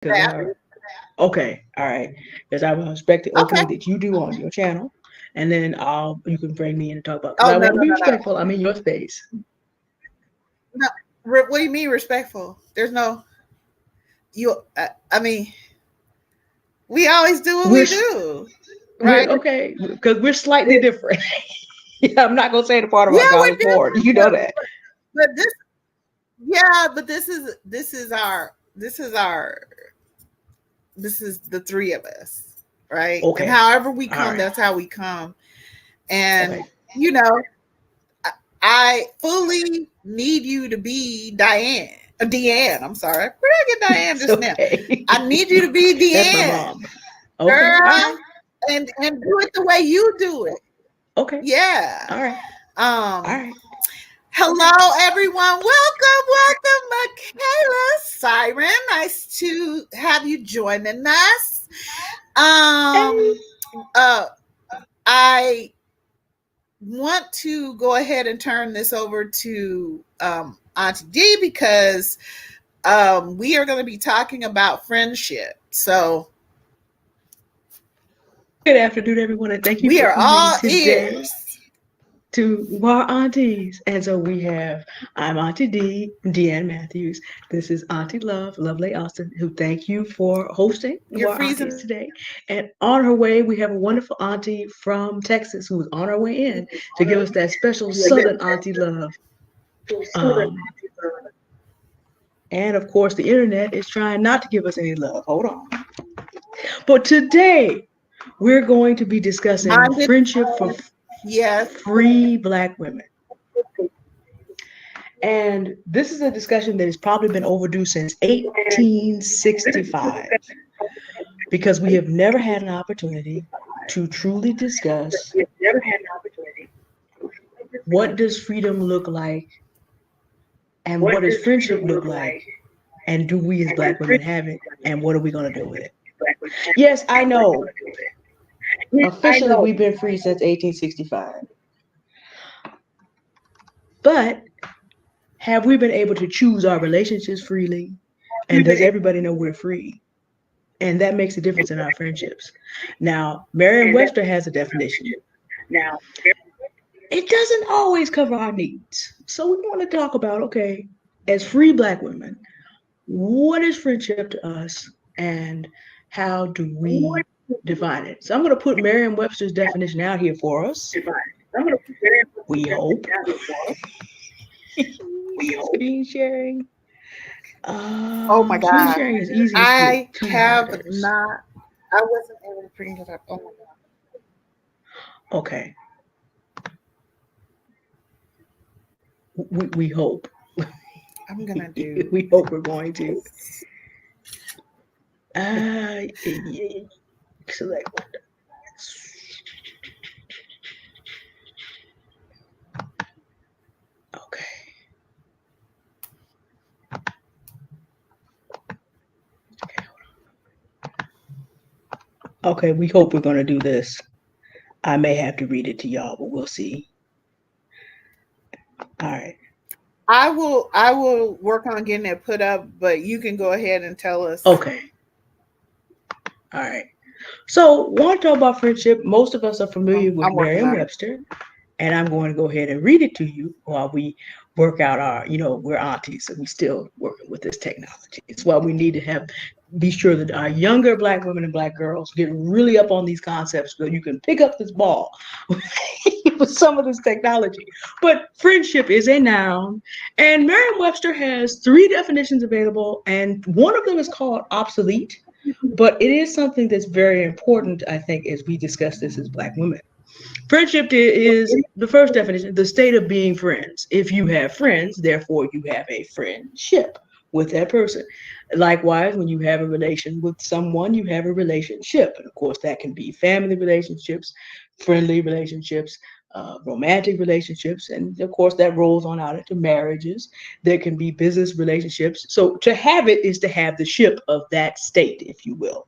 because of her. Okay, all right. Because I will respect the Okay. opening that you do on your channel, and then you can bring me in and talk about because Oh I no want to no be no no respectful. I'm in your space. no. What do you mean respectful? There's no you. I mean, we always do what We're we s- do, we're right? okay because we're slightly different. Yeah, I'm not gonna say the part Yeah, about we're College Board. different, You know that. but this, yeah, but this is the three of us, right? And Okay. however we All come, right. that's how we come. And Okay. you know, I, I fully need you to be Diane. Deanne, I'm sorry. Where did I get Diane It's just now? okay. I need you to be That's my Deanne, mom. Okay. All girl, right. and do it the way you do it. Okay. Yeah. All right. All Um, right. Hello, everyone. Welcome, Michaela, Siren. Nice to have you joining us. Hey. Um, uh, I want to go ahead and turn this over to Auntie D because we are going to be talking about friendship. So Good afternoon, everyone, and thank you we for are coming all today ears. to War Aunties. And so I'm Auntie D, Deanne Matthews. This is Auntie Lovely Austin, who thank you for hosting You're War freezing. Aunties today. And on her way, we have a wonderful auntie from Texas who's on her way in to give us that special Southern auntie love. Um, and of course, the internet is trying not to give us any love. Hold on. But today, we're going to be discussing Minded. friendship for Yes. free Black women. And this is a discussion that has probably been overdue since 1865 because we have never had an opportunity to truly discuss what does freedom look like and what does friendship look like and do we as Black women have it and what are we going to do with it? Yes, I know. Officially, we've been free since 1865. But have we been able to choose our relationships freely? And does everybody know we're free? And that makes a difference in our friendships. Now, Merriam Webster has a definition. It doesn't always cover our needs. So we want to talk about okay, as free Black women, what is friendship to us and how do we define it? So I'm going to put Merriam Webster's definition out here for us. We hope. Screen sharing. Oh my Screen God. sharing is easiest with I two have monitors. not, I wasn't able to bring it up. Oh my God. Okay, we hope. I'm going to do We hope we're going to. Yeah, select one. Okay. Okay, we hope we're going to do this. I may have to read it to y'all, but we'll see. All right. I will work on getting it put up, but you can go ahead and tell us. Okay. All right. So, want to talk about friendship? Most of us are familiar with I'm working on it. Merriam-Webster, and I'm going to go ahead and read it to you while we work out we're aunties, so we still working with this technology. It's why we need to be sure that our younger Black women and Black girls get really up on these concepts so you can pick up this ball with some of this technology. But friendship is a noun, and Merriam-Webster has three definitions available, and one of them is called obsolete. But it is something that's very important, I think, as we discuss this as Black women. Friendship is the first definition, the state of being friends. If you have friends, therefore you have a friendship with that person. Likewise, when you have a relation with someone, you have a relationship. And of course, that can be family relationships, friendly relationships, romantic relationships. And of course, that rolls on out into marriages. There can be business relationships. So to have it is to have the ship of that state, if you will.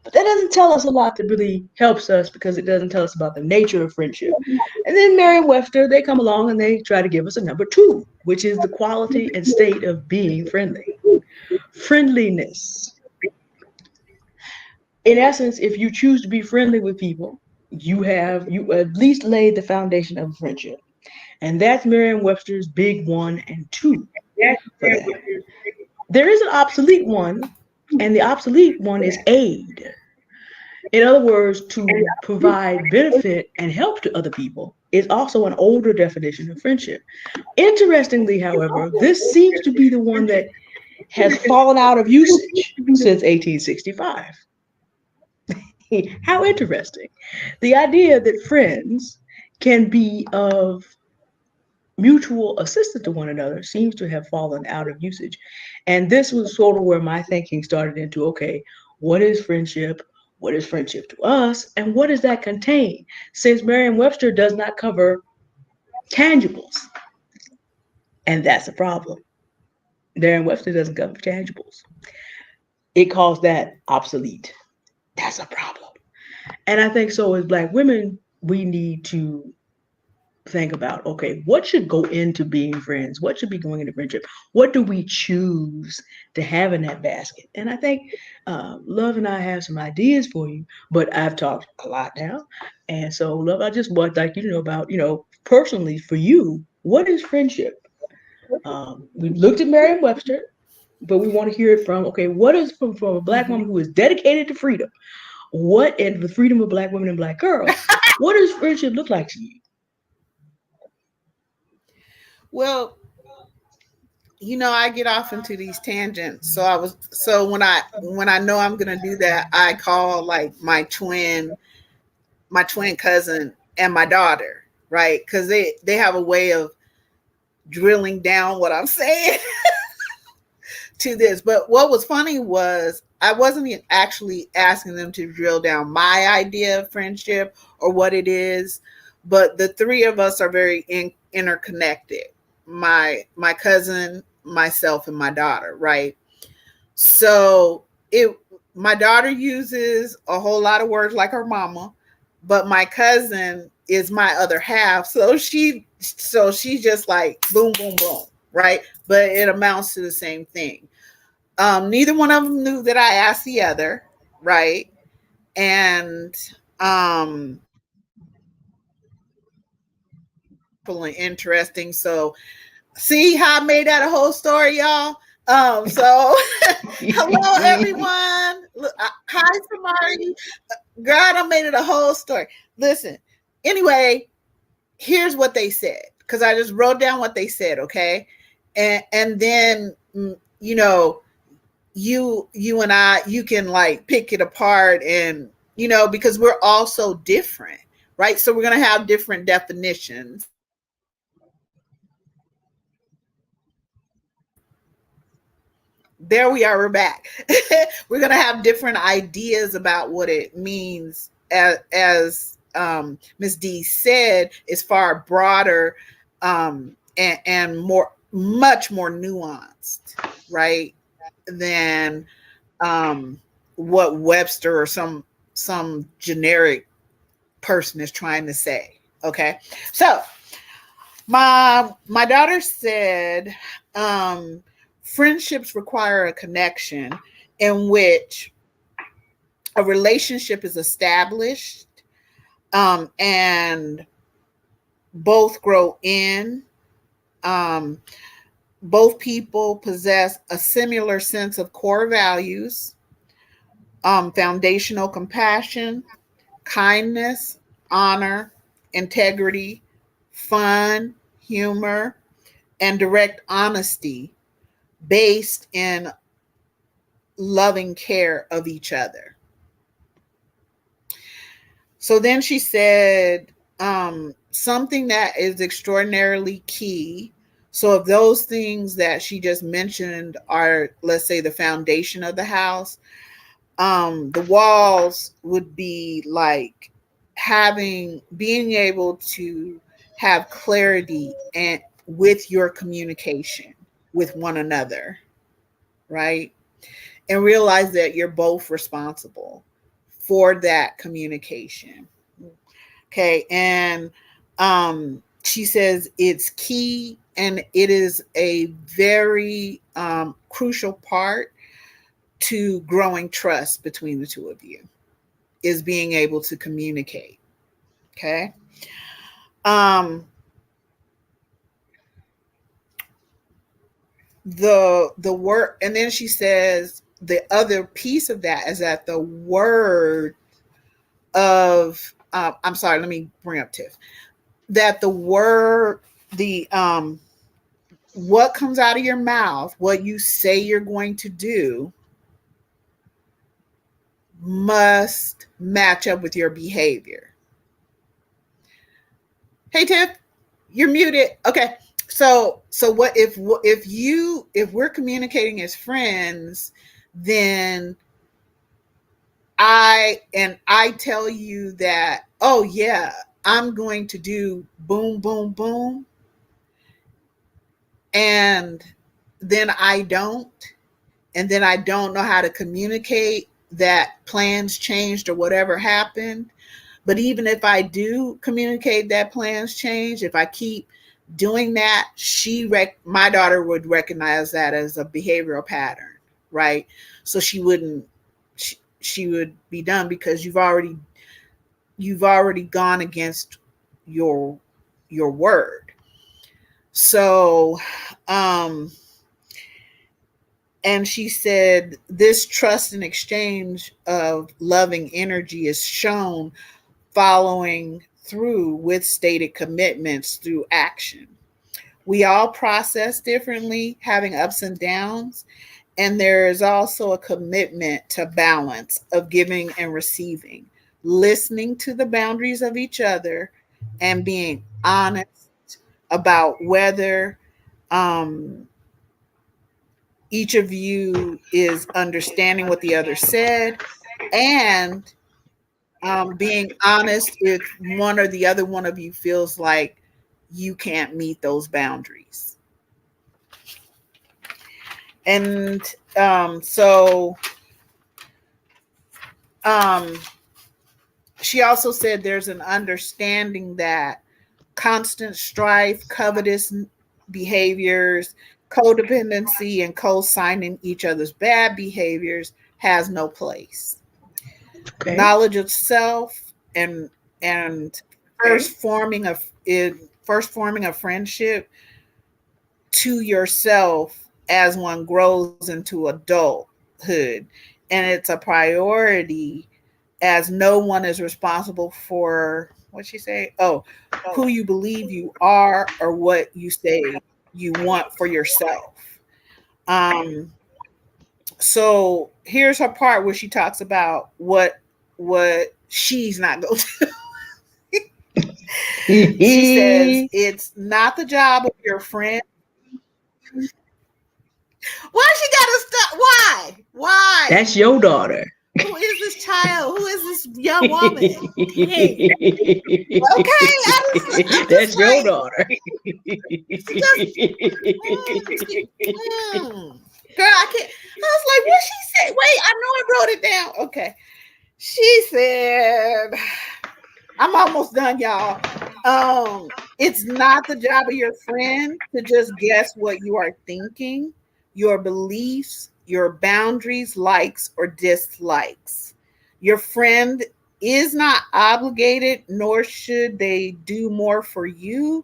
But that doesn't tell us a lot that really helps us because it doesn't tell us about the nature of friendship. And then Merriam-Webster, they come along and they try to give us a number two, which is the quality and state of being friendly. Friendliness. In essence, if you choose to be friendly with people, you at least laid the foundation of friendship. And that's Merriam-Webster's big one and two for that. There is an obsolete one, and the obsolete one is aid. In other words, to provide benefit and help to other people is also an older definition of friendship. Interestingly, however, this seems to be the one that has fallen out of usage since 1865. How interesting. The idea that friends can be of mutual assistance to one another seems to have fallen out of usage. And this was sort of where my thinking started into okay, what is friendship? What is friendship to us? And what does that contain? Since Merriam Webster does not cover tangibles, and that's a problem. Merriam Webster doesn't cover tangibles, it calls that obsolete. That's a problem. And I think so as Black women, we need to think about okay, what should go into being friends? What should be going into friendship? What do we choose to have in that basket? And I think Love and I have some ideas for you, but I've talked a lot now. And so, Love, I just would like you to know about, personally for you, what is friendship? We looked at Merriam Webster, but we want to hear it from, okay, what is from a Black woman who is dedicated to freedom? What, and the freedom of Black women and Black girls, what does friendship look like to you? Well, I get off into these tangents. So when I know I'm gonna do that, I call like my twin cousin and my daughter, right? Because they have a way of drilling down what I'm saying to this. But what was funny was I wasn't actually asking them to drill down my idea of friendship or what it is, but the three of us are very interconnected. My cousin, myself, and my daughter, right? So it my daughter uses a whole lot of words like her mama, but my cousin is my other half. So she's just like boom, boom, boom, right? But it amounts to the same thing. Neither one of them knew that I asked the other, right? And interesting. So see how I made that a whole story, y'all. So hello everyone. Hi Samari. God, I made it a whole story. Listen, anyway, here's what they said because I just wrote down what they said, okay? And then you and I, you can like pick it apart and because we're all so different, right? So we're gonna have different definitions. There we are, we're back. We're gonna have different ideas about what it means as Ms. D said, is far broader and much more nuanced, right? Than what Webster or some generic person is trying to say. Okay, so my daughter said, friendships require a connection in which a relationship is established, and both grow in. Um, both people possess a similar sense of core values, foundational compassion, kindness, honor, integrity, fun, humor, and direct honesty based in loving care of each other. So then she said something that is extraordinarily key. So if those things that she just mentioned are, let's say, the foundation of the house, the walls would be like being able to have clarity and with your communication with one another, right? And realize that you're both responsible for that communication. Okay. And she says it's key and it is a very crucial part to growing trust between the two of you is being able to communicate. Okay. The word, and then she says the other piece of that is that the word of I'm sorry, let me bring up Tiff. That the word, the what comes out of your mouth, what you say you're going to do, must match up with your behavior. Hey Tiff, you're muted. Okay. So what if we're communicating as friends, then I tell you that, oh yeah, I'm going to do boom boom boom, and then I don't, and then I don't know how to communicate that plans changed or whatever happened. But even if I do communicate that plans change, if I keep doing that, my daughter would recognize that as a behavioral pattern, right? So she wouldn't, she would be done because you've already gone against your word. So, and she said this trust and exchange of loving energy is shown following through with stated commitments through action. We all process differently, having ups and downs, and there is also a commitment to balance of giving and receiving, listening to the boundaries of each other, and being honest about whether each of you is understanding what the other said, and being honest if one or the other one of you feels like you can't meet those boundaries. And so she also said there's an understanding that constant strife, covetous behaviors, codependency, and co-signing each other's bad behaviors has no place. Okay. Knowledge of self and first forming a friendship to yourself as one grows into adulthood, and it's a priority as no one is responsible for what'd she say? Oh, who you believe you are or what you say you want for yourself. So here's her part where she talks about what she's not going to do. She says it's not the job of your friend. Why she gotta stop? Why? That's your daughter. Who is this child? Who is this young woman? Hey. Okay, that's your like, daughter. Girl, I can't. I was like, what she said? Wait, I know I wrote it down. Okay. She said, I'm almost done, y'all. It's not the job of your friend to just guess what you are thinking, your beliefs, your boundaries, likes, or dislikes. Your friend is not obligated, nor should they do more for you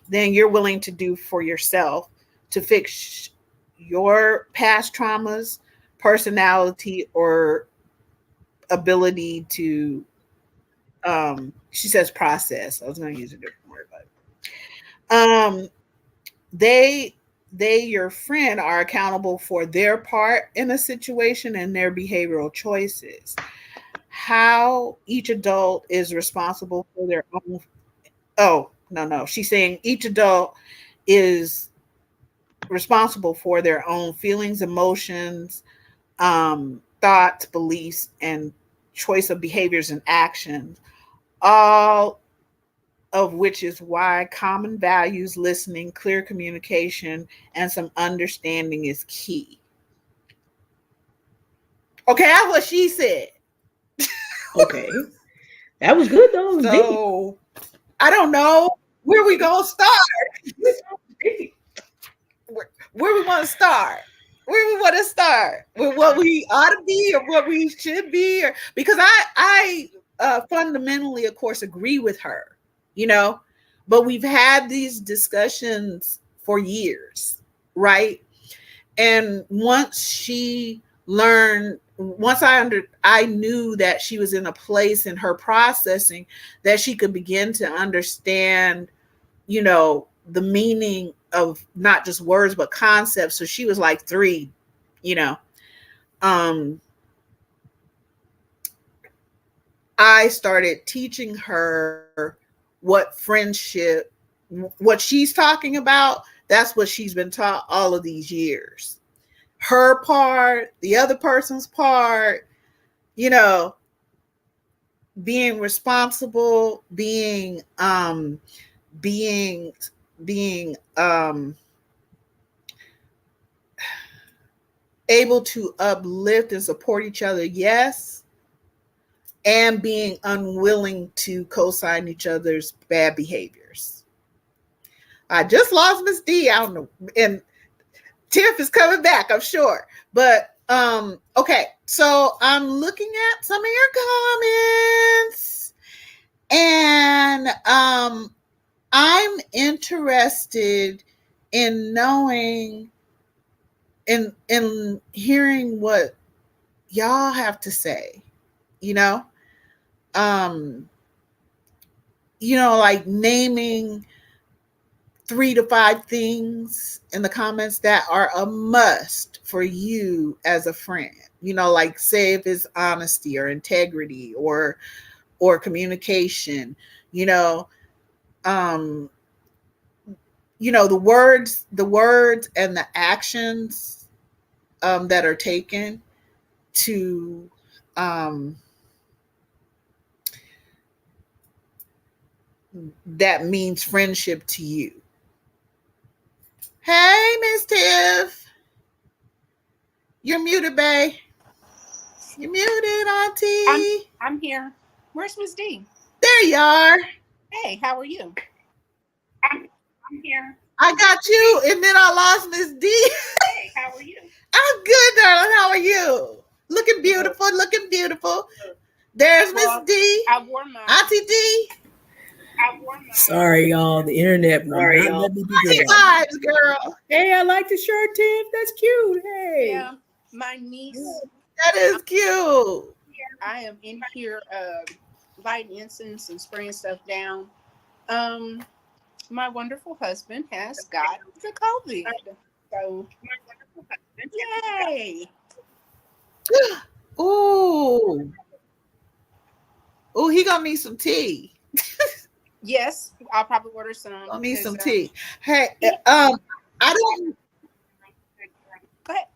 than you're willing to do for yourself to fix your past traumas, personality, or ability to, she says process. I was going to use a different word, but they, your friend, are accountable for their part in a situation and their behavioral choices. How each adult is responsible for their own. Oh, no. She's saying each adult is responsible for their own feelings, emotions, thoughts, beliefs, and choice of behaviors and actions, all of which is why common values, listening, clear communication, and some understanding is key. Okay, that's what she said. Okay. That was good though. So I don't know where we gonna start. Where we want to start? where we want to start with what we ought to be or what we should be, or because I fundamentally, of course, agree with her, you know, but we've had these discussions for years, right? And once I knew that she was in a place in her processing that she could begin to understand, you know, the meaning of not just words but concepts. So she was like 3, you know. I started teaching her what friendship, what she's talking about. That's what she's been taught all of these years. Her part, the other person's part, you know, being responsible, being being able to uplift and support each other, yes, and being unwilling to co-sign each other's bad behaviors. I just lost Miss D. I don't know, and Tiff is coming back, I'm sure. But okay, so I'm looking at some of your comments, and I'm interested in knowing, in hearing what y'all have to say, you know. Like naming 3 to 5 things in the comments that are a must for you as a friend. Like say if it's honesty or integrity or communication, um, the words and the actions that are taken to that means friendship to you. Hey, Miss Tiff. You're muted, babe. You're muted, Auntie. I'm here. Where's Miss D? There you are. Hey, how are you? I'm here. I got you, and then I lost Miss D. Hey, how are you? I'm good, darling. How are you? Looking beautiful, looking beautiful. There's Miss D. I wore my Auntie D. Sorry, y'all. The internet will not let me do Auntie that. vibes, girl. Hey, I like the shirt, Tiff. That's cute. Hey. Yeah, my niece. That is cute. I am in here lighting incense and spraying stuff down. My wonderful husband has got the COVID. So, yay. Ooh. Ooh, he gonna need some tea. Yes, I'll probably order some. I'll need some tea. Hey, I don't. Go ahead.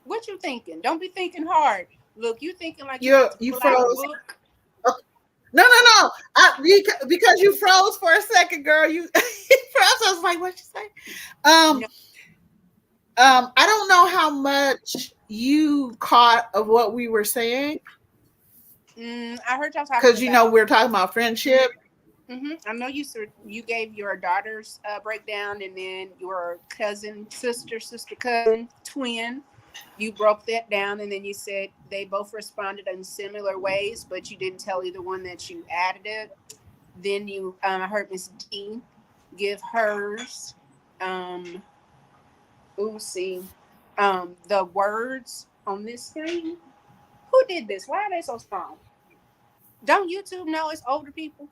What you thinking? Don't be thinking hard. Look, you thinking like you froze. No. Because you froze for a second, girl. You froze. I was like, what you say? No. I don't know how much you caught of what we were saying. I heard y'all talking because we're talking about friendship. Mm-hmm. I know you gave your daughter's breakdown, and then your sister, cousin, twin. You broke that down, and then you said they both responded in similar ways, but you didn't tell either one that you added it. Then I heard Miss D give hers. The words on this screen. Who did this? Why are they so small? Don't YouTube know it's older people?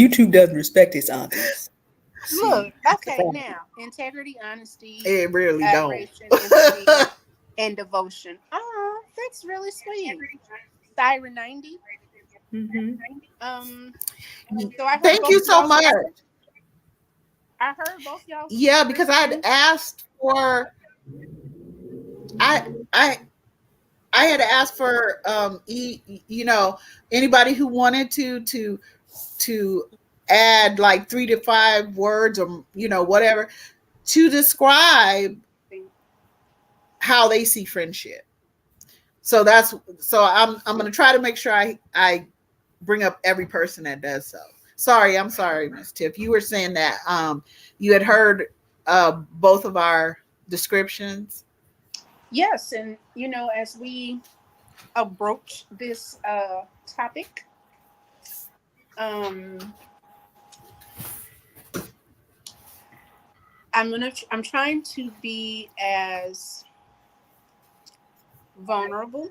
YouTube doesn't respect its aunties. Look, okay, now integrity, honesty, it really adoration, and devotion. Oh, that's really sweet. Siren 90. Mm-hmm. So I heard thank you so much. I heard both y'all. Yeah, because I had asked for. I had asked for anybody who wanted to add like 3 to 5 words or whatever to describe how they see friendship. So I'm going to try to make sure I bring up every person that does so. Sorry, I'm sorry, Miss Tiff. You were saying that you had heard both of our descriptions. Yes, and as we approach this topic, um, I'm trying to be as vulnerable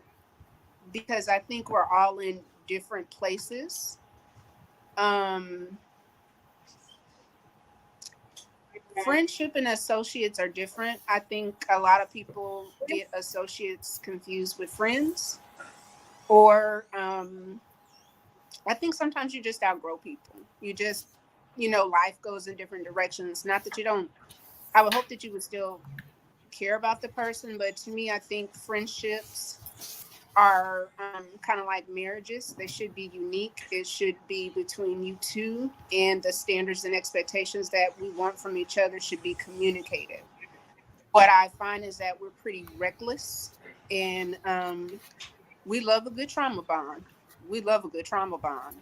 because I think we're all in different places. Um, Friendship and associates are different. I think a lot of people get associates confused with friends, or I think sometimes you just outgrow people. You just, life goes in different directions. Not that you don't, I would hope that you would still care about the person, but to me, I think friendships are kind of like marriages. They should be unique. It should be between you two, and the standards and expectations that we want from each other should be communicated. What I find is that we're pretty reckless, and we love a good trauma bond. We love a good trauma bond.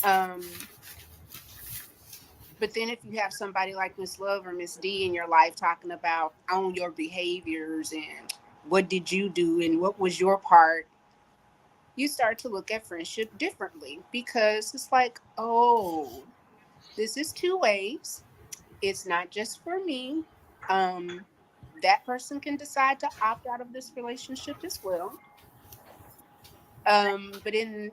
Um, but then if you have somebody like Miss Love or Miss D in your life talking about on your behaviors and what did you do and what was your part, you start to look at friendship differently because it's like, oh, this is two ways. It's not just for me. Um, that person can decide to opt out of this relationship as well. But in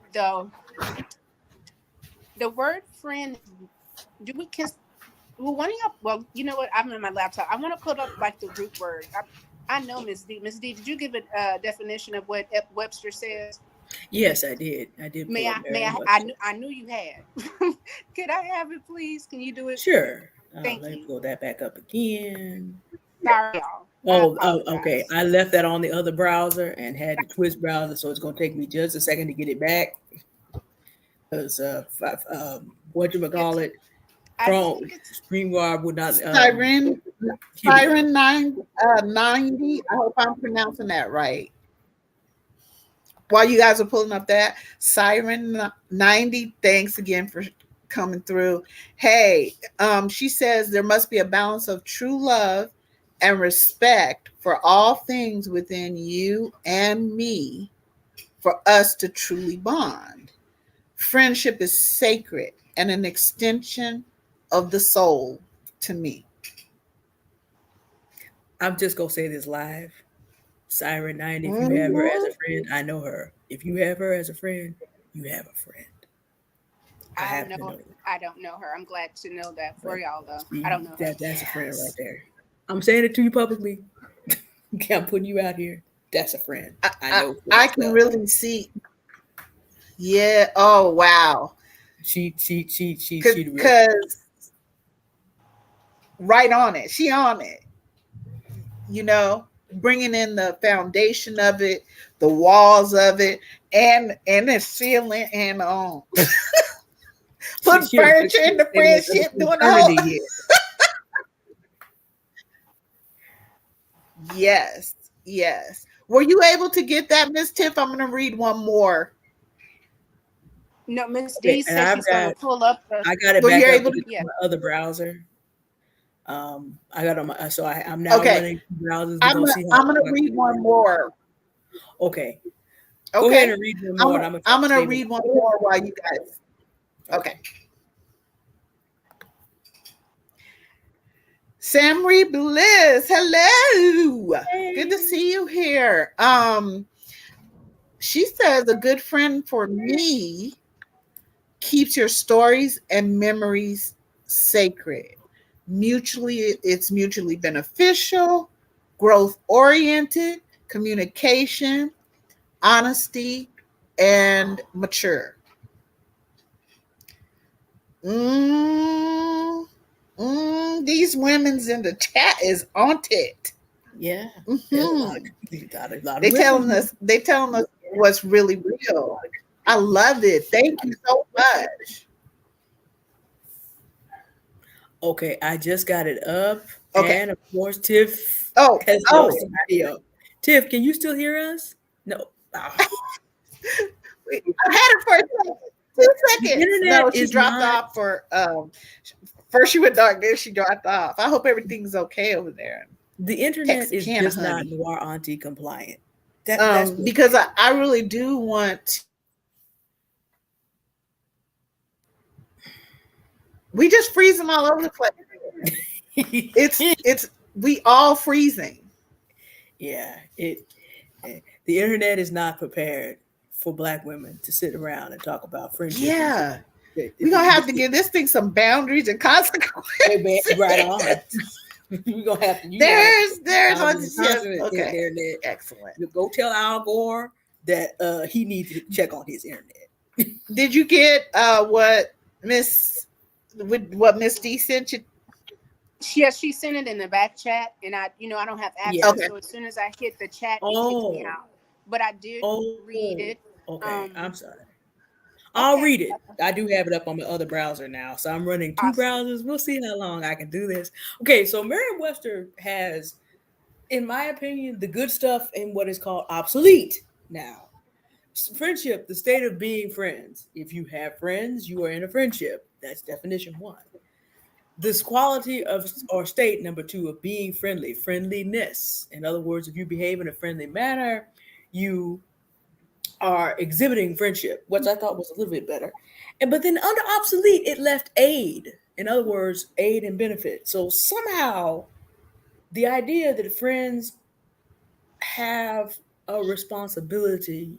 the word friend, do we kiss? Well, one of y'all. Well, you know what? I'm in my laptop. I want to put up like the root word. I know Miss D. Miss D, did you give a definition of what Webster says? Yes, I did. I did May pull up I? May I? Merriam-Webster. I knew you had. Could I have it, please? Can you do it? Sure. Thank Let me you. pull that back up again. Sorry, y'all. I Oh, okay. apologize. I left that on the other browser and had the twist browser, so it's going to take me just a second to get it back because what you It's. call it, I Chrome think it's. StreamYard would not. Siren, Here we go. 90. I hope I'm pronouncing that right. While you guys are pulling up that Siren 90, thanks again for coming through. Hey, she says there must be a balance of true love and respect for all things within you and me for us to truly bond. Friendship is sacred and an extension of the soul to me. I'm just going to say this live. Siren 9, if you have her as a Mhm. friend, I know her. If you have her as a friend, you have a friend. I I happen to know. know that. I don't know her. I'm glad to know that for But y'all, though. I see, don't know her. that's a friend right Yes. there. I'm saying it to you publicly. I'm putting you out here. That's a friend. I, I I, know for I can myself. really see. Yeah. Oh, wow. She the real friend. Because right on it. She on it. Bringing in the foundation of it, the walls of it, and the ceiling and putting She'll furniture in the stay with us friendship, for doing the whole. eternity here. Yes, yes. Were you able to get that, Miss Tiff? I'm gonna read one more. No, Miss D Okay, and says she's going to pull up the. I got it Were you back up able because to? Yeah. my other browser. I got on my so I'm now Okay, running two browsers. We're I'm gonna gonna see how I'm gonna long I read can do one more. it. Okay, go ahead Okay, and read one I'm more, and I'm gonna try I'm to gonna stay with. read one more while you guys. Okay. Okay, Samri Bliss, hello. Good to Hey. see you here. She says a good friend for me keeps your stories and memories sacred. It's mutually beneficial, growth oriented, communication, honesty, and mature. Mm, these women's in the chat is on it. Yeah, there's Hmm a lot of They women telling here. us they telling us what's really real. I love it. Thank you so much. Okay, I just got it up, Okay. and of course, Tiff Oh, has lost oh, the audio. Tiff, can you still hear us? No. Ah, I had it for 2 seconds. internet No, she is dropped not- off for first she went dark, then she dropped off. I hope everything's okay over there. The internet is Texarkana, just not honey. Noir Auntie compliant. That's what- Because I really do want. We just freezing all over the place. It's we all freezing. Yeah, the internet is not prepared for Black women to sit around and talk about friendship. Yeah. We're gonna have to give this thing some boundaries and consequences. right on. We're gonna have to. There's on the okay. internet. Excellent. Go tell Al Gore that he needs to check on his internet. Did you get what Miss D sent you? Yes, she sent it in the back chat, and I don't have access. Yeah. Okay. So as soon as I hit the chat, it kicks me out. But I did read it. Okay, I'm sorry. I'll Okay. read it. I do have it up on my other browser now, so I'm running two browsers. We'll see how long I can do this. Okay, so Merriam-Webster has, in my opinion, the good stuff and what is called obsolete now. Friendship, the state of being friends. If you have friends, you are in a friendship. That's definition one. This quality of or state number two of being friendly, friendliness. In other words, if you behave in a friendly manner, you are exhibiting friendship, which I thought was a little bit better. But then under obsolete, it left aid. In other words, aid and benefit. So somehow the idea that friends have a responsibility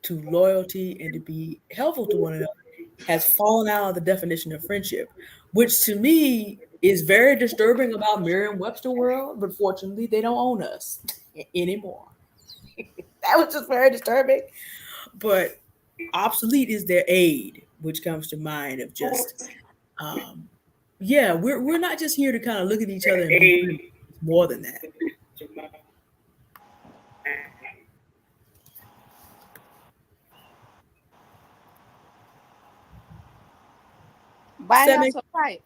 to loyalty and to be helpful to one another has fallen out of the definition of friendship, which to me is very disturbing about Merriam-Webster world, but fortunately they don't own us anymore. That was just very disturbing. But obsolete is their aid, which comes to mind of just, we're not just here to kind of look at each other and be more than that. But y'all so right.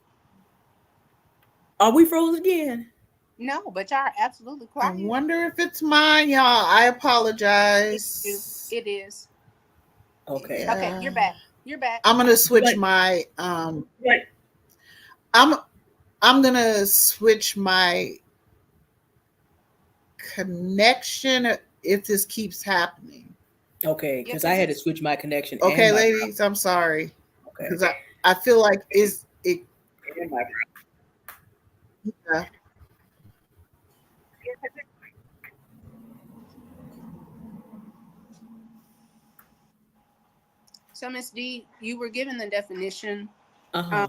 Are we frozen again? No, but y'all are absolutely quiet. I wonder if it's mine, y'all. I apologize. It is. Okay. Yeah. Okay, you're back. You're back. I'm gonna switch my I'm gonna switch my connection if this keeps happening. Okay, because I had to switch my connection. Okay, ladies, I'm sorry. Okay. Because I feel like it. Yeah. So, Miss D, you were given the definition. Uh-huh.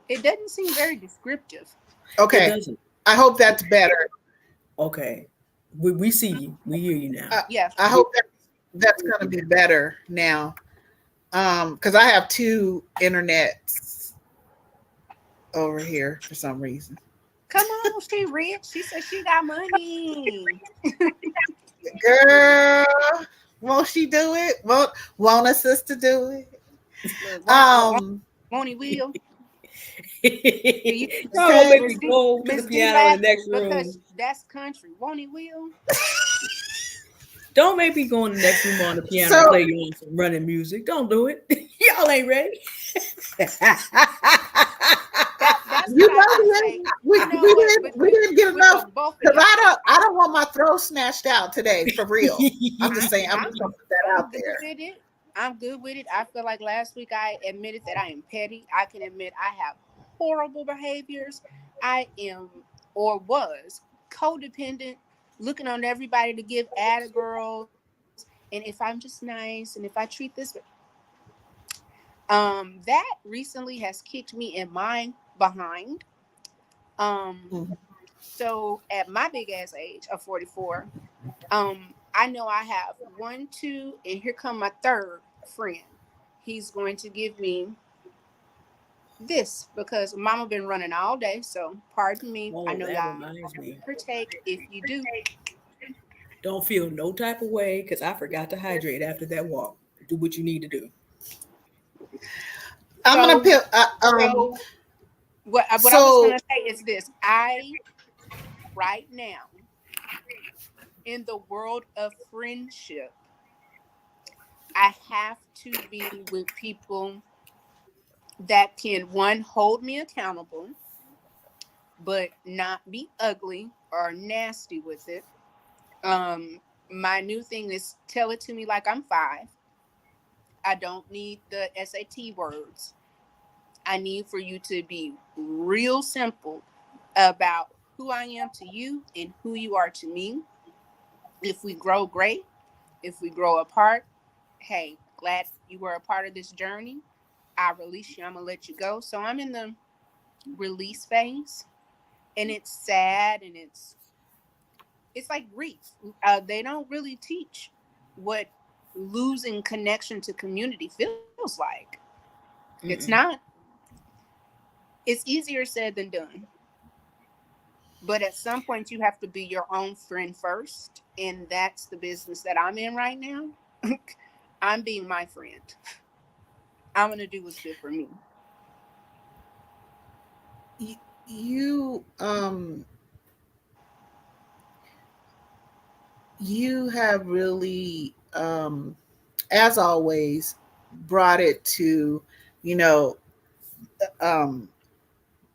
It doesn't seem very descriptive. Okay. I hope that's better. Okay. We see you. We hear you now. Yes. I hope that's going to be better now. Because I have two internets over here for some reason. Come on, she rich. She said she got money. Girl, won't she do it? Won't a sister do it? Won't he will? Y'all make me go to the piano in the next room. Because that's country. Won't he will? Don't make me go in the next room on the piano and play you on some running music. Don't do it. Y'all ain't ready. We didn't get enough because I don't want my throat snatched out today for real. I'm just saying I'm just gonna put that out there. I'm good with it. I feel like last week I admitted that I am petty. I can admit I have horrible behaviors. I am or was codependent, looking on everybody to give at a girl. And if I'm just nice and if I treat this, that recently has kicked me in my behind. So at my big ass age of 44, I know I have 1, 2, and here come my third friend. He's going to give me this because Mama been running all day. So pardon me. I know y'all partake if you do. Don't feel no type of way because I forgot to hydrate after that walk. Do what you need to do. I'm gonna pick. What I was gonna say is this: I right now in the world of friendship I have to be with people that can, one, hold me accountable, but not be ugly or nasty with it. My new thing is tell it to me like I'm five. I don't need the SAT words. I need for you to be real simple about who I am to you and who you are to me. If we grow, great. If we grow apart, hey, glad you were a part of this journey. I release you. I'm gonna let you go. So I'm in the release phase, and it's sad, and it's like grief. They don't really teach what losing connection to community feels like. It's Mm-mm. not. It's easier said than done. But at some point, you have to be your own friend first, and that's the business that I'm in right now. I'm being my friend. I'm gonna do what's good for me. You you have really as always brought it to, you know, um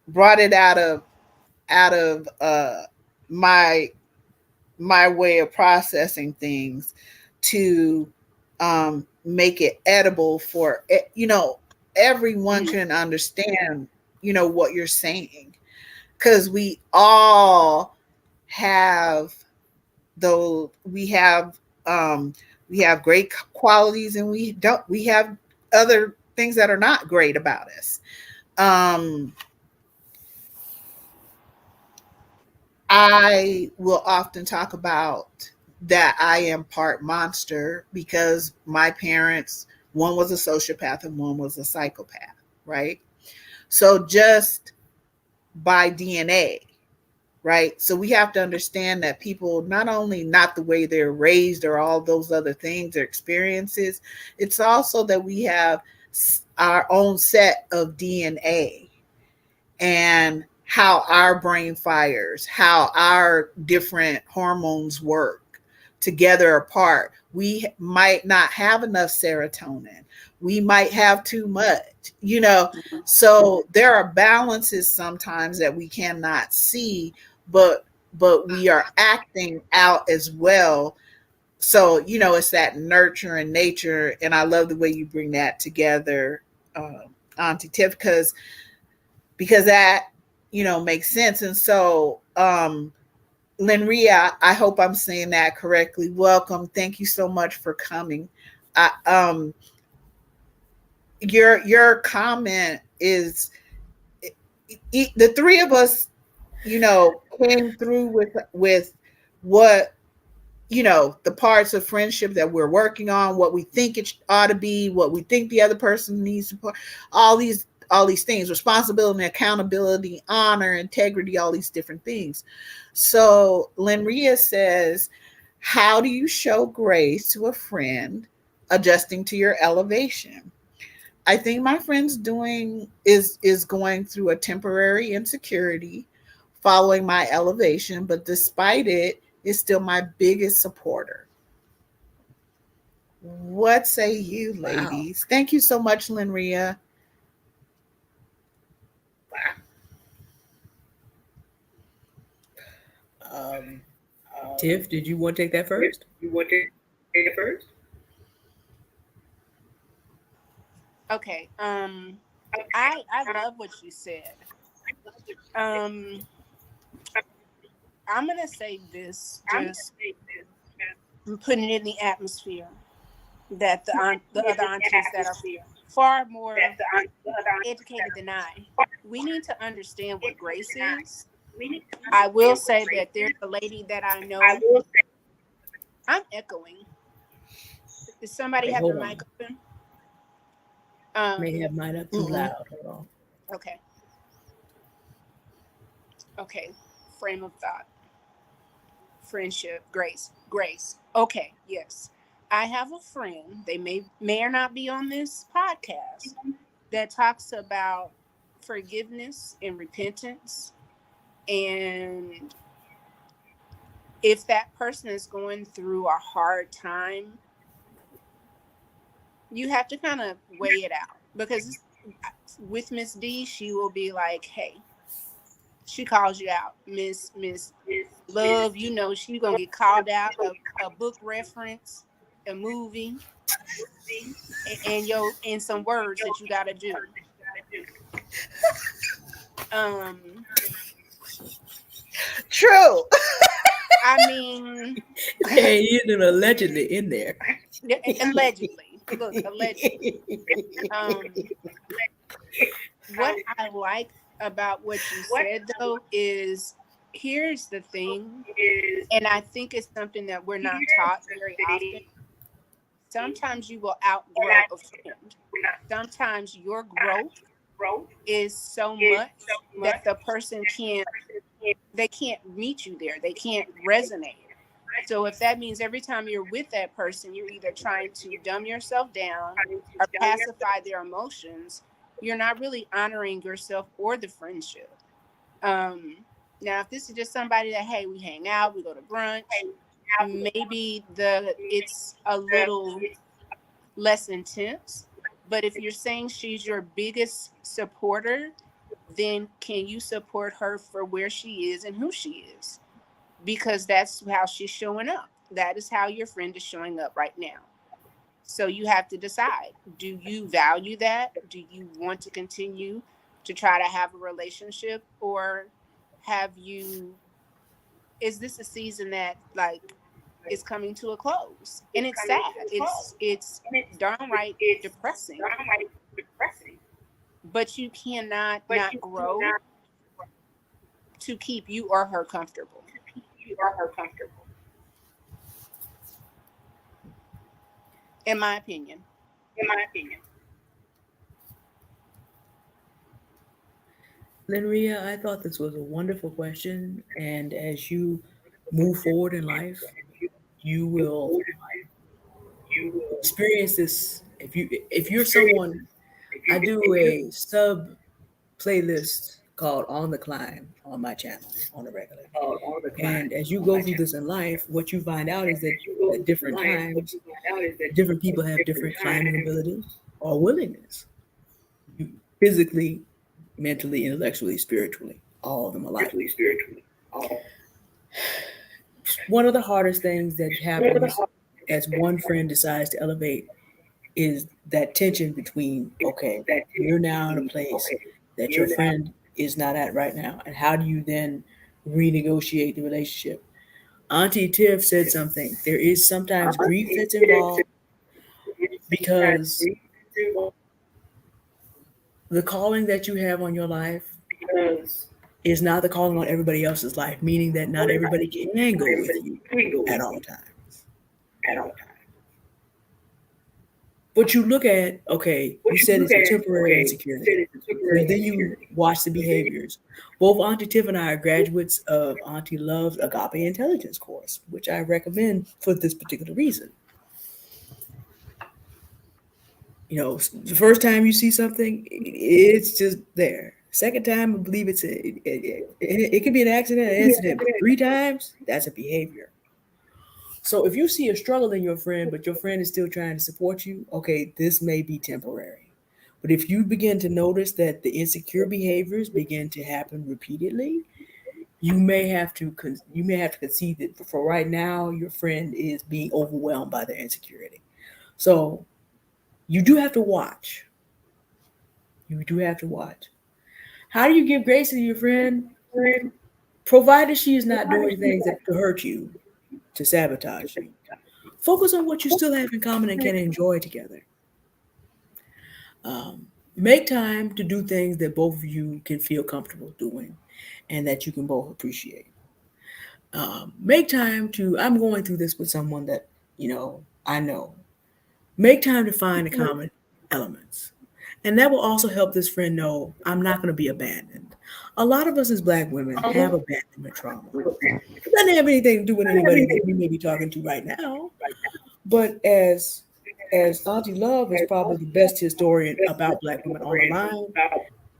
brought it out of my my way of processing things to make it edible for everyone Mhm. can understand what you're saying, because have though um we have great qualities, and we have other things that are not great about us. um I will often talk about that I am part monster because my parents, one was a sociopath and one was a psychopath, right? So just by DNA, right? So we have to understand that people, not only not the way they're raised or all those other things, their experiences, it's also that we have our own set of DNA and how our brain fires, how our different hormones work together apart. We might not have enough serotonin. We might have too much. So there are balances sometimes that we cannot see, but we are acting out as well. So, it's that nurture and nature. And I love the way you bring that together, Auntie Tiff, because that makes sense. And so Lenria, I hope I'm saying that correctly. Welcome, thank you so much for coming. I, your comment is, the three of us came through with what, the parts of friendship that we're working on, what we think it ought to be, what we think the other person needs to put, all these things, responsibility, accountability, honor, integrity, all these different things. So Lenria says, how do you show grace to a friend adjusting to your elevation? I think my friend's doing is going through a temporary insecurity following my elevation, but despite it, is still my biggest supporter. What say you, Wow. ladies? Thank you so much, Lenria. Um, Tiff, did you want to take that first? You want to take it first? Okay. I love what you said. Um, I'm gonna say this, just putting it in the atmosphere, that the other aunties that are far more educated than I, we need to understand what grace is. I will say that there's a lady that I know. I'm echoing. Does somebody Okay, have their hold mic on. open? May Um. have mine up too Mm-mm. loud. Hold on. Okay. Okay. Frame of thought. Friendship. Grace. Grace. Okay. Yes. I have a friend. They may or not be on this podcast, that talks about forgiveness and repentance. And if that person is going through a hard time, You have to kind of weigh it out because with Miss D, she will be like, "Hey," she calls you out, Miss Love. You know she gonna get called out a book reference, a movie, and some words that you gotta do. Um, True. I mean, Hey, you know, allegedly in there. allegedly. Look, allegedly. Um, what I like about what you said though is here's the thing, and I think it's something that we're not taught very often. Sometimes you will outgrow a friend. Sometimes your growth is so much that the person can't they can't meet you there. They can't resonate. So if that means every time you're with that person, you're either trying to dumb yourself down or pacify their emotions, you're not really honoring yourself or the friendship. Now, if this is just somebody that, hey, we hang out, we go to brunch, maybe it's a little less intense. But if you're saying she's your biggest supporter, then can you support her for where she is and who she is? Because that's how she's showing up. That is how your friend is showing up right now. So you have to decide, do you value that? Do you want to continue to try to have a relationship, or have you is this a season that like is coming to a close? And it's sad. It's downright depressing. But you cannot not grow to keep you or her comfortable. In my opinion. Lenria, I thought this was a wonderful question, and as you move forward in life, you will experience this. If you're someone, I do a sub playlist called On the Climb on my channel on a regular. And as you go through this in life, what you find out is that at different times, different people have different climbing ability or willingness. You, physically, mentally, intellectually, spiritually, all of them alike. One of the hardest things that happens as one friend decides to elevate is that tension between, okay, you're now in a place that your friend is not at right now. And how do you then renegotiate the relationship? Auntie Tiff said something. There is sometimes grief that's involved because the calling that you have on your life is not the calling on everybody else's life, meaning that not everybody can go with you at all times. But you look at, okay, you said it's a temporary insecurity. And then you watch the behaviors. Both Auntie Tiff and I are graduates of Auntie Love's Agape Intelligence course, which I recommend for this particular reason. You know, the first time you see something, it's just there. Second time, I believe it can be an accident, an incident, but three times, that's a behavior. So if you see a struggle in your friend, but your friend is still trying to support you, okay, this may be temporary. But if you begin to notice that the insecure behaviors begin to happen repeatedly, you may have to concede that for right now your friend is being overwhelmed by their insecurity. So you do have to watch. You do have to watch. How do you give grace to your friend? Provided she is not doing things that to hurt you, to sabotage you. Focus on what you still have in common and can enjoy together. Make time to do things that both of you can feel comfortable doing and that you can both appreciate. Make time to, I'm going through this with someone that, I know. Make time to find the common elements. And that will also help this friend know I'm not going to be abandoned. A lot of us as Black women have abandonment trauma. It doesn't have anything to do with anybody that we may be talking to right now. But as Auntie Love is probably the best historian about Black women on the line,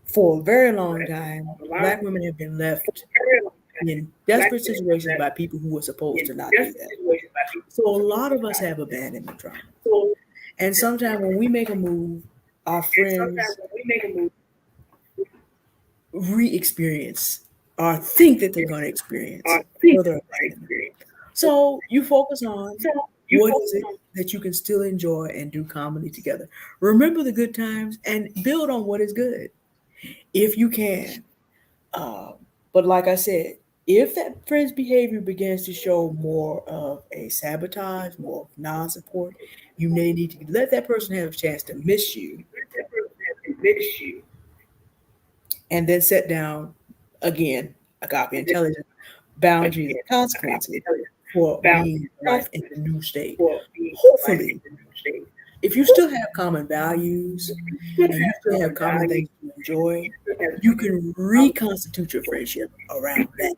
for a very long time, Black women have been left in desperate situations by people who were supposed to not do that. So a lot of us have abandonment trauma. And sometimes when we make a move, our friends re-experience or think that they're going to experience further abandonment. So you focus on what is it that you can still enjoy and do commonly together. Remember the good times and build on what is good if you can. Uh, but like I said, if that friend's behavior begins to show more of a sabotage, more of non-support, you may need to let that person have a chance to miss you and then set down again agape intelligence boundaries and consequences for being life in the new state. Hopefully, if you still have common values and you still have common things you enjoy, you can reconstitute your friendship around that.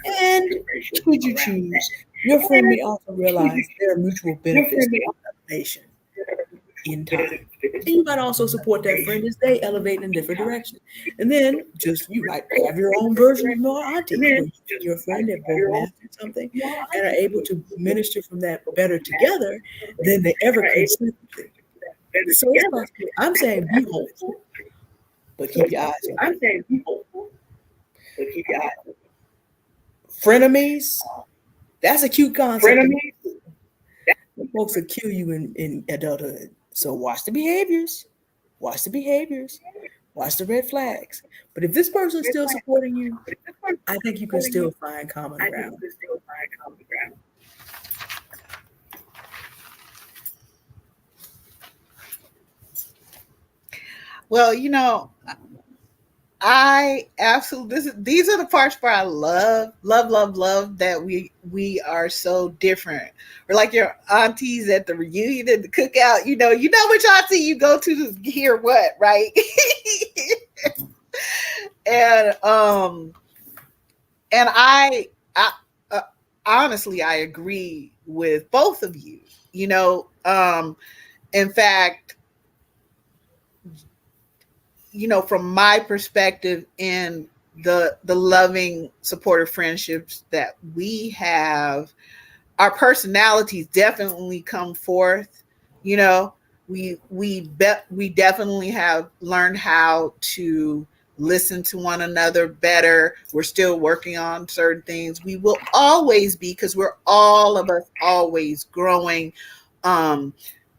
And should you choose, your friend may also realize there are mutual benefits to elevation in time. And you might also support that friend as they elevate in different directions. And then just you might have your own version of Noir Aunties, where you and your friend have both mastered something and are able to minister from that better together than they ever could separately. So it's possible. I'm saying be hopeful, but keep your eyes open. Frenemies, that's a cute concept. Folks will kill you in adulthood. So watch the behaviors. Watch the behaviors. Watch the red flags. But if this person is still supporting you, I think you can still find common ground. Well, I absolutely these are the parts where I love that we are so different. Or like your aunties at the reunion and the cookout, you know which auntie you go to hear what, right? and and I honestly I agree with both of you. In fact, from my perspective in the loving supportive friendships that we have, our personalities definitely come forth. We definitely have learned how to listen to one another better. We're still working on certain things. We will always be, because we're all of us always growing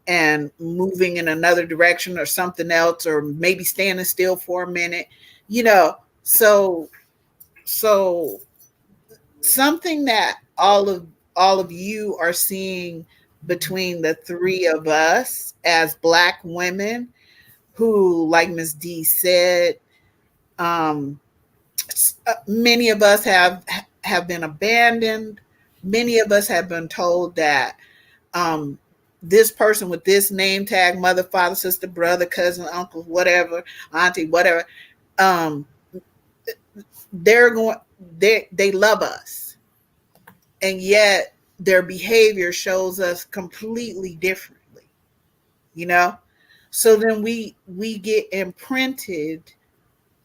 and moving in another direction or something else, or maybe standing still for a minute, so something that all of you are seeing between the three of us as Black women who, like Ms. D said, um, many of us have been abandoned. Many of us have been told that um, this person with this name tag, mother, father, sister, brother, cousin, uncle, whatever, auntie, whatever, um, they love us, and yet their behavior shows us completely differently. So then we get imprinted.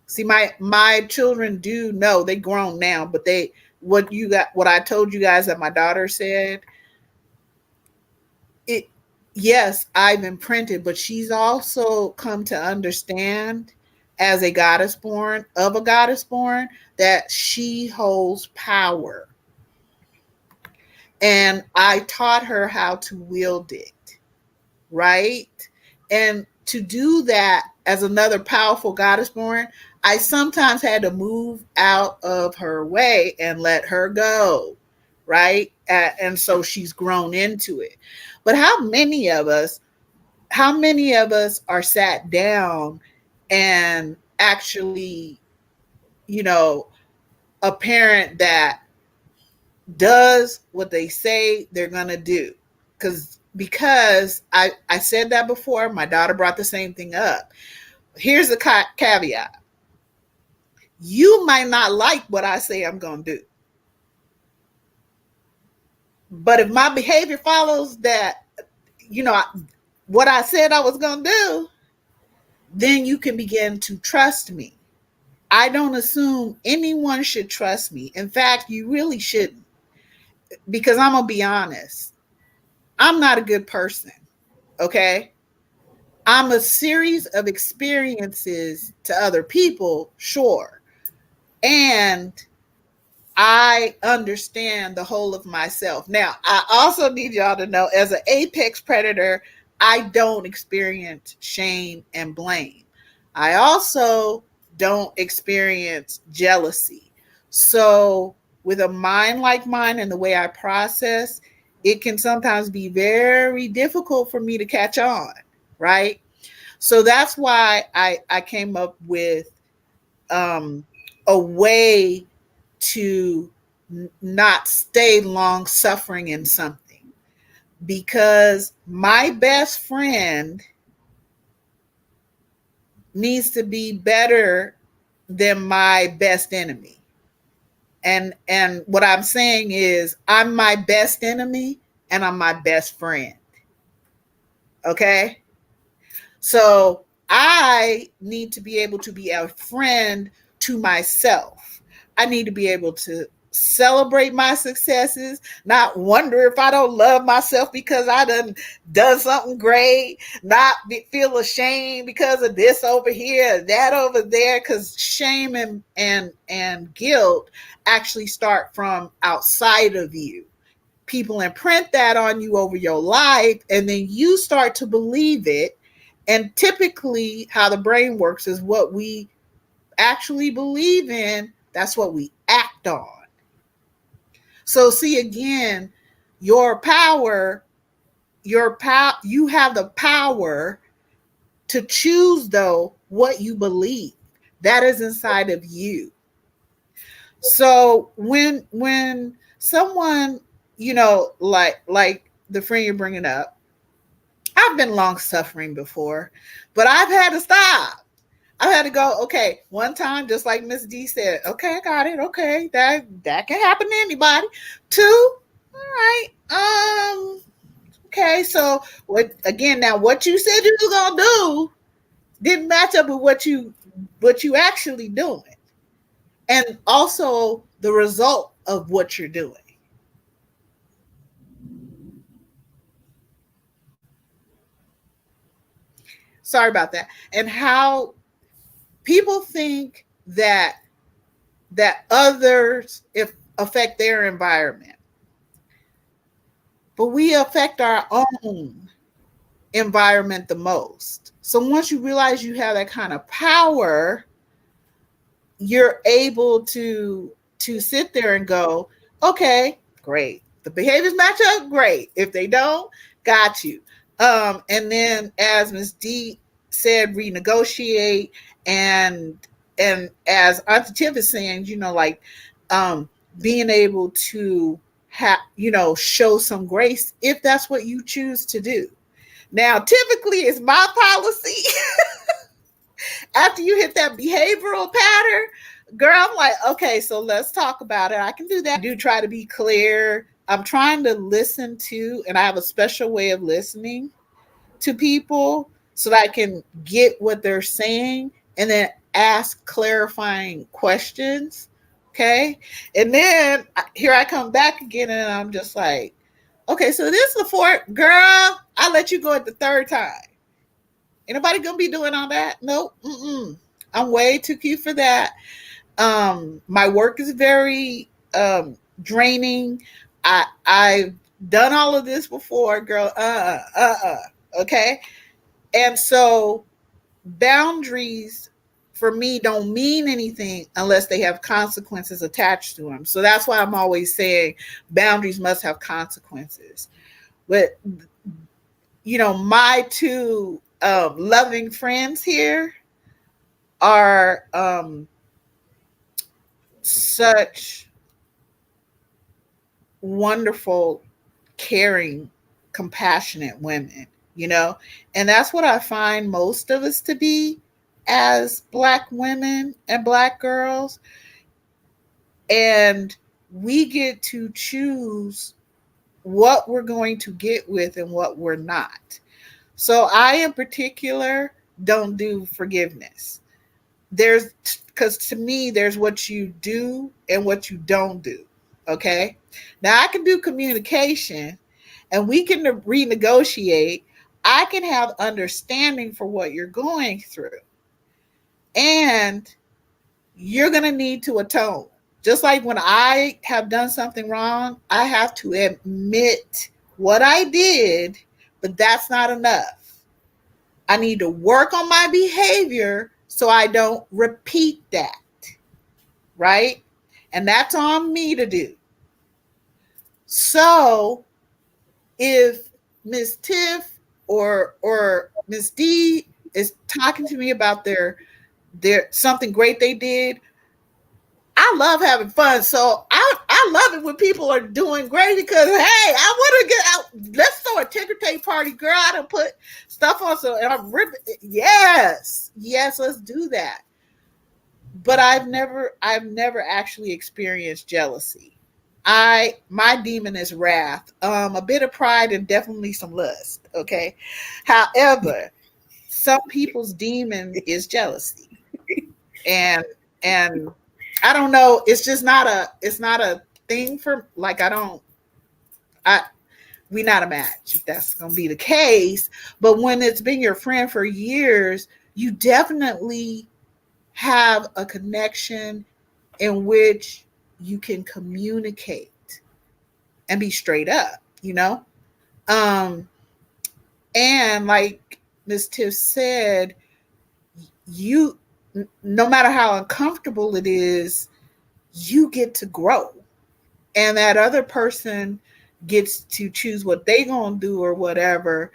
See, my children do know, they grown now, but what I told you guys that my daughter said, it yes, I've imprinted, but she's also come to understand, as a goddess born that she holds power. And I taught her how to wield it, right? And to do that as another powerful goddess born, I sometimes had to move out of her way and let her go, right? And so she's grown into it. But how many of us are sat down and actually, a parent that does what they say they're going to do? Because I said that before, my daughter brought the same thing up. Here's the caveat. You might not like what I say I'm going to do. But if my behavior follows that, what I said I was going to do, then you can begin to trust me. I don't assume anyone should trust me. In fact, you really shouldn't. Because I'm going to be honest. I'm not a good person. Okay? I'm a series of experiences to other people, sure. And I understand the whole of myself. Now, I also need y'all to know as an apex predator, I don't experience shame and blame. I also don't experience jealousy. So, with a mind like mine and the way I process, it can sometimes be very difficult for me to catch on, right? So that's why I came up with um, a way to not stay long suffering in something, because my best friend needs to be better than my best enemy. And what I'm saying is I'm my best enemy and I'm my best friend. Okay? So I need to be able to be a friend to myself. I need to be able to celebrate my successes, not wonder if I don't love myself because I done something great, not feel ashamed because of this over here, that over there, because shame and guilt actually start from outside of you. People imprint that on you over your life, and then you start to believe it. And typically, how the brain works is what we actually believe in, that's what we act on. So, see again, your power, you have the power to choose, though, what you believe. That is inside of you. So when someone, like the friend you're bringing up, I've been long suffering before, but I've had to stop. I had to go, okay, one time, just like Miss D said, okay, I got it. Okay, that can happen to anybody. Two, all right. Okay, so what you said you was gonna do didn't match up with what you actually doing. And also the result of what you're doing. Sorry about that. And how people think that others if affect their environment, but we affect our own environment the most. So once you realize you have that kind of power, you're able to sit there and go, okay, great. The behaviors match up, great. If they don't, got you. And then as Ms. D said, renegotiate, and as Auntie Tiff is saying, like being able to show some grace if that's what you choose to do. Now, typically it's my policy after you hit that behavioral pattern, girl, I'm like, okay, so let's talk about it. I can do that. I do try to be clear. I'm trying to listen to, and I have a special way of listening to people so that I can get what they're saying and then ask clarifying questions. Okay. And then here I come back again and I'm just like, okay, so this is the fourth, girl, I let you go at the third time. Anybody gonna be doing all that? Nope. I'm way too cute for that. My work is very draining. I've done all of this before, girl. Okay. And so boundaries for me don't mean anything unless they have consequences attached to them. So that's why I'm always saying boundaries must have consequences. But my two loving friends here are such wonderful, caring, compassionate women, and that's what I find most of us to be as Black women and Black girls. And we get to choose what we're going to get with and what we're not. So I, in particular, don't do forgiveness. Because to me, there's what you do and what you don't do. Okay. Now I can do communication and we can renegotiate I can have understanding for what you're going through. And you're going to need to atone. Just like when I have done something wrong, I have to admit what I did, but that's not enough. I need to work on my behavior so I don't repeat that, right? And that's on me to do. So if Miss Tiff or Miss D is talking to me about their something great they did, I love having fun. So I love it when people are doing great because hey, I want to get out. Let's throw a ticker tape party, girl. I done put stuff on so and I'm ripping. Yes, yes, let's do that. But I've never actually experienced jealousy. My demon is wrath, a bit of pride, and definitely some lust. Okay, however, some people's demon is jealousy, and and I don't know. It's not a thing for like I we not a match if that's gonna be the case. But when it's been your friend for years, you definitely have a connection in which you can communicate and be straight up, you know? Um, and like Ms. Tiff said, you no matter how uncomfortable it is, you get to grow. And that other person gets to choose what they gonna do or whatever.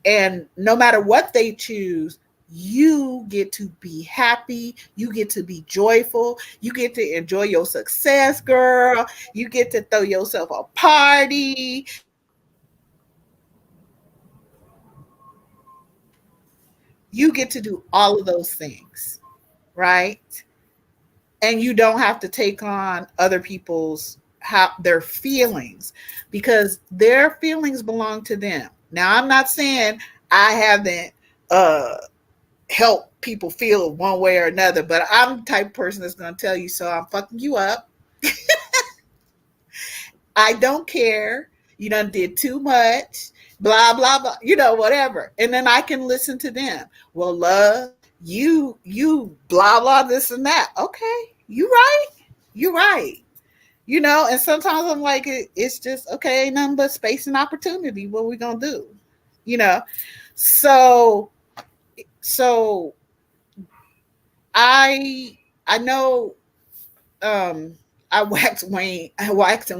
And no matter what they choose, you get to be happy, you get to be joyful, you get to enjoy your success, girl, you get to throw yourself a party, you get to do all of those things, right? And you don't have to take on other people's how their feelings because their feelings belong to them. Now I'm not saying I haven't uh help people feel one way or another, but I'm the type of person that's going to tell you, so I'm fucking you up. I don't care. You done did too much, blah, blah, blah, whatever. And then I can listen to them. Well, love, you, blah, blah, this and that. Okay, you right. You right. And sometimes I'm like, it's just, okay, ain't nothing but space and opportunity. What we going to do? You know? So, so I know um I waxed and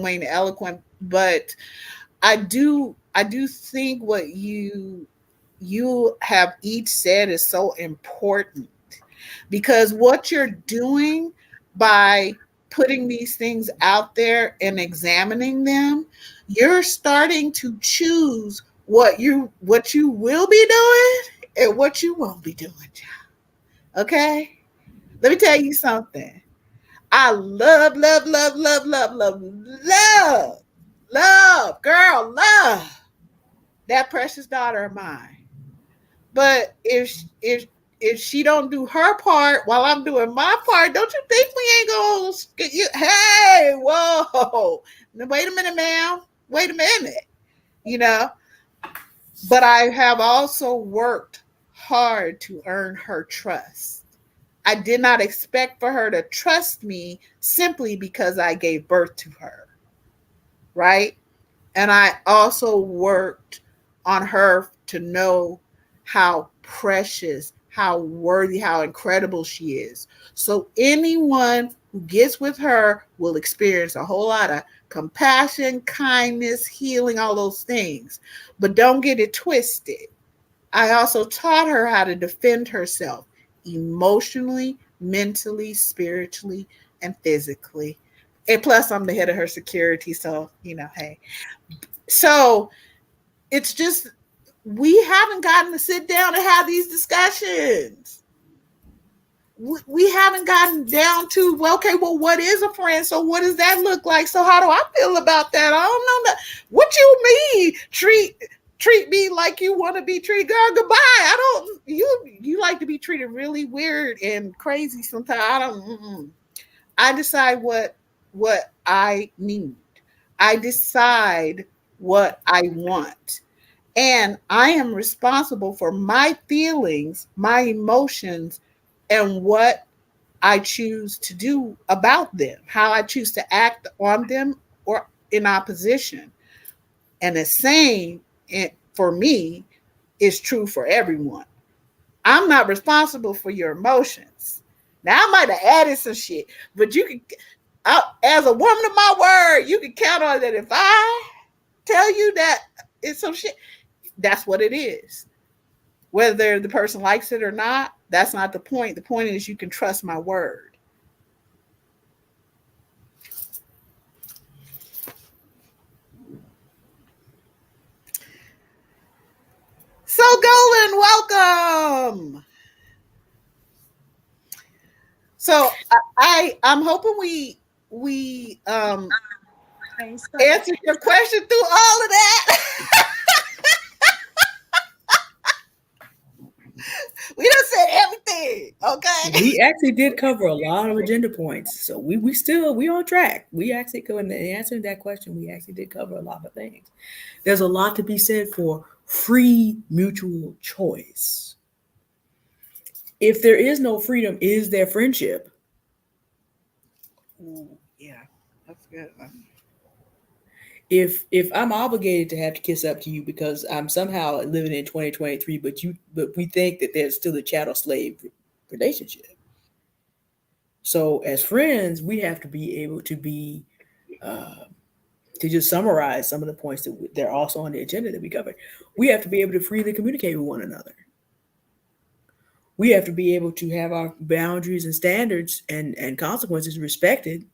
Wayne eloquent, but I do think what you have each said is so important because what you're doing by putting these things out there and examining them, you're starting to choose what you will be doing and what you won't be doing. Okay? Let me tell you something. I love, love, love, love, love, love, love, love, girl, love that precious daughter of mine. But if she don't do her part while I'm doing my part, don't you think we ain't gonna get you? Hey, whoa! Wait a minute, ma'am. Wait a minute. You know. But I have also worked hard to earn her trust. I did not expect for her to trust me simply because I gave birth to her, right? And I also worked on her to know how precious, how worthy, how incredible she is. So anyone who gets with her will experience a whole lot of compassion, kindness, healing, all those things. But don't get it twisted. I also taught her how to defend herself emotionally, mentally, spiritually, and physically. And plus, I'm the head of her security. So, hey. So it's just, we haven't gotten to sit down and have these discussions. We haven't gotten down to, well, okay, well, what is a friend? So what does that look like? So how do I feel about that? I don't know that. What you mean? Treat me like you want to be treated. Girl, goodbye. I don't, you like to be treated really weird and crazy sometimes. I don't, I decide what I need. I decide what I want. And I am responsible for my feelings, my emotions, and what I choose to do about them, how I choose to act on them or in opposition. And the same for me is true for everyone. I'm not responsible for your emotions. Now I might have added some shit, but you can, as a woman of my word, you can count on that. If I tell you that it's some shit, that's what it is. Whether the person likes it or not, that's not the point. The point is you can trust my word. So Golan, welcome. So I'm hoping we answered your question through all of that. We done said everything. Okay. We actually did cover a lot of agenda points, so we on track. We actually in answering that question, we actually did cover a lot of things. There's a lot to be said for free mutual choice. If there is no freedom, is there friendship? Ooh, yeah, that's good. If I'm obligated to have to kiss up to you because I'm somehow living in 2023, but we think that there's still a chattel slave relationship. So as friends, we have to be able to be uh, to just summarize some of the points that they're also on the agenda that we covered. We have to be able to freely communicate with one another. We have to be able to have our boundaries and standards and consequences respected.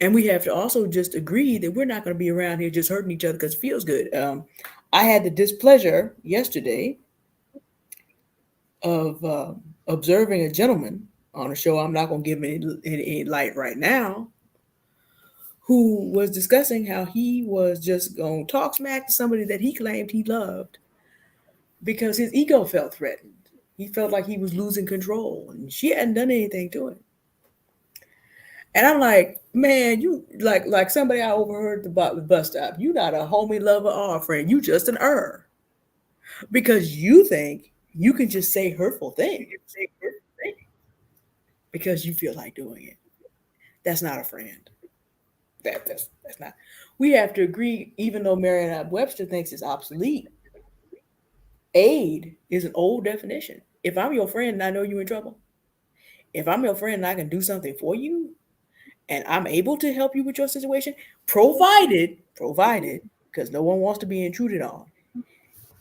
And we have to also just agree that we're not going to be around here just hurting each other because it feels good. I had the displeasure yesterday of observing a gentleman on a show. I'm not going to give him any light right now, who was discussing how he was just going to talk smack to somebody that he claimed he loved because his ego felt threatened. He felt like he was losing control, and she hadn't done anything to him. And I'm like, man, you like somebody I overheard the bus stop. You not a homie, lover, or a friend. You just an because you think you can just say hurtful things because you feel like doing it. That's not a friend. That's not. We have to agree, even though Merriam-Webster thinks it's obsolete. Aid is an old definition. If I'm your friend and I know you're in trouble, if I'm your friend and I can do something for you, and I'm able to help you with your situation, provided, because no one wants to be intruded on.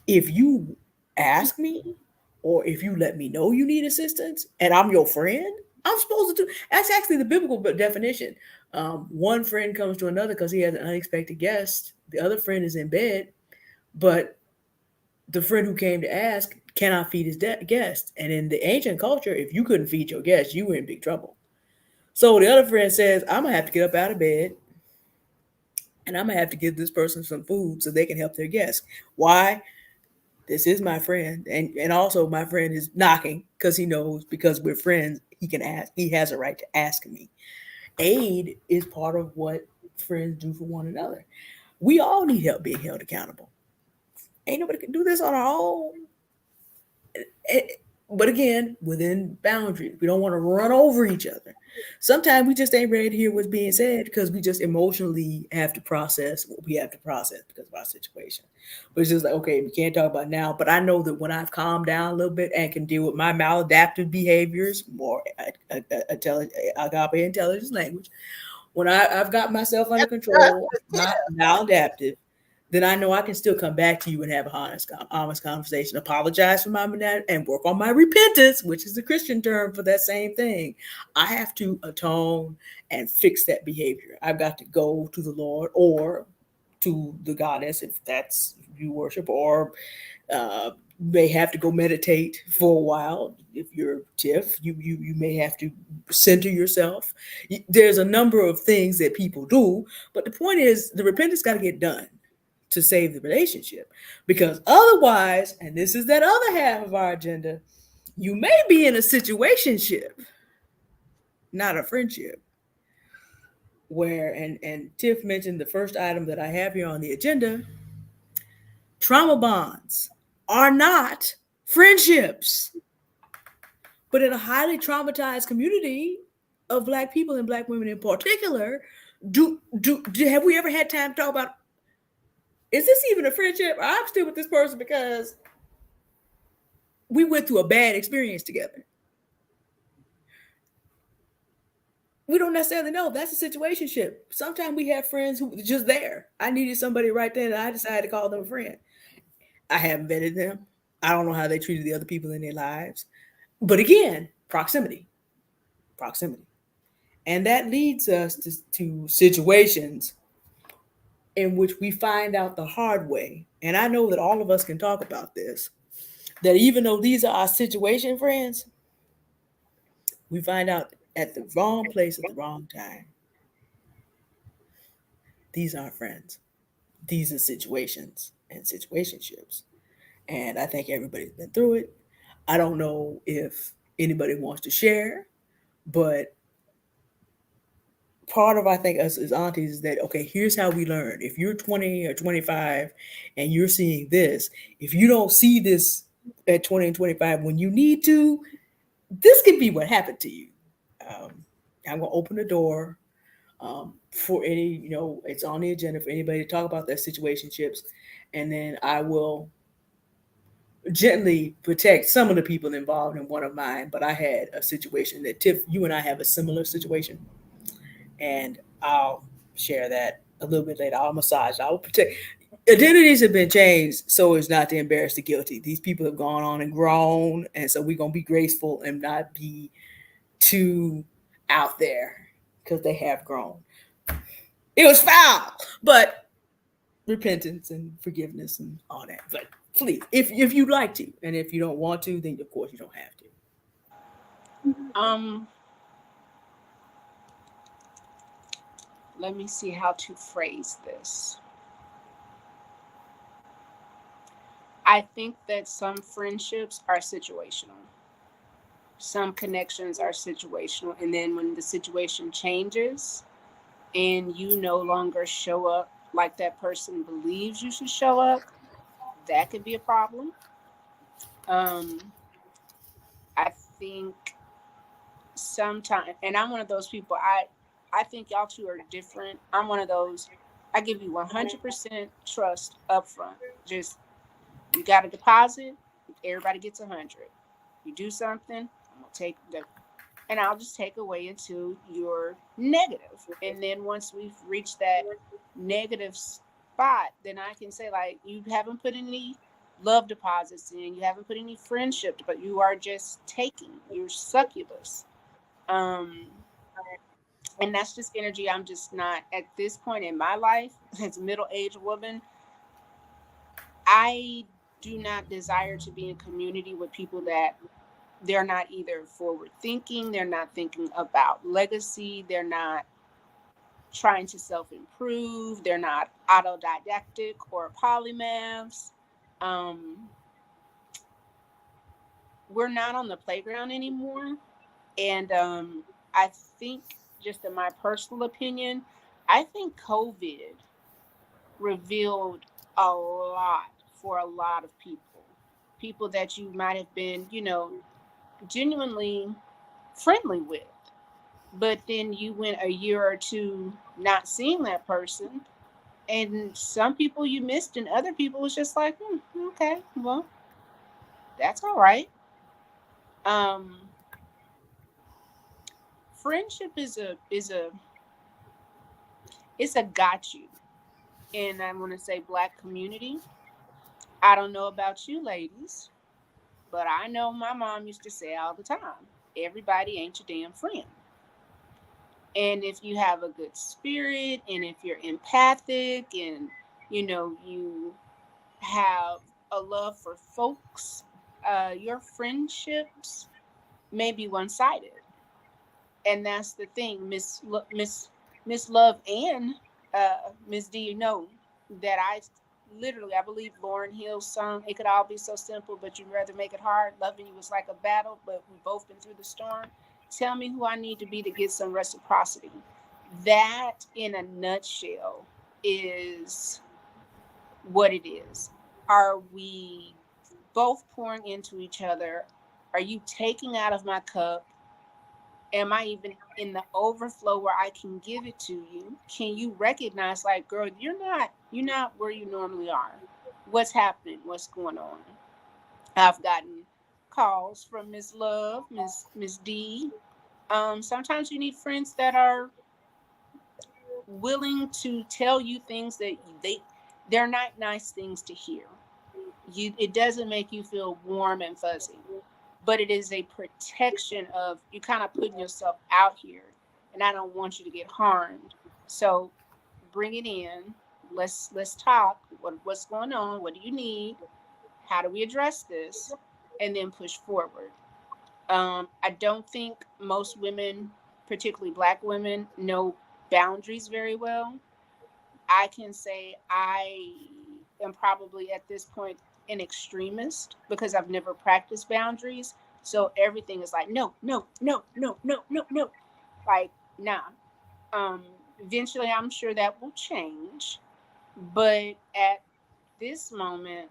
If you ask me, or if you let me know you need assistance, and I'm your friend, I'm supposed to do. That's actually the biblical definition. One friend comes to another because he has an unexpected guest. The other friend is in bed, but the friend who came to ask cannot feed his guest. And in the ancient culture, if you couldn't feed your guest, you were in big trouble. So the other friend says, I'm gonna have to get up out of bed and I'm gonna have to give this person some food so they can help their guests. Why? This is my friend, and also my friend is knocking because he knows because we're friends. He can ask. He has a right to ask me. Aid is part of what friends do for one another. We all need help being held accountable. Ain't nobody can do this on our own. But again, within boundaries, we don't want to run over each other. Sometimes we just ain't ready to hear what's being said because we just emotionally have to process what we have to process because of our situation. But it's just like, okay, we can't talk about it now. But I know that when I've calmed down a little bit and can deal with my maladaptive behaviors, more agape intelligence language, when I've got myself under control, not maladaptive, then I know I can still come back to you and have an honest conversation, apologize for my and work on my repentance, which is the Christian term for that same thing. I have to atone and fix that behavior. I've got to go to the Lord or to the goddess if that's you worship, or may have to go meditate for a while. If you're Tiff, you may have to center yourself. There's a number of things that people do, but the point is the repentance got to get done to save the relationship, because otherwise, and this is that other half of our agenda, you may be in a situationship, not a friendship, where and Tiff mentioned the first item that I have here on the agenda, Trauma bonds are not friendships. But in a highly traumatized community of Black people and Black women in particular, have we ever had time to talk about, is this even a friendship? I'm still with this person because we went through a bad experience together. We don't necessarily know. That's a situationship. Sometimes we have friends who are just there. I needed somebody right then, and I decided to call them a friend. I haven't vetted them. I don't know how they treated the other people in their lives. But again, proximity. Proximity. And that leads us to situations in which we find out the hard way. And I know that all of us can talk about this, that even though these are our situation friends, we find out at the wrong place at the wrong time. These aren't friends. These are situations and situationships. And I think everybody's been through it. I don't know if anybody wants to share, but part of I think us as aunties is that, okay, here's how we learn. If you're 20 or 25 and you're seeing this, if you don't see this at 20 and 25 when you need to, this could be what happened to you. I'm gonna open the door for any, it's on the agenda for anybody to talk about their situationships, and then I will gently protect some of the people involved in one of mine. But I had a situation that Tiff, you and I have a similar situation, and I'll share that a little bit later. I'll massage. I will protect. Identities have been changed so as not to embarrass the guilty. These people have gone on and grown, and so we're gonna be graceful and not be too out there because they have grown. It was foul, but repentance and forgiveness and all that. But please, if you'd like to, and if you don't want to, then of course you don't have Um, let me see how to phrase this. I think that some friendships are situational. Some connections are situational. And then when the situation changes and you no longer show up like that person believes you should show up, that could be a problem. Um, I think sometimes, and I'm one of those people, I think y'all two are different. I'm one of those, I give you 100% trust up front. Just, you got a deposit, everybody gets 100. You do something, I'm gonna take the, and I'll just take away until you're negative. And then once we've reached that negative spot, then I can say, like, you haven't put any love deposits in, you haven't put any friendship, but you are just taking, you're succubus. Um, and that's just energy I'm just not at this point in my life as a middle-aged woman. I do not desire to be in community with people that they're not either forward thinking, they're not thinking about legacy, they're not trying to self improve, they're not autodidactic or polymaths. Um, we're not on the playground anymore. And I think, just in my personal opinion, I think COVID revealed a lot for a lot of people. People that you might have been, genuinely friendly with. But then you went a year or two not seeing that person. And some people you missed, and other people was just like, okay, well, that's all right. Um, friendship is a it's a got you. And I want to say Black community. I don't know about you ladies, but I know my mom used to say all the time, everybody ain't your damn friend. And if you have a good spirit and if you're empathic and you have a love for folks, your friendships may be one-sided. And that's the thing, Miss Love and Miss D, that I believe Lauryn Hill's song, "It Could All Be So Simple, But You'd Rather Make It Hard. Loving You Was Like a Battle, But We've Both Been Through the Storm. Tell me who I need to be to get some reciprocity." That, in a nutshell, is what it is. Are we both pouring into each other? Are you taking out of my cup? Am I even in the overflow where I can give it to you? Can you recognize, like, girl, you're not where you normally are? What's happening? What's going on? I've gotten calls from Miss Love, Miss D. Sometimes you need friends that are willing to tell you things that they're not nice things to hear. It doesn't make you feel warm and fuzzy, but it is a protection of you kind of putting yourself out here, and I don't want you to get harmed. So bring it in. Let's talk. What's going on? What do you need? How do we address this? And then push forward. I don't think most women, particularly Black women, know boundaries very well. I can say I am probably at this point an extremist because I've never practiced boundaries. So everything is like, no, no, no, no, no, no, no. Like, nah. Um, Eventually, I'm sure that will change. But at this moment,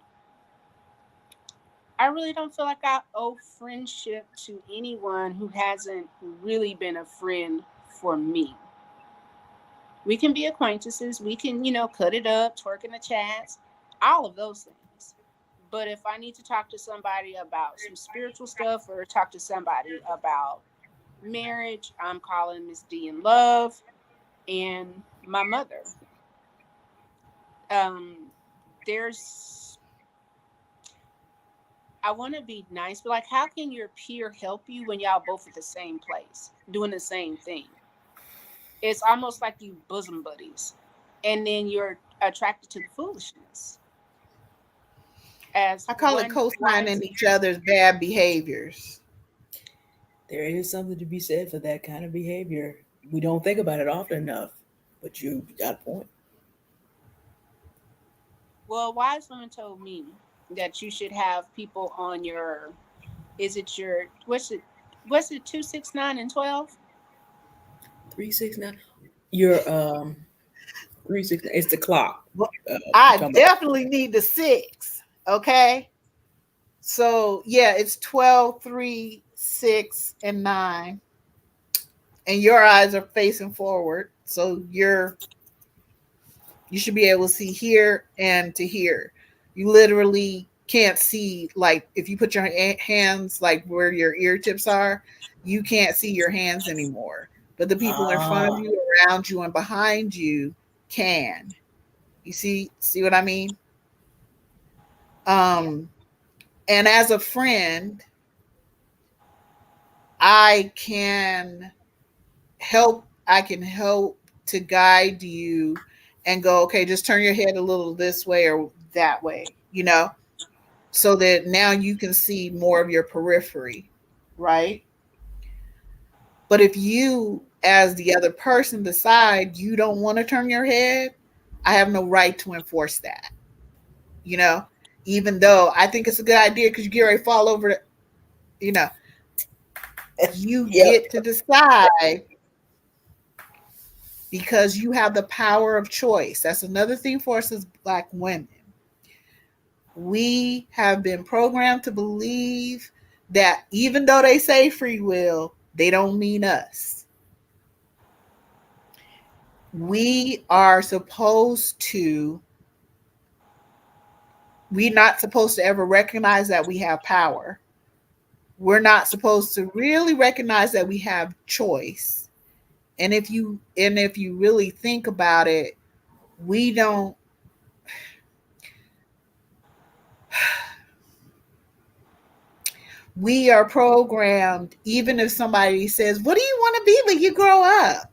I really don't feel like I owe friendship to anyone who hasn't really been a friend for me. We can be acquaintances. We can, cut it up, twerk in the chats, all of those things. But if I need to talk to somebody about some spiritual stuff or talk to somebody about marriage, I'm calling Miss D in Love and my mother. Um, there's, I want to be nice, but like, how can your peer help you when y'all both at the same place doing the same thing? It's almost like you bosom buddies, and then you're attracted to the foolishness. As I call it one co-signing wise, each other's bad behaviors. There is something to be said for that kind of behavior. We don't think about it often enough, but you got a point. well, a wise woman told me that you should have people on your. Is it your what's it? What's it? 2, 6, 9, and 12. 369. Your 369. It's the clock. Well, You're I talking about. definitely need the 6. Okay. So yeah, it's 12, 3, 6, and 9. And your eyes are facing forward. So you should be able to see here and to here. You literally can't see, like, if you put your hands like where your ear tips are, you can't see your hands anymore. But the people in front of Ah, you, around you, and behind you can. You see what I mean? Um, and as a friend, I can help to guide you and go, okay, just turn your head a little this way or that way, so that now you can see more of your periphery, right? But if you, as the other person, decide you don't want to turn your head, I have no right to enforce that, you know, even though I think it's a good idea because you get ready to fall over, you know, you yep. get to decide because you have the power of choice. That's another thing for us as Black women. We have been programmed to believe that even though they say free will, they don't mean us. We are supposed to, we're not supposed to ever recognize that we have power. We're not supposed to really recognize that we have choice. And if you really think about it, we don't we are programmed, even if somebody says, what do you want to be when you grow up?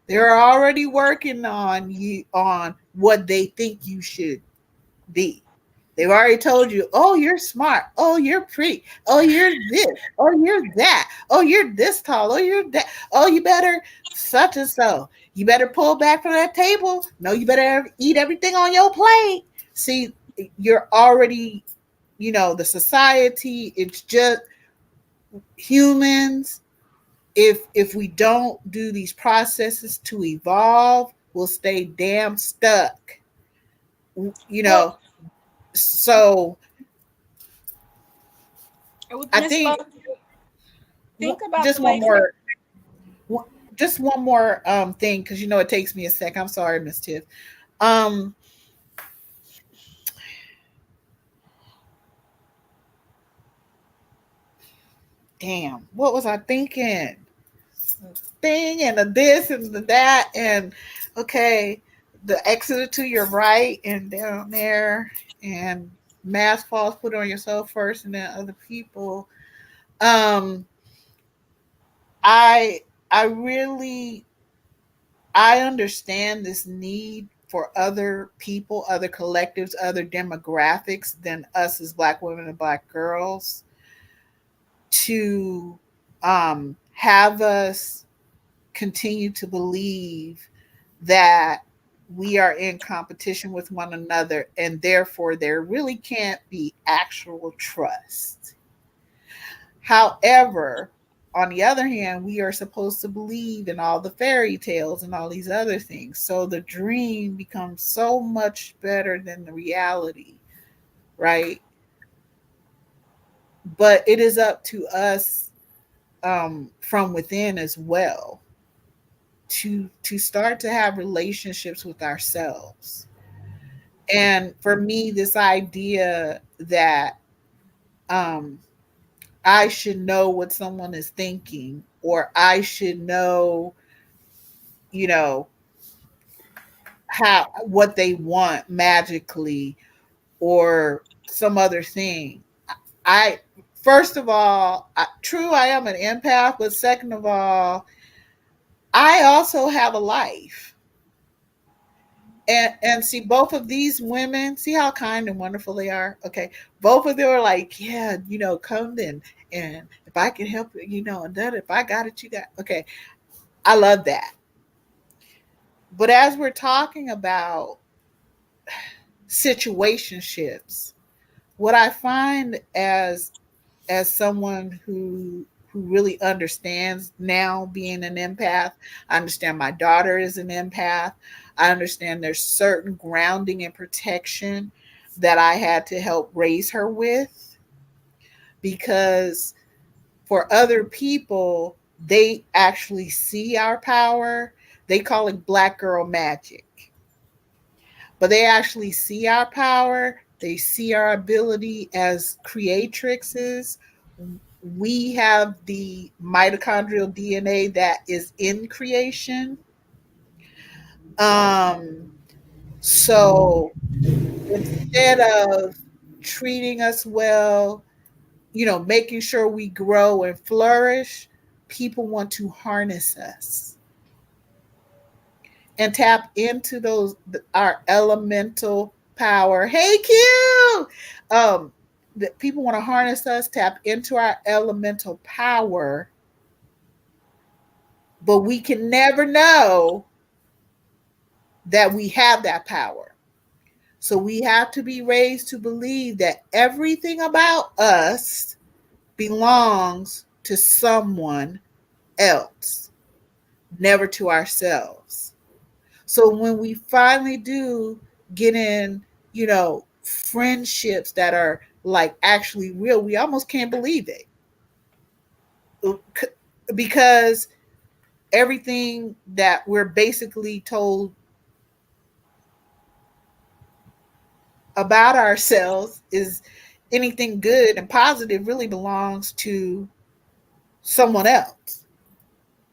They're already working on you on what they think you should be. They've already told you, oh, you're smart. Oh, you're pretty. Oh, you're this. Oh, you're that. Oh, you're this tall. Oh, you're that. Oh, you better such and so. You better pull back from that table. No, you better eat everything on your plate. See, you're already, the society, it's just humans. If we don't do these processes to evolve, we'll stay damn stuck. You Well, know, So I Miss think Love, think about just the one way. more, one- just one more thing, because it takes me a sec. I'm sorry, Miss Tiff. Um, damn, what was I thinking? Thing and the this and the that and okay, the exit to your right and down there, and mask falls, put on yourself first and then other people. Um, I I really I understand this need for other people, other collectives, other demographics than us as Black women and Black girls to have us continue to believe that we are in competition with one another and therefore there really can't be actual trust. However, on the other hand, we are supposed to believe in all the fairy tales and all these other things. So the dream becomes so much better than the reality, right? But it is up to us from within as well to start to have relationships with ourselves. And for me, this idea that um, I should know what someone is thinking, or I should know, you know, how what they want magically, or some other thing. I First of all, true, I am an empath, but second of all, I also have a life. And see, both of these women, see how kind and wonderful they are. Okay, both of them are like, yeah, come and if I can help you, and that if I got it, you got. Okay, I love that. But as we're talking about situationships, what I find as someone who really understands now being an empath. I understand my daughter is an empath. I understand there's certain grounding and protection that I had to help raise her with, because for other people, they actually see our power. They call it black girl magic, but they actually see our power. They see our ability as creatrixes. We have the mitochondrial DNA that is in creation. Um, so instead of treating us well, making sure we grow and flourish, people want to harness us and tap into those our elemental power. Hey Q, that people want to harness us, tap into our elemental power, but we can never know that we have that power. So we have to be raised to believe that everything about us belongs to someone else, never to ourselves. So when we finally do get in, friendships that are like actually real, we almost can't believe it, because everything that we're basically told about ourselves is anything good and positive really belongs to someone else.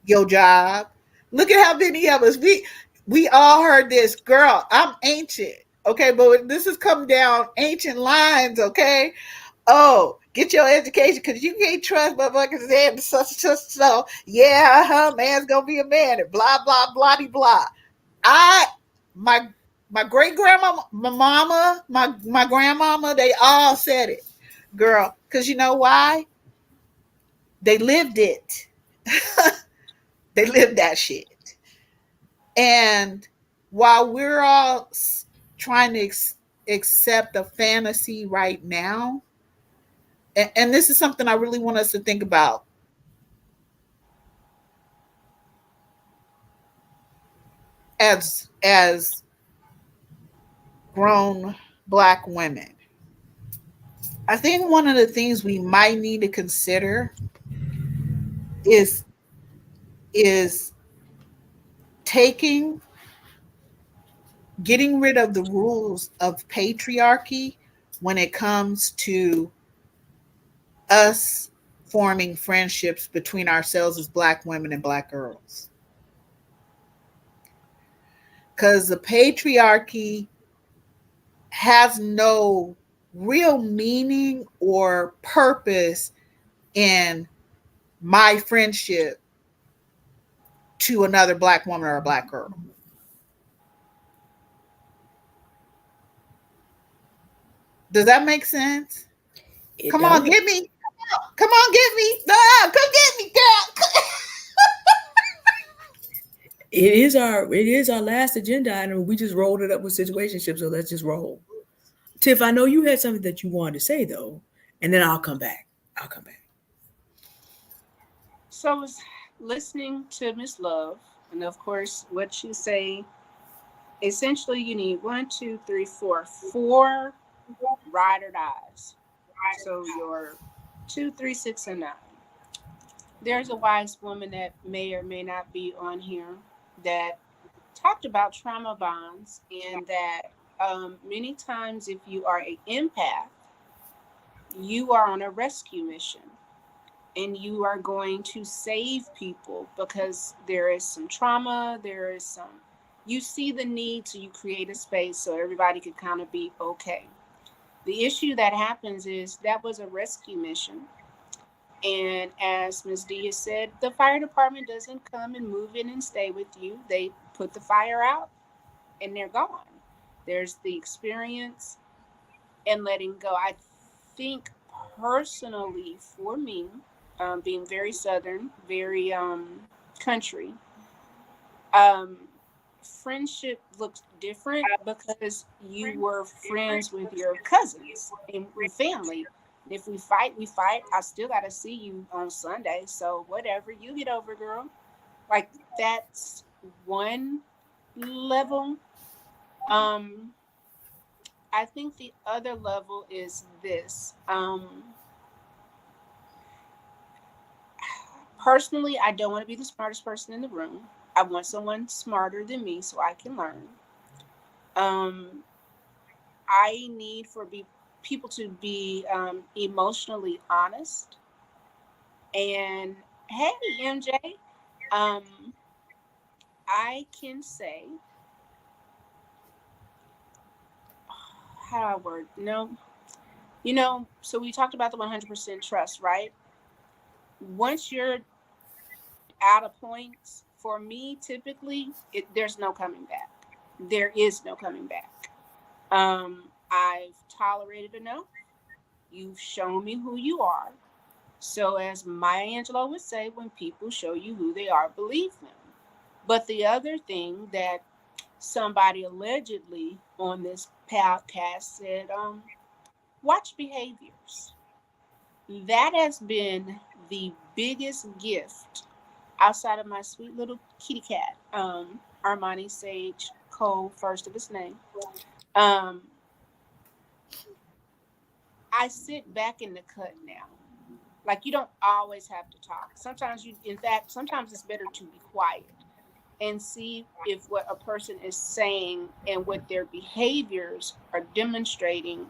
Your job. Look at how many of us we all heard this. Girl, I'm ancient. Okay, but this is come down ancient lines, okay? Oh, get your education because you can't trust motherfuckers and such. So yeah, man's gonna be a man and blah blah blah blah. I my my great grandma, my mama, my grandmama, they all said it, girl. Because you know why? They lived it. They lived that shit. And while we're all trying to accept a fantasy right now, and this is something I really want us to think about as grown black women. I think one of the things we might need to consider is is taking getting rid of the rules of patriarchy when it comes to us forming friendships between ourselves as black women and black girls. Because the patriarchy has no real meaning or purpose in my friendship to another black woman or a black girl. Does that make sense? It Come on, does. get me. Come on, get me. No, come get me, girl. It is our last agenda item. We just rolled it up with situationships, so let's just roll. Tiff, I know you had something that you wanted to say though, and then I'll come back. I'll come back. So I was listening to Miss Love, and of course, what she say. Essentially, you need one, two, three, four ride or dies. So your 2, 3, 6, and 9. There's a wise woman that may or may not be on here that talked about trauma bonds, and that many times if you are an empath, you are on a rescue mission and you are going to save people because there is some trauma, there is some, you see the need, so you create a space so everybody could kind of be okay. The issue that happens is that was a rescue mission. And as Ms. D has said, the fire department doesn't come and move in and stay with you. They put the fire out and they're gone. There's the experience and letting go. I think personally for me, being very Southern, very country, um, friendship looks different because you were friends with your cousins and family. If we fight, we fight. I still got to see you on Sunday. So whatever, you get over, girl. Like that's one level. Um, I think the other level is this. Personally, I don't want to be the smartest person in the room. I want someone smarter than me so I can learn. Um, I need for people to be emotionally honest. And hey, MJ, um, I can say, how do I word? So we talked about the 100% trust, right? Once you're out of points, for me, typically, there's no coming back. There is no coming back. I've tolerated enough. You've shown me who you are. So, as Maya Angelou would say, when people show you who they are, believe them. But the other thing that somebody allegedly on this podcast said, watch behaviors. That has been the biggest gift outside of my sweet little kitty cat, Armani Sage Cole, first of his name. Um, I sit back in the cut now. Like you don't always have to talk. Sometimes in fact, sometimes it's better to be quiet and see if what a person is saying and what their behaviors are demonstrating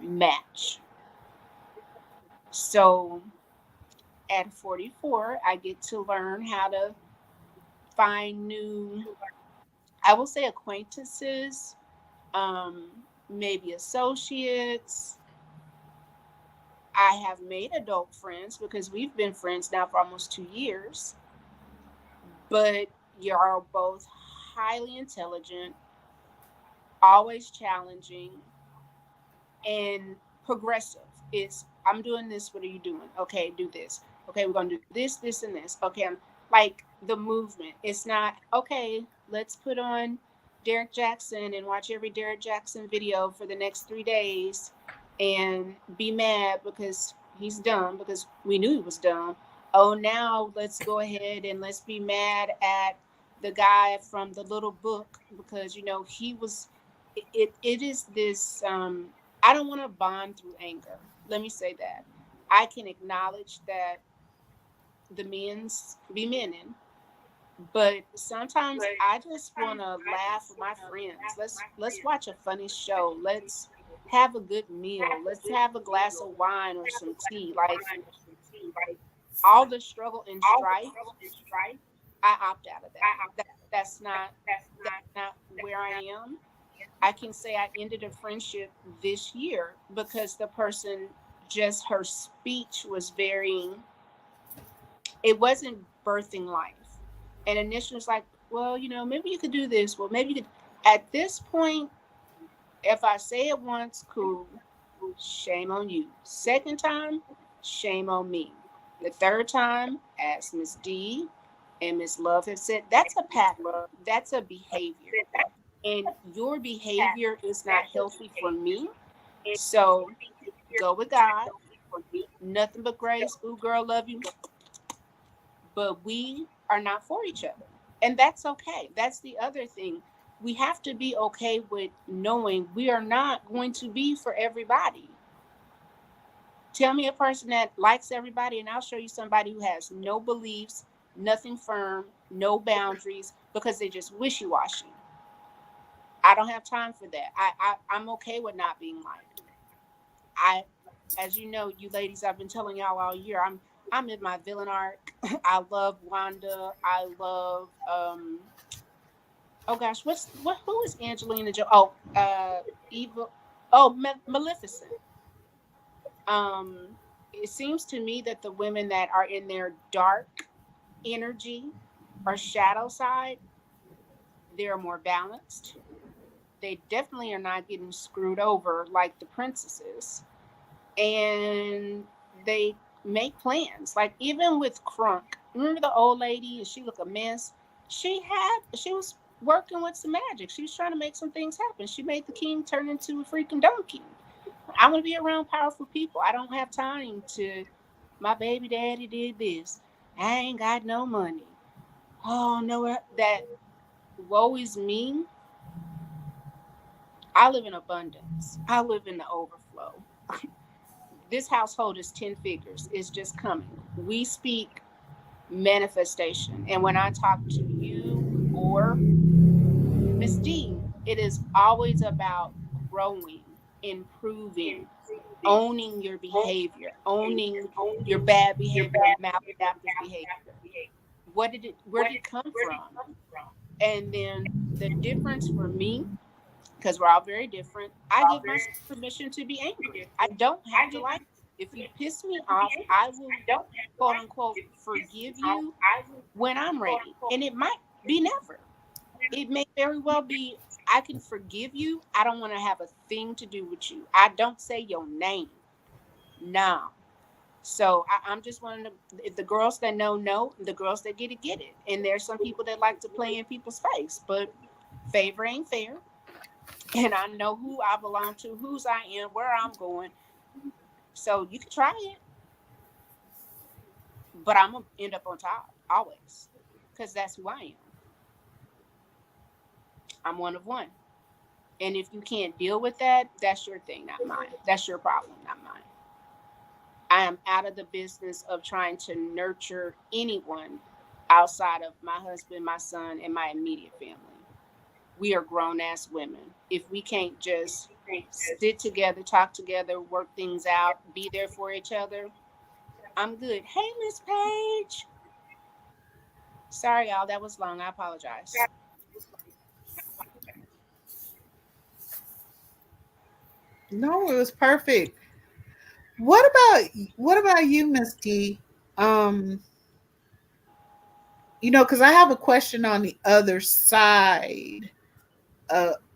match. So at 44, I get to learn how to find new, I will say acquaintances, maybe associates. I have made adult friends because we've been friends now for almost 2 years, but you're both highly intelligent, always challenging, and progressive. It's I'm doing this. What are you doing? Okay, do this. Okay, we're gonna do this, this, and this. Okay, I'm like the movement. It's not okay. Let's put on Derek Jackson and watch every Derek Jackson video for the next 3 days, and be mad because he's dumb because we knew he was dumb. Oh, now let's go ahead and let's be mad at the guy from the little book because he was. It is this. I don't want to bond through anger. let me say that. I can acknowledge that the men's be men, but sometimes I just want to laugh with my friends. Let's watch a funny show. Let's have a good meal. Let's have a glass of wine or some tea. Like all the struggle and strife, I opt out of that. That's not where I am. I can say I ended a friendship this year because the person, just her speech was very, it wasn't birthing life. And initially it's like, well, maybe you could do this. Well, maybe you could. At this point, if I say it once, cool. Shame on you. Second time, shame on me. The third time, as Miss D and Miss Love have said, that's a pattern. That's a behavior. And your behavior is not healthy for me. So go with God. Nothing but grace. Ooh, girl, love you. But we are not for each other. And that's okay. That's the other thing. We have to be okay with knowing we are not going to be for everybody. Tell me a person that likes everybody, and I'll show you somebody who has no beliefs, nothing firm, no boundaries, because they just wishy-washy. I don't have time for that. I'm okay with not being liked. I, as you know, you ladies, I've been telling y'all all year, I'm in my villain arc. I love Wanda. I love oh gosh, who is Angelina Jolie? Oh, Eva. Oh, Maleficent. It seems to me that the women that are in their dark energy or shadow side, they're more balanced. They definitely are not getting screwed over like the princesses. And they make plans. Like even with Crunk, remember the old lady and she looked a mess? She was working with some magic. She was trying to make some things happen. She made the king turn into a freaking donkey. I want to be around powerful people. I don't have time to, my baby daddy did this. I ain't got no money. Oh no, that woe is me. I live in abundance. I live in the overflow. This household is 10 figures. It's just coming. We speak manifestation. And when I talk to you or Miss D, it is always about growing, improving, owning your behavior, owning your bad behavior and maladaptive behavior. Where did it come from? And then the difference for me, because we're all very different, I give myself permission to be angry. I don't have to like it. If you piss me off, I will quote unquote forgive you when I'm ready. And it might be never. It may very well be I can forgive you. I don't want to have a thing to do with you. I don't say your name. No. So I'm just one of the girls that know, the girls that get it. And there's some people that like to play in people's face, but favor ain't fair. And I know who I belong to, whose I am, where I'm going. So you can try it, but I'm gonna end up on top always, because that's who I am. I'm one of one. And if you can't deal with that, that's your thing, not mine. That's your problem, not mine. I am out of the business of trying to nurture anyone outside of my husband, my son, and my immediate family. We are grown ass women. If we can't just sit together, talk together, work things out, be there for each other, I'm good. Hey, Miss Page. Sorry, y'all. That was long. I apologize. No, it was perfect. What about you, Miss D? Um, because I have a question on the other side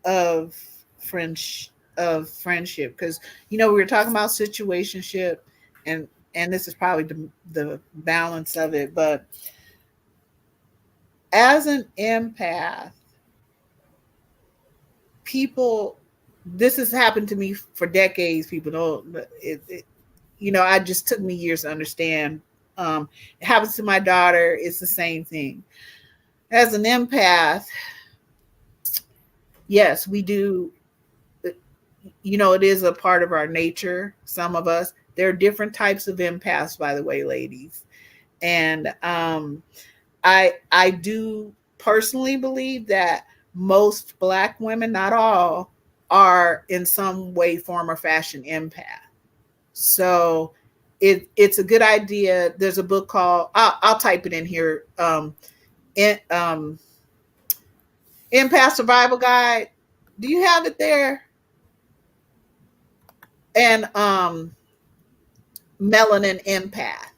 of French of friendship, because we were talking about situationship, and this is probably the balance of it, but as an empath, people, this has happened to me for decades. People don't I just took me years to understand. It happens to my daughter. It's the same thing. As an empath, yes, we do. It is a part of our nature. Some of us, There are different types of empaths, by the way, ladies. And I do personally believe that most Black women, not all, are in some way, form, or fashion empath. So it's a good idea. There's a book called, I'll type it in here, in, Empath Survival Guide. Do you have it there? And Melanin Empath,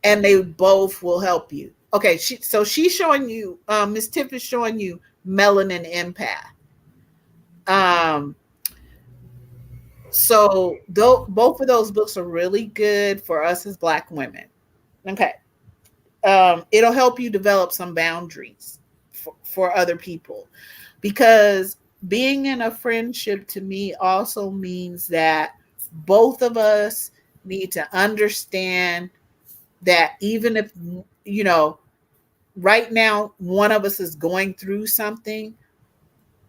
and they both will help you. Okay, so she's showing you, Miss Tiff is showing you Melanin Empath. Um, so both of those books are really good for us as Black women. Okay, it'll help you develop some boundaries for other people, because being in a friendship to me also means that both of us need to understand that even if, you know, right now one of us is going through something,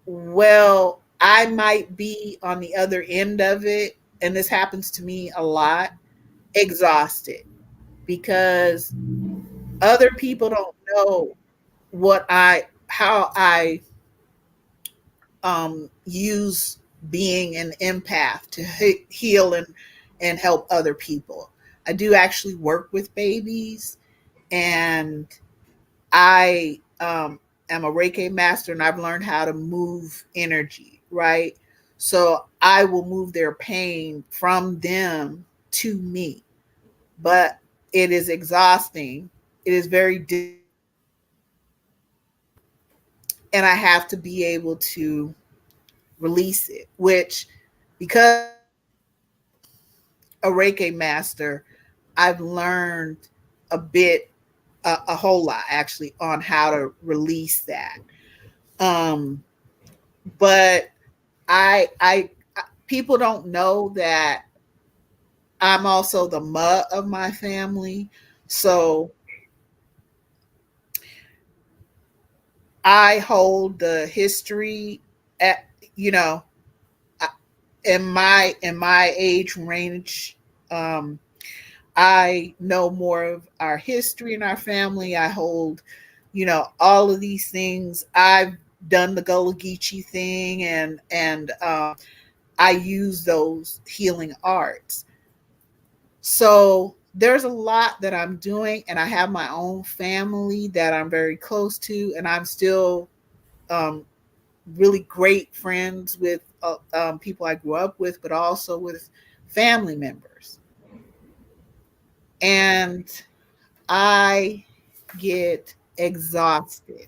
well, I might be on the other end of it, and this happens to me a lot, exhausted, because other people don't know how I use being an empath to heal and help other people. I do actually work with babies, and I am a Reiki master, and I've learned how to move energy, right? So I will move their pain from them to me, but it is exhausting. It is very and I have to be able to release it, which, because a Reiki master, I've learned a bit, a whole lot actually, on how to release that. Um, but I people don't know that I'm also the mutt of my family. So I hold the history at, you know, in my age range. Um, I know more of our history in our family. I hold, all of these things. I've done the Gullah Geechee thing, and I use those healing arts. So there's a lot that I'm doing, and I have my own family that I'm very close to, and I'm still um, really great friends with people I grew up with, but also with family members. And I get exhausted.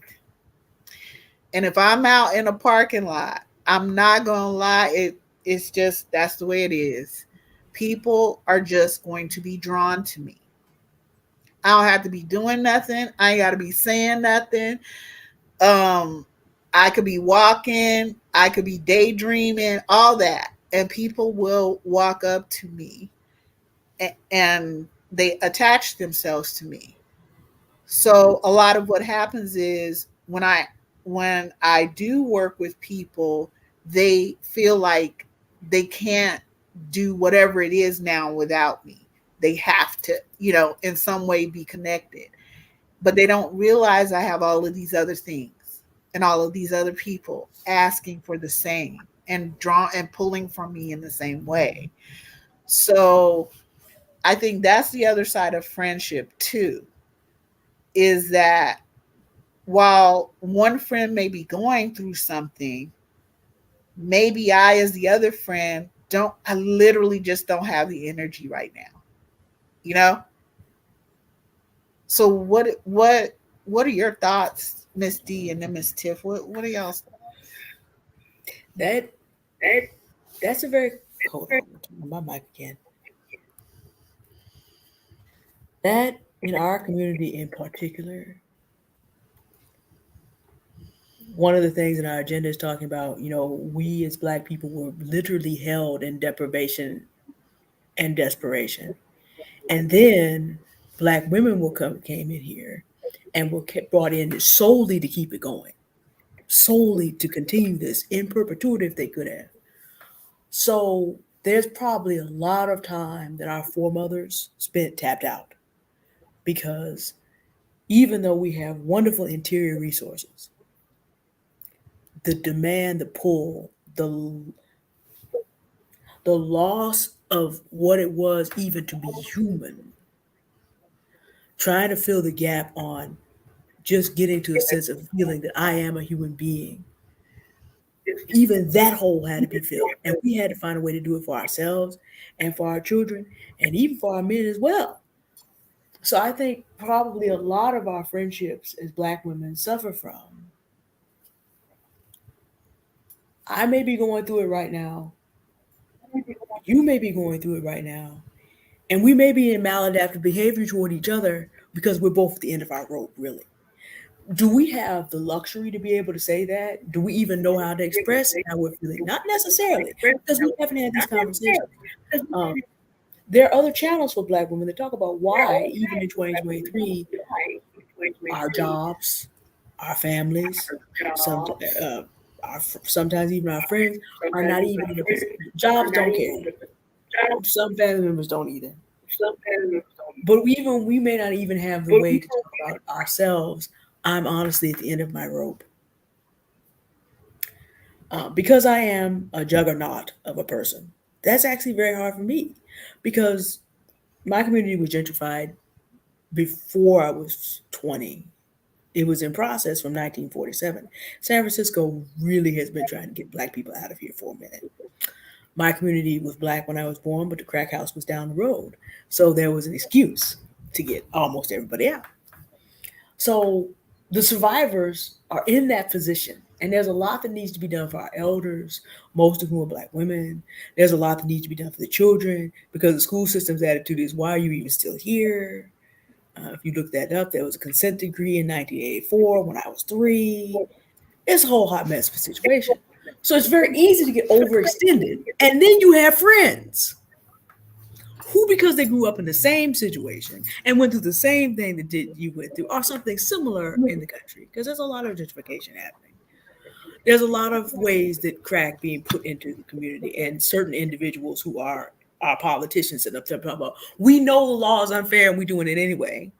And if I'm out in a parking lot, I'm not gonna lie, it's just, that's the way it is. People are just going to be drawn to me. I don't have to be doing nothing. I ain't gotta be saying nothing. Um, I could be walking, I could be daydreaming, all that. And people will walk up to me, and they attach themselves to me. So a lot of what happens is, when I do work with people, they feel like they can't do whatever it is now without me. They have to, in some way be connected. But they don't realize I have all of these other things and all of these other people asking for the same, and draw and pulling from me in the same way. So I think that's the other side of friendship too, is that while one friend may be going through something, maybe I, as the other friend, I literally just don't have the energy right now, you know? So what are your thoughts, Miss D and then Miss Tiff? What are y'all's That that's a very hold on, turn on my mic again. That in our community in particular, one of the things in our agenda is talking about, we as Black people were literally held in deprivation and desperation. And then Black women came in here and were brought in solely to keep it going, solely to continue this in perpetuity if they could have. So there's probably a lot of time that our foremothers spent tapped out because even though we have wonderful interior resources, the demand, the pull, the loss of what it was even to be human, trying to fill the gap on just getting to a sense of feeling that I am a human being, even that hole had to be filled. And we had to find a way to do it for ourselves and for our children and even for our men as well. So I think probably a lot of our friendships as Black women suffer from. I may be going through it right now. You may be going through it right now. And we may be in maladaptive behavior toward each other because we're both at the end of our rope, really. Do we have the luxury to be able to say that? Do we even know how to express how we're feeling? Not necessarily, because we haven't had these conversations. Um, there are other channels for Black women that talk about why, even in 2023, our jobs, our families, some, sometimes even our friends are not even in a position. Jobs don't care. Some family members don't either. But we may not even have the way to talk about ourselves. I'm honestly at the end of my rope. Because I am a juggernaut of a person, that's actually very hard for me because my community was gentrified before I was 20. It was in process from 1947. San Francisco really has been trying to get Black people out of here for a minute. My community was Black when I was born, but the crack house was down the road. So there was an excuse to get almost everybody out. So the survivors are in that position. And there's a lot that needs to be done for our elders, most of whom are Black women. There's a lot that needs to be done for the children because the school system's attitude is, why are you even still here? If you look that up, there was a consent decree in 1984 when I was 3. It's a whole hot mess of a situation. So it's very easy to get overextended. And then you have friends who, because they grew up in the same situation and went through the same thing that you went through, or something similar in the country, because there's a lot of gentrification happening. There's a lot of ways that crack being put into the community, and certain individuals who are our politicians sitting up there talking about, we know the law is unfair and we're doing it anyway.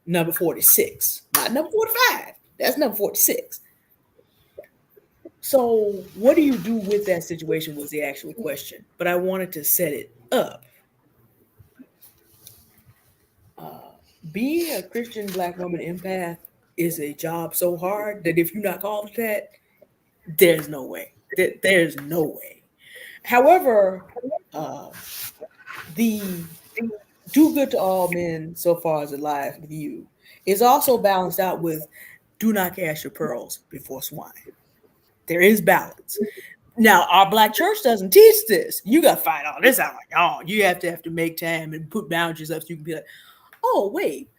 Number 46, not number 45. That's number 46. So what do you do with that situation was the actual question, but I wanted to set it up. Being a Christian Black woman empath is a job so hard that if you're not called to that, there's no way. There's no way. However, the do good to all men so far as alive with you is also balanced out with do not cast your pearls before swine. There is balance. Now, our Black church doesn't teach this. You got to find all this out. Like, oh, you have to make time and put boundaries up so you can be like, oh, wait,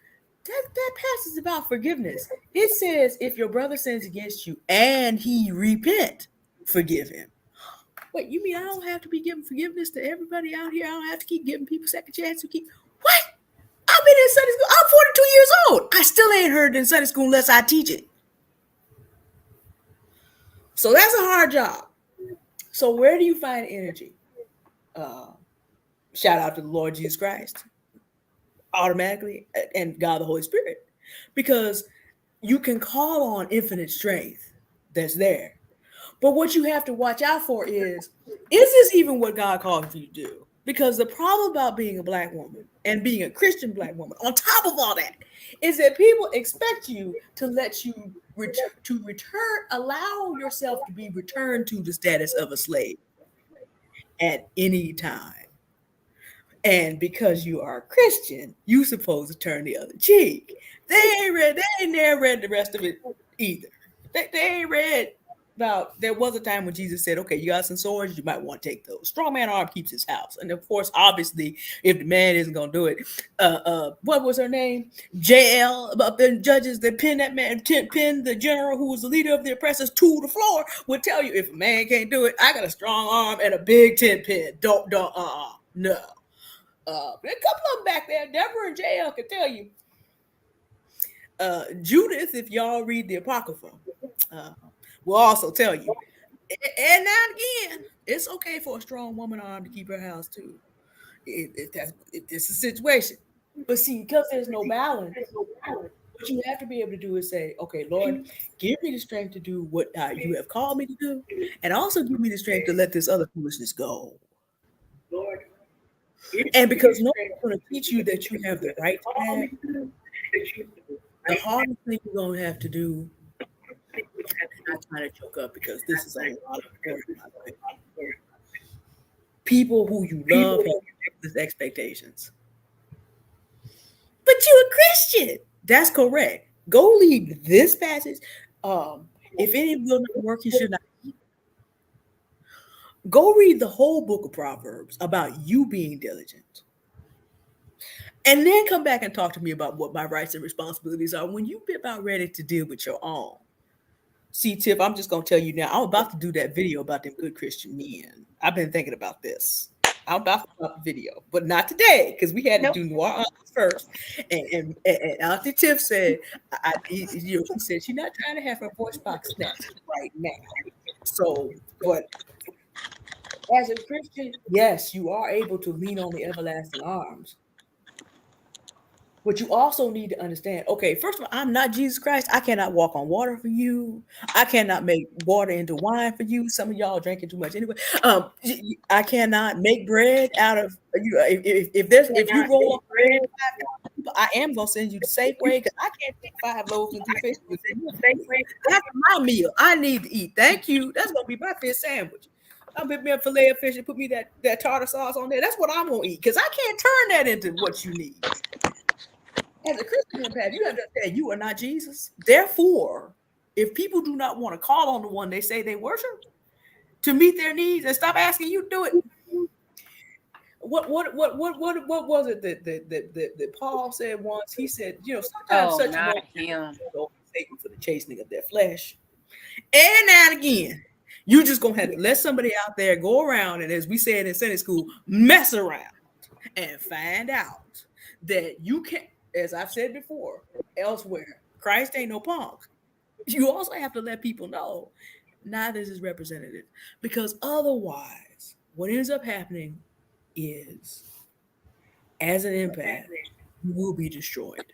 that passage is about forgiveness. It says if your brother sins against you and he repent, forgive him. Wait, you mean I don't have to be giving forgiveness to everybody out here? I don't have to keep giving people second chance to keep what? I've been in Sunday school. I'm 42 years old. I still ain't heard in Sunday school unless I teach it. So that's a hard job. So where do you find energy? Shout out to the Lord Jesus Christ, automatically, and God the Holy Spirit, because you can call on infinite strength that's there. But what you have to watch out for is this even what God called you to do? Because the problem about being a Black woman and being a Christian Black woman, on top of all that, is that people expect you to let you return, allow yourself to be returned to the status of a slave at any time. And because you are a Christian, you supposed to turn the other cheek. They ain't never read the rest of it either. They ain't read about, there was a time when Jesus said, okay, you got some swords, you might want to take those. Strong man arm keeps his house. And of course, obviously, if the man isn't going to do it, what was her name? JL, the judges that pinned that man, pinned the general who was the leader of the oppressors to the floor, would tell you, if a man can't do it, I got a strong arm and a big 10 pin. No. A couple of them back there, Deborah and JL can tell you. Judith, if y'all read the Apocrypha, will also tell you. And now and again, It's okay for a strong woman arm to keep her house too, if it's a situation. But see, because there's no balance, what you have to be able to do is say, okay, Lord, give me the strength to do what you have called me to do, and also give me the strength to let this other foolishness go. And because no one's going to teach you that you have the right to that, the hardest thing you're going to have to do, not trying to choke up because this is a lot of work, by the way. People who you love have these expectations. But you're a Christian. That's correct. Go read this passage. If any will not work, he should not. Go read the whole book of Proverbs about you being diligent. And then come back and talk to me about what my rights and responsibilities are when you be about ready to deal with your own. See, Tiff, I'm just gonna tell you now, I'm about to do that video about them good Christian men. I've been thinking about this. I'm about to drop the video, but not today, because we had to do Noir Aunties first. And Auntie Tiff said, she said she's not trying to have her voice box snatched right now. So, but as a Christian, yes, you are able to lean on the everlasting arms. But you also need to understand, okay, first of all, I'm not Jesus Christ. I cannot walk on water for you. I cannot make water into wine for you. Some of y'all drinking too much anyway. I cannot make bread out of you. If you roll up bread, I am gonna send you the safe way because I can't take 5 loaves and 2 fishes. That's my meal. I need to eat. Thank you. That's gonna be my fish sandwich. I'll put me a fillet of fish and put me that tartar sauce on there. That's what I'm gonna eat because I can't turn that into what you need. As a Christian impact, you have to understand you are not Jesus. Therefore, if people do not want to call on the one they say they worship to meet their needs and stop asking you to do it, what was it that Paul said once? He said, sometimes such a moment for the chastening of their flesh, and now and again, you just gonna have to let somebody out there go around and, as we said in Sunday school, mess around and find out that you can't. As I've said before, elsewhere, Christ ain't no punk. You also have to let people know neither is representative, because otherwise, what ends up happening is, as an empath, you will be destroyed.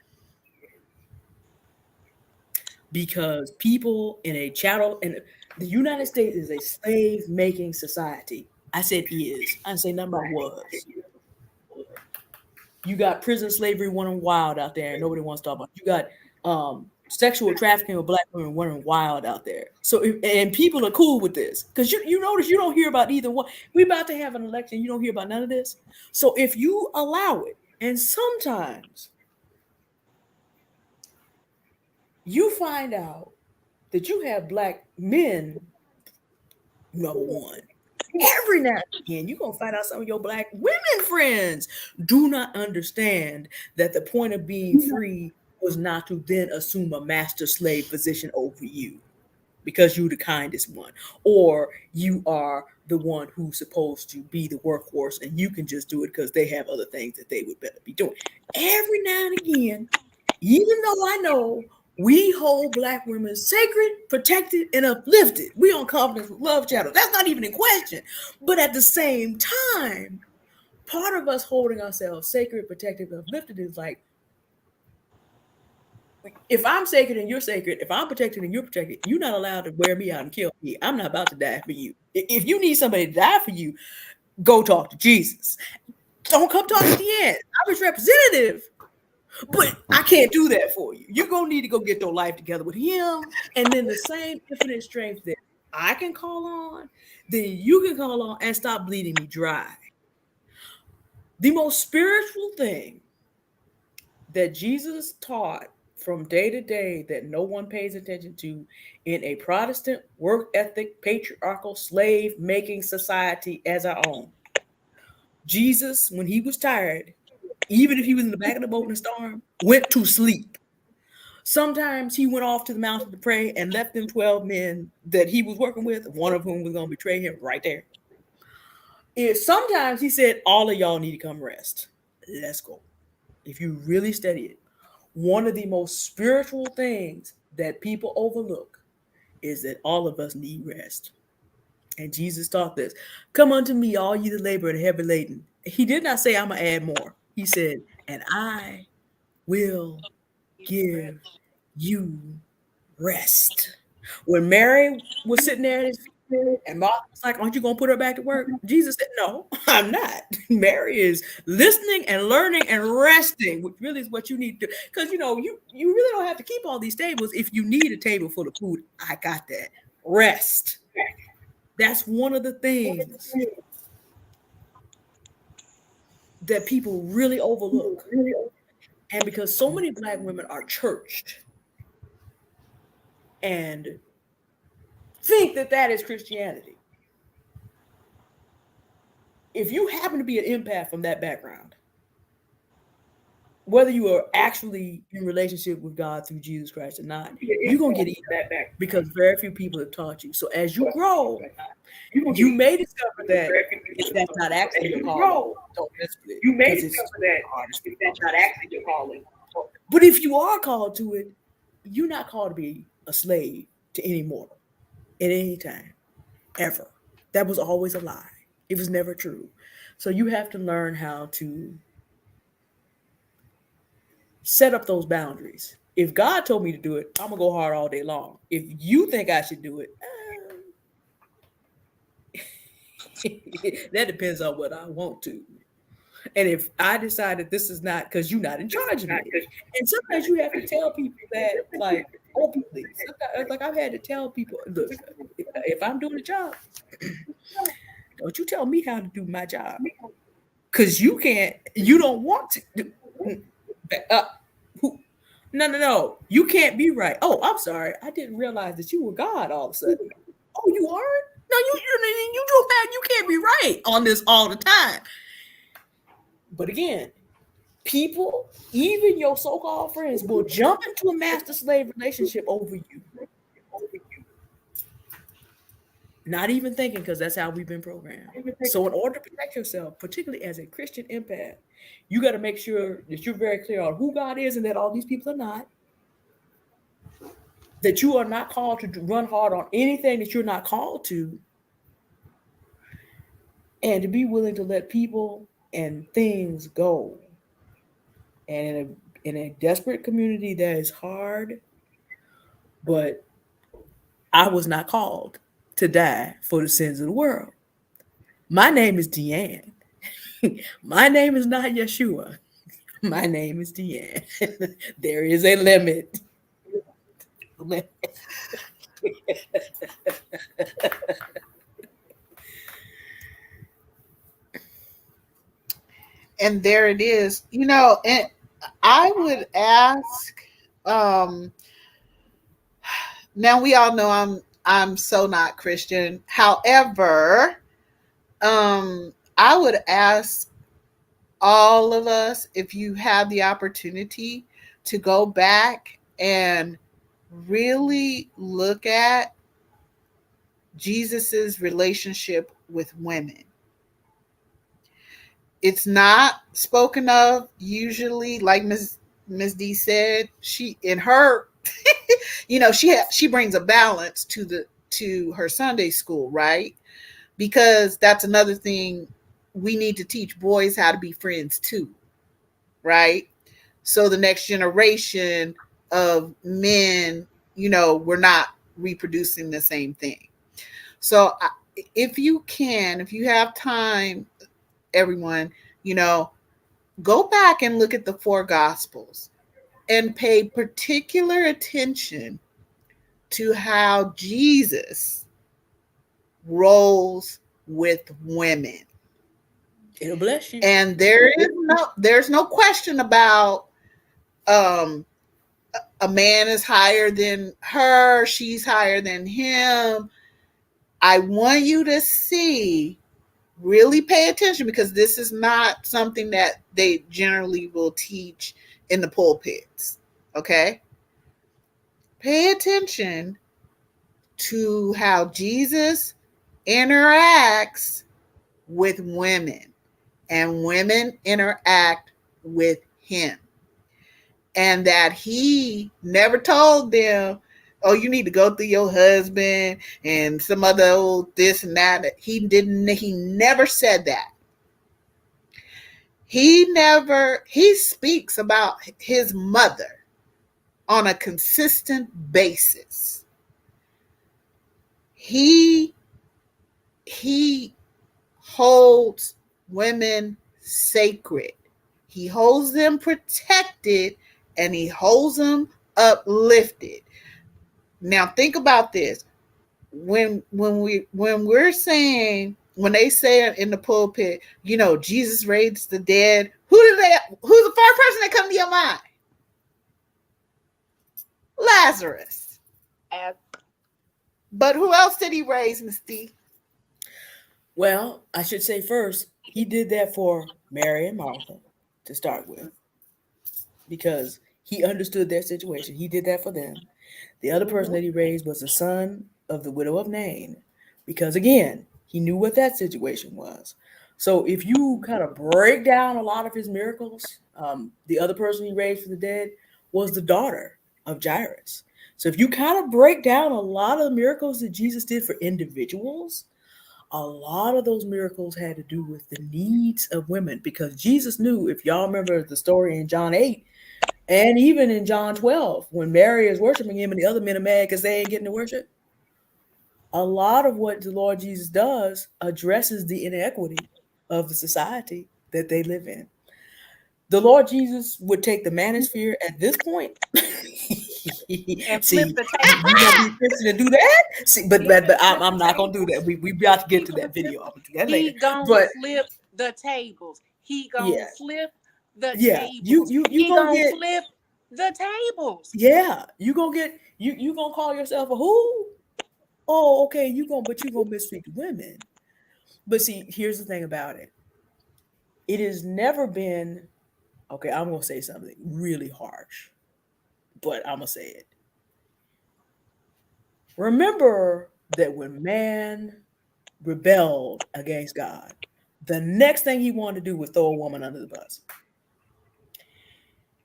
Because people in a chattel, and the United States is a slave-making society. I said is. I didn't say nothing about was. You got prison slavery running wild out there, and nobody wants to talk about it. You got sexual trafficking of black women running wild out there. So, and people are cool with this because you notice you don't hear about either one. We're about to have an election. You don't hear about none of this. So if you allow it, and sometimes you find out that you have black men, number one. Every now and again, you're going to find out some of your black women friends do not understand that the point of being free was not to then assume a master slave position over you because you're the kindest one, or you are the one who's supposed to be the workhorse and you can just do it because they have other things that they would better be doing. Every now and again, even though I know we hold black women sacred, protected, and uplifted. We on Confidence with Love channel. That's not even in question. But at the same time, part of us holding ourselves sacred, protected, and uplifted is like, if I'm sacred and you're sacred, if I'm protected and you're protected, you're not allowed to wear me out and kill me. I'm not about to die for you. If you need somebody to die for you, go talk to Jesus. Don't come talk at the end. I'm his representative. But I can't do that for you. You're going to need to go get your life together with him. And then the same infinite strength that I can call on, then you can call on and stop bleeding me dry. The most spiritual thing that Jesus taught from day to day that no one pays attention to in a Protestant work ethic, patriarchal, slave-making society as our own. Jesus, when he was tired, even if he was in the back of the boat in a storm, went to sleep. Sometimes he went off to the mountain to pray and left them 12 men that he was working with, one of whom was going to betray him right there. Sometimes he said, all of y'all need to come rest. Let's go. If you really study it, one of the most spiritual things that people overlook is that all of us need rest. And Jesus taught this. Come unto me, all ye that labor and heavy laden. He did not say, I'm going to add more. He said, and I will give you rest. When Mary was sitting there at his feet and Martha was like, aren't you going to put her back to work? Jesus said, no, I'm not. Mary is listening and learning and resting, which really is what you need to do. Because, you really don't have to keep all these tables. If you need a table full of food, I got that. Rest. That's one of the things that people really overlook. And because so many Black women are churched and think that that is Christianity. If you happen to be an empath from that background, whether you are actually in relationship with God through Jesus Christ or not, you're going to get eaten back because very few people have taught you. So as you grow, you may discover that if that's not actually your calling, don't mess with it. You may discover that if that's not actually your calling. But if you are called to it, you're not called to be a slave to any mortal at any time, ever. That was always a lie. It was never true. So you have to learn how to set up those boundaries. If God told me to do it, I'm going to go hard all day long. If you think I should do it, that depends on what I want to. And if I decide that this is not, because you're not in charge of it. And sometimes you have to tell people that, like, openly. Like, I've had to tell people, look, if I'm doing a job, don't you tell me how to do my job. Because you don't want to. No. You can't be right. Oh, I'm sorry. I didn't realize that you were God all of a sudden. Oh, you aren't? No, you can't be right on this all the time. But again, people, even your so-called friends, will jump into a master-slave relationship over you. Not even thinking, because that's how we've been programmed. So in order to protect yourself, particularly as a Christian empath, you got to make sure that you're very clear on who God is and that all these people are not. That you are not called to run hard on anything that you're not called to. And to be willing to let people and things go. And in a desperate community, that is hard. But I was not called to die for the sins of the world. My name is Deanne. My name is not Yeshua. My name is Deanne. There is a limit. And there it is. And I would ask, now we all know I'm so not Christian. However, I would ask all of us, if you have the opportunity to go back and really look at Jesus's relationship with women. It's not spoken of usually, like Miss D said. She in her, she brings a balance to her Sunday school, right? Because that's another thing we need to teach boys how to be friends too, right? So the next generation of men, we're not reproducing the same thing. So if you have time, everyone, go back and look at the 4 Gospels and pay particular attention to how Jesus rolls with women. It'll bless you. And there's no question about a man is higher than her, she's higher than him. I want you to really pay attention, because this is not something that they generally will teach in the pulpits. Okay? Pay attention to how Jesus interacts with women, and women interact with him. And that he never told them, oh, you need to go through your husband and some other old this and that. He never said that. He speaks about his mother on a consistent basis. He holds women sacred. He holds them protected and he holds them uplifted. Now think about this. When they say in the pulpit, Jesus raised the dead, who's the first person that comes to your mind? Lazarus. But who else did he raise, Miss D? Well, I should say first, he did that for Mary and Martha to start with, because he understood their situation. He did that for them. The other person that he raised was the son of the widow of Nain, because again, he knew what that situation was. So if you kind of break down a lot of his miracles, the other person he raised from the dead was the daughter of Jairus. So if you kind of break down a lot of the miracles that Jesus did for individuals, a lot of those miracles had to do with the needs of women, because Jesus knew, if y'all remember the story in John 8 and even in John 12, when Mary is worshiping him and the other men are mad because they ain't getting to worship, a lot of what the Lord Jesus does addresses the inequity of the society that they live in. The Lord Jesus would take the manosphere at this point. And See, flip the table. you gonna be a Christian and do that? See, but I'm not gonna do that. We about to get to that video. I'm gonna do that later. He gonna But flip the tables. He gonna yeah, flip the yeah, tables. you He gonna gonna get, flip the tables. yeah, you gonna get, you gonna call yourself a who? Oh, okay, you gonna mistreat women. But see, here's the thing about it. It has never been, okay, I'm gonna say something really harsh, but I'm gonna say it. Remember that when man rebelled against God, the next thing he wanted to do was throw a woman under the bus.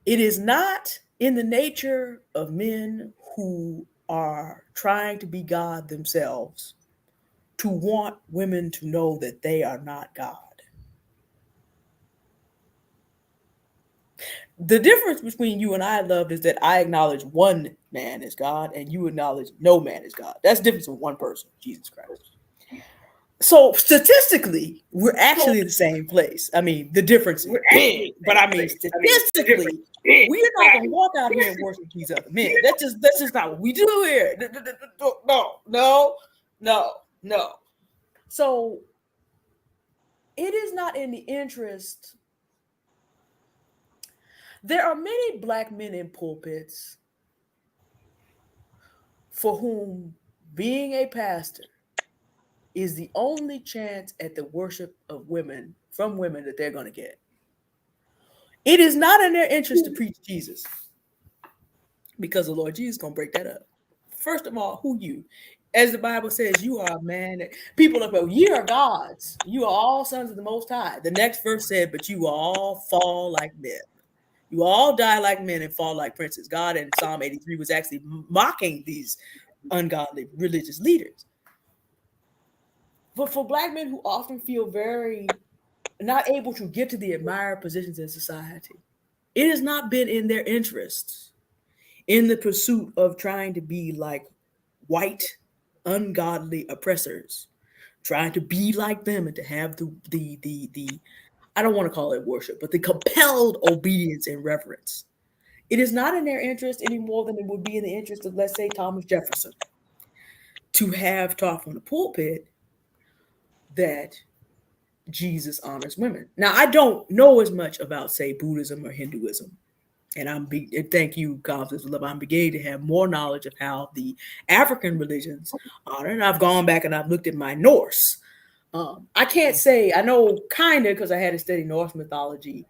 It is not in the nature of men who are trying to be God themselves to want women to know that they are not God. The difference between you and I, loved, is that I acknowledge one man is God and you acknowledge no man is God. That's the difference with one person, Jesus Christ. So statistically, we're actually in the same place. I mean, the difference is big, but I mean, statistically, we're not gonna walk out here and worship these other men. That's just not what we do here. No. So it is not in the interest. There are many Black men in pulpits for whom being a pastor is the only chance at the worship of women, from women, that they're going to get. It is not in their interest to preach Jesus, because the Lord Jesus is going to break that up. First of all, who you? As the Bible says, you are a man. People are, you are gods. You are all sons of the Most High. The next verse said, but you all fall like men. You all die like men and fall like princes. God in Psalm 83 was actually mocking these ungodly religious leaders. But for Black men who often feel very not able to get to the admired positions in society, it has not been in their interests, in the pursuit of trying to be like white, ungodly oppressors, trying to be like them and to have the I don't want to call it worship, but the compelled obedience and reverence. It is not in their interest any more than it would be in the interest of, let's say, Thomas Jefferson, to have taught from the pulpit that Jesus honors women. Now, I don't know as much about, say, Buddhism or Hinduism. And thank you, Constance Love. I'm beginning to have more knowledge of how the African religions honor. And I've gone back and I've looked at my Norse. I can't say, I know kind of, because I had to study Norse mythology,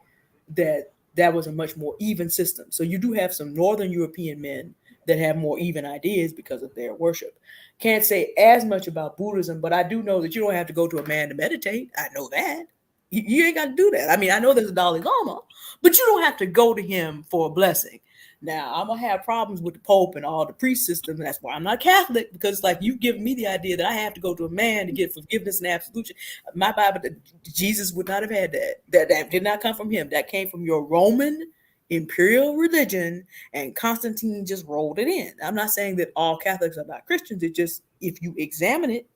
that was a much more even system. So you do have some Northern European men that have more even ideas because of their worship. Can't say as much about Buddhism, but I do know that you don't have to go to a man to meditate. I know that. You ain't got to do that. I mean, I know there's a Dalai Lama, but you don't have to go to him for a blessing. Now I'm gonna have problems with the Pope and all the priest system. And that's why I'm not Catholic, because like you give me the idea that I have to go to a man to get forgiveness and absolution. My Bible, Jesus would not have had that. That did not come from him. That came from your Roman imperial religion, and Constantine just rolled it in. I'm not saying that all Catholics are not Christians. It's just if you examine it,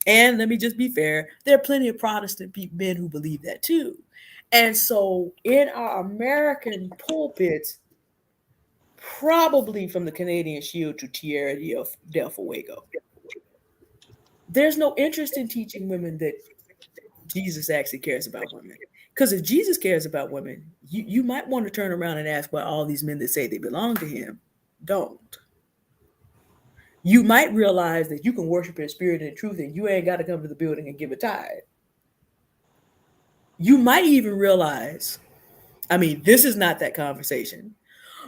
and let me just be fair, there are plenty of Protestant men who believe that too. And so in our American pulpits, probably from the Canadian Shield to Tierra del Fuego, there's no interest in teaching women that Jesus actually cares about women. Because if Jesus cares about women, you might want to turn around and ask why all these men that say they belong to him don't. You might realize that you can worship in spirit and truth, and you ain't got to come to the building and give a tithe. You might even realize, I mean, this is not that conversation,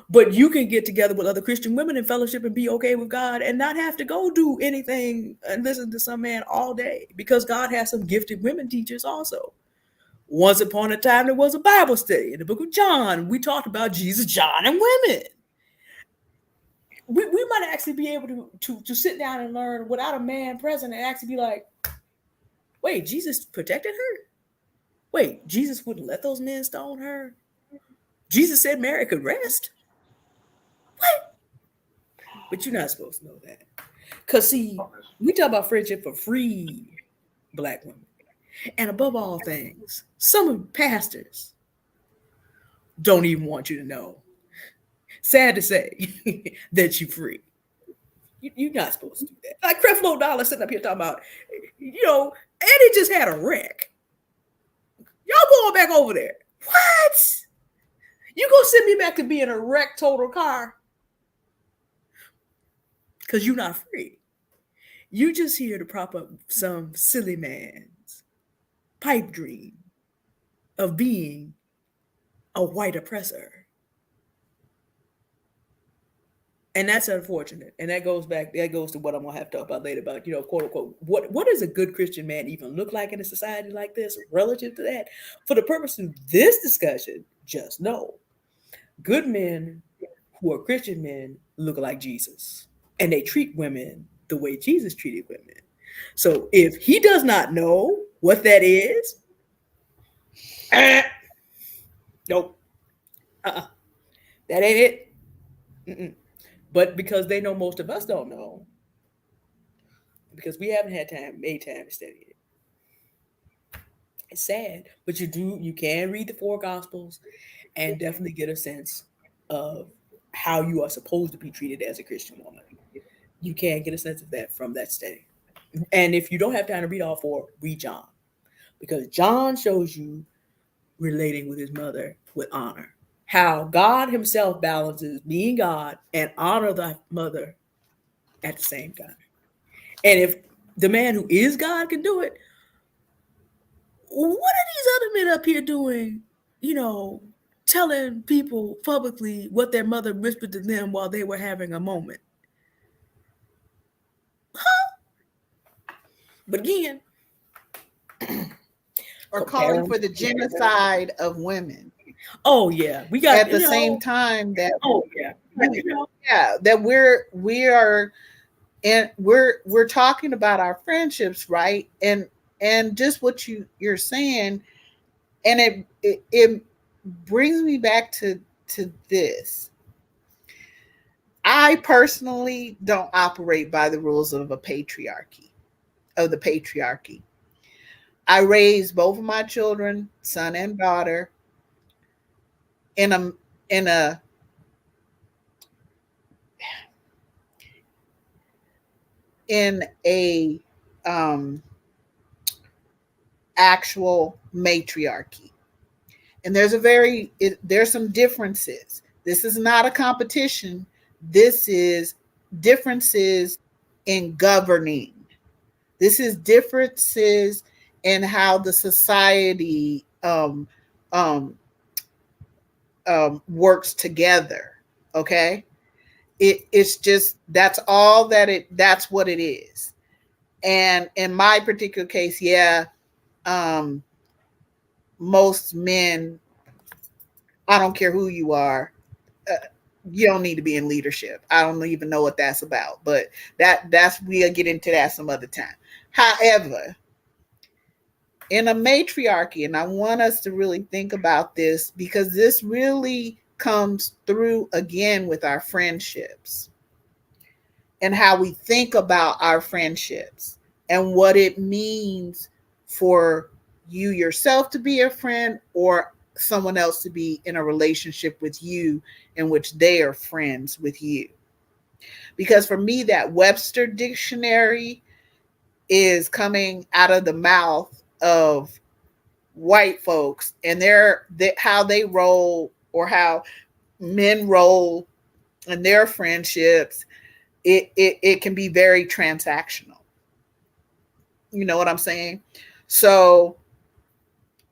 but you can get together with other Christian women in fellowship and be okay with God and not have to go do anything and listen to some man all day, because God has some gifted women teachers also. Once upon a time, there was a Bible study in the book of John. We talked about Jesus, John, and women. We might actually be able to sit down and learn without a man present and actually be like, wait, Jesus protected her? Wait, Jesus wouldn't let those men stone her? Jesus said Mary could rest? What? But you're not supposed to know that. Because, see, we talk about friendship for free Black women. And above all things, some of the pastors don't even want you to know. Sad to say that you're free. You're not supposed to do that. Like Creflo Dollar sitting up here talking about, Eddie just had a wreck. Y'all going back over there. What? You gonna send me back to being a wrecked total car? Because you're not free. You just here to prop up some silly man's pipe dream of being a white oppressor. And that's unfortunate. And that goes to what I'm gonna have to talk about later about, quote unquote, what does a good Christian man even look like in a society like this relative to that? For the purpose of this discussion, just know good men who are Christian men look like Jesus. And they treat women the way Jesus treated women. So if he does not know what that is, nope. That ain't it. Mm-mm. But because they know most of us don't know, because we haven't made time to study it. It's sad, but you can read the 4 Gospels and definitely get a sense of how you are supposed to be treated as a Christian woman. You can get a sense of that from that study. And if you don't have time to read all 4, read John. Because John shows you relating with his mother with honor. How God himself balances being God and honor thy mother at the same time. And if the man who is God can do it, what are these other men up here doing, telling people publicly what their mother whispered to them while they were having a moment? Huh? But again, or calling for the genocide of women. Oh yeah, we got at the same time that that we're talking about our friendships, right? And just what you're saying, and it brings me back to this. I personally don't operate by the rules of the patriarchy. I raised both of my children, son and daughter, in a actual matriarchy. And there's some differences. This is not a competition. This is differences in governing. This is differences in how the society works together. Okay. It's just, that's what it is. And in my particular case, most men, I don't care who you are, you don't need to be in leadership. I don't even know what that's about, but that's we'll get into that some other time. However, in a matriarchy, and I want us to really think about this because this really comes through again with our friendships and how we think about our friendships and what it means for you yourself to be a friend or someone else to be in a relationship with you in which they are friends with you. Because for me, that Webster dictionary is coming out of the mouth of white folks and how they roll or how men roll in their friendships. It can be very transactional. You know what I'm saying? So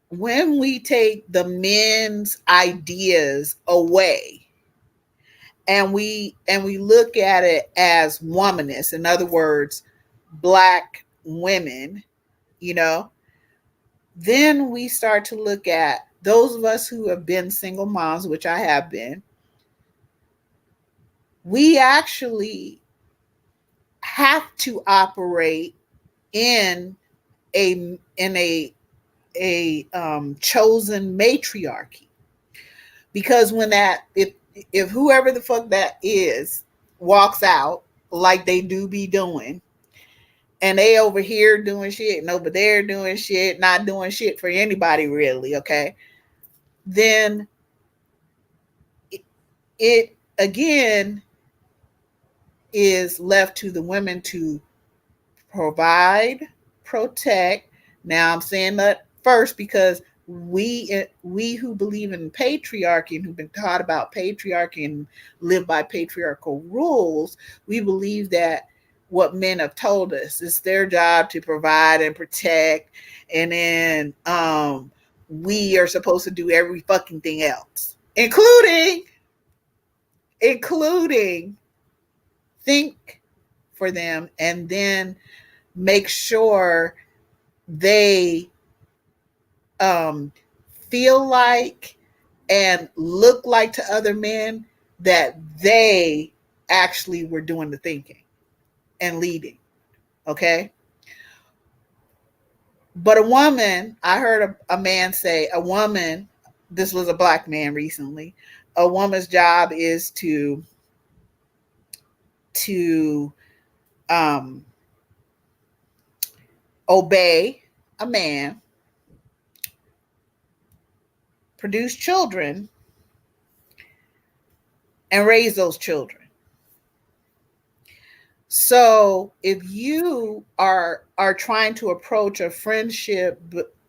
when we take the men's ideas away and we look at it as womanist, in other words, black women, you know, then we start to look at those of us who have been single moms, which I have been. We actually have to operate in a chosen matriarchy, because when that if whoever the fuck that is walks out like they do be doing, and they over here doing shit and over there doing shit, not doing shit for anybody really, okay, then it again is left to the women to provide, protect. Now I'm saying that first because we who believe in patriarchy and who've been taught about patriarchy and live by patriarchal rules, we believe that what men have told us is their job to provide and protect, and then we are supposed to do every fucking thing else, including think for them and then make sure they feel like and look like to other men that they actually were doing the thinking and leading. Okay. But a woman, I heard a man say, a woman, this was a black man recently, a woman's job is to obey a man, produce children, and raise those children. So if you are trying to approach a friendship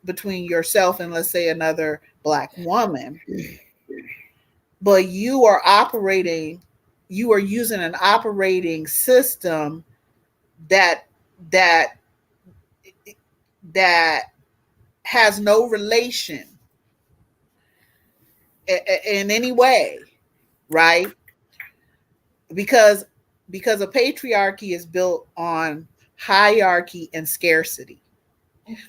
between yourself and, let's say, another black woman, but you are using an operating system that has no relation in any way, right? Because a patriarchy is built on hierarchy and scarcity.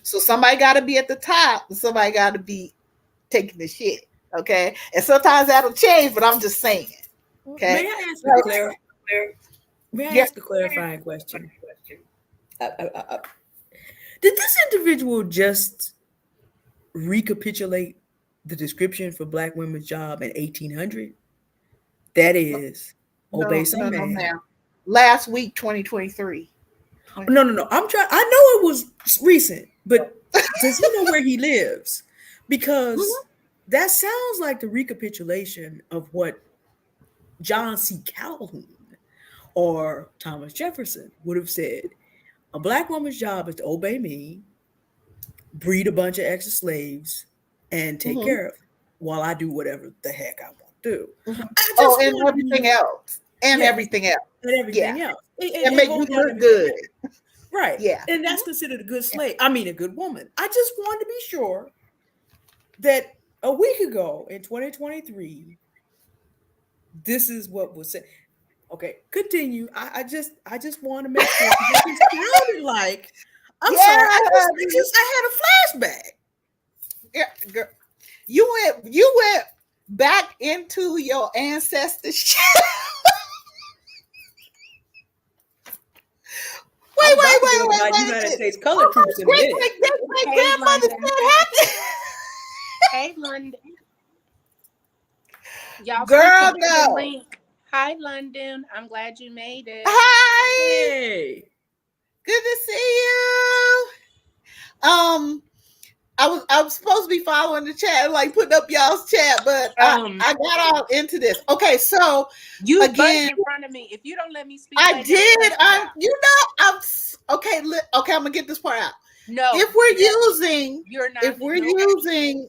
So somebody got to be at the top and somebody got to be taking the shit. Okay. And sometimes that'll change, but I'm just saying. Okay. May I ask a clarifying question? Did this individual just recapitulate the description for black women's job in 1800? That is, obey some man. No. Last week, 2023. No. I'm trying. I know it was recent, but does he know where he lives? Because that sounds like the recapitulation of what John C. Calhoun or Thomas Jefferson would have said. A black woman's job is to obey me, breed a bunch of extra slaves, and take care of it while I do whatever the heck I want to do. And everything else. And everything else. And make you look good. Right. Yeah. And that's considered a good slave. I mean, a good woman. I just wanted to be sure that a week ago in 2023, this is what was said. Okay, continue. I just want to make sure it sounded like sorry. I had a flashback. Yeah, girl. You went back into your ancestors. I'm about to go to my United States Color Troops in a minute. Great Hey, grandmother London. said happy. Hey, London. Y'all Girl, click the no. link. Hi, London. I'm glad you made it. Hi. Hey. Good to see you. I was supposed to be following the chat, like putting up y'all's chat, but I got all into this. Okay, so You again, in front of me. If you don't let me speak, I later, did. I'm I'm okay. Okay, I'm gonna get this part out. no. If we're using, You're not. if we're using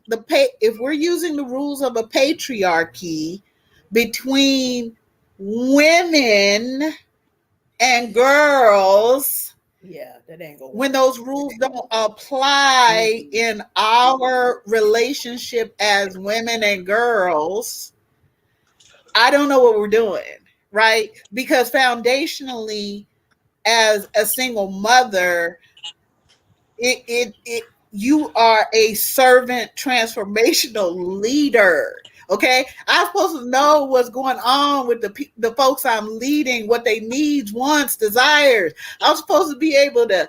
if we're using the rules of a patriarchy between women and girls, Yeah, that ain't gonna when work. those rules don't apply in our relationship as women and girls, I don't know what we're doing, right? Because foundationally, as a single mother, it you are a servant transformational leader. Okay, I'm supposed to know what's going on with the folks I'm leading, what they needs, wants, desires. I'm supposed to be able to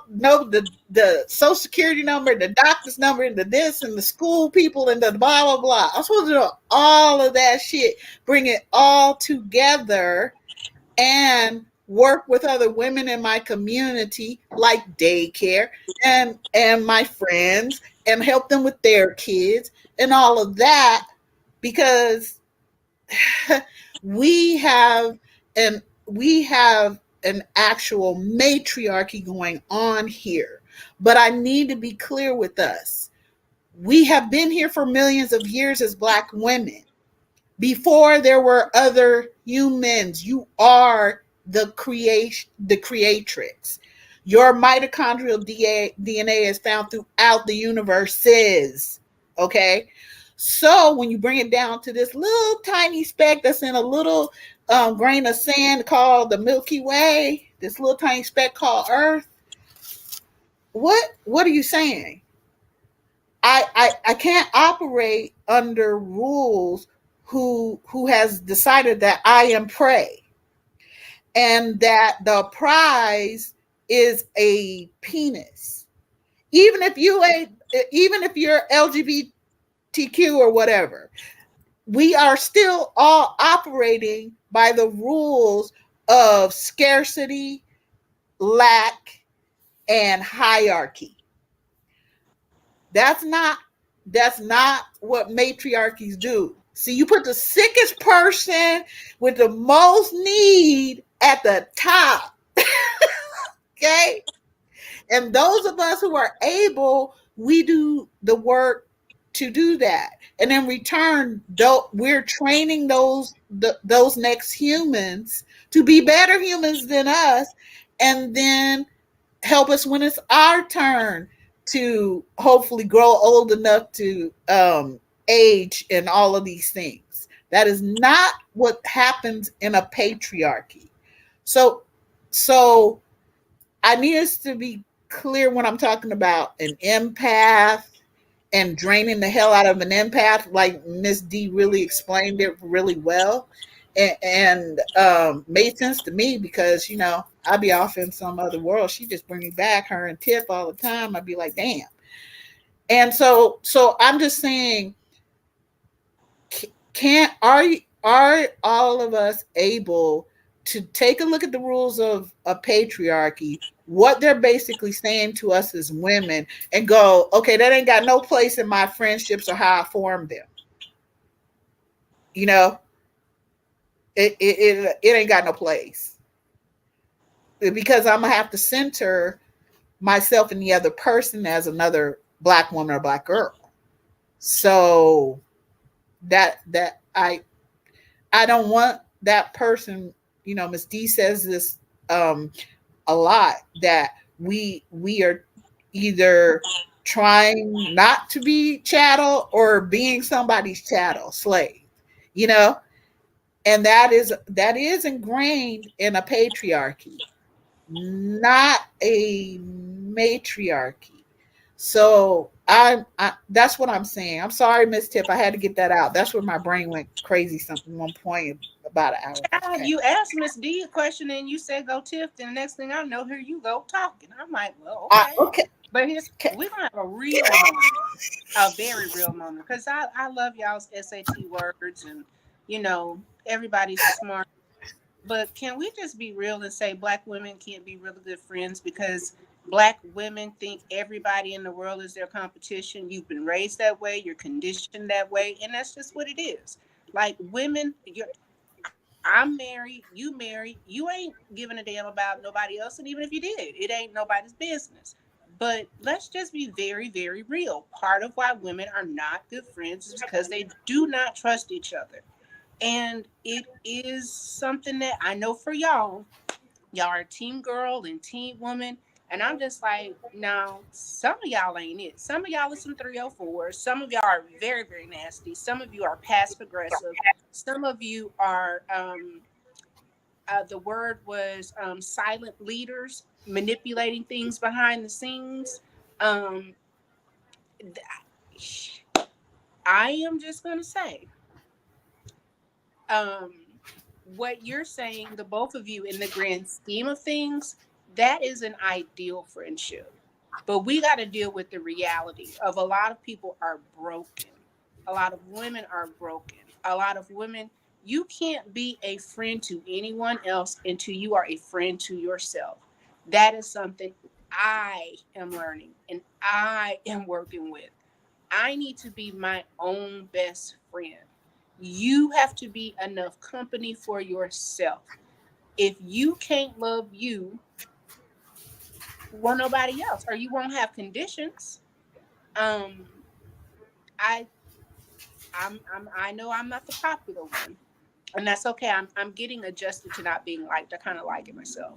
know the social security number, the doctor's number, and the this and the school people and the blah blah blah. I'm supposed to know all of that shit, bring it all together, and work with other women in my community, like daycare and my friends, and help them with their kids and all of that, because we have an actual matriarchy going on here. But I need to be clear with us. We have been here for millions of years as Black women. Before there were other humans, you are the creatrix. Your mitochondrial DNA is found throughout the universes. Okay, so when you bring it down to this little tiny speck that's in a little grain of sand called the Milky Way, this little tiny speck called Earth, what are you saying? I can't operate under rules who has decided that I am prey and that the prize is a penis. Even if you're LGBTQ or whatever, we are still all operating by the rules of scarcity, lack, and hierarchy. That's not what matriarchies do. See, you put the sickest person with the most need at the top. Okay? And those of us who are able, we do the work to do that. And in return, we're training those next humans to be better humans than us, and then help us when it's our turn to hopefully grow old enough to age and all of these things. That is not what happens in a patriarchy. So, so I need us to be clear when I'm talking about an empath and draining the hell out of an empath, like Miss D really explained it really well, and made sense to me, because I'd be off in some other world. She just bring me back, her and Tiff, all the time. I'd be like, damn. And so I'm just saying, are all of us able to take a look at the rules of a patriarchy, what they're basically saying to us as women, and go, okay, that ain't got no place in my friendships or how I form them. It ain't got no place, because I'm gonna have to center myself and the other person as another Black woman or Black girl. So that I don't want that person. Miss D says this a lot, that we are either trying not to be chattel or being somebody's chattel slave, and that is ingrained in a patriarchy, not a matriarchy. So That's what I'm saying. I'm sorry, Miss Tip. I had to get that out. That's where my brain went crazy something one point about an hour. Child, Okay. you asked Miss D a question and you said go Tiff. Then the next thing I know, here you go talking. I'm like, well, okay. Okay. But Okay. we're gonna have a real moment, a very real moment, because I love y'all's SAT words and everybody's smart. But can we just be real and say Black women can't be really good friends because Black women think everybody in the world is their competition? You've been raised that way, you're conditioned that way, and that's just what it is. Like women, I'm married, you ain't giving a damn about nobody else, and even if you did, it ain't nobody's business. But let's just be very, very real. Part of why women are not good friends is because they do not trust each other. And it is something that I know for y'all are team girl and team woman. And I'm just like, no, some of y'all ain't it. Some of y'all are some 304s. Some of y'all are very, very nasty. Some of you are passive aggressive. Some of you are, the word was silent leaders, manipulating things behind the scenes. Um, I am just going to say, um, what you're saying, the both of you, in the grand scheme of things, that is an ideal friendship. But we got to deal with the reality of a lot of people are broken. A lot of women are broken. A lot of women, you can't be a friend to anyone else until you are a friend to yourself. That is something I am learning and I am working with. I need to be my own best friend. You have to be enough company for yourself. If you can't love you, well, nobody else, or you won't have conditions. Um, I, I know I'm not the popular one, and that's okay. I'm getting adjusted to not being liked. I kind of like it myself.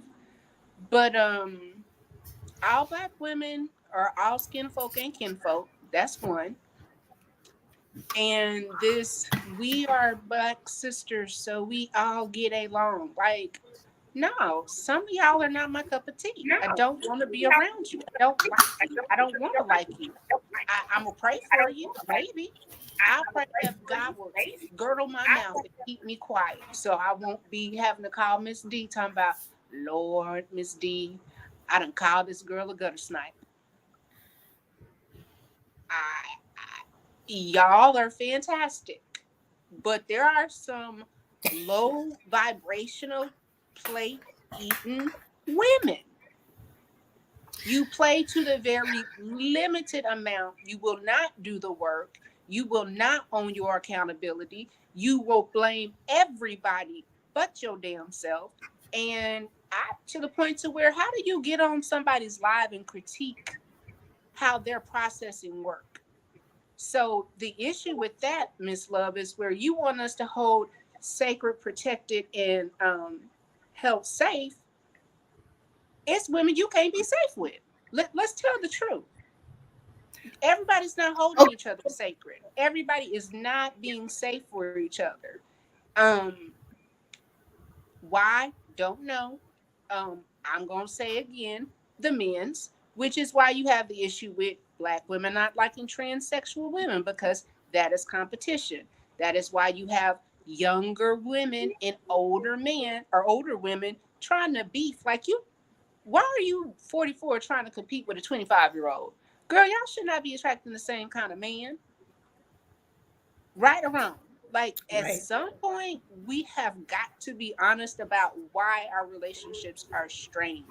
But all Black women are all skin folk and kinfolk. That's one. And this, we are Black sisters, so we all get along. Like, no, some of y'all are not my cup of tea. I don't want to be around you. I don't like you. I don't want to like you. I'm gonna pray for you, maybe. I'll pray that God will girdle my mouth and keep me quiet, so I won't be having to call Miss D talking about, Lord, Miss D, I done called this girl a gutter snipe. Y'all are fantastic, but there are some low vibrational plate eating women. You play to the very limited amount. You will not do the work. You will not own your accountability. You will blame everybody but your damn self. And to the point to where, how do you get on somebody's live and critique how they're processing work? So the issue with that, Miss Love, is where you want us to hold sacred, protected, and held safe. It's women you can't be safe with. Let's tell the truth. Everybody's not holding Okay. each other sacred. Everybody is not being safe for each other. Um, why? Don't know. I'm gonna say again, the men's, which is why you have the issue with Black women not liking transsexual women, because that is competition. That is why you have younger women and older men or older women trying to beef like you. Why are you 44 trying to compete with a 25-year-old? Girl, y'all should not be attracting the same kind of man. Right or wrong. Like at Right. some point, we have got to be honest about why our relationships are strained.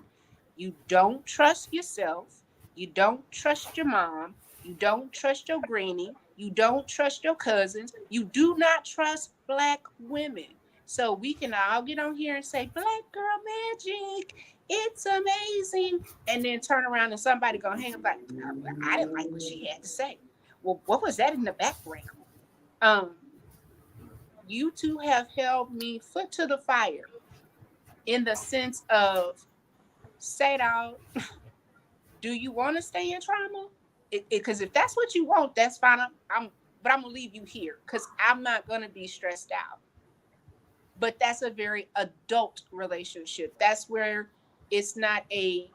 You don't trust yourself. You don't trust your mom. You don't trust your granny. You don't trust your cousins. You do not trust Black women. So we can all get on here and say, Black girl magic, it's amazing. And then turn around and somebody gonna hang up like, I didn't like what she had to say. Well, what was that in the background? Um, you two have held me foot to the fire in the sense of, say it out, do you want to stay in trauma? Because if that's what you want, that's fine. But I'm gonna leave you here because I'm not gonna be stressed out. But that's a very adult relationship. That's where it's not a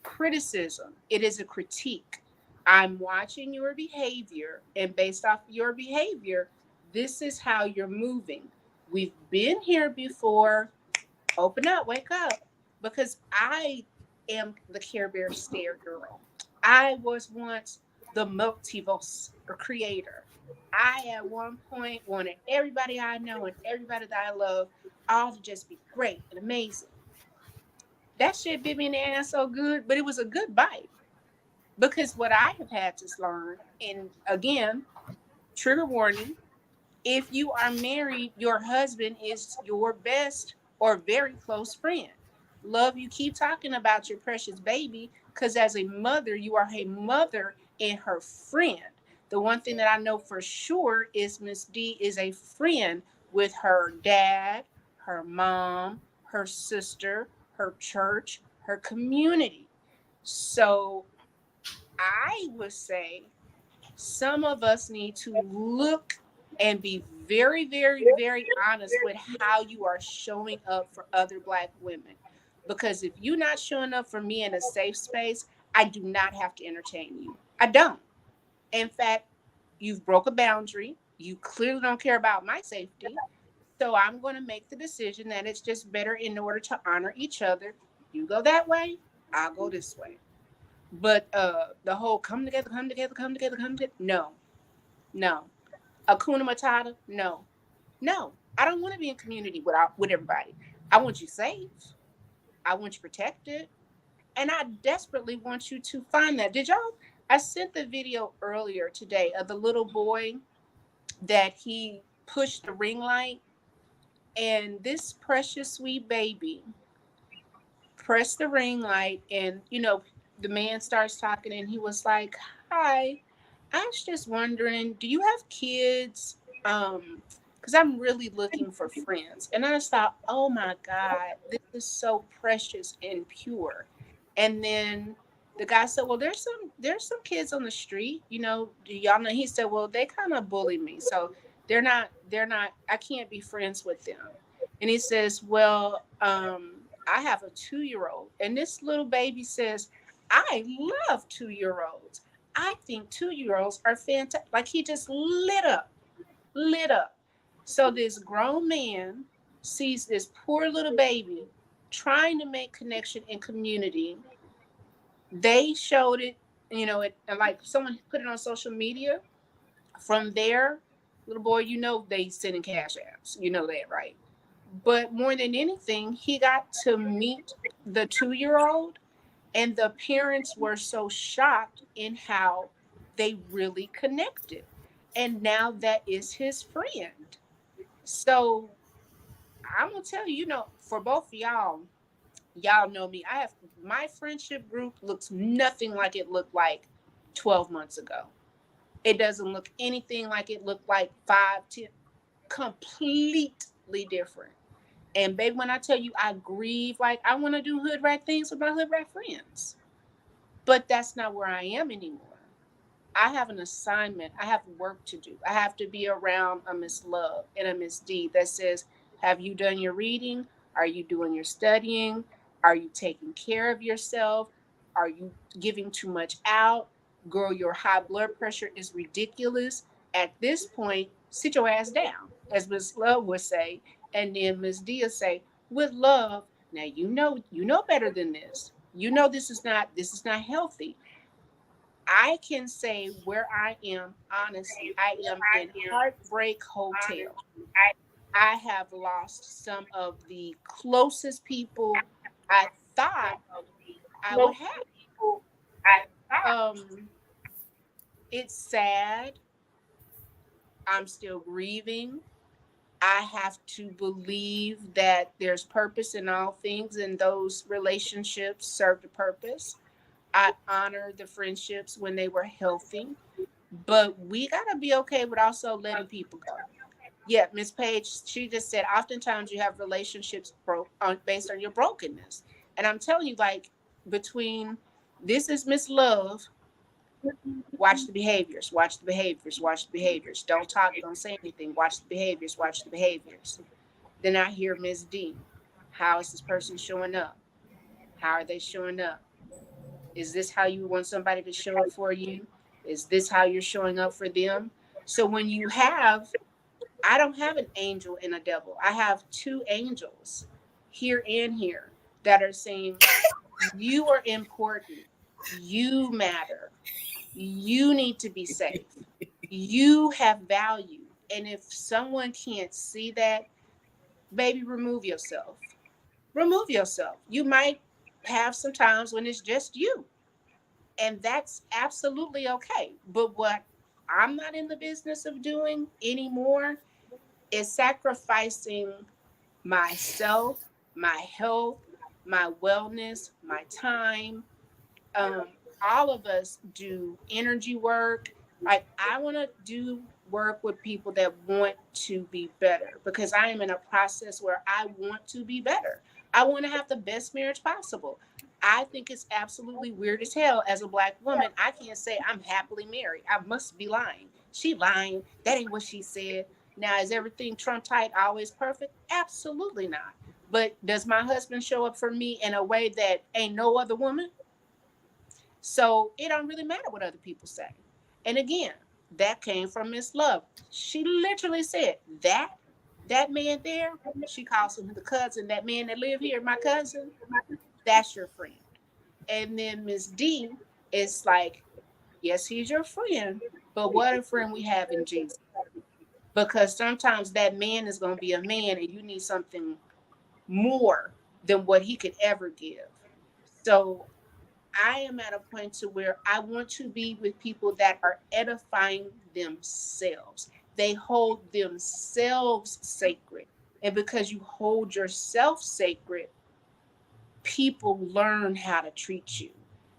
criticism; it is a critique. I'm watching your behavior, and based off your behavior, this is how you're moving. We've been here before. Open up, wake up. Because I am the Care Bear stare girl. I was once the multiverse creator. I, at one point, wanted everybody I know and everybody that I love all to just be great and amazing. That shit bit me in the ass so good, but it was a good bite. Because what I have had to learn, and again, trigger warning, if you are married, your husband is your best or very close friend. Love, you keep talking about your precious baby because as a mother, you are a mother and her friend. The one thing that I know for sure is Miss D is a friend with her dad, her mom, her sister, her church, her community. So I would say some of us need to look and be very, very, very honest with how you are showing up for other Black women. Because if you're not showing up for me in a safe space, I do not have to entertain you. I don't. In fact, you've broke a boundary. You clearly don't care about my safety. So I'm going to make the decision that it's just better in order to honor each other. You go that way, I'll go this way. But the whole come together, come together, come together, come together. No, no. Akuna Matata? No. No. I don't want to be in community with everybody. I want you safe. I want you protected. And I desperately want you to find that. Did y'all? I sent the video earlier today of the little boy that he pushed the ring light. And this precious sweet baby pressed the ring light. And, the man starts talking and he was like, "Hi, I was just wondering, do you have kids? Because I'm really looking for friends." And I just thought, oh my God, this is so precious and pure. And then the guy said, "Well, there's some kids on the street, do y'all know?" He said, "Well, they kind of bully me. So they're not, I can't be friends with them." And he says, "Well, I have a 2-year old." And this little baby says, "I love 2-year olds. I think 2-year-olds are fantastic." Like he just lit up, lit up. So this grown man sees this poor little baby trying to make connection and community. They showed it, like someone put it on social media. From there, little boy, they sending cash apps. You know that, right? But more than anything, he got to meet the 2-year-old, and the parents were so shocked in how they really connected. And now that is his friend. So I'm gonna tell you, for both of y'all know me. I have my friendship group looks nothing like it looked like 12 months ago. It doesn't look anything like it looked like 5, 10, completely different. And baby, when I tell you I grieve, like I want to do hood rat things with my hood rat friends. But that's not where I am anymore. I have an assignment. I have work to do. I have to be around a Miss Love and a Miss D that says, "Have you done your reading? Are you doing your studying? Are you taking care of yourself? Are you giving too much out? Girl, your high blood pressure is ridiculous. At this point, sit your ass down," as Miss Love would say. And then Miss D would say, "With love, now you know better than this. You know this is not healthy." I can say where I am, honestly, I am in Heartbreak Hotel. I have lost some of the closest people I thought I would have. Um, it's sad. I'm still grieving. I have to believe that there's purpose in all things, and those relationships served a purpose. I honor the friendships when they were healthy. But we gotta be okay with also letting people go. Yeah, Miss Page, she just said oftentimes you have relationships based on your brokenness. And I'm telling you, like, between this is Miss Love, watch the behaviors, watch the behaviors, watch the behaviors. Don't talk, don't say anything, watch the behaviors, watch the behaviors. Then I hear Miss D. How is this person showing up? How are they showing up? Is this how you want somebody to show up for you? Is this how you're showing up for them? So when you have, I don't have an angel and a devil. I have two angels here and here that are saying, you are important. You matter. You need to be safe. You have value. And if someone can't see that, baby, remove yourself. Remove yourself. You might have some times when it's just you. And that's absolutely okay. But what I'm not in the business of doing anymore is sacrificing myself, my health, my wellness, my time. um, all of us do energy work. Like, I want to do work with people that want to be better, because I am in a process where I want to be better. I want to have the best marriage possible. I think it's absolutely weird as hell as a Black woman. I can't say I'm happily married. I must be lying. She lying. That ain't what she said. Now, is everything Trump tight always perfect? Absolutely not. But does my husband show up for me in a way that ain't no other woman? So it don't really matter what other people say. And again, that came from Miss Love. She literally said that man there, she calls him the cousin, that man that live here, my cousin, that's your friend. And then Miss D is like, yes, he's your friend, but what a friend we have in Jesus. Because sometimes that man is going to be a man and you need something more than what he could ever give. So I am at a point to where I want to be with people that are edifying themselves. They hold themselves sacred. And because you hold yourself sacred, people learn how to treat you.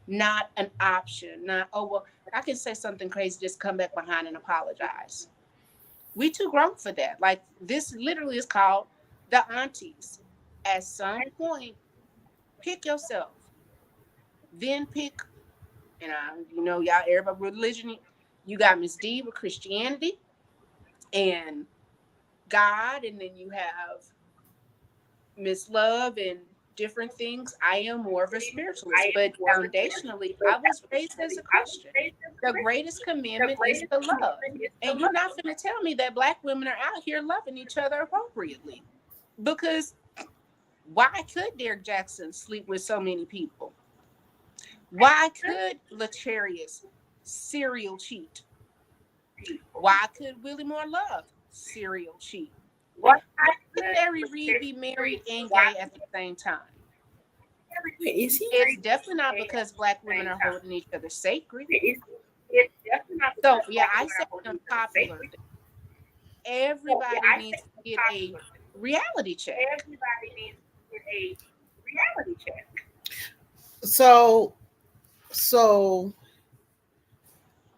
Not an option. Not, oh, well, I can say something crazy, just come back behind and apologize. We too grown for that. Like, this literally is called the Aunties. At some point, pick yourself. Then pick, and y'all, everybody religion. You got Miss D with Christianity and God, and then you have Miss Love and different things. I am more of a spiritualist, but foundationally, I was raised as a Christian. The greatest commandment is to love. And you're not going to tell me that Black women are out here loving each other appropriately. Because why could Derek Jackson sleep with so many people? Why could Latarius serial cheat? Why could Willie Moore Love serial cheat? Why could Larry Reid be married and gay at the same time? Is he? It's definitely not because Black women are holding each other sacred. So, yeah, I say unpopular. Everybody needs to get a reality check. So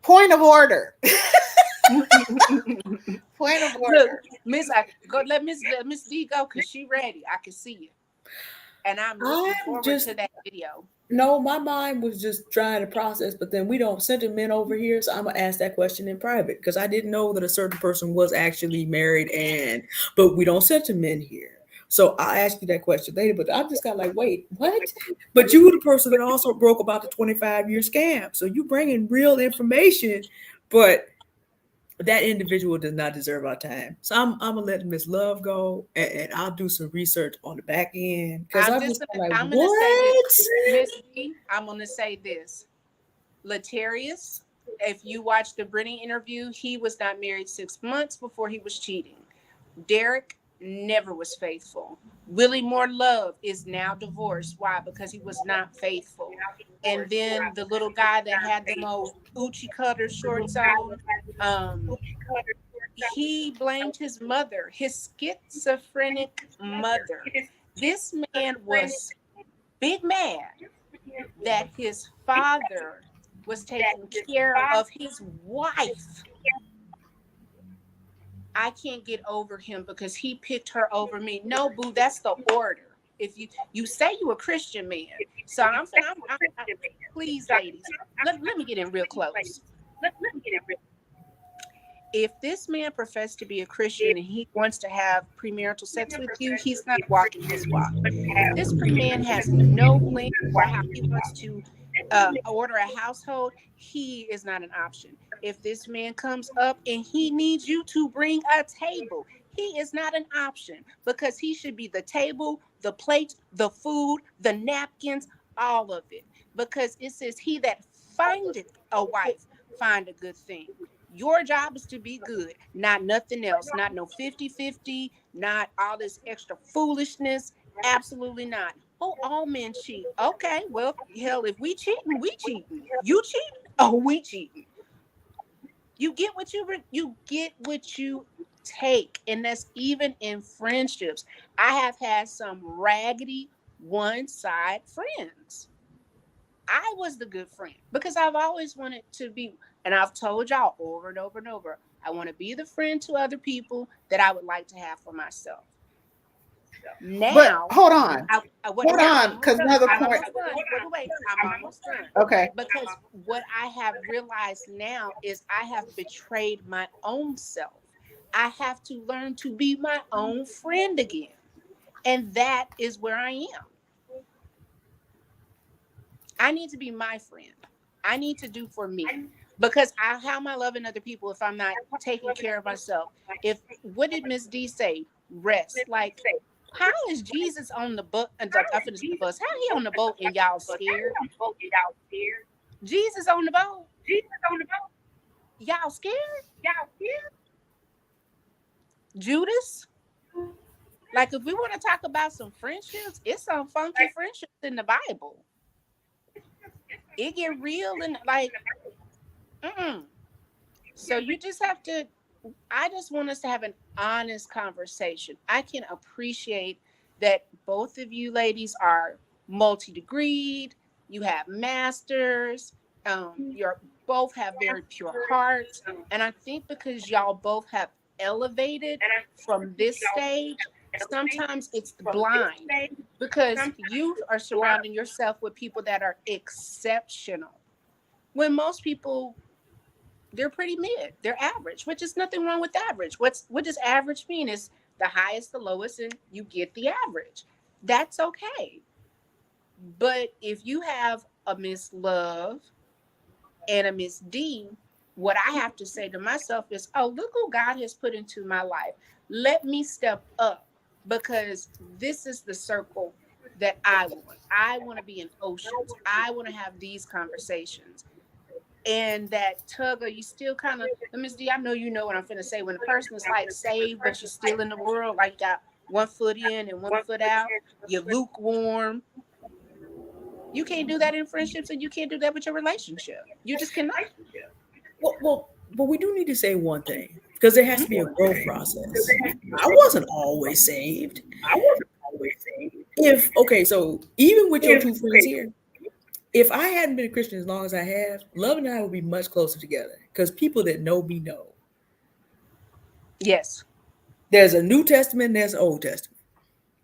point of order. Point of order. Look, let Miss D go, because she ready. I can see you. And I'm looking forward to that video. No, my mind was just trying to process, but then we don't send men over here, so I'm gonna ask that question in private, because I didn't know that a certain person was actually married, but we don't send men here. So I'll ask you that question later, but I just got like, wait, what? But you were the person that also broke about the 25-year scam. So you bring in real information, but that individual does not deserve our time. So I'm gonna let Miss Love go, and I'll do some research on the back end, because I'm just like, what? Miss D, I'm gonna say this. Latarius, if you watch the Brittany interview, he was not married 6 months before he was cheating. Derek never was faithful. Willie Moore Love is now divorced. Why? Because he was not faithful. And then the little guy that had the old Uchi cutter shorts on, he blamed his mother, his schizophrenic mother. This man was big mad that his father was taking care of his wife. I can't get over him because he picked her over me. No, boo, that's the order. If you say you a Christian man, so I'm please, ladies, let me get in real close. If this man professed to be a Christian and he wants to have premarital sex with you, he's not walking his walk. This man has no plan for how he wants to order a household, he is not an option. If this man comes up and he needs you to bring a table, he is not an option, because he should be the table, the plates, the food, the napkins, all of it. Because it says, he that findeth a wife find a good thing. Your job is to be good, not nothing else, not no 50-50, not all this extra foolishness. Absolutely not. Oh, all men cheat. Okay, well, hell, if we cheating, we cheating. You cheating? Oh, we cheating. You get what you get what you take, and that's even in friendships. I have had some raggedy one side friends. I was the good friend because I've always wanted to be, and I've told y'all over and over and over, I want to be the friend to other people that I would like to have for myself. But Now, hold on. hold on, because another I'm point. almost done. Wait, I'm almost done. Okay. Because what I have realized now is I have betrayed my own self. I have to learn to be my own friend again. And that is where I am. I need to be my friend. I need to do for me. Because how am I loving other people if I'm not taking care of myself? If what did Miss D say? Rest. Like, how is Jesus on the boat? I finished the bus. How he on the boat and y'all scared? Jesus on the boat. Y'all scared? Judas? Like, if we want to talk about some friendships, it's some funky friendships in the Bible. It get real and like, So you just have to, I just want us to have an honest conversation. I can appreciate that both of you ladies are multi-degreed, you have masters, you're both have very pure hearts. And I think because y'all both have elevated from this stage, sometimes it's blind because you are surrounding yourself with people that are exceptional. When most people, they're pretty mid. They're average, which is nothing wrong with average. What does average mean? Is the highest, the lowest, and you get the average. That's okay. But if you have a Miss Love and a Miss D, what I have to say to myself is, oh, look who God has put into my life. Let me step up because this is the circle that I want. I want to be in oceans. I want to have these conversations. And that tug, are you still kind of, Miss D, I know you know what I'm finna say. When a person is like saved, but you're still in the world, like you got one foot in and one foot out, you're lukewarm. You can't do that in friendships, and you can't do that with your relationship. You just cannot. But we do need to say one thing because there has to be a growth process. I wasn't always saved. So even with your two friends here, if I hadn't been a Christian as long as I have, Love and I would be much closer together because people that know me know. Yes. There's a New Testament and there's an Old Testament.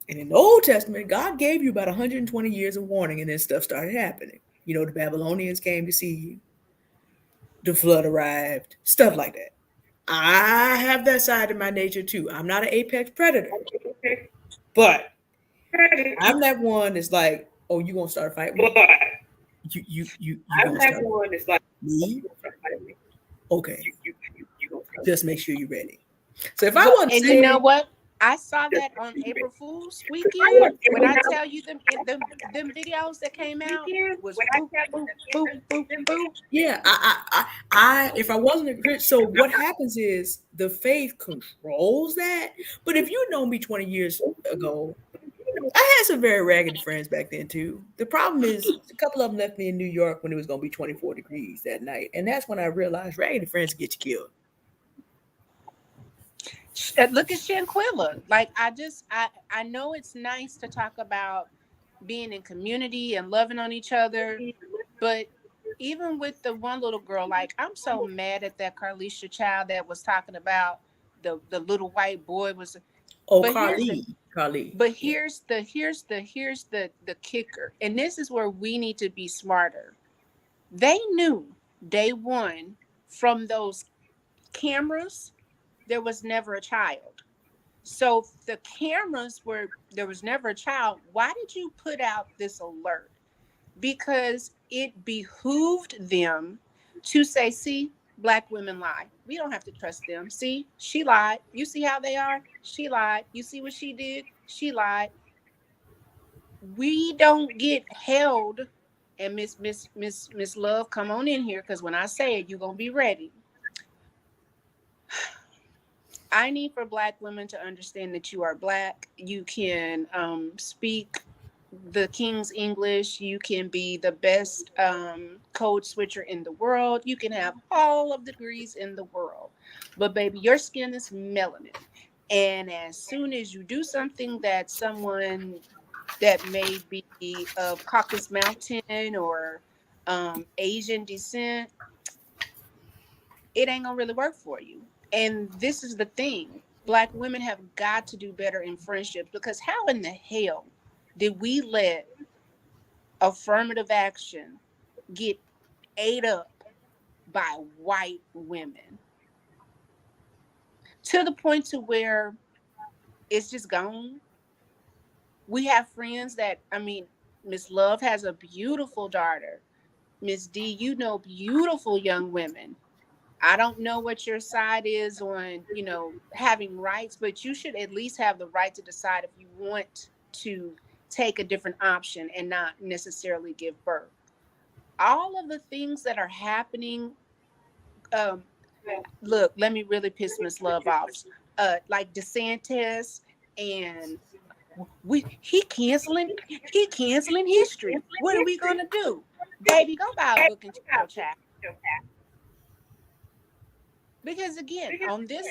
And in the Old Testament, God gave you about 120 years of warning and then stuff started happening. You know, the Babylonians came to see you. The flood arrived, stuff like that. I have that side of my nature too. I'm not an apex predator. But I'm that one that's like, oh, you gonna start a fight with me? You gonna start me? Okay. Just make sure you're ready. So if I want to, and you know what? I saw that on April Fool's weekend. When I tell you them videos that came out was boop, boop, boop, boop, boop. Yeah, I if I wasn't a Christian, so what happens is the faith controls that. But if you know me 20 years ago, I had some very ragged friends back then too. The problem is a couple of them left me in New York when it was going to be 24 degrees that night, and that's when I realized ragged friends get you killed. Look at Shanquilla. Like I know it's nice to talk about being in community and loving on each other, but even with the one little girl, like I'm so mad at that Carlisha child that was talking about the little white boy was. Oh, But Carly. But here's the kicker, and this is where we need to be smarter. They knew day one from those cameras there was never a child. So if the cameras were there was never a child, why did you put out this alert? because it behooved them to say, see, black women lie. We don't have to trust them. See, she lied. You see how they are? She lied. You see what she did? She lied. We don't get held. And Miss Love, come on in here, because when I say it, you're gonna be ready. I need for black women to understand that you are black. You can speak the King's English. You can be the best code switcher in the world. You can have all of the degrees in the world. But baby, your skin is melanin. And as soon as you do something that someone that may be of Caucasus Mountain or Asian descent, it ain't gonna really work for you. And this is the thing. Black women have got to do better in friendships, because how in the hell did we let affirmative action get ate up by white women to the point to where it's just gone? We have friends that, I mean, Miss Love has a beautiful daughter. Miss D, you know, beautiful young women. I don't know what your side is on, having rights, but you should at least have the right to decide if you want to take a different option and not necessarily give birth. All of the things that are happening, um, look, let me really piss Miss Love off. Like DeSantis, and he canceling history. What are we gonna do? Baby, go buy a book and chill, child. Because again, on this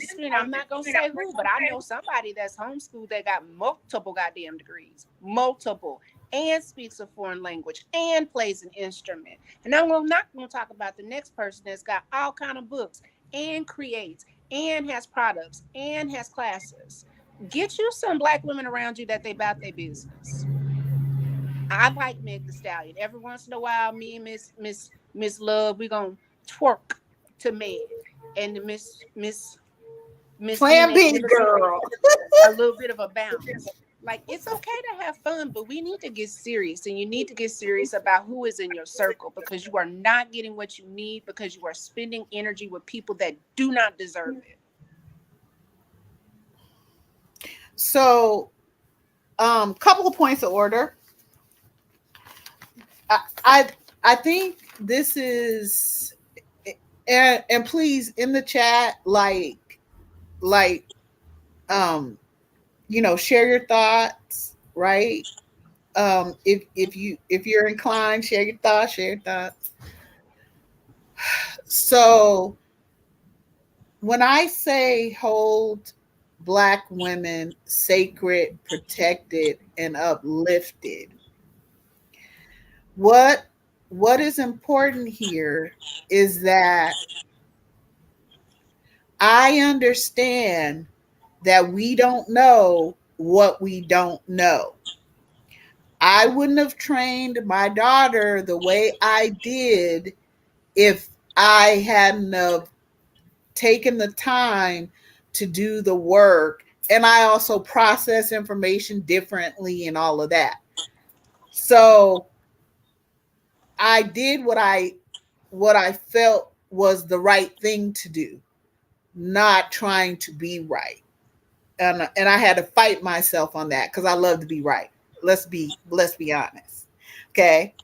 screen, I'm not gonna say who, but I know somebody that's homeschooled that got multiple goddamn degrees, multiple, and speaks a foreign language and plays an instrument. And I'm not gonna talk about the next person that's got all kind of books and creates and has products and has classes. Get you some black women around you that they about their business. I like Meg the Stallion. Every once in a while, me and Miss Love, we gonna twerk to Meg, and the Miss D Plan may B, give us girl. a little bit of a bounce. Like, it's okay to have fun, but we need to get serious, and you need to get serious about who is in your circle, because you are not getting what you need, because you are spending energy with people that do not deserve it. So, couple of points of order. I think this is, and please in the chat, share your thoughts, right? If you're inclined, share your thoughts. So when I say hold black women sacred, protected, and uplifted, what is important here is that I understand that we don't know what we don't know. I wouldn't have trained my daughter the way I did if I hadn't have taken the time to do the work. And I also process information differently and all of that. So I did what I felt was the right thing to do, not trying to be right. And I had to fight myself on that because I love to be right. Let's be honest. Okay.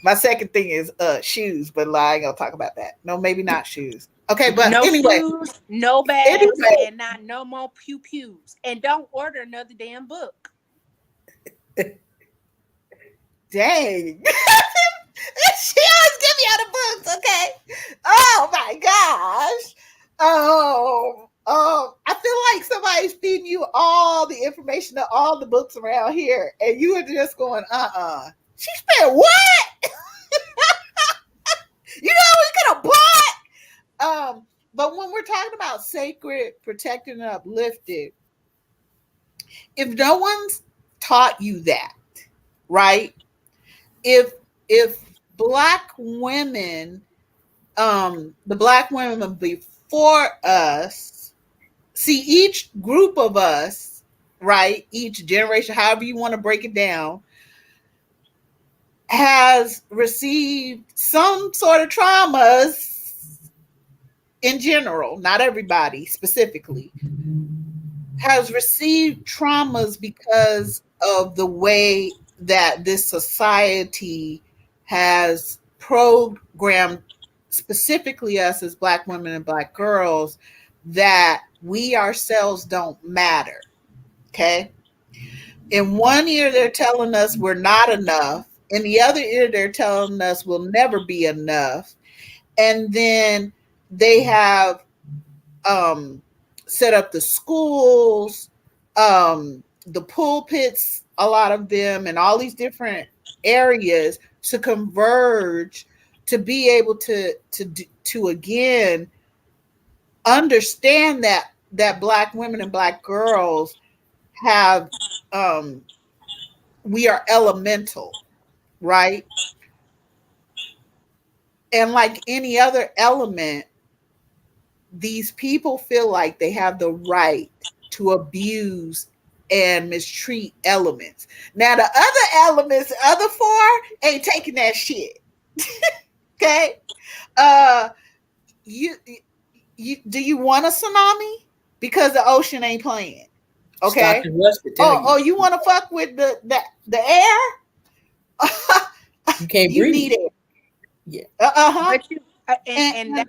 My second thing is shoes, but I ain't gonna talk about that. No, maybe not shoes. Okay, but No anyway. shoes, no bags, and not no more pew pews. And don't order another damn book. Dang. She always give me out of books, okay? Oh my gosh. I feel like somebody's feeding you all the information of all the books around here, and you are just going, She spent what? You know we could have bought. But when we're talking about sacred, protected, and uplifted, if no one's taught you that, right? If black women, the black women before us, see each group of us, right? Each generation, however you want to break it down, has received some sort of traumas in general, not everybody specifically, has received traumas because of the way that this society has programmed, specifically us as Black women and Black girls, that we ourselves don't matter. Okay. In one ear, they're telling us we're not enough. In the other ear, they're telling us we'll never be enough. And then they have set up the schools, the pulpits, a lot of them, and all these different areas to converge to be able to again understand that Black women and Black girls have we are elemental, right? And like any other element, these people feel like they have the right to abuse and mistreat elements. Now, the other elements, the other four, ain't taking that shit. Okay? You do you want a tsunami? Because the ocean ain't playing. Okay. You want to fuck with the air? You can't you breathe. Need it. Yeah. But you, and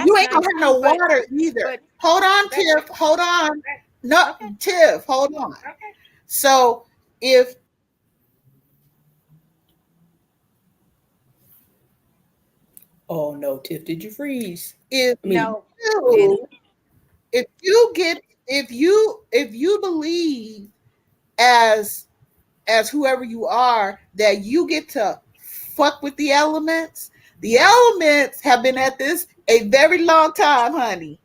you ain't gonna have no water either. Hold on, Tiff. Hold on. No, okay. Tiff, hold on. Okay. So if oh no, Tiff, did you freeze? If you believe as whoever you are that you get to fuck with the elements have been at this a very long time, honey.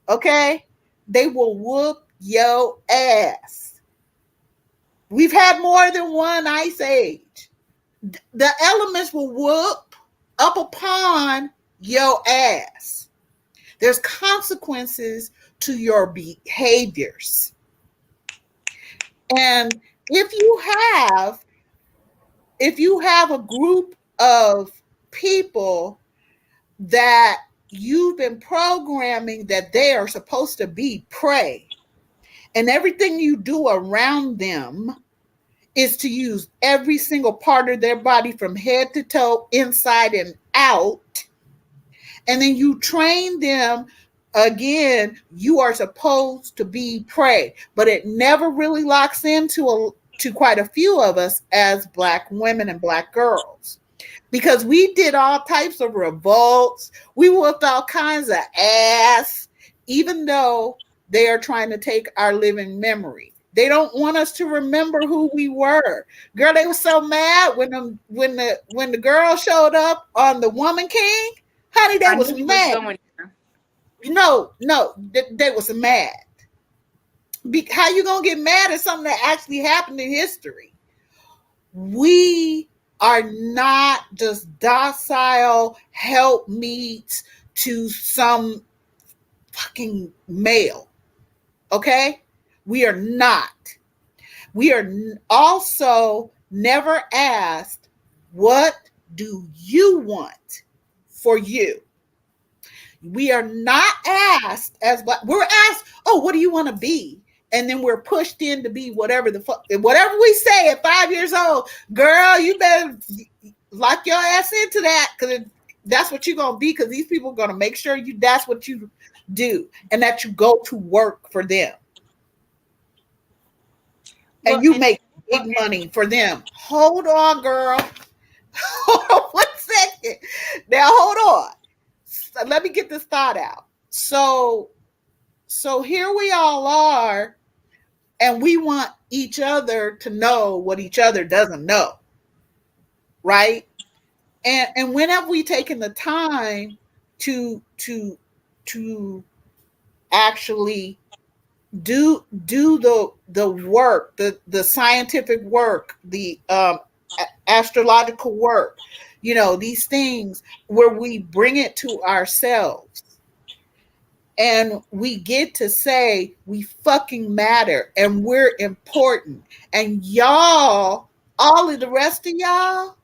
Okay? They will whoop your ass. We've had more than one ice age. The elements will whoop up upon your ass. There's consequences to your behaviors. And if you have a group of people that you've been programming that they are supposed to be prey, and everything you do around them is to use every single part of their body from head to toe, inside and out, and then you train them again, you are supposed to be prey, but it never really locks into quite a few of us as Black women and Black girls, because we did all types of revolts. We whooped all kinds of ass, even though they are trying to take our living memory. They don't want us to remember who we were. Girl, they were so mad when the girl showed up on the Woman King. Honey, they was mad. No, they was mad. How you gonna get mad at something that actually happened in history? We are not just docile helpmeets to some fucking male. Okay? We are not. We are also never asked, what do you want for you? We are not asked as Black. We're asked, oh, what do you want to be? And then we're pushed in to be whatever the fuck, whatever we say at 5 years old. Girl, you better lock your ass into that, because that's what you're gonna be. Because these people are gonna make sure that's what you do, and that you go to work for them, and you make big money for them. Hold on, girl. Hold on 1 second. Now hold on. Let me get this thought out. So here we all are, and we want each other to know what each other doesn't know, right? And when have we taken the time to actually do the work, the scientific work, the astrological work, these things where we bring it to ourselves and we get to say we fucking matter and we're important, and y'all, all of the rest of y'all,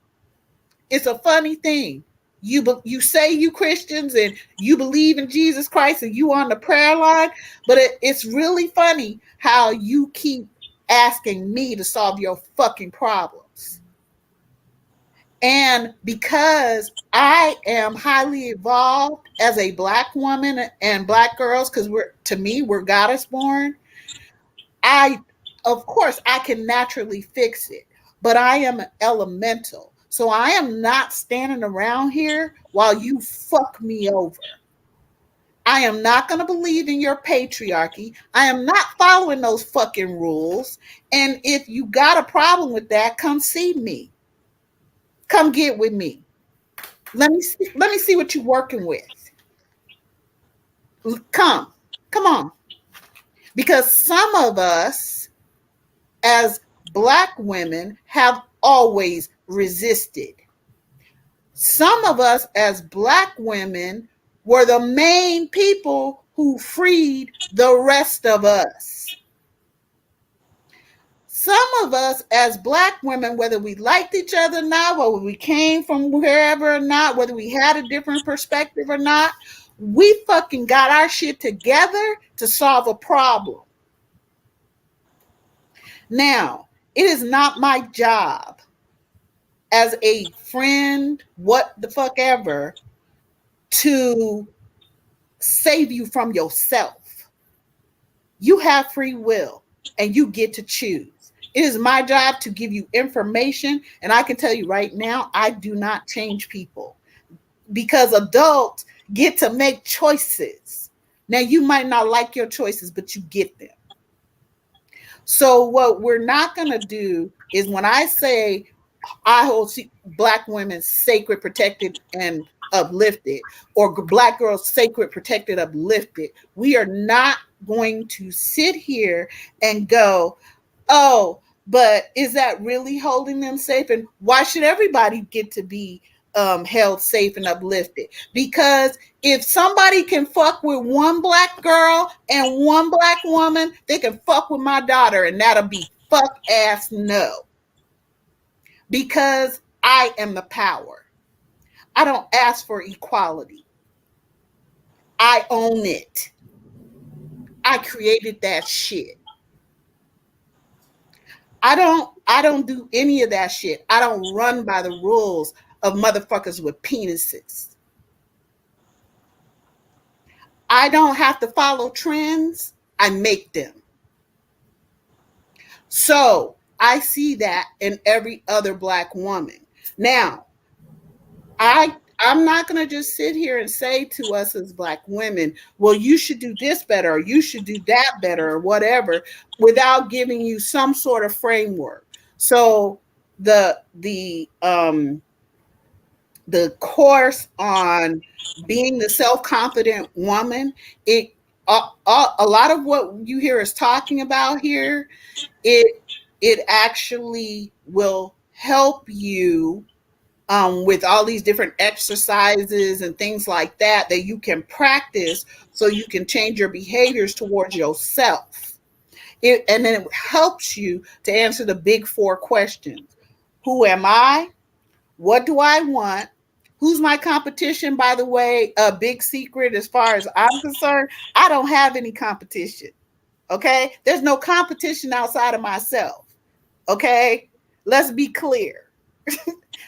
it's a funny thing. You say you Christians and you believe in Jesus Christ and you on the prayer line, but it's really funny how you keep asking me to solve your fucking problems. And because I am highly evolved as a Black woman and Black girls, because we're goddess born, of course I can naturally fix it, but I am an elemental. So I am not standing around here while you fuck me over. I am not going to believe in your patriarchy. I am not following those fucking rules. And if you got a problem with that, come see me. Come get with me. Let me see what you're working with. Come on. Because some of us as Black women have always resisted. Some of us as Black women were the main people who freed the rest of us. Some of us as Black women, whether we liked each other or not, whether we came from wherever or not, whether we had a different perspective or not, we fucking got our shit together to solve a problem. Now, it is not my job as a friend, what the fuck ever, to save you from yourself. You have free will and you get to choose. It is my job to give you information, and I can tell you right now, I do not change people because adults get to make choices. Now, you might not like your choices, but you get them. So what we're not going to do is when I say I hold Black women sacred, protected, and uplifted, or Black girls sacred, protected, uplifted, we are not going to sit here and go, oh, but is that really holding them safe? And why should everybody get to be held safe and uplifted? Because if somebody can fuck with one Black girl and one Black woman, they can fuck with my daughter, and that'll be fuck ass no. Because I am the power. I don't ask for equality. I own it. I created that shit. I don't do any of that shit. I don't run by the rules of motherfuckers with penises. I don't have to follow trends. I make them. So I see that in every other Black woman. Now, I'm not going to just sit here and say to us as Black women, well, you should do this better, or you should do that better, or whatever, without giving you some sort of framework. So the course on being the self-confident woman, a lot of what you hear us talking about here, it actually will help you with all these different exercises and things like that you can practice so you can change your behaviors towards yourself. And then it helps you to answer the big 4 questions. Who am I? What do I want? Who's my competition? By the way, a big secret as far as I'm concerned, I don't have any competition. Okay? There's no competition outside of myself. Okay? Let's be clear.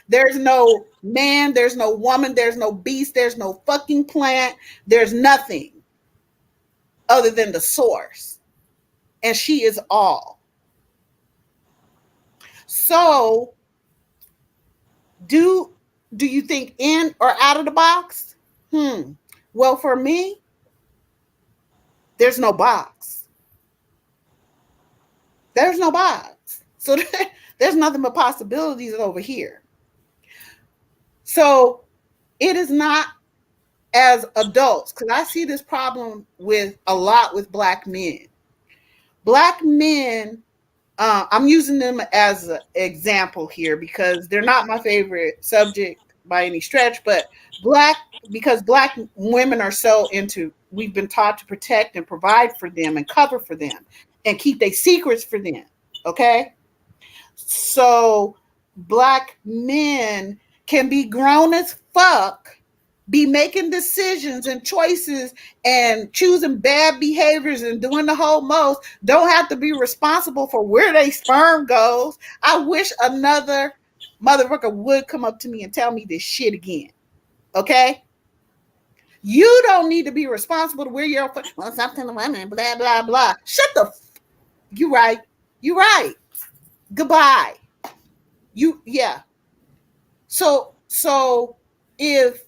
There's no man, there's no woman, there's no beast, there's no fucking plant, there's nothing other than the source. And she is all. So, do you think in or out of the box? Well, for me, there's no box. There's no box. So there's nothing but possibilities over here. So it is not as adults, because I see this problem with a lot with Black men. Black men, I'm using them as an example here because they're not my favorite subject by any stretch, but because Black women are so we've been taught to protect and provide for them and cover for them and keep their secrets for them, okay? So Black men can be grown as fuck, be making decisions and choices and choosing bad behaviors and doing the whole most, don't have to be responsible for where their sperm goes. I wish another motherfucker would come up to me and tell me this shit again. Okay? You don't need to be responsible to where you're, well, something to women, blah, blah, blah. Shut the you right. You right. Goodbye. Yeah. So if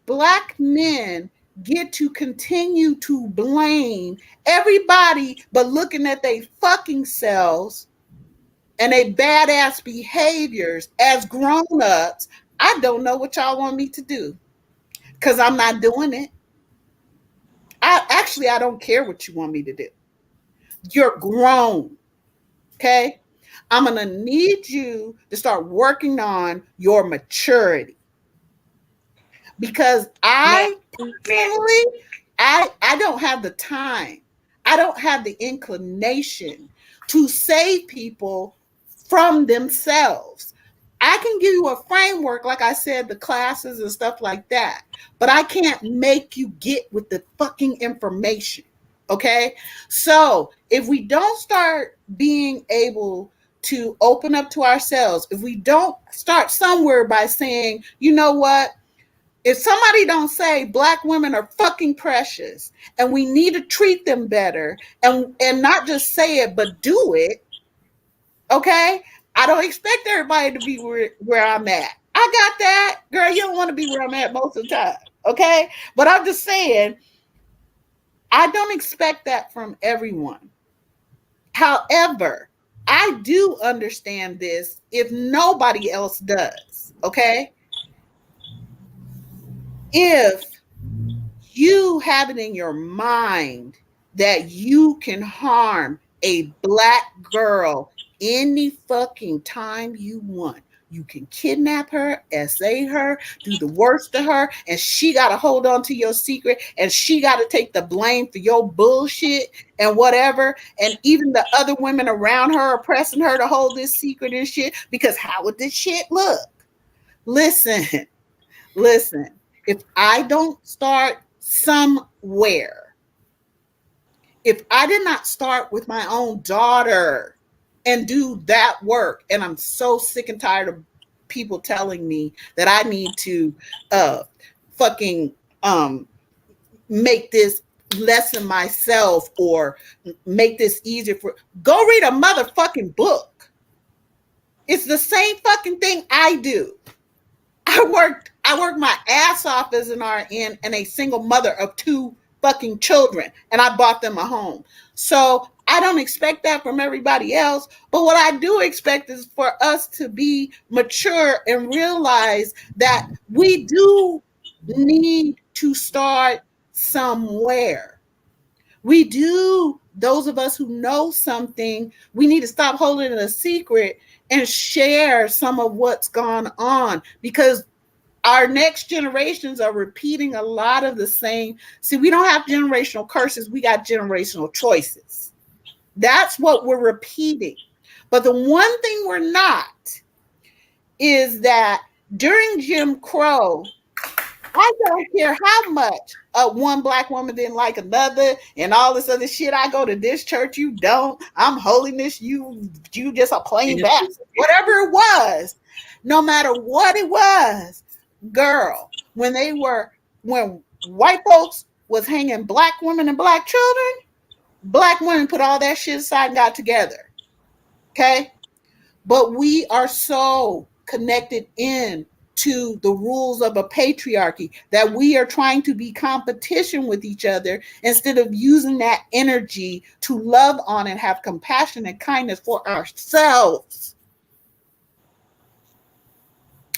Black men get to continue to blame everybody but looking at their fucking selves and their badass behaviors as grown-ups, I don't know what y'all want me to do, because I'm not doing it. I don't care what you want me to do. You're grown. Okay? I'm going to need you to start working on your maturity. Because I personally, I don't have the time. I don't have the inclination to save people from themselves. I can give you a framework, like I said, the classes and stuff like that, but I can't make you get with the fucking information. Okay? So if we don't start being able to open up to ourselves, if we don't start somewhere by saying, you know what? If somebody don't say Black women are fucking precious and we need to treat them better and not just say it, but do it, okay? I don't expect everybody to be where I'm at. I got that. Girl, you don't want to be where I'm at most of the time, okay? But I'm just saying, I don't expect that from everyone. However, I do understand this if nobody else does, okay? If you have it in your mind that you can harm a Black girl any fucking time you want, you can kidnap her, essay her, do the worst to her, and she got to hold on to your secret, and she got to take the blame for your bullshit and whatever, and even the other women around her are pressing her to hold this secret and shit, because how would this shit look? Listen, if I don't start somewhere, if I did not start with my own daughter and do that work, and I'm so sick and tired of people telling me that I need to fucking make this lessen myself or make this easier for, go read a motherfucking book. It's the same fucking thing I do. I worked my ass off as an RN and a single mother of 2 fucking children, and I bought them a home. So I don't expect that from everybody else, but what I do expect is for us to be mature and realize that we do need to start somewhere. We do, those of us who know something, we need to stop holding it a secret and share some of what's gone on, because our next generations are repeating a lot of the same. See, we don't have generational curses. We got generational choices. That's what we're repeating. But the one thing we're not is that during Jim Crow, I don't care how much one Black woman didn't like another and all this other shit. I go to this church, you don't. I'm holiness, you just a plain bastard. Whatever it was, no matter what it was, girl, when white folks was hanging Black women and Black children, Black women put all that shit aside and got together. Okay? But we are so connected in to the rules of a patriarchy that we are trying to be competition with each other instead of using that energy to love on and have compassion and kindness for ourselves.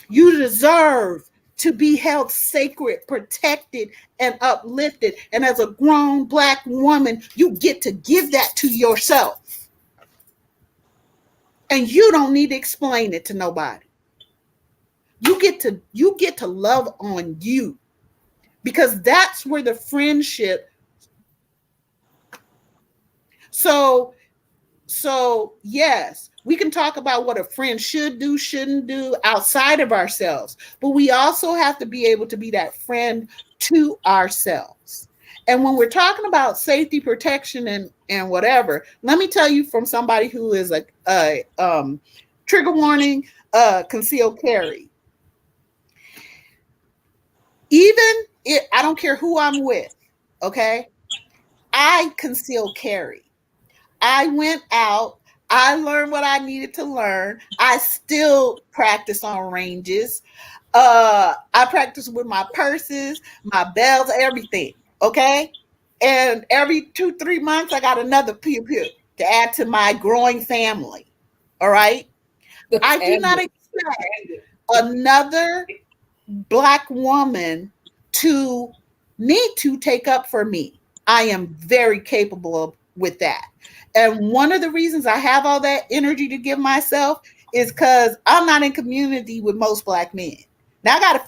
You deserve to be held sacred, protected, and uplifted. And as a grown Black woman, you get to give that to yourself. And you don't need to explain it to nobody. You get to love on you, because that's where the friendship. So so yes, we can talk about what a friend should do, shouldn't do outside of ourselves, but we also have to be able to be that friend to ourselves. And when we're talking about safety, protection, and whatever, let me tell you from somebody who is a trigger warning, concealed carry. I don't care who I'm with, okay? I conceal carry. I went out. I learned what I needed to learn. I still practice on ranges. I practice with my purses, my bells, everything. Okay. And every 2, 3 months, I got another pew pew to add to my growing family. All right. I do not expect another Black woman to need to take up for me. I am very capable of with that. And one of the reasons I have all that energy to give myself is because I'm not in community with most Black men. Now I got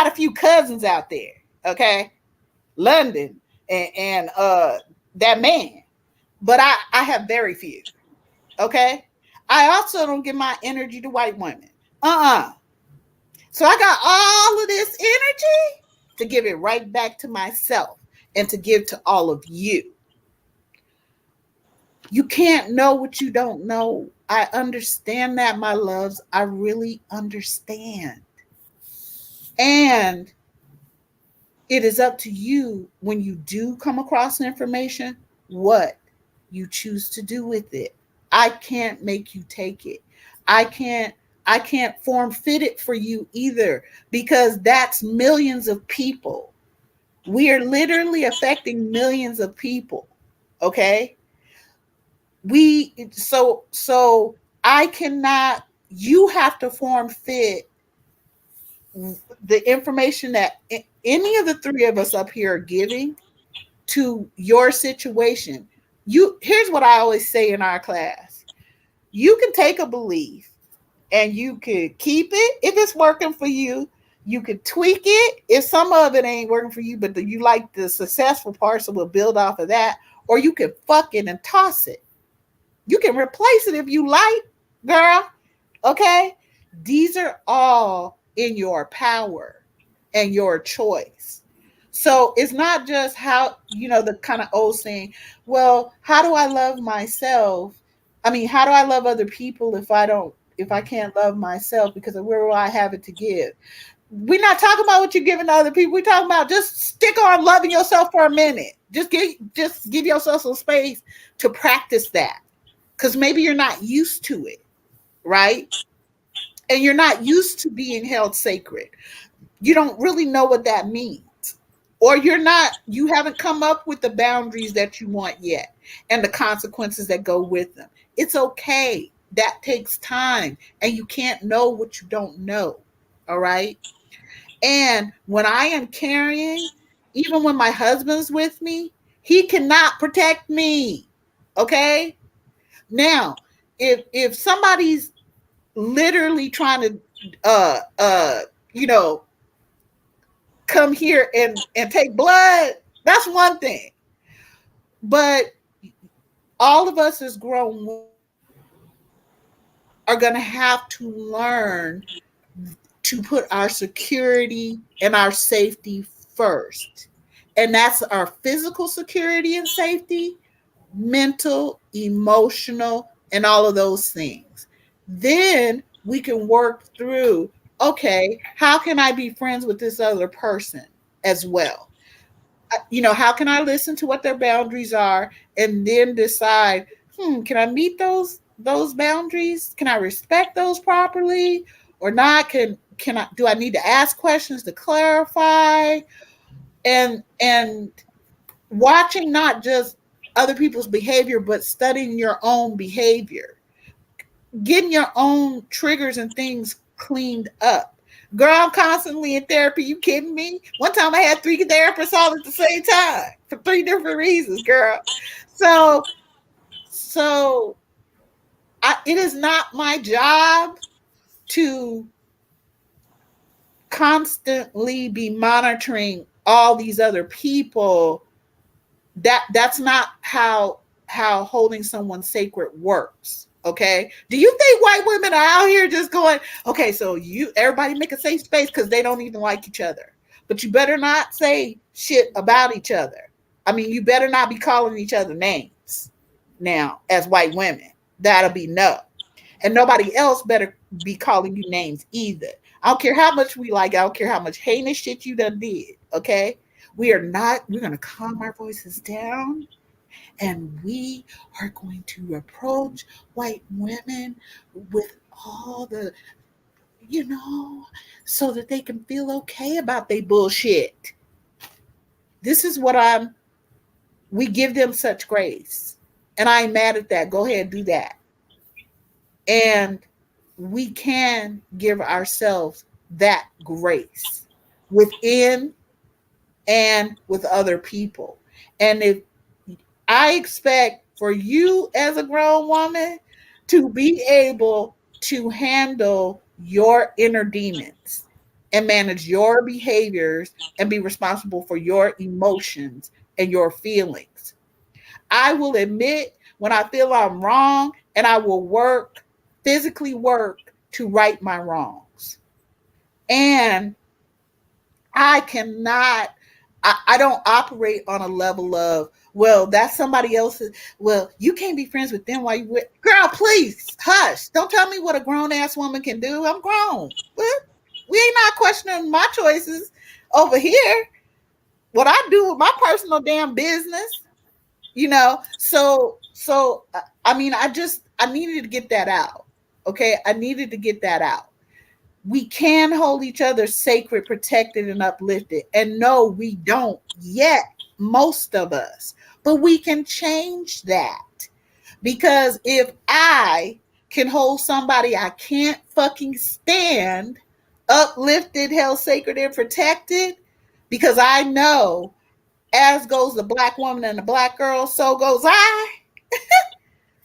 a few cousins out there, okay? London and that man. But I have very few. Okay. I also don't give my energy to white women. So I got all of this energy to give it right back to myself and to give to all of you. You can't know what you don't know. I understand that, my loves. I really understand. And it is up to you when you do come across information what you choose to do with it. I can't make you take it. I can't I can't form fit it for you either because that's millions of people. We are literally affecting millions of people. Okay? So I cannot you have to form fit the information that any of the three of us up here are giving to your situation. You here's what I always say in our class. You can take a belief and you could keep it if it's working for you. You could tweak it if some of it ain't working for you, but you like the successful parts, so we'll build off of that. Or you can fuck it and toss it. You can replace it if you like, girl. Okay? These are all in your power and your choice. So it's not just how, the kind of old saying, well, how do I love myself? I mean, how do I love other people if I can't love myself? Because where will I have it to give? We're not talking about what you're giving to other people. We're talking about just stick on loving yourself for a minute. Just give yourself some space to practice that. Because maybe you're not used to it, right? And you're not used to being held sacred. You don't really know what that means. Or you haven't come up with the boundaries that you want yet and the consequences that go with them. It's okay. That takes time. And you can't know what you don't know. All right. And when I am carrying, even when my husband's with me, he cannot protect me. Okay. Now, if somebody's literally trying to you know come here and take blood, that's one thing. But all of us as grown are going to have to learn to put our security and our safety first. And that's our physical security and safety, mental, emotional, and all of those things. Then we can work through, okay, how can I be friends with this other person as well? How can I listen to what their boundaries are and then decide, can I meet those boundaries? Can I respect those properly or not? Do I need to ask questions to clarify? And watching not just other people's behavior, but studying your own behavior, getting your own triggers and things cleaned up. Girl, I'm constantly in therapy. You kidding me? One time I had 3 therapists all at the same time for 3 different reasons, girl. So it is not my job to constantly be monitoring all these other people. That's not how how holding someone sacred works. Okay. Do you think white women are out here just going, okay, so you everybody make a safe space because they don't even like each other. But you better not say shit about each other. I mean, you better not be calling each other names now as white women. That'll be no. And nobody else better be calling you names either. I don't care how much we like, I don't care how much heinous shit you done did. Okay. We're gonna calm our voices down, and we are going to approach white women with all the, you know, so that they can feel okay about their bullshit. This is what we give them such grace. And I ain't mad at that. Go ahead and do that. And we can give ourselves that grace within and with other people. And if I expect for you as a grown woman to be able to handle your inner demons and manage your behaviors and be responsible for your emotions and your feelings. I will admit when I feel I'm wrong, and I will physically work to right my wrongs. And I cannot, I don't operate on a level of, well, that's somebody else's. Well, you can't be friends with them while you with. Girl, please, hush. Don't tell me what a grown ass woman can do. I'm grown. What? We ain't not questioning my choices over here. What I do with my personal damn business, I mean, I needed to get that out. Okay. I needed to get that out. We can hold each other sacred, protected, and uplifted. And no, we don't yet, most of us. But we can change that. Because if I can hold somebody I can't fucking stand uplifted, held sacred, and protected, because I know as goes the black woman and the black girl, so goes I.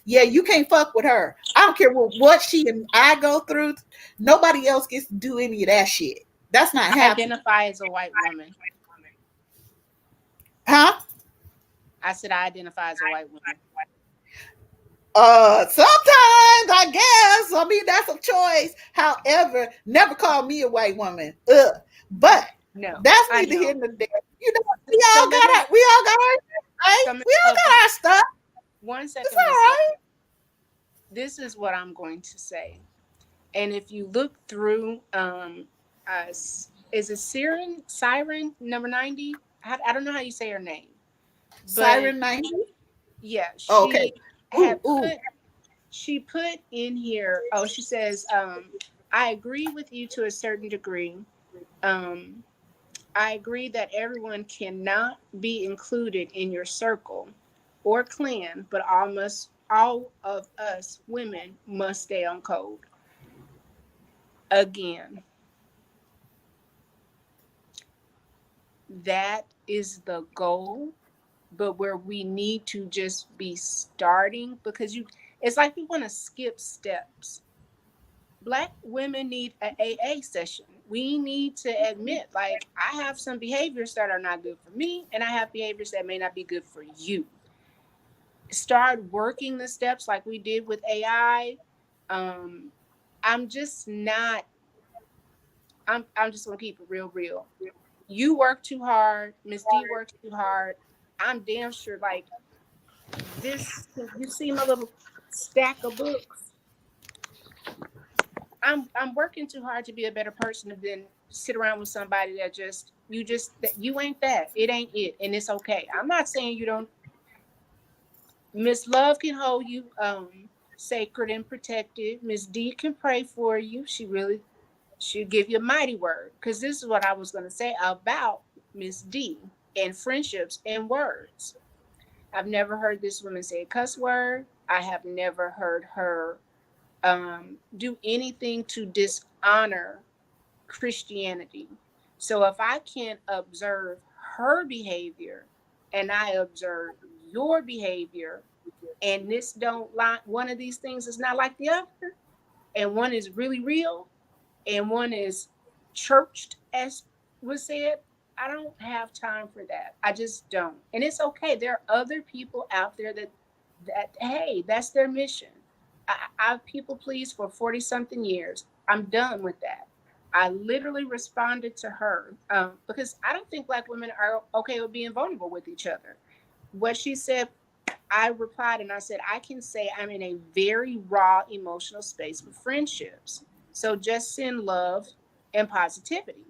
Yeah, you can't fuck with her. I don't care what she and I go through. Nobody else gets to do any of that shit. That's not I happening. identify as a white woman. Huh? I said I identify as a white woman. Sometimes I guess. I mean, that's a choice. However, never call me a white woman. But No, that's I neither know. here nor there. You know, So let me, we all got our right? so We all got our stuff. 1 second, It's all Miss Love. right. This is what I'm going to say. And if you look through, is it Siren number 90? I don't know how you say her name, but Siren 90. yeah, Oh, okay. had Ooh. she put in here. Oh, she says, I agree with you to a certain degree. Um, I agree that everyone cannot be included in your circle or clan, but all of us women must stay on code. Again, that is the goal, but where we need to just be starting, because it's like we want to skip steps. Black women need an AA session. We need to admit, like, I have some behaviors that are not good for me, and I have behaviors that may not be good for you. Start working the steps like we did with AI. Um, I'm just not. I'm just gonna keep it real. You work too hard. Miss D works too hard. I'm damn sure. Like this, you see my little stack of books. I'm working too hard to be a better person than sit around with somebody that you ain't that. It ain't it, and it's okay. I'm not saying you don't. Miss Love can hold you sacred and protected. Miss D can pray for you. She'll give you a mighty word. Because this is what I was gonna say about Miss D and friendships and words. I've never heard this woman say a cuss word. I have never heard her do anything to dishonor Christianity. So if I can observe her behavior and I observe your behavior, and this don't line, one of these things is not like the other, and one is really real, and one is churched, as was said, I don't have time for that. I just don't. And it's okay. There are other people out there that That, hey, that's their mission. I've people pleased for 40 something years. I'm done with that. I literally responded to her because I don't think black women are okay with being vulnerable with each other. What she said, I replied and I said, I can say I'm in a very raw emotional space with friendships. So just send love and positivity.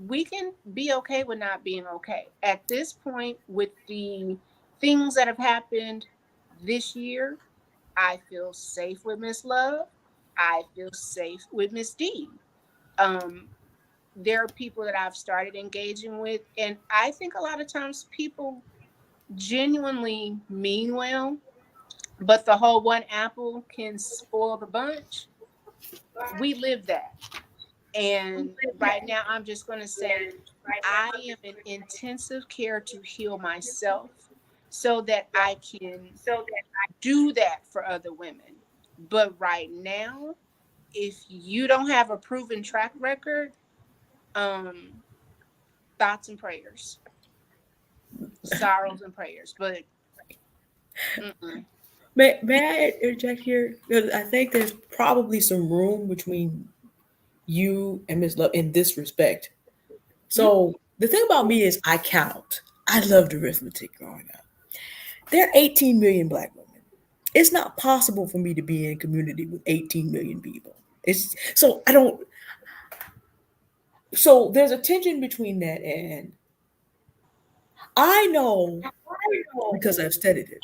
We can be okay with not being okay. At this point, with the things that have happened this year, I feel safe with Miss Love. I feel safe with Miss D. Um, there are people that I've started engaging with, and I think a lot of times people genuinely mean well, but the whole one apple can spoil the bunch. We live that. And right now, I'm just going to say I am in intensive care to heal myself so that I can do that for other women. But right now, if you don't have a proven track record, um, thoughts and prayers, sorrows and prayers. But mm-mm. May I interject here? Because I think there's probably some room between you and Miss Love in this respect. Mm. So the thing about me is I count. I loved arithmetic growing up. There are 18 million black women. It's not possible for me to be in community with 18 million people. It's so I don't so there's a tension between that, and I know because I've studied it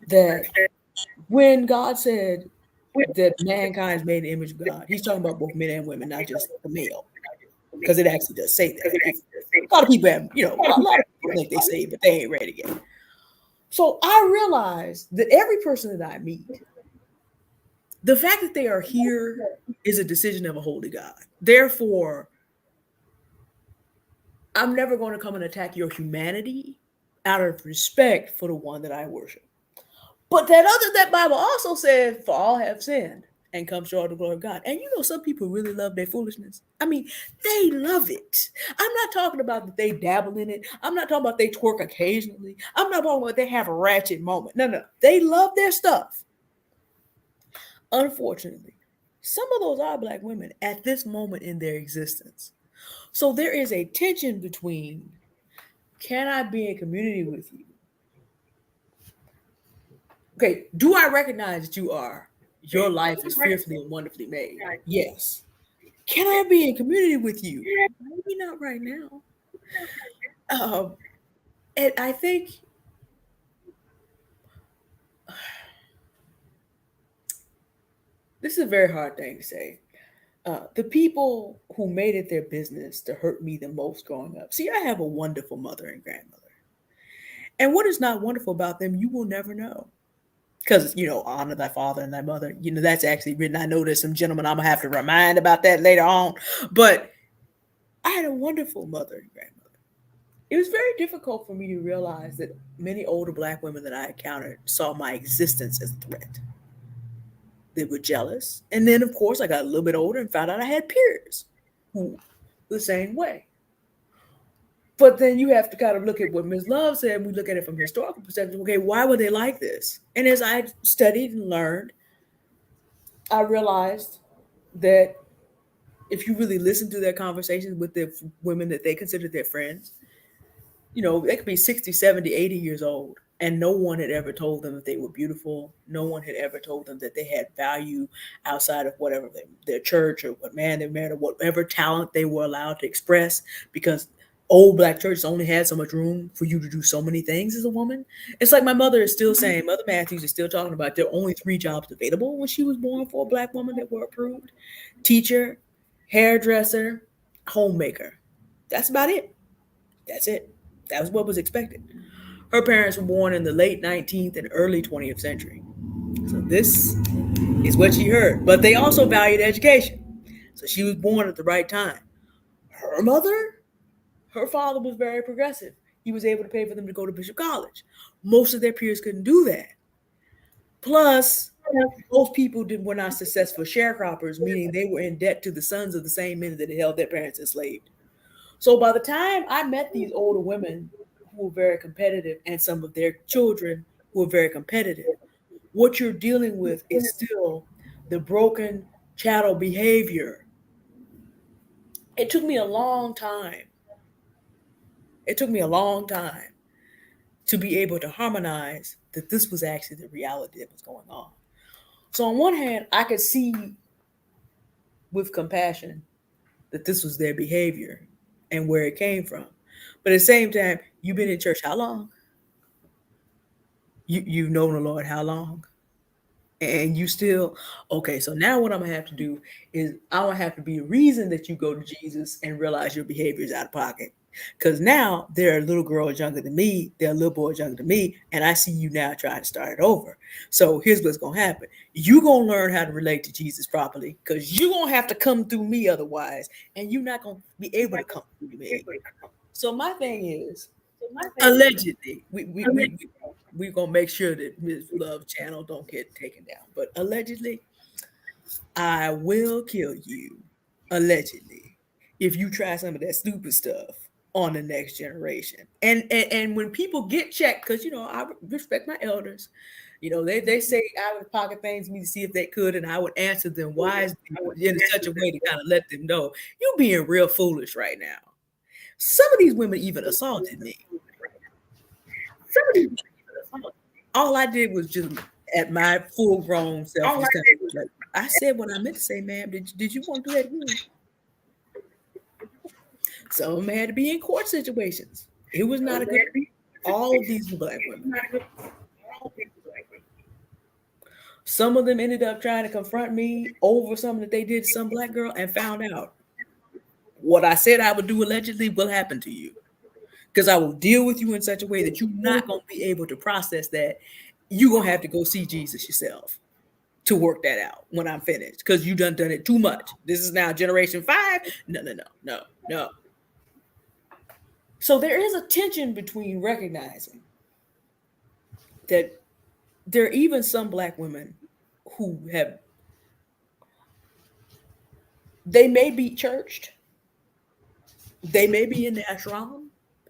that when God said that mankind is made in the image of God, he's talking about both men and women, not just the male. Because it actually does say that. If, a lot of people have, a lot of people think they say, but they ain't ready yet. So I realize that every person that I meet, the fact that they are here is a decision of a holy God. Therefore, I'm never going to come and attack your humanity out of respect for the one that I worship. But that Bible also said, for all have sinned and come short of the glory of God. And some people really love their foolishness. I mean, they love it. I'm not talking about that they dabble in it. I'm not talking about they twerk occasionally. I'm not talking about they have a ratchet moment. No, no. They love their stuff. Unfortunately, some of those are black women at this moment in their existence. So there is a tension between, can I be in community with you? Okay, do I recognize that your life is fearfully and wonderfully made? Yes. Can I be in community with you? Maybe not right now. Um, and I think this is a very hard thing to say. The people who made it their business to hurt me the most growing up. See, I have a wonderful mother and grandmother. And what is not wonderful about them, you will never know. Because, honor thy father and thy mother. That's actually written. I know there's some gentlemen I'm going to have to remind about that later on. But I had a wonderful mother and grandmother. It was very difficult for me to realize that many older black women that I encountered saw my existence as a threat. They were jealous. And then, of course, I got a little bit older and found out I had peers who were the same way. But then you have to kind of look at what Ms. Love said. We look at it from historical perspective. Okay, why were they like this? And as I studied and learned, I realized that if you really listen to their conversations with the women that they considered their friends, they could be 60, 70, 80 years old, and no one had ever told them that they were beautiful. No one had ever told them that they had value outside of whatever their church or what man they married or whatever talent they were allowed to express, because old black churches only had so much room for you to do so many things as a woman. It's like my mother is still saying, Mother Matthews is still talking about there are only 3 jobs available when she was born for a black woman that were approved: teacher, hairdresser, homemaker. That's about it. That's it. That was what was expected. Her parents were born in the late 19th and early 20th century. So this is what she heard. But they also valued education. So she was born at the right time. Her mother, her father was very progressive. He was able to pay for them to go to Bishop College. Most of their peers couldn't do that. Plus, most people were not successful sharecroppers, meaning they were in debt to the sons of the same men that had held their parents enslaved. So by the time I met these older women who were very competitive, and some of their children who are very competitive. What you're dealing with is still the broken chattel behavior. It took me a long time. It took me a long time to be able to harmonize that this was actually the reality that was going on. So on one hand, I could see with compassion that this was their behavior and where it came from. But at the same time, you've been in church how long? You've known the Lord how long? And you still okay. So now what I'm gonna have to do is I'm gonna have to be a reason that you go to Jesus and realize your behavior is out of pocket. Because now there are little girls younger than me, there are little boys younger than me, and I see you now trying to start it over. So here's what's gonna happen: you gonna learn how to relate to Jesus properly, because you're gonna have to come through me otherwise, and you're not gonna be able to come through me. So my thing is, allegedly, we gonna make sure that Miss Love channel don't get taken down. But allegedly, I will kill you. Allegedly, if you try some of that stupid stuff on the next generation. And when people get checked, because I respect my elders. They say out of pocket things to me to see if they could, and I would answer them wisely in such a way to kind of let them know you being real foolish right now. Some of these women even assaulted me. All I did was just at my full grown self. Just kind of like, I said what I meant to say, ma'am. Did you want to do that again? Some of them had to be in court situations. It was not a good. All of these were black women. Some of them ended up trying to confront me over something that they did to some black girl and found out what I said I would do allegedly will happen to you. Because I will deal with you in such a way that you're not going to be able to process that. You're going to have to go see Jesus yourself to work that out when I'm finished. Because you done it too much. This is now generation 5. No. So there is a tension between recognizing that there are even some black women who they may be churched. They may be in the ashram.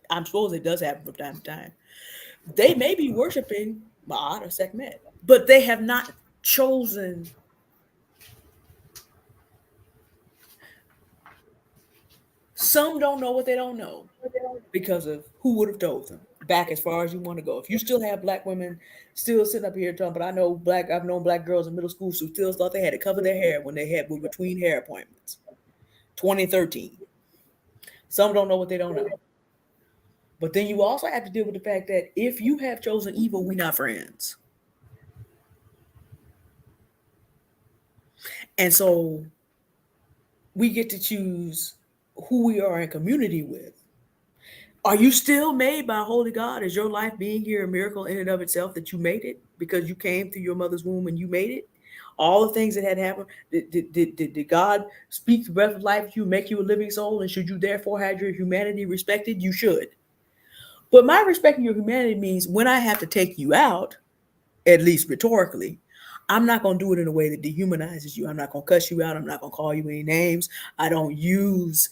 I'm supposed it does happen from time to time. They may be worshiping Ma'at or Sekhmet, but they have not chosen. Some don't know what they don't know because of who would have told them. Back as far as you want to go. If you still have black women still sitting up here talking, but I've known black girls in middle school who still thought they had to cover their hair when they were between hair appointments. 2013. Some don't know what they don't know. But then you also have to deal with the fact that if you have chosen evil, we're not friends. And so we get to choose who we are in community with. Are you still made by holy God? Is your life being here a miracle in and of itself that you made it because you came through your mother's womb and you made it? All the things that had happened, did God speak the breath of life to you, make you a living soul? And should you therefore have your humanity respected? You should. But my respecting your humanity means when I have to take you out, at least rhetorically, I'm not going to do it in a way that dehumanizes you. I'm not going to cuss you out. I'm not going to call you any names. I don't use,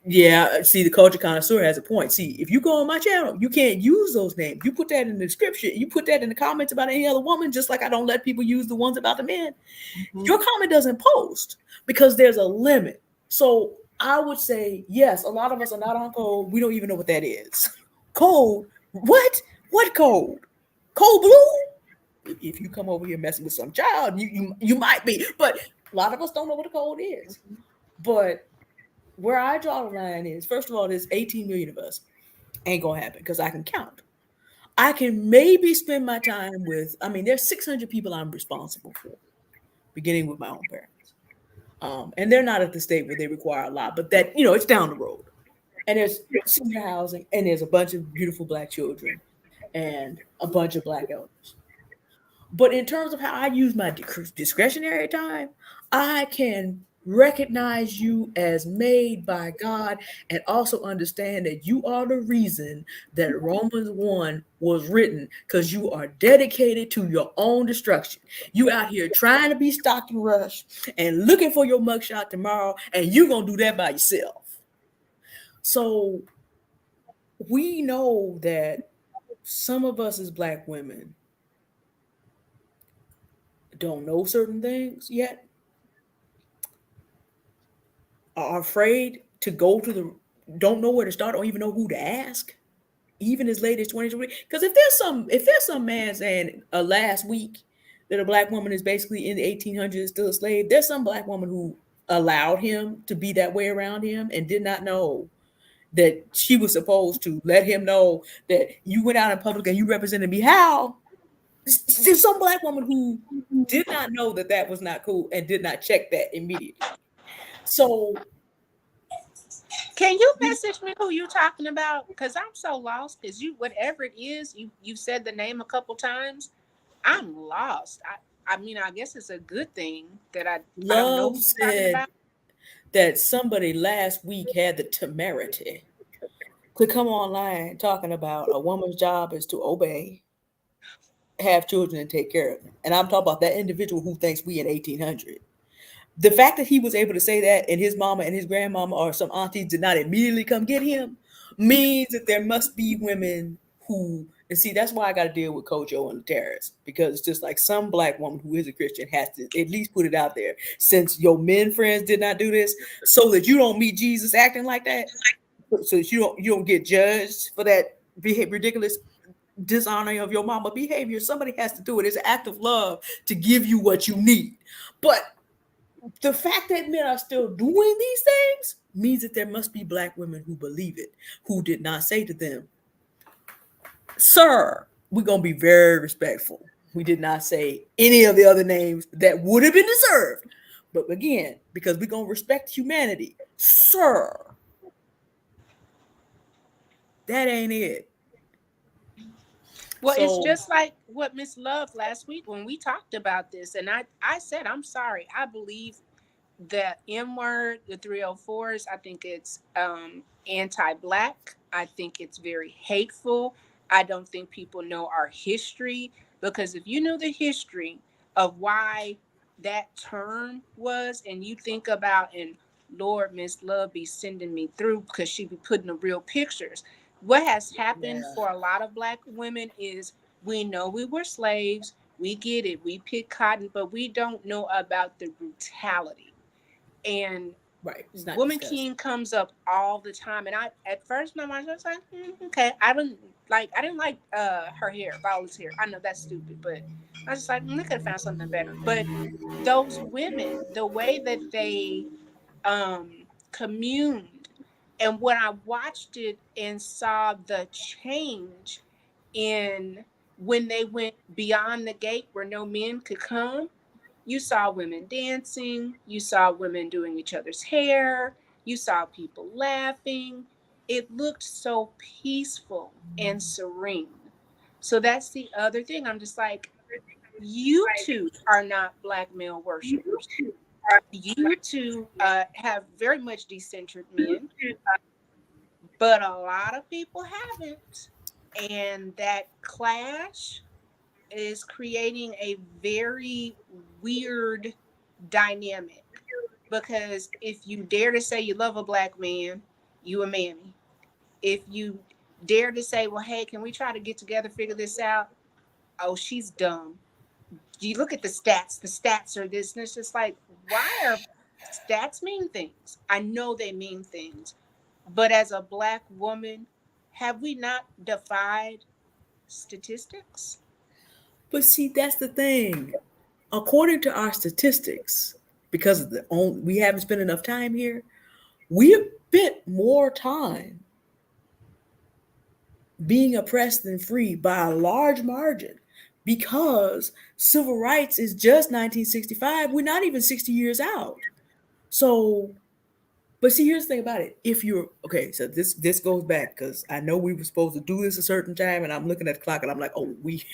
see, the culture connoisseur has a point. See, if you go on my channel, you can't use those names. You put that in the description. You put that in the comments about any other woman, just like I don't let people use the ones about the men. Mm-hmm. Your comment doesn't post because there's a limit. So I would say, yes, a lot of us are not on code. We don't even know what that is. Code? What? What code? Code blue? If you come over here messing with some child, you might be. But a lot of us don't know what a code is. But where I draw the line is, first of all, there's 18 million of us. Ain't gonna happen because I can count. I can maybe spend my time with, there's 600 people I'm responsible for, beginning with my own parents. And they're not at the state where they require a lot, but that, it's down the road. And there's senior housing, and there's a bunch of beautiful black children and a bunch of black elders. But in terms of how I use my discretionary time, I can recognize you as made by God and also understand that you are the reason that Romans 1 was written, because you are dedicated to your own destruction. You out here trying to be Stockton Rush and looking for your mugshot tomorrow, and you're going to do that by yourself. So we know that some of us as black women don't know certain things yet, are afraid to go to the, don't know where to start, don't even know who to ask, even as late as 2020. Because if there's some man saying last week that a black woman is basically in the 1800s still a slave, there's some black woman who allowed him to be that way around him and did not know that she was supposed to let him know that you went out in public and you represented me. How? There's some black woman who did not know that that was not cool and did not check that immediately. So Can you message me who you talking about? Because I'm so lost. Because you, whatever it is, you said the name a couple times. I'm lost. I mean, I guess it's a good thing that I don't know Love who you're talking said about. that somebody last week had the temerity to come online talking about a woman's job is to obey, have children, and take care of them. And I'm talking about that individual who thinks we in 1800. The fact that he was able to say that and his mama and his grandmama or some aunties did not immediately come get him means that there must be women who, and see, that's why I got to deal with Kojo and the terrorists, because it's just like some black woman who is a Christian has to at least put it out there, since your men friends did not do this, so that you don't meet Jesus acting like that, so that you don't get judged for that ridiculous dishonoring of your mama behavior. Somebody has to do it. It's an act of love to give you what you need. But the fact that men are still doing these things means that there must be black women who believe it, who did not say to them, sir, we're going to be very respectful. We did not say any of the other names that would have been deserved. But again, because we're going to respect humanity, sir, that ain't it. Well, it's So, just like what Miss Love last week when we talked about this, and I said I'm sorry. I believe the M word, the 304s, I think it's anti-black. I think it's very hateful. I don't think people know our history, because if you knew the history of why that term was, and you think about, and Lord, Miss Love be sending me through because she be putting the real pictures. What has happened yeah, for a lot of black women is, we know we were slaves, we get it, we pick cotton, but we don't know about the brutality. And right. It's not Woman discussed. King comes up all the time, and I at first my mind was like, okay, I didn't like her hair, Violet's hair. I know that's stupid, but I was just like, I could have found something better. But those women, the way that they communed, and when I watched it and saw the change in when they went beyond the gate where no men could come, you saw women dancing, you saw women doing each other's hair, you saw people laughing. It looked so peaceful and serene. So that's the other thing. I'm just like, you two are not black male worshipers. You two have very much decentered men, but a lot of people haven't. And that clash is creating a very weird dynamic, because if you dare to say you love a black man, you a mammy. If you dare to say, well, hey, can we try to get together, figure this out? Oh, she's dumb. You look at the stats. The stats are this, and it's just like, why are stats mean things? I know they mean things, but as a black woman, have we not defied statistics? But see, that's the thing. According to our statistics, because of we haven't spent enough time here, we've spent more time being oppressed than free by a large margin, because civil rights is just 1965. We're not even 60 years out. So, but see, here's the thing about it. If you're okay, so this goes back, because I know we were supposed to do this a certain time, and I'm looking at the clock and I'm like, oh, we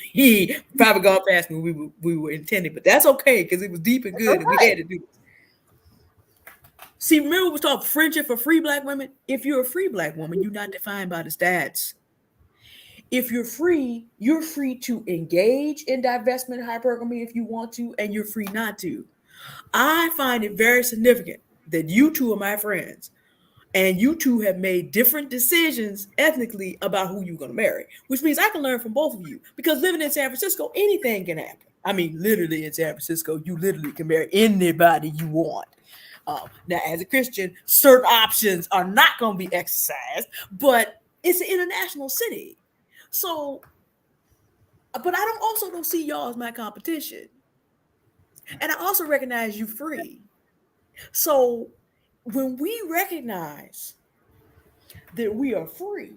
probably gone past me. We were intending, but that's okay because it was deep and good, and we had to do it. See, remember we was talking friendship for free black women? If you're a free black woman, you're not defined by the stats. If you're free to engage in divestment hypergamy if you want to, and you're free not to. I find it very significant that you two are my friends, and you two have made different decisions ethnically about who you're going to marry, which means I can learn from both of you, because living in San Francisco, anything can happen. I mean, literally in San Francisco, you literally can marry anybody you want. Now, as a Christian, certain options are not going to be exercised, but it's an international city. So, but I don't see y'all as my competition. And I also recognize you free. So when we recognize that we are free,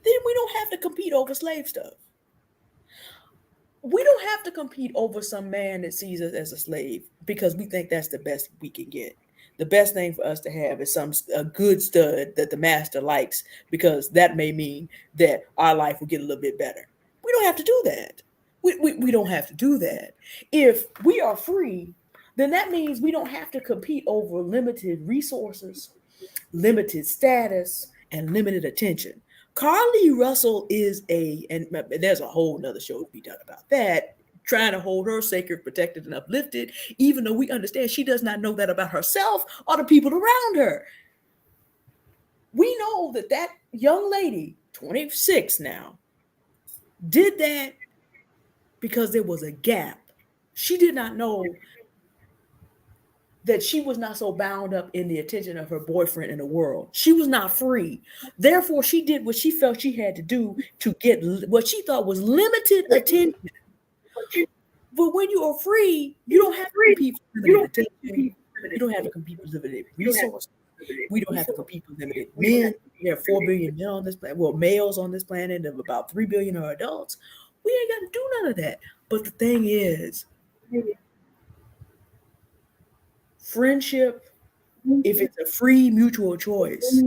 then we don't have to compete over slave stuff. We don't have to compete over some man that sees us as a slave because we think that's the best we can get. The best thing for us to have is a good stud that the master likes because that may mean that our life will get a little bit better. We don't have to do that. We don't have to do that. If we are free, then that means we don't have to compete over limited resources, limited status, and limited attention. Carly Russell is and there's a whole nother show to be done about that, trying to hold her sacred, protected, and uplifted, even though we understand she does not know that about herself or the people around her. We know that young lady, 26 now, did that because there was a gap. She did not know that she was not so bound up in the attention of her boyfriend in the world. She was not free. Therefore, she did what she felt she had to do to get what she thought was limited attention. But when you are free, you don't have to compete for limited attention. You don't have to compete for limited resources. We don't have to compete for limited men. There are 4 billion men on this planet. Well, males on this planet, of about 3 billion are adults. We ain't got to do none of that. But the thing is, friendship, if it's a free mutual choice,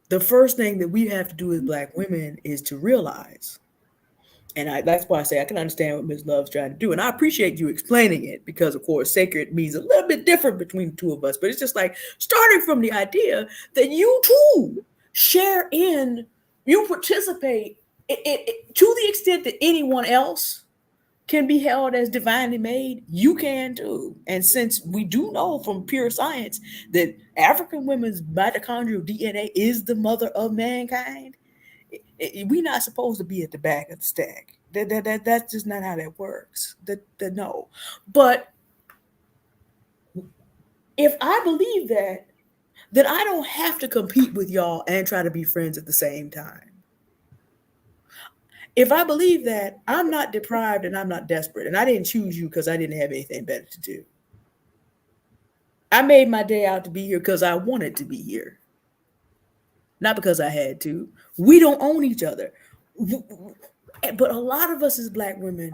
the first thing that we have to do as Black women is to realize, and that's why I say I can understand what Ms. Love's trying to do, and I appreciate you explaining it because, of course, sacred means a little bit different between the two of us, but it's just like starting from the idea that you too share in, you participate to the extent that anyone else can be held as divinely made, you can too. And since we do know from pure science that African women's mitochondrial DNA is the mother of mankind, we're not supposed to be at the back of the stack. That's just not how that works. No. But if I believe that, then I don't have to compete with y'all and try to be friends at the same time. If I believe that, I'm not deprived and I'm not desperate. And I didn't choose you because I didn't have anything better to do. I made my day out to be here because I wanted to be here. Not because I had to. We don't own each other. But a lot of us as Black women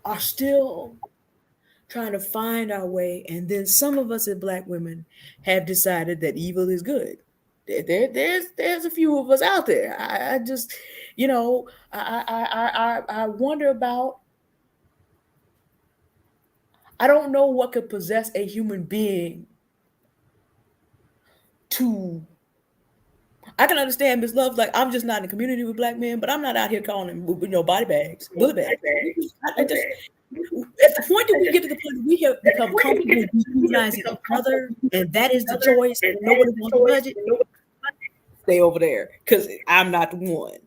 are still trying to find our way. And then some of us as Black women have decided that evil is good. There's a few of us out there. I just, I wonder about. I don't know what could possess a human being to. I can understand Ms. Love, like, I'm just not in a community with Black men, but I'm not out here calling them, body bags, bully bags. At the point that we get to the point that we have become comfortable dehumanizing each other, and that is the choice, and nobody wants to budget, stay over there, because I'm not the one.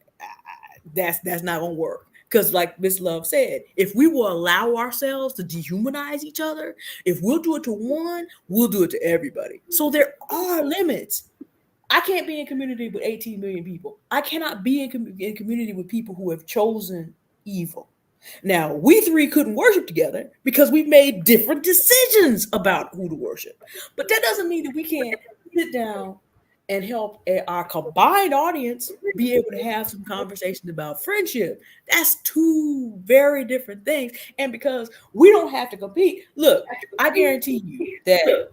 That's not gonna work. Because like Miss Love said, if we will allow ourselves to dehumanize each other, if we'll do it to one, we'll do it to everybody. So there are limits. I can't be in community with 18 million people. I cannot be in community with people who have chosen evil. Now, we three couldn't worship together because we've made different decisions about who to worship. But that doesn't mean that we can't sit down and help our combined audience be able to have some conversations about friendship. That's two very different things. And because we don't have to compete, look, I guarantee you that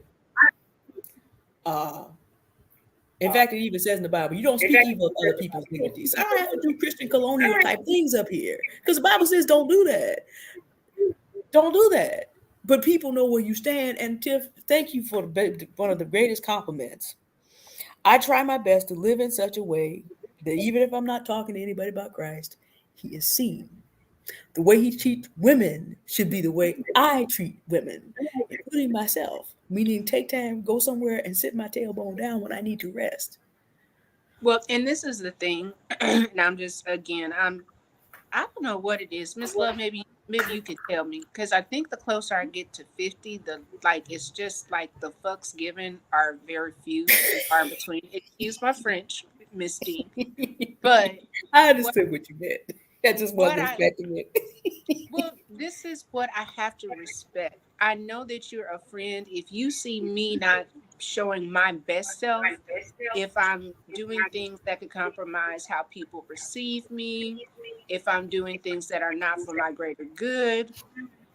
in fact, it even says in the Bible, you don't speak evil of other people's dignity. So I don't have to do Christian colonial type things up here. Because the Bible says don't do that. Don't do that. But people know where you stand. And Tiff, thank you for one of the greatest compliments. I try my best to live in such a way that even if I'm not talking to anybody about Christ, he is seen. The way he treats women should be the way I treat women, including myself. Meaning take time, go somewhere and sit my tailbone down when I need to rest. Well, and this is the thing. And I'm just, again, I don't know what it is, Miss Love. Maybe you could tell me, because I think the closer I get to 50, the like it's just like the fucks given are very few and far in between. Excuse my French, Miss D, but I what understood what you meant. I just what wasn't I expecting it. well, this is what I have to respect. I know that you're a friend. If you see me not showing my best self, if I'm doing things that could compromise how people receive me, if I'm doing things that are not for my greater good,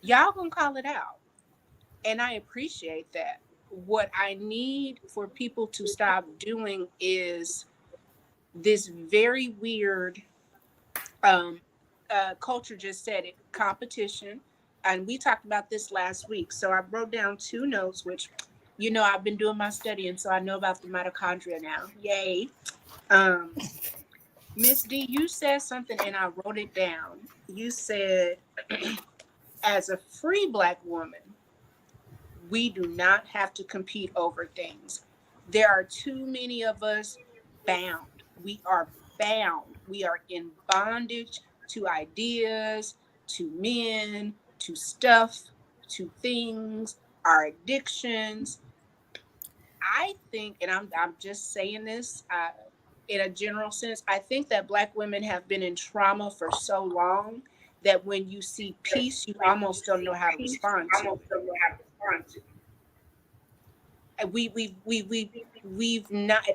y'all gonna call it out. And I appreciate that. What I need for people to stop doing is this very weird culture just said it, competition. And we talked about this last week. So I wrote down two notes, which, I've been doing my studying, so I know about the mitochondria now. Yay. Um, Miss D, you said something and I wrote it down. You said, as a free Black woman, we do not have to compete over things. There are too many of us bound. We are bound. We are in bondage to ideas, to men, to stuff, to things, our addictions. I think, and I'm just saying this in a general sense, I think that Black women have been in trauma for so long that when you see peace, you almost don't know how to respond to it. We've not.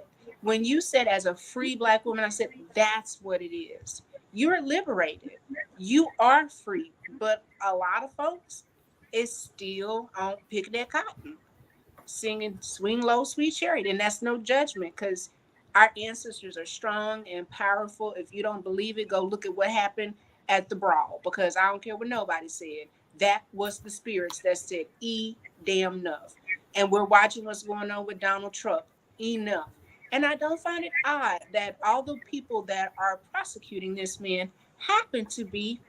When you said as a free Black woman, I said that's what it is. You're liberated. You are free, but a lot of folks is still on picking that cotton, singing "Swing Low, Sweet Chariot," and that's no judgment because our ancestors are strong and powerful. If you don't believe it, go look at what happened at the brawl, because I don't care what nobody said. That was the spirits that said, damn enough. And we're watching what's going on with Donald Trump. Enough. And I don't find it odd that all the people that are prosecuting this man happen to be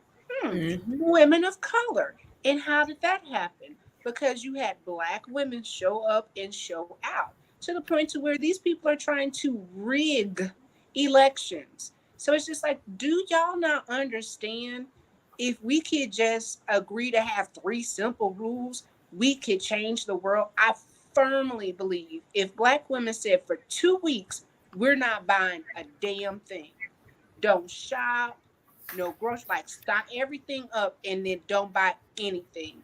Mhm. women of color. And how did that happen? Because you had Black women show up and show out to the point to where these people are trying to rig elections. So it's just like, do y'all not understand? If we could just agree to have three simple rules, we could change the world. I firmly believe if Black women said for 2 weeks, we're not buying a damn thing, don't shop, no grocery, like stock everything up and then don't buy anything,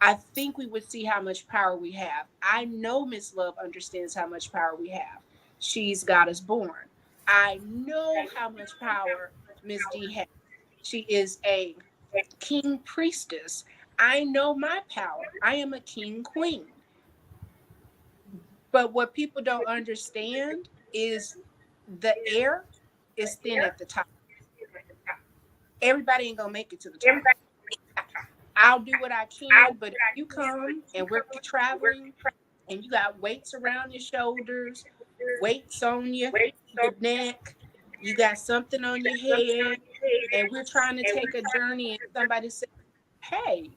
I think we would see how much power we have. I know Miss Love understands how much power we have. She's got us born. I know how much power Miss D has. She is a king priestess. I know my power. I am a king queen. But what people don't understand is the air is thin at the top. Everybody ain't gonna make it to the top. I'll do what I can, but if you come and we're traveling and you got weights around your shoulders, weights on your neck, you got something on your head, and we're trying to take a journey, and somebody says, hey,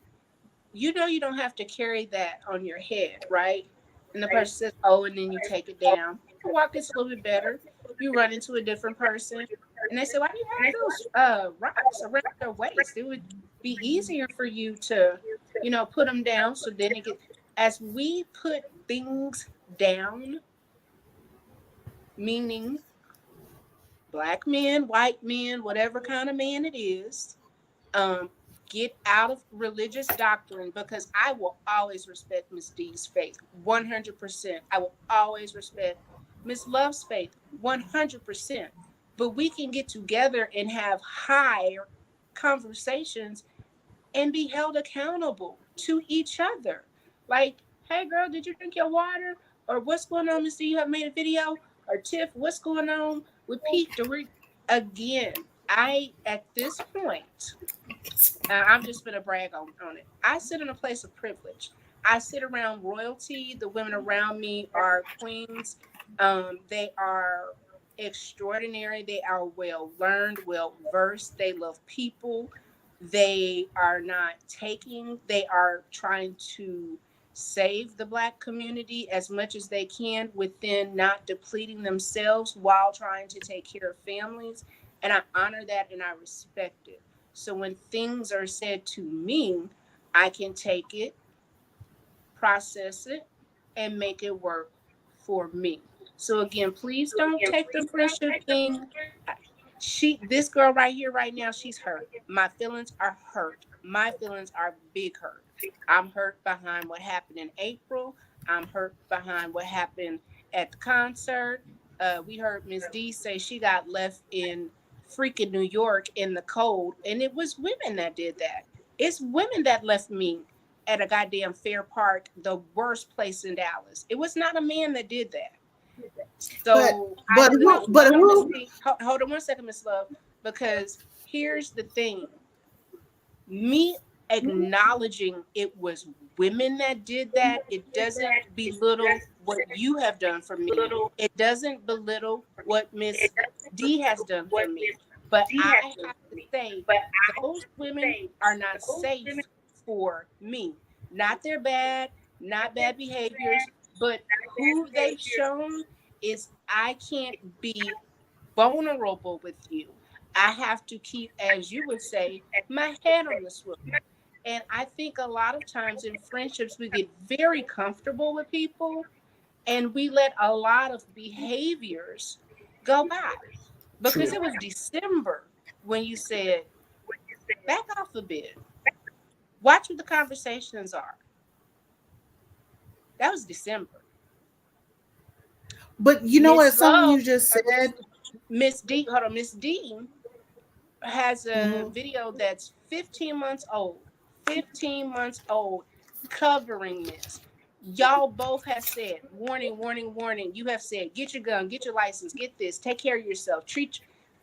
you don't have to carry that on your head, right? And the person says, oh, and then you take it down. You walk this a little bit better. You run into a different person, and they say, why do you have those rocks around your waist? It would be easier for you to, put them down. So then it gets, as we put things down, meaning Black men, white men, whatever kind of man it is, um, get out of religious doctrine, because I will always respect Miss D's faith 100%. I will always respect Miss Love's faith 100%. But we can get together and have higher conversations and be held accountable to each other. Like, hey girl, did you drink your water? Or what's going on, Miss D? You have made a video? Or Tiff, what's going on with Pete? Again, I at this point, I'm just gonna brag on it. I sit in a place of privilege. I sit around royalty. The women around me are queens. They are extraordinary. They are well learned, well versed. They love people. They are not taking. They are trying to save the Black community as much as they can within not depleting themselves while trying to take care of families. And I honor that and I respect it. So when things are said to me, I can take it, process it, and make it work for me. So again, please don't take the friendship thing. This girl right here, right now, she's hurt. My feelings are hurt. My feelings are big hurt. I'm hurt behind what happened in April. I'm hurt behind what happened at the concert. We heard Miss D say she got left in freaking New York in the cold, and it was women that did that. It's women that left me at a goddamn fair park, the worst place in Dallas. It was not a man that did that. So I don't know. Hold on 1 second, Miss Love, because here's the thing. Me acknowledging it was women that did that, it doesn't belittle what you have done for me. It doesn't belittle what Miss D has done for me. But I have to say, those women are not safe for me. Not their bad, not bad behaviors, but who they've shown is I can't be vulnerable with you. I have to keep, as you would say, my head on the swivel. And I think a lot of times in friendships, we get very comfortable with people and we let a lot of behaviors go by. Because True. it was December when you said, back off a bit. Watch what the conversations are. That was December. But you know what? Miss Something Love, you just said. Miss D, hold on, Miss D has a Mhm. video that's 15 months old. 15 months old covering this. Y'all both have said, warning, warning, warning. You have said, get your gun, get your license, get this, take care of yourself,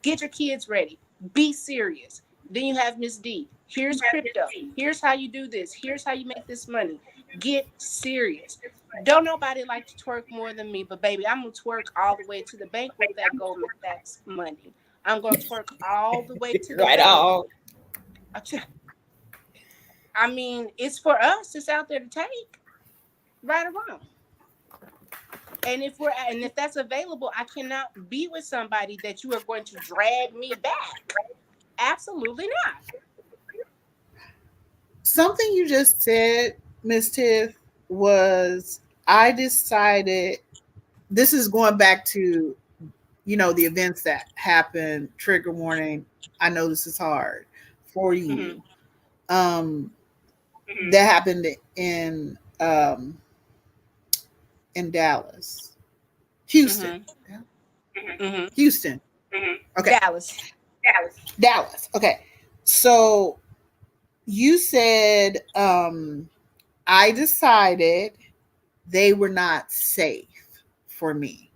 get your kids ready, be serious. Then you have Miss D. Here's crypto. Here's how you do this. Here's how you make this money. Get serious. Don't nobody like to twerk more than me, but baby, I'm gonna twerk all the way to the bank with that Goldman Sachs money. I'm gonna twerk all the way to the Right bank. on. I mean, it's for us. It's out there to take, right or wrong. And if that's available, I cannot be with somebody that you are going to drag me back. Absolutely not. Something you just said, Miss Tiff, was I decided this is going back to, the events that happened, trigger warning. I know this is hard for you. Um, that happened in Dallas. Houston. Houston. Okay. Dallas. Okay. So you said I decided they were not safe for me.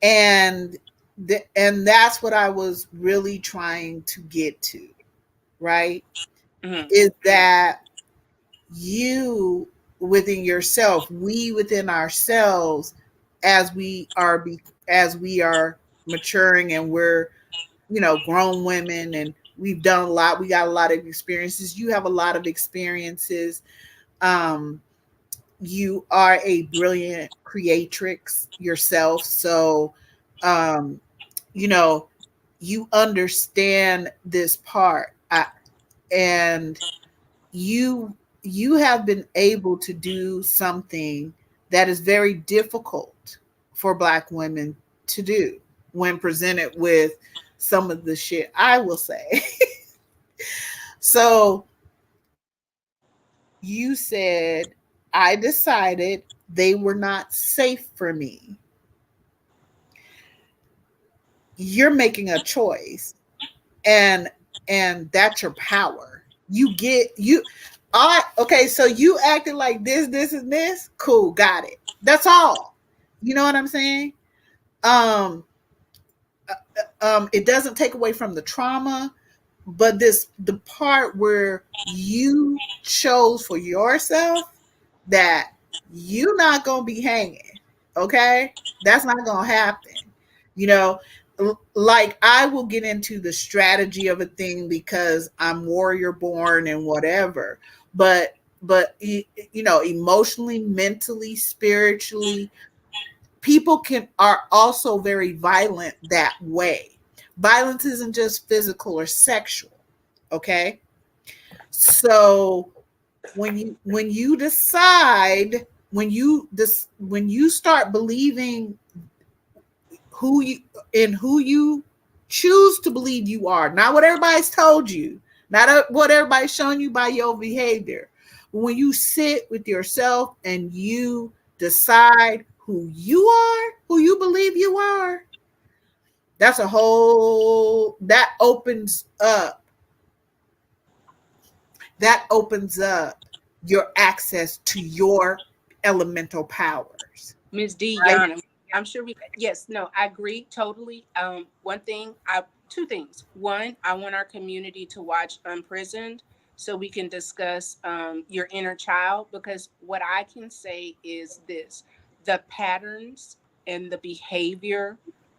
And that's what I was really trying to get to, right? Is that you within yourself, we within ourselves, as we are maturing and we're grown women and we've done a lot, we got a lot of experiences, you have a lot of experiences, you are a brilliant creatrix yourself, so you understand this part, and you have been able to do something that is very difficult for Black women to do when presented with some of the shit, I will say. So you said, I decided they were not safe for me. You're making a choice, and that's your power. Okay, so you acted like this, and this. Cool, got it. That's all. You know what I'm saying? It doesn't take away from the trauma, but the part where you chose for yourself that you're not gonna be hanging. Okay, that's not gonna happen. Like, I will get into the strategy of a thing because I'm warrior born and whatever, but emotionally, mentally, spiritually, people are also very violent that way. Violence isn't just physical or sexual, okay? So when you decide, when you start believing who you choose to believe you are, not what everybody's told you, not what everybody's showing you by your behavior. When you sit with yourself and you decide who you are, who you believe you are, that opens up your access to your elemental powers. Ms. D, Right? Yana, I'm sure yes, no, I agree totally. Two things. One, I want our community to watch Unprisoned so we can discuss your inner child, because what I can say is this: the patterns and the behavior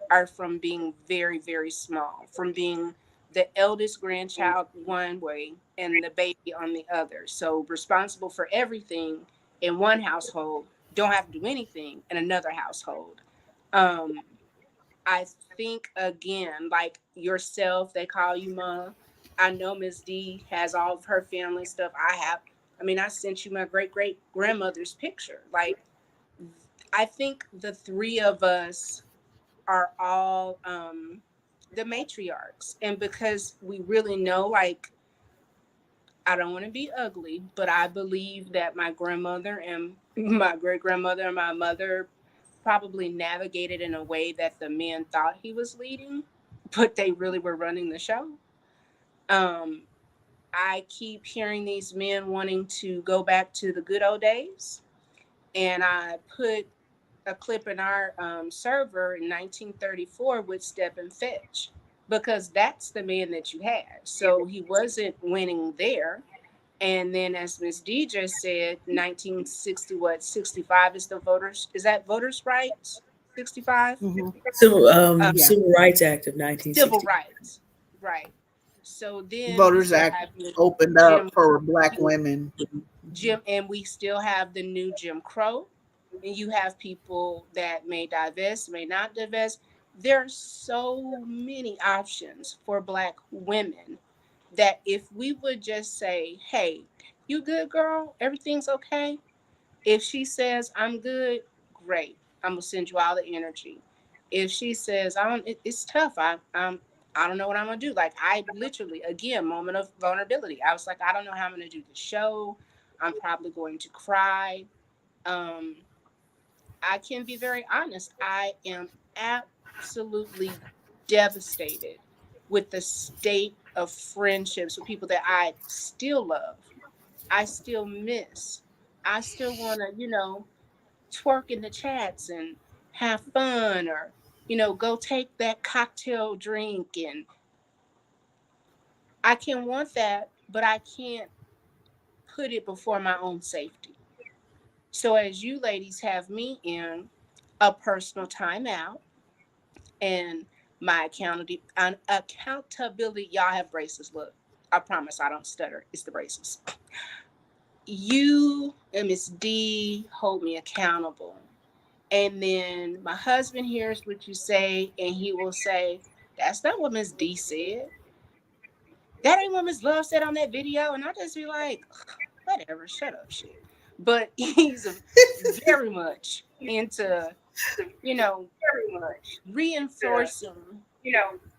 are from being very, very small, from being the eldest grandchild one way and the baby on the other. So responsible for everything in one household, don't have to do anything in another household. Um, I think again, like yourself, they call you mom. I know Miss D has all of her family stuff. I mean, I sent you my great great grandmother's picture. Like, I think the three of us are all the matriarchs. And because we really know, like, I don't want to be ugly, but I believe that my grandmother and my great grandmother and my mother probably navigated in a way that the men thought he was leading, but they really were running the show. Um, I keep hearing these men wanting to go back to the good old days, and I put a clip in our server in 1934 with Step and Fetch, because that's the man that you had. So he wasn't winning there. And then, as Miss D just said, 1960, what, 65 is the voters, is that voters' rights? 65? Mm-hmm. Um, Yeah. Civil Rights Act of Civil 1960. rights, right. So then we Voters still Act have your opened up Jim, for Black women. and we still have the new Jim Crow. And you have people that may divest, may not divest. There are so many options for Black women that if we would just say, hey, you good, girl? Everything's okay? If she says, I'm good, great. I'm going to send you all the energy. If she says, it's tough. I don't know what I'm going to do. Like, I literally, again, moment of vulnerability. I was like, I don't know how I'm going to do the show. I'm probably going to cry. Um, I can be very honest. I am absolutely devastated with the state of friendships with people that I still love. I still miss. I still want to, twerk in the chats and have fun, or, go take that cocktail drink. And I can want that, but I can't put it before my own safety. So, as you ladies have me in a personal timeout, and my accountability, y'all have braces. Look, I promise I don't stutter. It's the braces. You and Miss D hold me accountable. And then my husband hears what you say, and he will say, that's not what Miss D said. That ain't what Miss Love said on that video. And I just be like, whatever, shut up, shit. But he's very much into, you know, reinforcing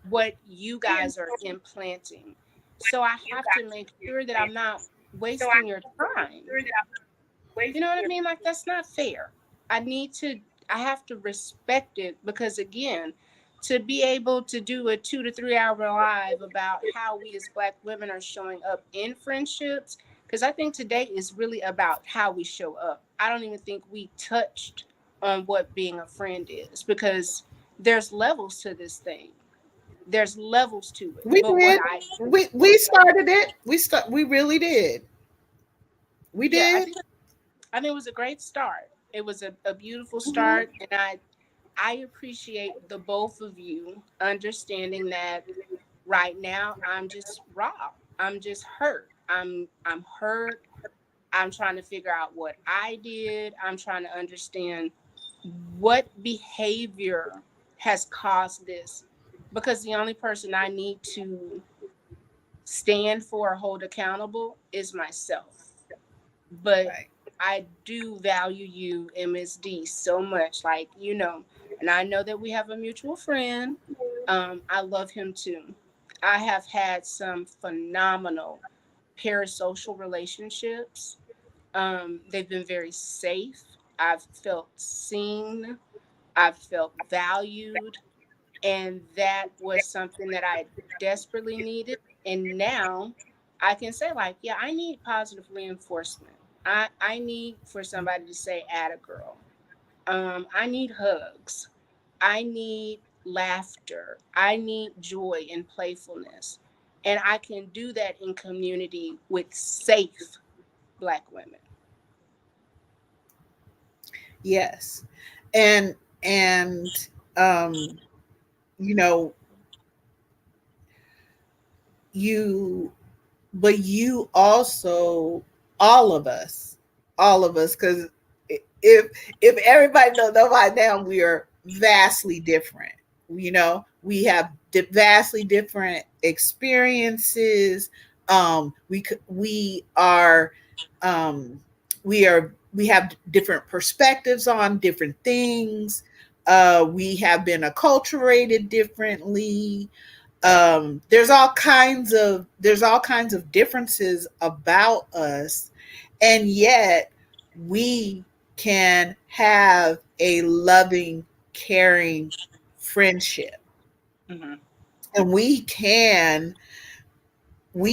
what you guys are implanting. So I have to make sure that I'm not wasting your time. You know what I mean? Like, that's not fair. I need to, I have to respect it, because again, to be able to do a 2 to 3 hour live about how we as Black women are showing up in friendships, because I think today is really about how we show up. I don't even think we touched on what being a friend is, because there's levels to this thing. There's levels to it. We But what did. We started it. We really did. We yeah, did. I think it was a great start. It was a beautiful start, and I appreciate the both of you understanding that right now I'm just raw. I'm just hurt. I'm hurt. I'm trying to figure out what I did. I'm trying to understand what behavior has caused this? Because the only person I need to stand for or hold accountable is myself. But Right. I do value you and Miss D so much, like, and I know that we have a mutual friend. I love him too. I have had some phenomenal parasocial relationships. They've been very safe. I've felt seen. I've felt valued. And that was something that I desperately needed. And now I can say, like, yeah, I need positive reinforcement. I need for somebody to say, "Atta girl." I need hugs. I need laughter. I need joy and playfulness. And I can do that in community with safe Black women. Yes. And um, you know, you but you also, all of us, because if everybody don't know by now, we are vastly different. We have vastly different experiences. We are we have different perspectives on different things. We have been acculturated differently. There's all kinds of differences about us, and yet we can have a loving, caring friendship, Mm-hmm. and we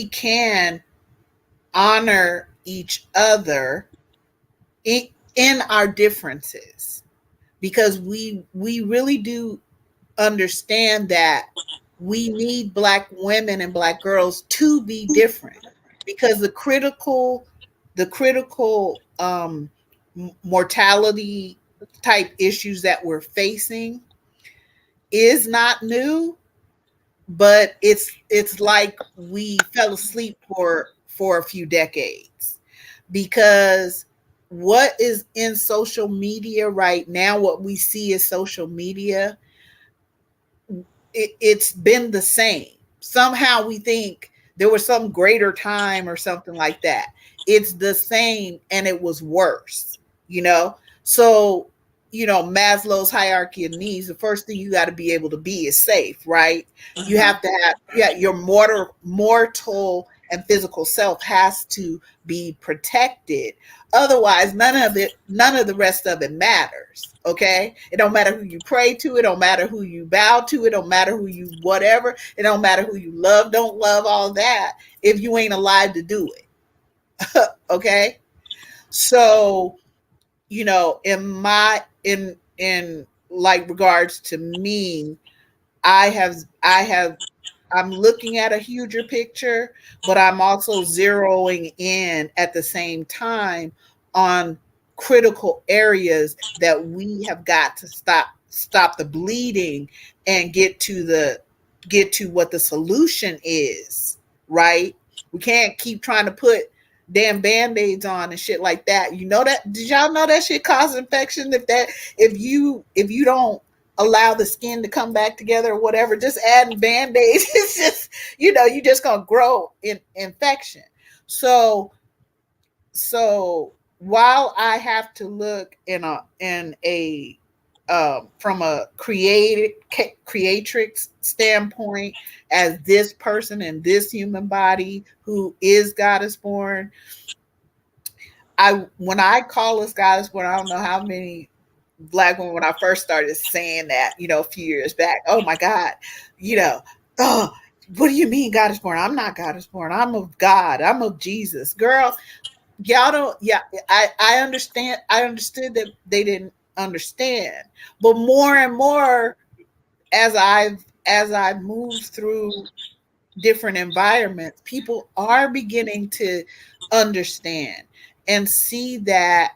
can honor each other in our differences, because we really do understand that we need Black women and Black girls to be different, because the critical mortality type issues that we're facing is not new, but it's like we fell asleep for a few decades, because what is in social media right now, what we see is social media, it's been the same. Somehow we think there was some greater time or something like that. It's the same, and it was worse, you know? So, Maslow's hierarchy of needs, the first thing you got to be able to be is safe, right? You Mm-hmm. have to have, yeah, your mortal and physical self has to be protected. Otherwise, none of the rest of it matters. Okay. It don't matter who you pray to. It don't matter who you bow to. It don't matter who you whatever. It don't matter who you love, don't love, all that, if you ain't alive to do it. Okay. So, in like regards to me, I have I have I'm looking at a huger picture, but I'm also zeroing in at the same time on critical areas that we have got to stop the bleeding and get to what the solution is, right? We can't keep trying to put damn band-aids on and shit like that. Did y'all know that shit causes infection? If you don't allow the skin to come back together or whatever, just adding band-aids, it's just, you just gonna grow in infection. So while I have to look in a from a creatrix standpoint, as this person in this human body who is goddess born, when I call us goddess born, I don't know how many Black women, when I first started saying that, a few years back, oh my God, you know, oh, what do you mean goddess born? I'm not goddess born. I'm of God. I'm of Jesus. Girl, y'all don't, yeah, I understand. I understood that they didn't understand. But more and more, as I've moved through different environments, people are beginning to understand and see that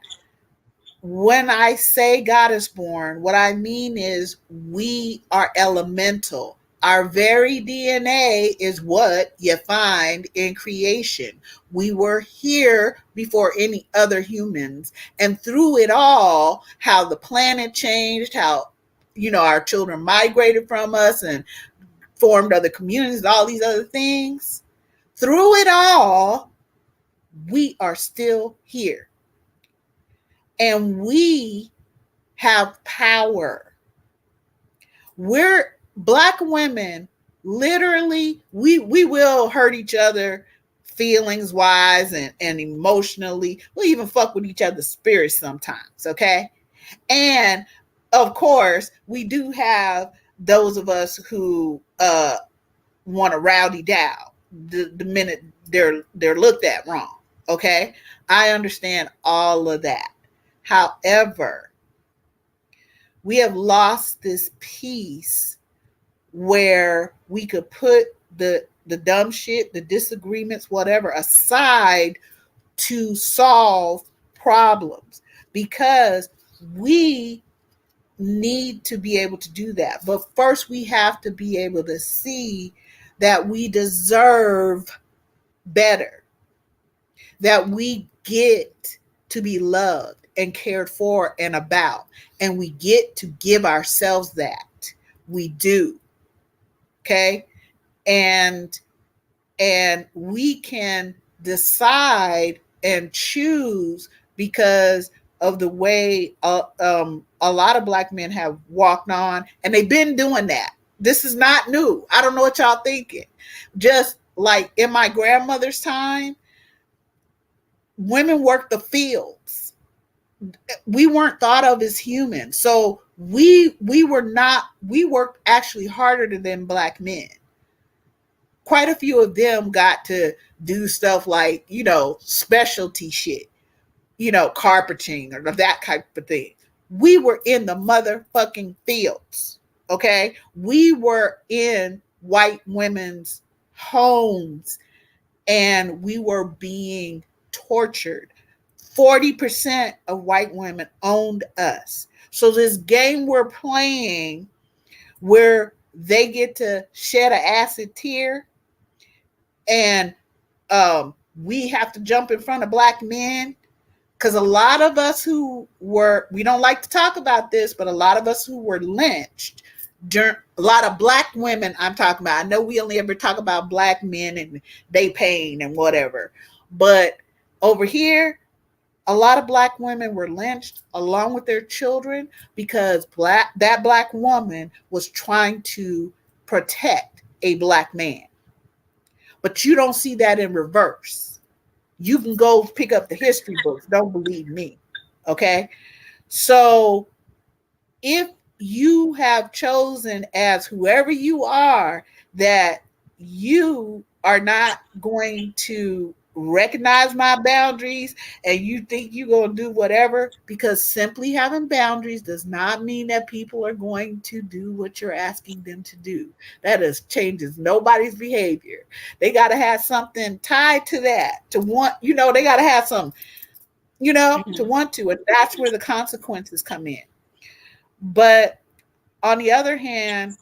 when I say God is born, what I mean is we are elemental. Our very DNA is what you find in creation. We were here before any other humans. And through it all, how the planet changed, how, our children migrated from us and formed other communities, all these other things. Through it all, we are still here. And we have power. We're Black women, literally, we will hurt each other feelings wise and emotionally. We'll even fuck with each other's spirits sometimes, okay? And of course, we do have those of us who want to rowdy down the minute they're looked at wrong. Okay, I understand all of that. However, we have lost this piece where we could put the dumb shit, the disagreements, whatever, aside to solve problems, because we need to be able to do that. But first, we have to be able to see that we deserve better, that we get to be loved and cared for and about, and we get to give ourselves that. We do. Okay? And we can decide and choose because of the way a lot of Black men have walked on, and they've been doing that. This is not new. I don't know what y'all thinking. Just like in my grandmother's time, women worked the fields. We weren't thought of as humans. So we worked actually harder than Black men. Quite a few of them got to do stuff like, specialty shit, carpeting or that type of thing. We were in the motherfucking fields, okay? We were in white women's homes and we were being tortured. 40% of white women owned us. So this game we're playing where they get to shed an acid tear and we have to jump in front of Black men, because a lot of us we don't like to talk about this, but a lot of us who were lynched, a lot of Black women I'm talking about. I know we only ever talk about Black men and they pain and whatever, but over here, a lot of Black women were lynched along with their children because that Black woman was trying to protect a Black man. But you don't see that in reverse. You can go pick up the history books. Don't believe me. Okay? So if you have chosen as whoever you are that you are not going to recognize my boundaries and you think you're going to do whatever, because simply having boundaries does not mean that people are going to do what you're asking them to do. That changes nobody's behavior. They got to have something tied to that, to want, they got to have some, to want to, and that's where the consequences come in. But on the other hand,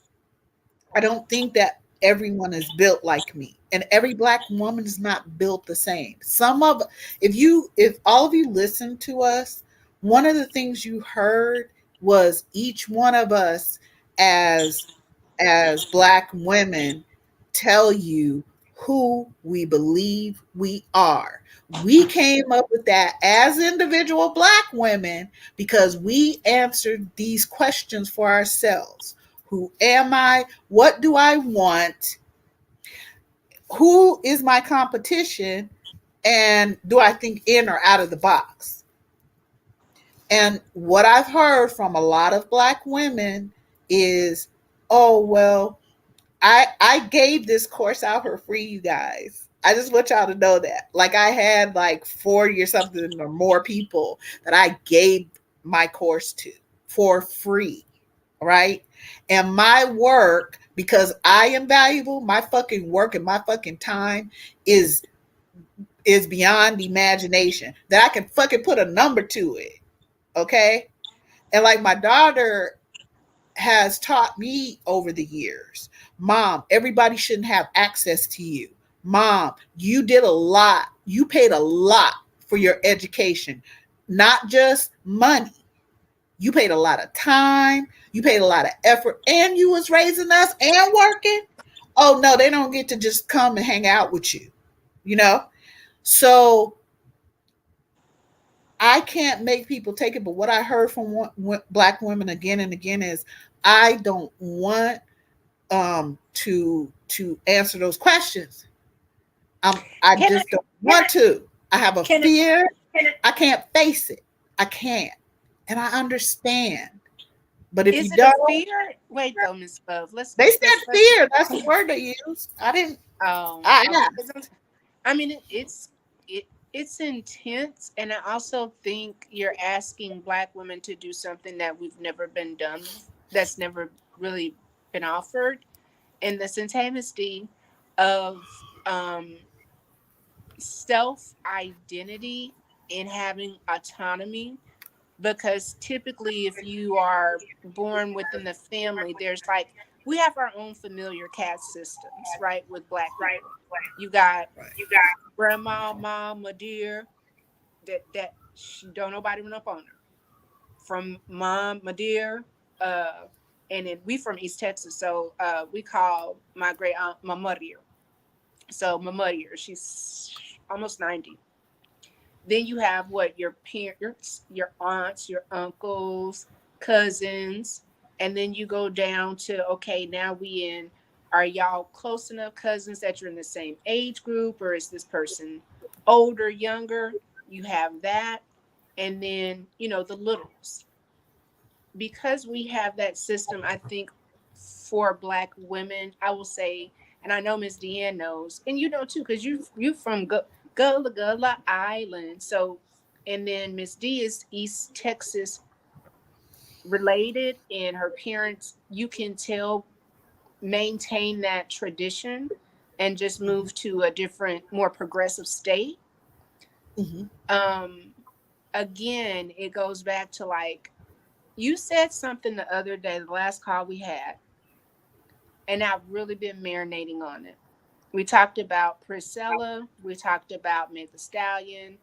I don't think that everyone is built like me, and every Black woman is not built the same. If all of you listen to us, one of the things you heard was each one of us as Black women tell you who we believe we are. We came up with that as individual Black women because we answered these questions for ourselves. Who am I? What do I want? Who is my competition? And do I think in or out of the box? And what I've heard from a lot of Black women is, oh, well, I gave this course out for free, you guys. I just want y'all to know that. Like I had like 40 or something or more people that I gave my course to for free, right? And my work, because I am valuable, my fucking work and my fucking time is beyond imagination. That I can fucking put a number to it, okay? And like my daughter has taught me over the years. Mom, everybody shouldn't have access to you. Mom, you did a lot. You paid a lot for your education, not just money. You paid a lot of time, you paid a lot of effort, and you was raising us and working. Oh no, they don't get to just come and hang out with you, you know? So I can't make people take it, but what I heard from black women again and again is I don't want to answer those questions. I Can just don't want to. I have a can fear. can I can't face it. I can't. And I understand. But if you Is it a don't, fear? Wait though, Miss Love. they said Let's fear. That's the word they used. I didn't. I okay. asked. 'Cause I mean, it it's intense, and I also think you're asking Black women to do something that we've never been done, that's never really been offered, and the synchronicity of self identity and having autonomy. Because typically, if you are born within the family, there's like we have our own familiar caste systems, right? With Black people, you got Right. grandma, mom, my dear, that she don't nobody run up on her. From mom, my dear, and then we from East Texas, so we call my great aunt my mother. So my mother, she's almost 90. Then you have what your parents, your aunts, your uncles, cousins, and then you go down to okay, now we in. Are y'all close enough cousins that you're in the same age group, or is this person older, younger? You have that, and then the littles. Because we have that system, I think for Black women, I will say, and I know Miss Deanne knows, and you know too, because you from Gullah Gullah Island. So, and then Miss D is East Texas related, and her parents, you can tell, maintain that tradition and just move to a different, more progressive state. Mm-hmm. Um, Again, it goes back to like you said something the other day, the last call we had, and I've really been marinating on it. We talked about Priscilla, we talked about Meg the Stallion,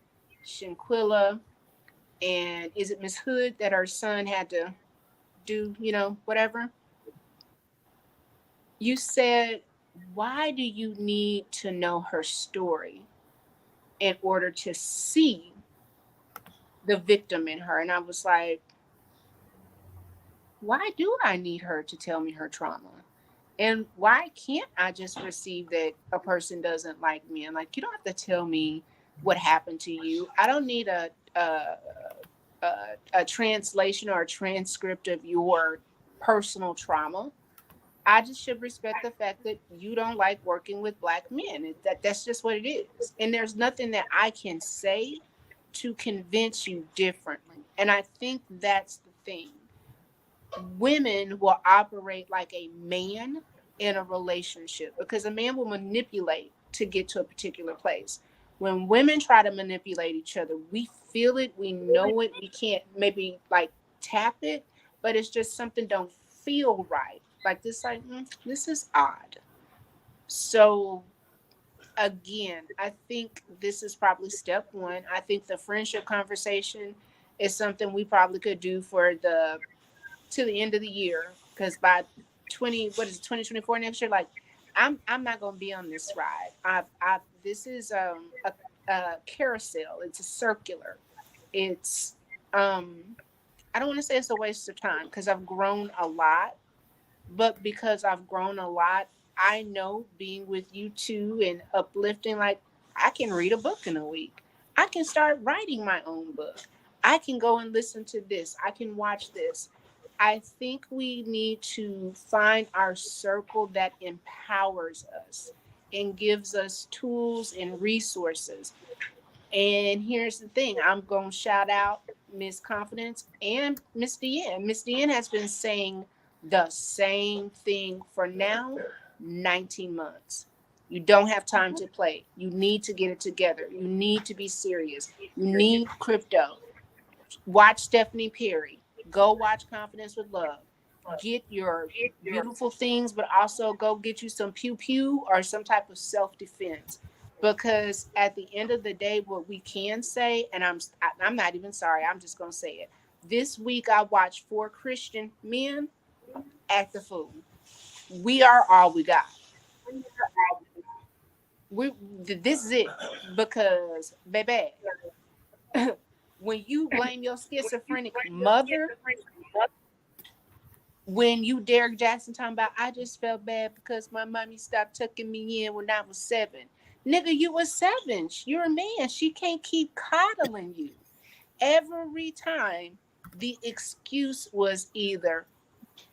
Shinquilla, and is it Miss Hood that her son had to do, whatever? You said, why do you need to know her story in order to see the victim in her? And I was like, why do I need her to tell me her trauma? And why can't I just receive that a person doesn't like me? And like, you don't have to tell me what happened to you. I don't need a translation or a transcript of your personal trauma. I just should respect the fact that you don't like working with Black men. That's just what it is. And there's nothing that I can say to convince you differently. And I think that's the thing. Women will operate like a man in a relationship because a man will manipulate to get to a particular place. When women try to manipulate each other, we feel it, we know it, we can't maybe like tap it, but it's just something don't feel right. Like this, like this is odd. So again, I think this is probably step one. I think the friendship conversation is something we probably could do for the to the end of the year because by 2024 next year, like I'm not gonna be on this ride. I've this is a carousel. It's a circular. It's I don't want to say it's a waste of time because I've grown a lot, but because I've grown a lot, I know being with you two and uplifting, like I can read a book in a week. I can start writing my own book. I can go and listen to this. I can watch this. I think we need to find our circle that empowers us and gives us tools and resources. And here's the thing, I'm going to shout out Miss Confidence and Miss Deanne. Miss Deanne has been saying the same thing for now 19 months. You don't have time to play. You need to get it together. You need to be serious. You need crypto. Watch Stephanie Perry. Go watch Confidence with Love. get your beautiful things, but also go get you some pew pew or some type of self defense. Because at the end of the day, what we can say, and I'm not even sorry, I'm just gonna say it. This week I watched 4 Christian men act the fool. We are all we got. We this is it because baby, when you blame your schizophrenic mother, when you Derek Jackson talking about I just felt bad because my mommy stopped tucking me in when I was 7. Nigga, you was 7. You're a man. She can't keep coddling you. Every time the excuse was either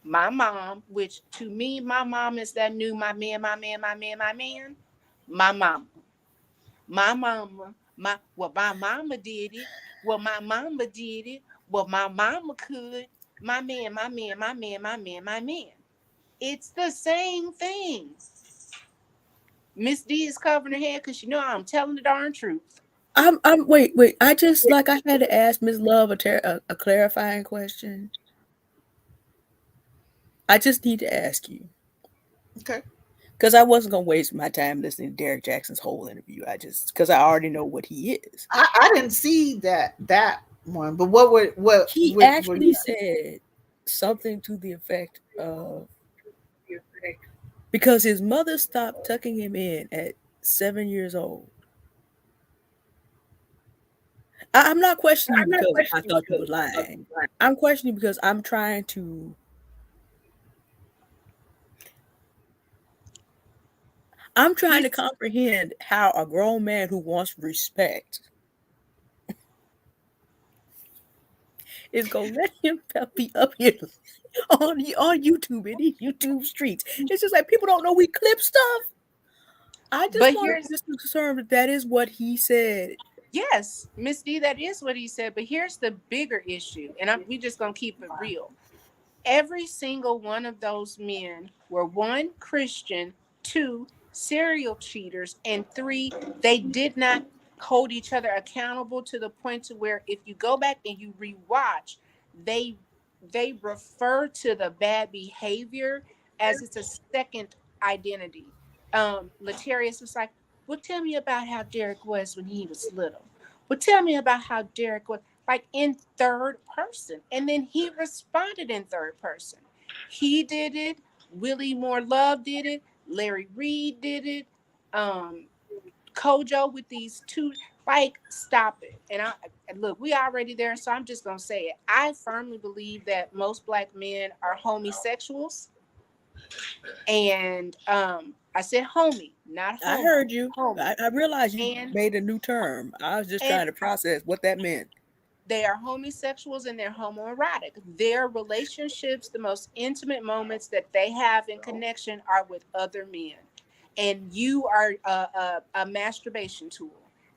my mom, which to me, my mom is that new my man, my man, my man, my man, my mama. My mama, my mama did it. Well, my mama did it. Well, my mama could. My man, my man, my man, my man, my man. It's the same thing. Miss D is covering her head because you know I'm telling the darn truth. Wait. I just like I had to ask Miss Love a clarifying question. I just need to ask you Okay. because I wasn't gonna waste my time listening to Derek Jackson's whole interview. Because I already know what he is. I didn't see that one, but He actually said something to the effect of because his mother stopped tucking him in at 7 years old. I'm not questioning you because I thought you were lying. I'm questioning because I'm trying to. I'm trying to comprehend how a grown man who wants respect is gonna let him be up here on YouTube in these YouTube streets. It's just like people don't know we clip stuff. I just But want to just confirm that is what he said. yes, Miss D, that is what he said. But here's the bigger issue, and we just gonna keep it real. Every single one of those men were 1, Christian, 2, serial cheaters, and 3, they did not hold each other accountable to the point to where if you go back and you rewatch, they they refer to the bad behavior as it's a second identity. Latarius was like, well, tell me about how Derek was when he was little. Well, tell me about how Derek was like in third person. And then he responded in third person. He did it. Willie Moore Love did it. Larry Reed did it. Um, Kojo with these two. Like, stop it. And I look, we already there, so I'm just gonna say it. I firmly believe that most black men are homosexuals. And I said homie, not I homo. heard you. Homie. I realized you And made a new term. I was just and trying to process what that meant. they are homosexuals and they're homoerotic. Their relationships, the most intimate moments that they have in connection are with other men. And you are a masturbation tool.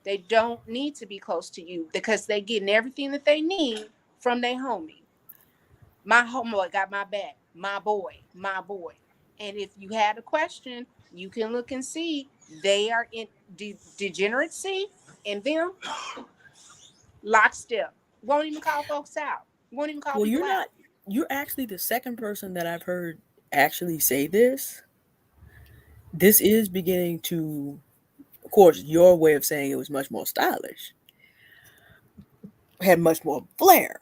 They don't need to be close to you because they're getting everything that they need from their homie. My homeboy got my back. My boy, my boy. And if you had a question, you can look and see they are in degeneracy in them lockstep. Won't even call folks out. Won't even call Well, people out. you're actually the second person that I've heard actually say this. This is beginning to, of course, your way of saying it was much more stylish, had much more flair.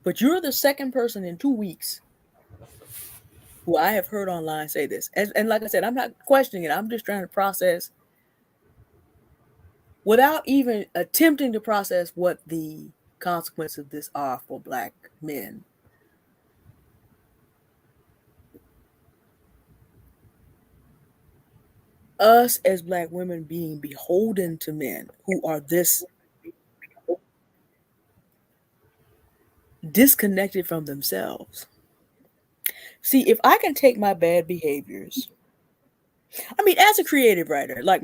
But you're the second person in 2 weeks who I have heard online say this. And like I said, I'm not questioning it. I'm just trying to process without even attempting to process what the consequences of this are for black men. Us as black women being beholden to men who are this disconnected from themselves. See, if I can take my bad behaviors, I mean, as a creative writer, like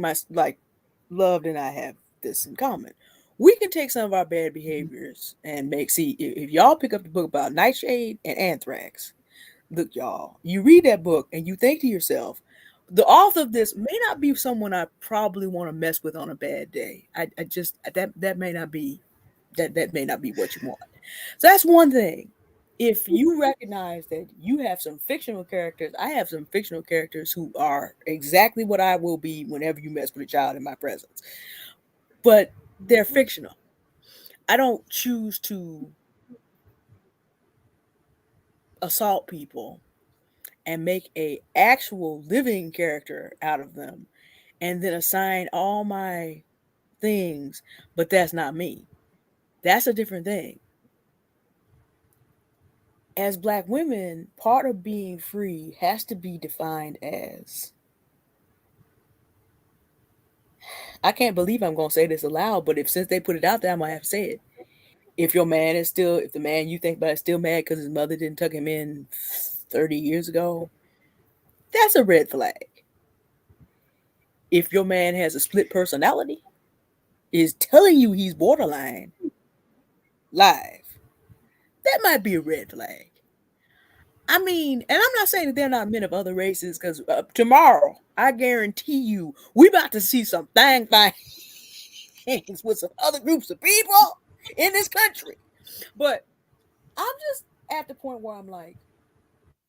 Loved and I have this in common. We can take some of our bad behaviors and see if y'all pick up the book about Nightshade and Anthrax. Look, y'all, you read that book and you think to yourself, the author of this may not be someone I probably want to mess with on a bad day. I just that may not be that may not be what you want. So that's one thing. if you recognize that you have some fictional characters, I have some fictional characters who are exactly what I will be whenever you mess with a child in my presence. But they're fictional. I don't choose to assault people and make a actual living character out of them and then assign all my things, but that's not me. That's a different thing. As black women, part of being free has to be defined as, I can't believe I'm gonna say this aloud, but if since they put it out there, I'm gonna have to say it. If your man is still, if the man you think about is still mad because his mother didn't tuck him in 30 years ago, that's a red flag. If your man has a split personality, is telling you he's borderline live, that might be a red flag. I mean, and I'm not saying that they're not men of other races, because tomorrow, I guarantee you, we about to see some things with some other groups of people in this country. But I'm just at the point where I'm like,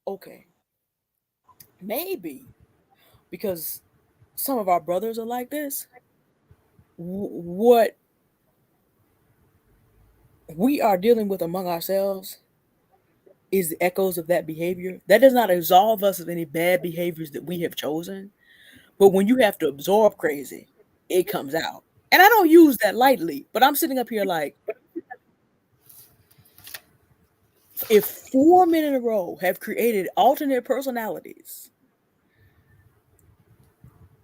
okay, maybe because some of our brothers are like this, what we are dealing with among ourselves is the echoes of that behavior. That does not absolve us of any bad behaviors that we have chosen. But when you have to absorb crazy, it comes out. And I don't use that lightly, but I'm sitting up here like, if 4 men in a row have created alternate personalities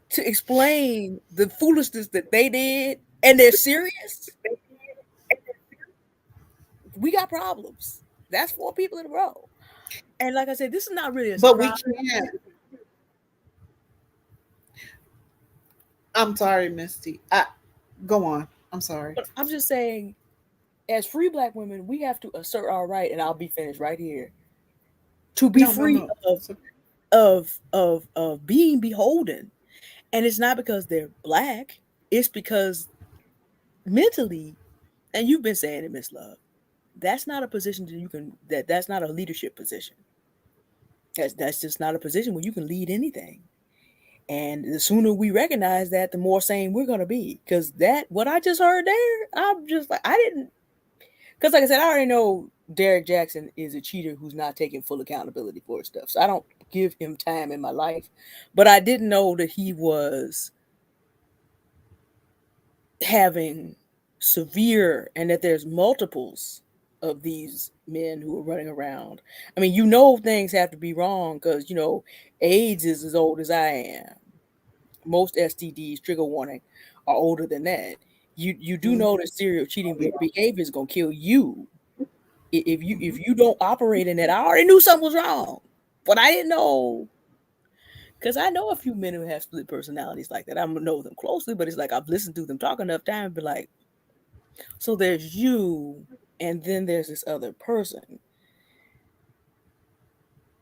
to explain the foolishness that they did and they're serious, we got problems. That's 4 people in a row. And like I said, this is not really a But we surprise. can't. I'm sorry, Misty. Go on. I'm sorry. But I'm just saying, as free black women, we have to assert our right, and I'll be finished right here, to be free of being beholden. And it's not because they're black, it's because mentally, and you've been saying it, Miss Love, that's not a position that you can, that's not a leadership position. That's just not a position where you can lead anything. And the sooner we recognize that, the more sane we're gonna be. Because that, what I just heard there, I'm just like, I didn't, because like I said, I already know Derek Jackson is a cheater who's not taking full accountability for his stuff. So I don't give him time in my life. But I didn't know that he was having severe, and that there's multiples of these men who are running around. I mean, things have to be wrong because, AIDS is as old as I am. Most STDs, trigger warning, are older than that. You do know that serial cheating behavior is gonna kill you if you don't operate in that. I already knew something was wrong, but I didn't know, because I know a few men who have split personalities like that. I don't know them closely, but it's like I've listened to them talk enough time and be like, so there's you, and then there's this other person,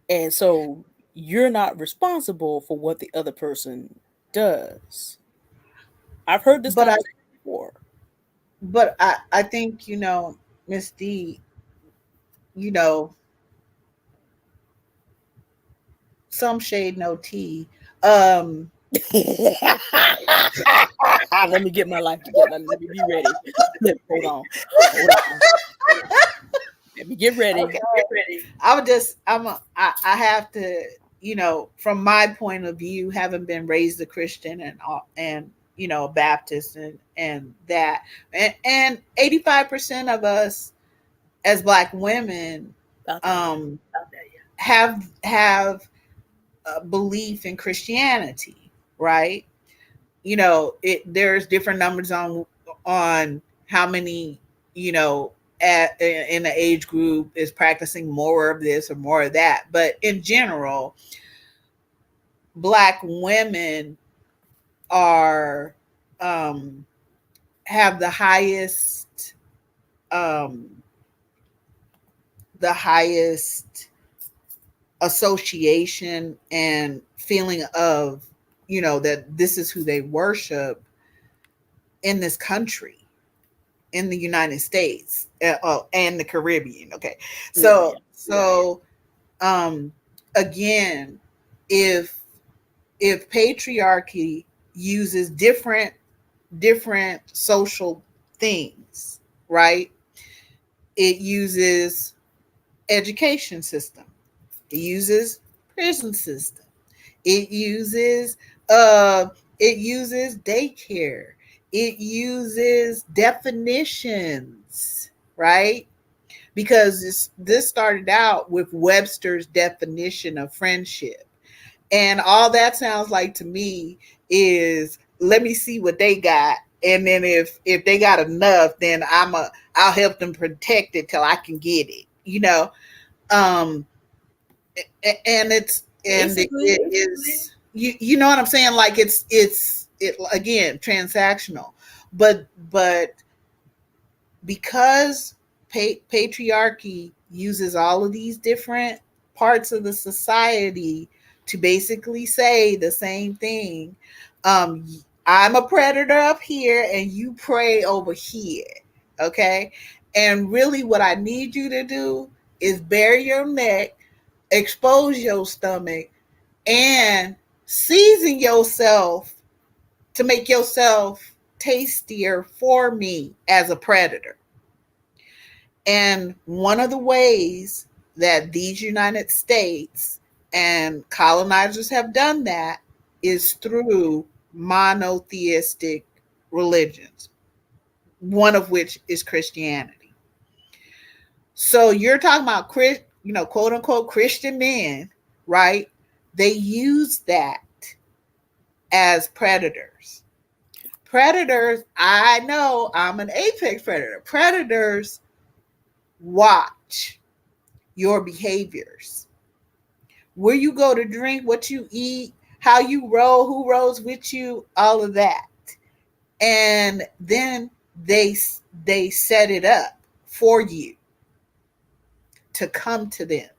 and so you're not responsible for what the other person does. I've heard this But conversation before. But I think, Miss D, some shade, no tea. Let me get my life together. Let me be ready. Hold on. Let me get ready. Okay. I have to, from my point of view, having been raised a Christian and Baptist and that, and 85% of us as Black women have a belief in Christianity, right? There's different numbers on how many, in the age group is practicing more of this or more of that. But in general, Black women are have the highest association and feeling of, that this is who they worship in this country, in the United States, and the Caribbean. Okay, so So again, if patriarchy uses different social things, right? It uses education system. It uses prison system. It uses uh it uses daycare. It uses definitions, right? Because this started out with Webster's definition of friendship. And all that sounds like to me is, let me see what they got. And then if they got enough, then I'll help them protect it till I can get it. Um and it is, you know what I'm saying? Like it again, transactional. But because patriarchy uses all of these different parts of the society to basically say the same thing. I'm a predator up here and you prey over here. Okay. And really what I need you to do is bare your neck, expose your stomach, and season yourself to make yourself tastier for me as a predator. And one of the ways that these United States and colonizers have done that is through monotheistic religions, one of which is Christianity. So you're talking about, quote unquote Christian men, right? They use that as predators. Predators, I know I'm an apex predator. Predators watch your behaviors, where you go to drink, what you eat, how you roll, who rolls with you, all of that. And then they set it up for you to come to them.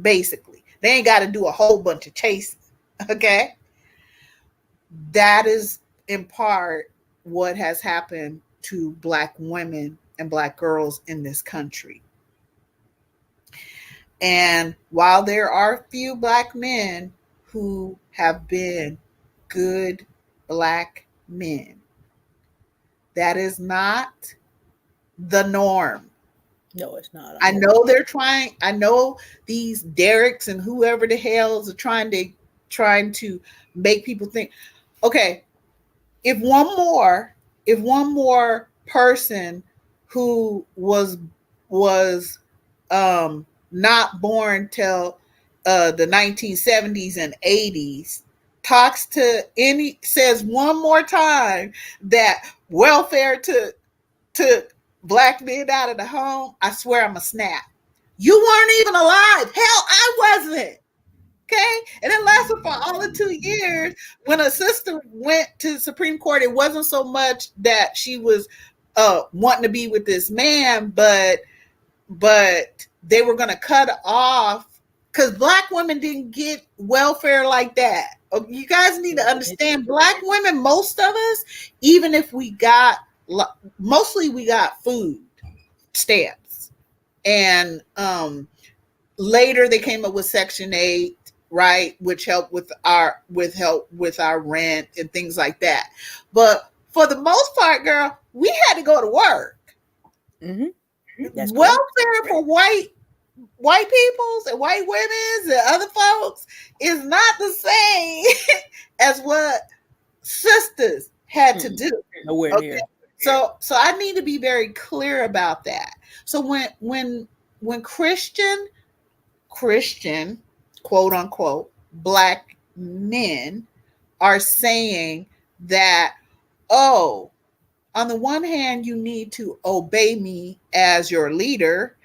Basically, they ain't got to do a whole bunch of chasing. Okay, that is in part what has happened to Black women and Black girls in this country. And while there are few Black men who have been good Black men, that is not the norm. No, it's not. I know they're trying. I know these Derricks and whoever the hells are trying to make people think, okay, if one more person who was not born till the 1970s and 80s says one more time that welfare took Black men out of the home, I swear I'm a snap. You weren't even alive. Hell, I wasn't. Okay. And it lasted for all of 2 years. When a sister went to the Supreme Court, it wasn't so much that she was wanting to be with this man, but they were going to cut off, because Black women didn't get welfare like that. You guys need to understand, Black women, most of us, even if we got, mostly we got food stamps. And later they came up with Section 8, right, which helped with our rent and things like that. But for the most part, girl, we had to go to work. Mm-hmm. Welfare for white peoples and white women's and other folks is not the same as what sisters had to do. Nowhere near. So I need to be very clear about that. So when Christian quote unquote Black men are saying that, oh, on the one hand, you need to obey me as your leader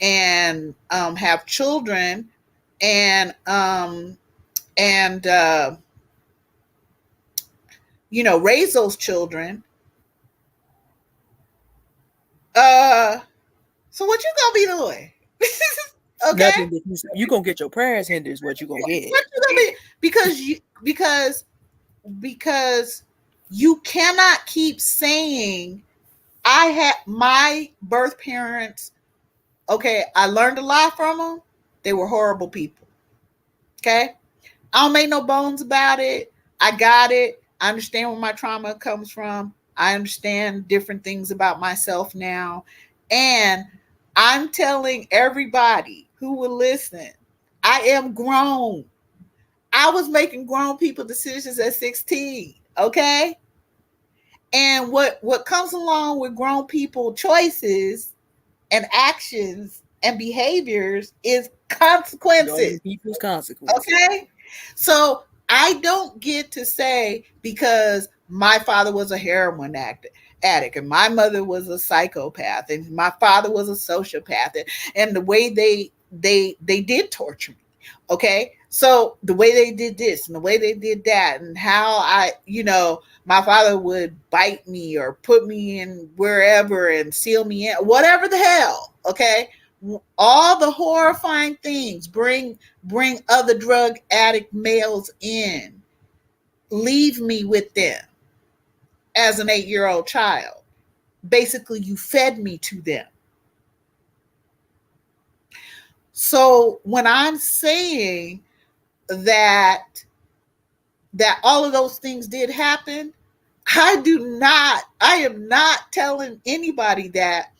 and have children and raise those children. So what you gonna be doing? Okay, nothing. You gonna get your prayers hindered is what you gonna get. What you gonna be? Because you cannot keep saying, I had my birth parents Okay, I learned a lot from them. They were horrible people. Okay, I don't make no bones about it. I got it. I understand where my trauma comes from. I understand different things about myself now. And I'm telling everybody who will listen, I am grown. I was making grown people decisions at 16. Okay. And what comes along with grown people choices and actions and behaviors is Grown consequences. people's consequences. Okay. So I don't get to say because my father was a heroin addict and my mother was a psychopath and my father was a sociopath and the way they did torture me. Okay. So the way they did this and the way they did that and how my father would bite me or put me in wherever and seal me in, whatever the hell. Okay. All the horrifying things bring other drug addict males in, leave me with them as an 8-year-old child. Basically, you fed me to them. So when I'm saying that all of those things did happen, I am not telling anybody that,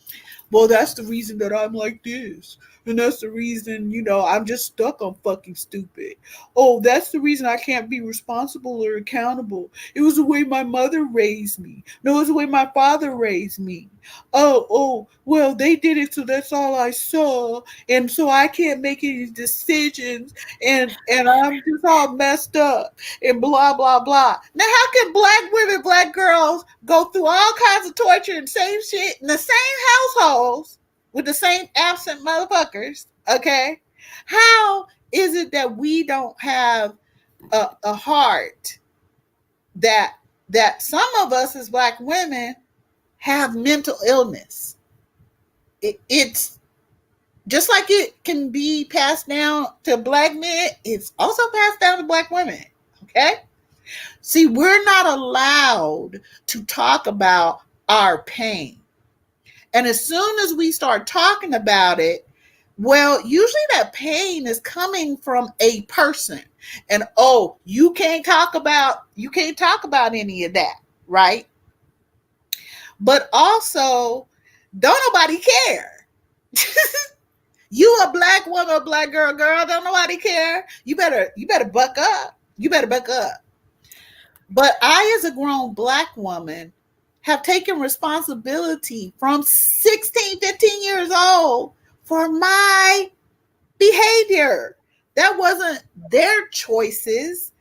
well, that's the reason that I'm like this. And that's the reason, I'm just stuck on fucking stupid. Oh, that's the reason I can't be responsible or accountable. It was the way my mother raised me. No, it was the way my father raised me. Well, they did it, so that's all I saw. And so I can't make any decisions. And I'm just all messed up and blah, blah, blah. Now, how can black women, black girls go through all kinds of torture and same shit in the same households with the same absent motherfuckers? Okay. How is it that we don't have a heart that some of us as black women have mental illness? It's just like it can be passed down to black men, it's also passed down to black women. Okay. See, we're not allowed to talk about our pain. And as soon as we start talking about it, well, usually that pain is coming from a person. And you can't talk about any of that, right? But also, don't nobody care. You a black woman, a black girl, don't nobody care. You better buck up. You better buck up. But I, as a grown black woman, have taken responsibility from 16, 15 years old for my behavior. That wasn't their choices.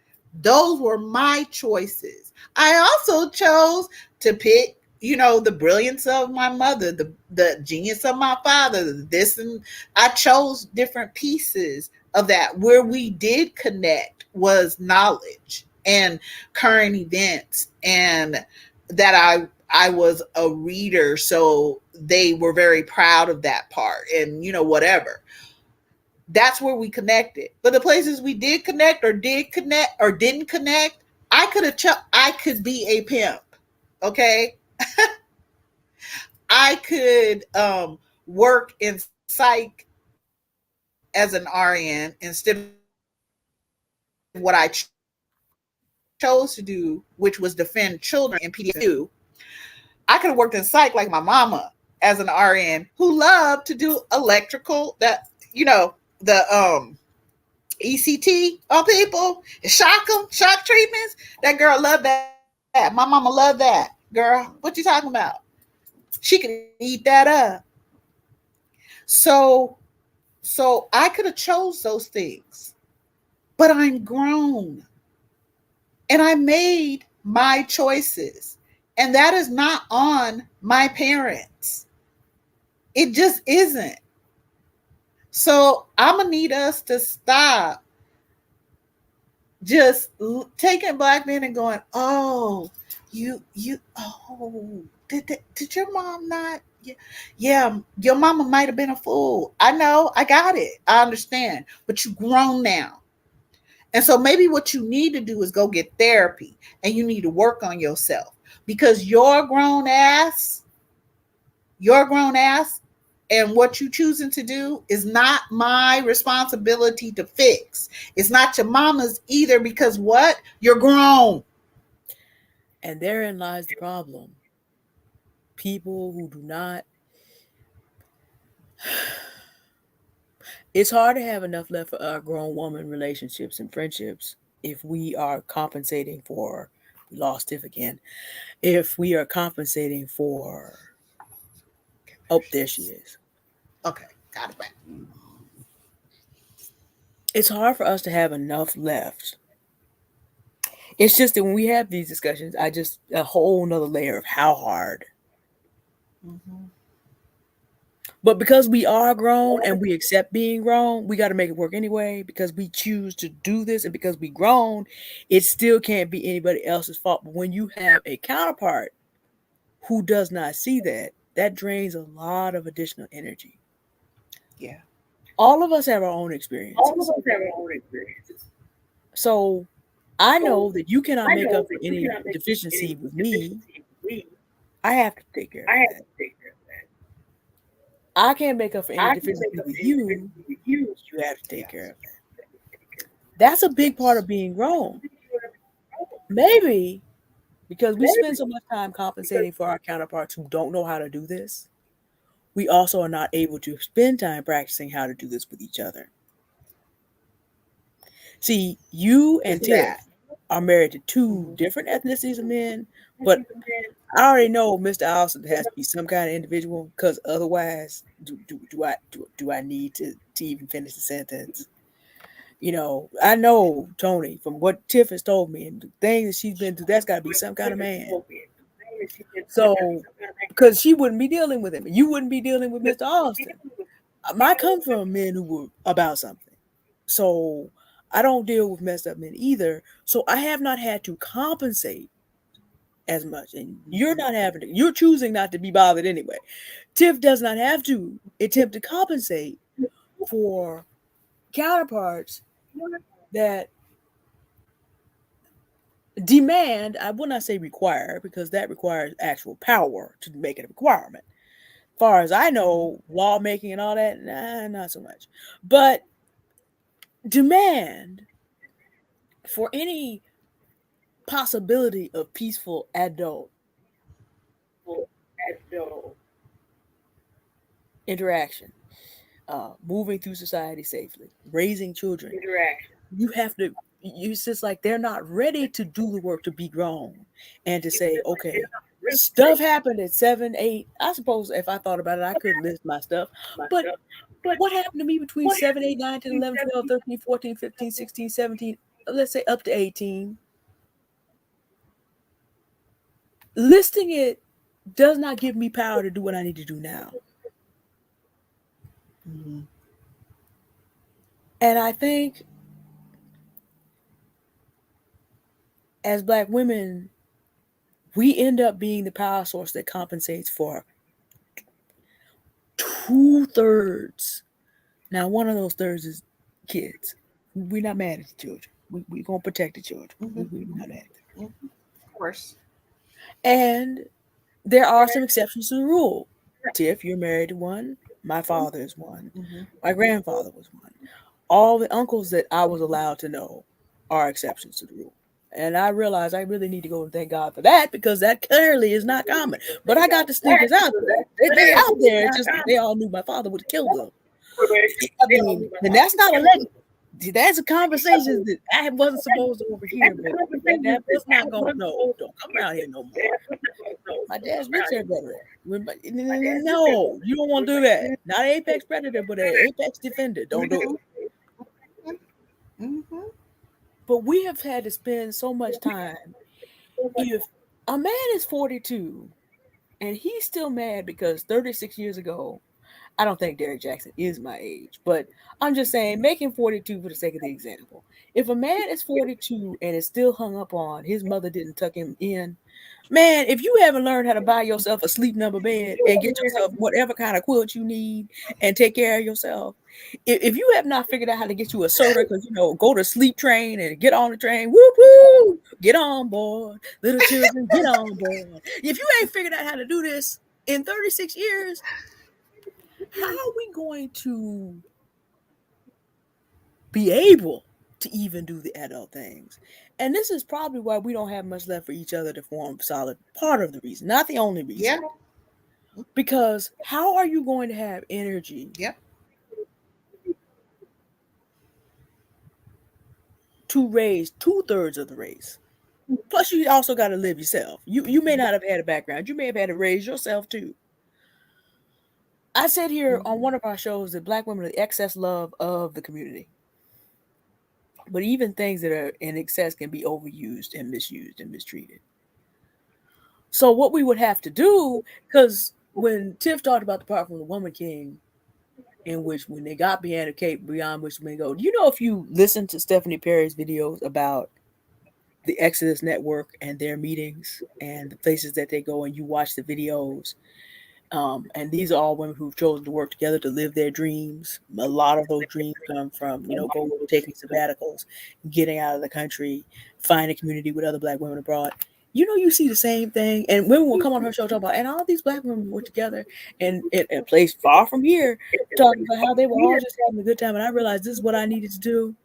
Those were my choices. I also chose to pick, the brilliance of my mother, the genius of my father, this, and I chose different pieces of that. Where we did connect was knowledge and current events, and that I was a reader, so they were very proud of that part, and whatever. That's where we connected. But the places we did connect or didn't connect, I could be a pimp. Okay. I could work in psych as an RN instead of what I chose to do, which was defend children in PDSU. I could have worked in psych like my mama as an RN who loved to do electrical, the ECT on people, shock treatments. That girl loved that. My mama loved that. Girl, what you talking about? She could eat that up. So I could have chose those things, but I'm grown and I made my choices, and that is not on my parents. It just isn't. So I'm gonna need us to stop just taking black men and going, oh, did your mom not? Yeah, your mama might have been a fool. I know, I got it. I understand. But you grown now. And so maybe what you need to do is go get therapy and you need to work on yourself, because your grown ass and what you choosing to do is not my responsibility to fix. It's not your mama's either, because what? You're grown. And therein lies the problem. People who do not. It's hard to have enough left for our grown woman relationships and friendships if we are compensating for. We lost Tiff again. If we are compensating for. Oh, there she is. Okay, got it back. It's hard for us to have enough left. It's just that when we have these discussions, I just a whole nother layer of how hard. Mm-hmm. But because we are grown and we accept being grown, we got to make it work anyway because we choose to do this. And because we grown, it still can't be anybody else's fault. But when you have a counterpart who does not see that, that drains a lot of additional energy. Yeah. All of us have our own experiences. So I know that you cannot make up for any deficiency with me. I have to take care of that. I can't make up for any deficiency with you. You have to take care of that. That's a big part of being grown. Maybe because we spend so much time compensating for our counterparts who don't know how to do this, we also are not able to spend time practicing how to do this with each other. See, you and Tiff are married to two different ethnicities of men, but I already know Mr. Allison has to be some kind of individual because otherwise, do I need to even finish the sentence? You know, I know Tony from what Tiff has told me and the things that she's been through. That's got to be some kind of man. So, because she wouldn't be dealing with him, you wouldn't be dealing with Mr. Austin. I come from men who were about something, so I don't deal with messed up men either. So I have not had to compensate as much, and you're not having to. You're choosing not to be bothered anyway. Tiff does not have to attempt to compensate for counterparts that demand. I will not say require because that requires actual power to make it a requirement. As far as I know, lawmaking and all that, nah, not so much. But demand for any possibility of peaceful adult interaction, moving through society safely, raising children. You have to. It's just like they're not ready to do the work to be grown and to say, okay, stuff happened at 7, 8. I suppose if I thought about it, I could list my stuff. But what happened to me between 7, 8, 9, 10, 11, 12, 13, 14, 15, 16, 17, let's say up to 18? Listing it does not give me power to do what I need to do now. Mm-hmm. And I think as Black women, we end up being the power source that compensates for 2/3. Now, one of those thirds is kids. We're not mad at the children. We're going to protect the children. We're not mad at them. Of course. And there are some exceptions to the rule. Tiff, you're married to one. My father is one. Mm-hmm. My grandfather was one. All the uncles that I was allowed to know are exceptions to the rule. And I realize I really need to go and thank God for that because that clearly is not common. But I got the sneakers out there. They out there. It's just they all knew my father would kill them. I mean, and that's not a legend. That's a conversation that I wasn't supposed to overhear, but that's not going to, no, don't come around here no more. My dad's military veteran. No, you don't want to do that. Not an apex predator, but an apex defender. Don't do it. Mm-hmm. But we have had to spend so much time. If a man is 42 and he's still mad because 36 years ago, I don't think Derek Jackson is my age, but I'm just saying, make him 42 for the sake of the example. If a man is 42 and is still hung up on his mother didn't tuck him in, man, if you haven't learned how to buy yourself a sleep number bed and get yourself whatever kind of quilt you need and take care of yourself, if you have not figured out how to get you a soda, because go to sleep train and get on the train, whoop whoop, get on board, little children, get on board. If you ain't figured out how to do this in 36 years, how are we going to be able to even do the adult things? And this is probably why we don't have much left for each other to form solid. Part of the reason, not the only reason. Yeah. Because how are you going to have energy Yep. to raise 2/3 of the race? Plus, you also got to live yourself. You may not have had a background. You may have had to raise yourself too. I said here on one of our shows that Black women are the excess love of the community. But even things that are in excess can be overused and misused and mistreated. So what we would have to do, because when Tiff talked about the part from the Woman King, in which when they got beyond the cape, beyond which they go, you know, if you listen to Stephanie Perry's videos about the Exodus Network and their meetings and the places that they go, and you watch the videos, and these are all women who've chosen to work together to live their dreams. A lot of those dreams come from, go taking sabbaticals, getting out of the country, finding community with other Black women abroad. You see the same thing. And women will come on her show talk about, and all these Black women were together in a place far from here, talking about how they were all just having a good time. And I realized this is what I needed to do.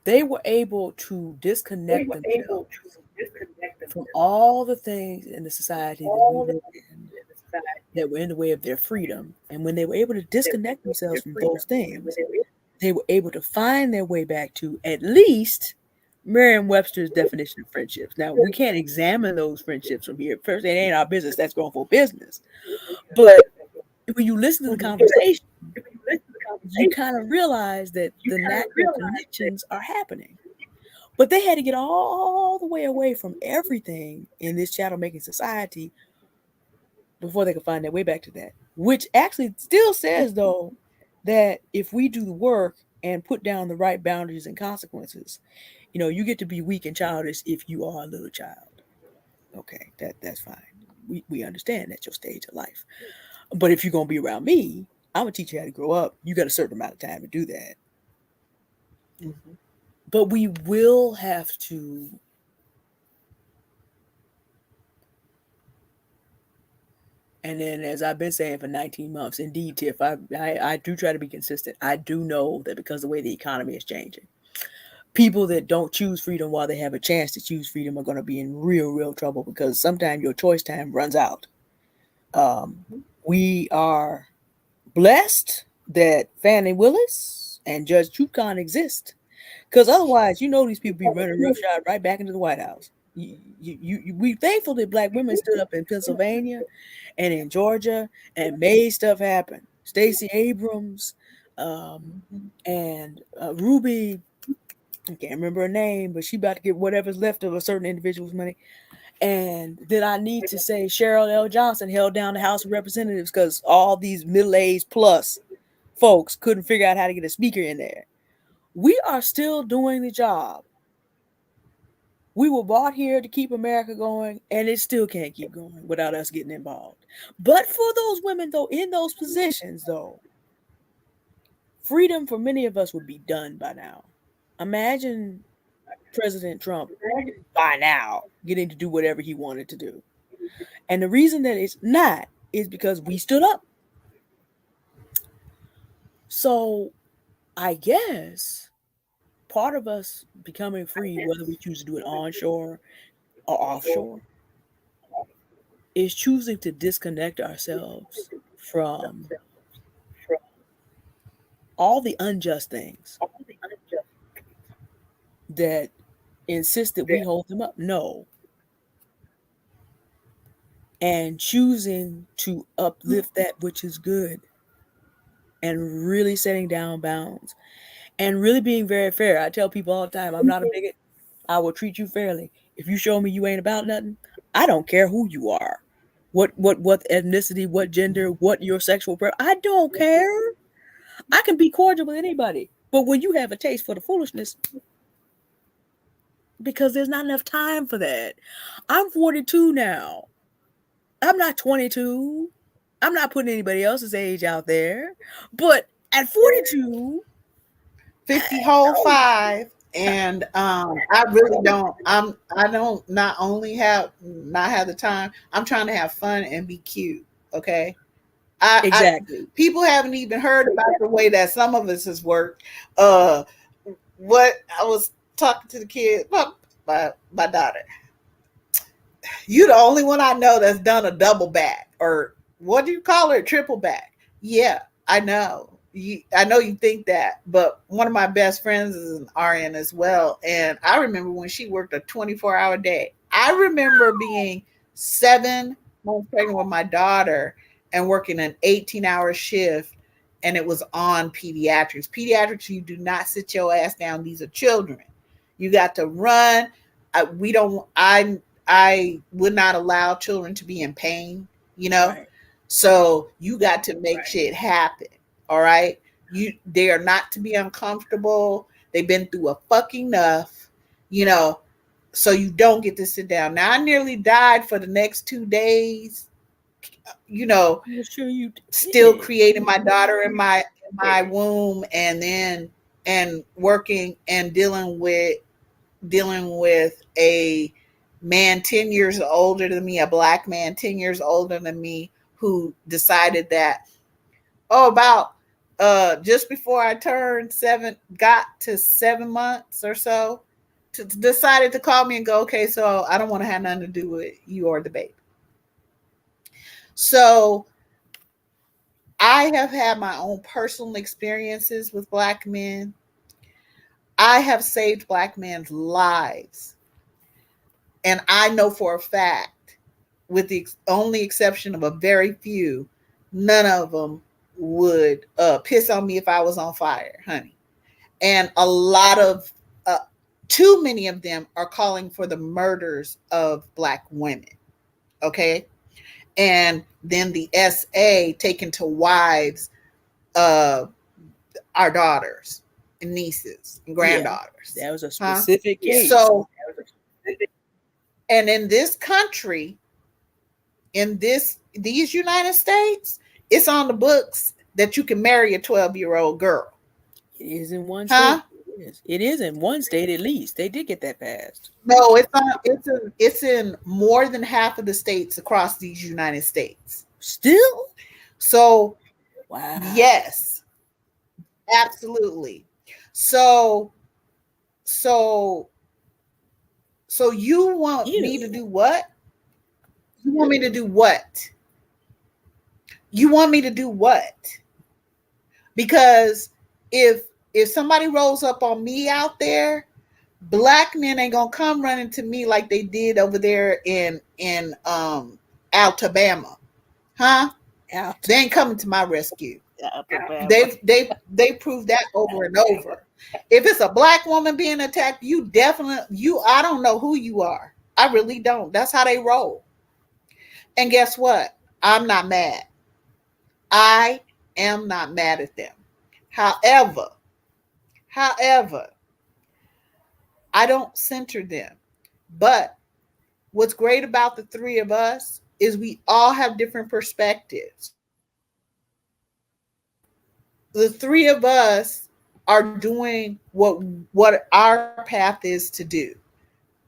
They were able to disconnect themselves from all the things in the society that we live in that were in the way of their freedom. And when they were able to disconnect themselves from those things, they were able to find their way back to at least Merriam-Webster's definition of friendships. Now, we can't examine those friendships from here. First, it ain't our business. That's grown for business. But when you listen to the conversation, you kind of realize that the natural connections are happening. But they had to get all the way away from everything in this chattel-making society before they could find their way back to that. Which actually still says, though, that if we do the work and put down the right boundaries and consequences, you get to be weak and childish if you are a little child. Okay, that's fine. We understand that's your stage of life. But if you're going to be around me, I'm going to teach you how to grow up. You got a certain amount of time to do that. Mm-hmm. But we will have to and then, as I've been saying for 19 months, indeed, Tiff, I do try to be consistent. I do know that because of the way the economy is changing, people that don't choose freedom while they have a chance to choose freedom are going to be in real trouble, because sometimes your choice time runs out. We are blessed that Fannie Willis and Judge Trutcon exist, because otherwise, these people be running roughshod right back into the White House. We thankful that Black women stood up in Pennsylvania and in Georgia and made stuff happen. Stacey Abrams and Ruby, I can't remember her name, but she about to get whatever's left of a certain individual's money. And then I need to say Cheryl L. Johnson held down the House of Representatives because all these middle-aged plus folks couldn't figure out how to get a speaker in there. We are still doing the job. We were brought here to keep America going, and it still can't keep going without us getting involved. But for those women, though, in those positions, though, freedom for many of us would be done by now. Imagine President Trump by now getting to do whatever he wanted to do. And the reason that it's not is because we stood up. So I guess part of us becoming free, whether we choose to do it onshore or offshore, is choosing to disconnect ourselves from all the unjust things that insist that we hold them up. No. And choosing to uplift that which is good and really setting down bounds and really being very fair. I tell people all the time, I'm not a bigot. I will treat you fairly. If you show me you ain't about nothing, I don't care who you are. What ethnicity, what gender, what your sexual preference. I don't care. I can be cordial with anybody. But when you have a taste for the foolishness, because there's not enough time for that. I'm 42 now. I'm not 22. I'm not putting anybody else's age out there. But at 42, 50 whole 5, And I really don't. I don't not only have not have the time. I'm trying to have fun and be cute. Okay. Exactly. People haven't even heard about the way that some of us has worked. Uh, what I was talking to the kid, my daughter. You the only one I know that's done a double back, or what do you call it, triple back? Yeah, I know. I know you think that, but one of my best friends is an RN as well, and I remember when she worked a 24-hour day. I remember being 7 months pregnant with my daughter and working an 18-hour shift, and it was on pediatrics. Pediatrics, you do not sit your ass down. These are children. You got to run. We don't. I would not allow children to be in pain, you know? Right. So you got to make shit happen. All right. They are not to be uncomfortable. They've been through a fucking enough, you know, so you don't get to sit down. Now I nearly died for the next 2 days, you know, I'm sure you still did. creating my daughter in my womb, and then and working and dealing with a man 10 years older than me, a black man 10 years older than me, who decided that, about just before I turned got to 7 months or so, decided to call me and go, okay, so I don't want to have nothing to do with you or the baby. So I have had my own personal experiences with black men. I have saved black men's lives. And I know for a fact, with the only exception of a very few, none of them would piss on me if I was on fire, honey. And a lot of, too many of them are calling for the murders of black women. Okay. And then the SA taken to wives, uh, our daughters and nieces and Yeah, granddaughters. that was a Huh? specific case. So, and in this country, in these United States, it's on the books that you can marry a 12-year-old girl. It is in one Huh? state. It is in one state at least. They did get that passed. No, it's in more than half of the states across these United States. Still? So, Wow. yes, absolutely. So so so you want me to Ew. do what? You want me to do what? You want me to do what? Because if somebody rolls up on me out there, black men ain't gonna come running to me like they did over there in Alabama, huh? Out. They ain't coming to my rescue. Alabama. They proved that over and over. If it's a black woman being attacked, you definitely I don't know who you are. I really don't. That's how they roll. And guess what? I'm not mad. I am not mad at them. However, I don't center them. But what's great about the three of us is we all have different perspectives. The three of us are doing what our path is to do.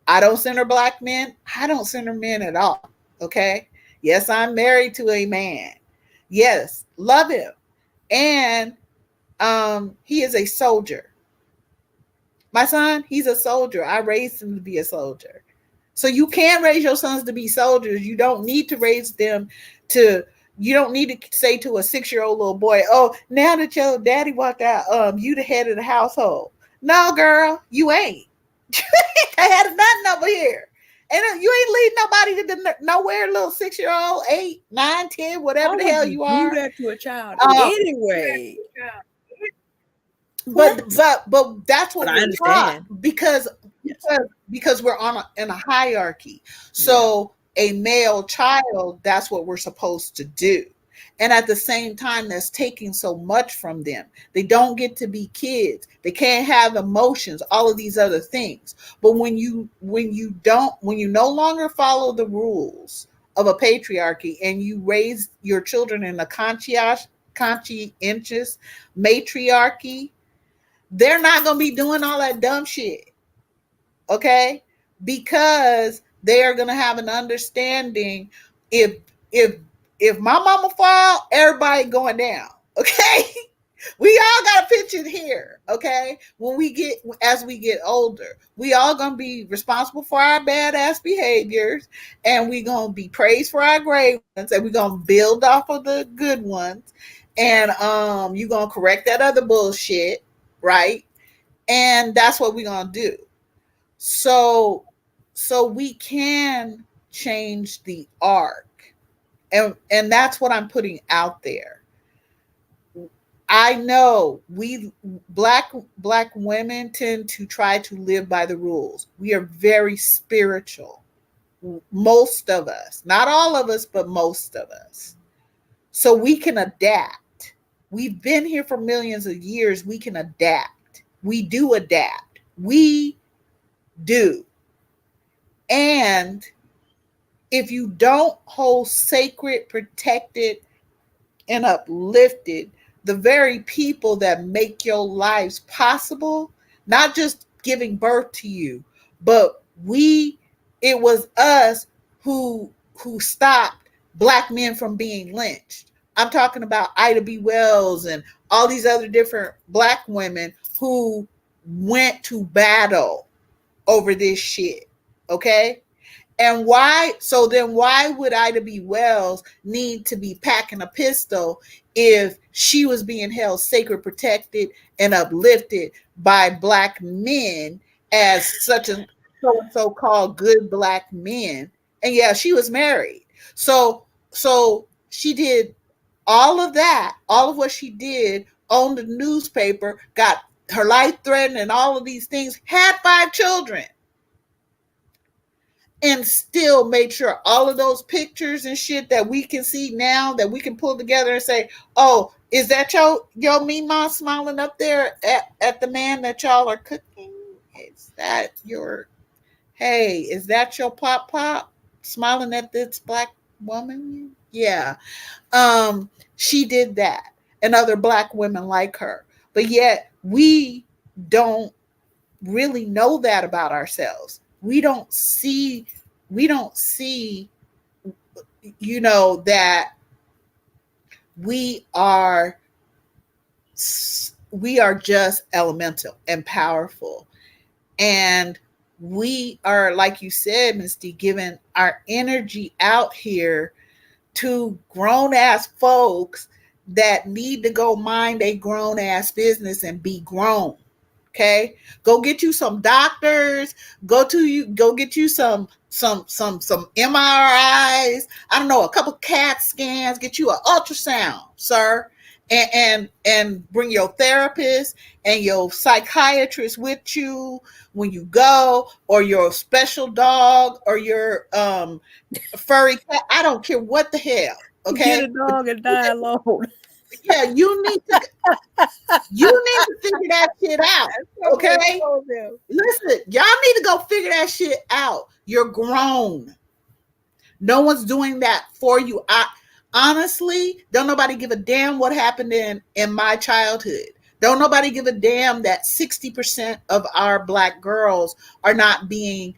I don't center black men. I don't center men at all. Okay. Yes, I'm married to a man. Yes, love him. And he is a soldier. My son, he's a soldier. I raised him to be a soldier. So you can raise your sons to be soldiers. You don't need to raise them to, you don't need to say to a 6-year-old little boy, oh, now that your daddy walked out, you the head of the household. No, girl, you ain't. I had nothing over here. And you ain't leading nobody to nowhere, little 6-year-old, 8, 9, 10, whatever the hell you are. Do that to a child anyway. But that's what we're taught because we're in a hierarchy. So a male child, that's what we're supposed to do. And at the same time, that's taking so much from them. They don't get to be kids. They can't have emotions, all of these other things. But when you no longer follow the rules of a patriarchy and you raise your children in a conscientious matriarchy, they're not going to be doing all that dumb shit. Okay? Because they are going to have an understanding if if if my mama fall, everybody going down. Okay? We all got a picture here, okay? As we get older, we all gonna be responsible for our badass behaviors, and we gonna be praised for our great ones, and we gonna build off of the good ones, and you gonna correct that other bullshit, right? And that's what we gonna do. So, we can change the arc, and that's what I'm putting out there. I know we black women tend to try to live by the rules. We are very spiritual. Most of us, not all of us, but most of us. So we can adapt. We've been here for millions of years. We can adapt. We do adapt. We do. And if you don't hold sacred, protected, and uplifted the very people that make your lives possible, not just giving birth to you, but it was us who stopped black men from being lynched. I'm talking about Ida B. Wells and all these other different black women who went to battle over this shit. Okay? And why? So then, why would Ida B. Wells need to be packing a pistol if she was being held sacred, protected, and uplifted by black men as such a so-called good black men? And yeah, she was married. So she did all of that, all of what she did, owned the newspaper, got her life threatened, and all of these things. Had 5 children. And still made sure all of those pictures and shit that we can see now, that we can pull together and say, oh, is that your Mima smiling up there at the man that y'all are cooking? Is that your pop smiling at this black woman? Yeah. She did that, and other black women like her. But yet we don't really know that about ourselves. We don't see, that we are just elemental and powerful. And we are, like you said, Misty, giving our energy out here to grown ass folks that need to go mind a grown ass business and be grown. Okay, go get you some doctors. Go get you some MRIs. I don't know, a couple CAT scans. Get you an ultrasound, sir, and bring your therapist and your psychiatrist with you when you go, or your special dog, or your furry cat. I don't care what the hell. Okay, get a dog and die alone. Yeah, you need to figure that shit out. Okay? Listen, y'all need to go figure that shit out. You're grown. No one's doing that for you. Honestly, don't nobody give a damn what happened in my childhood. Don't nobody give a damn that 60% of our black girls are not being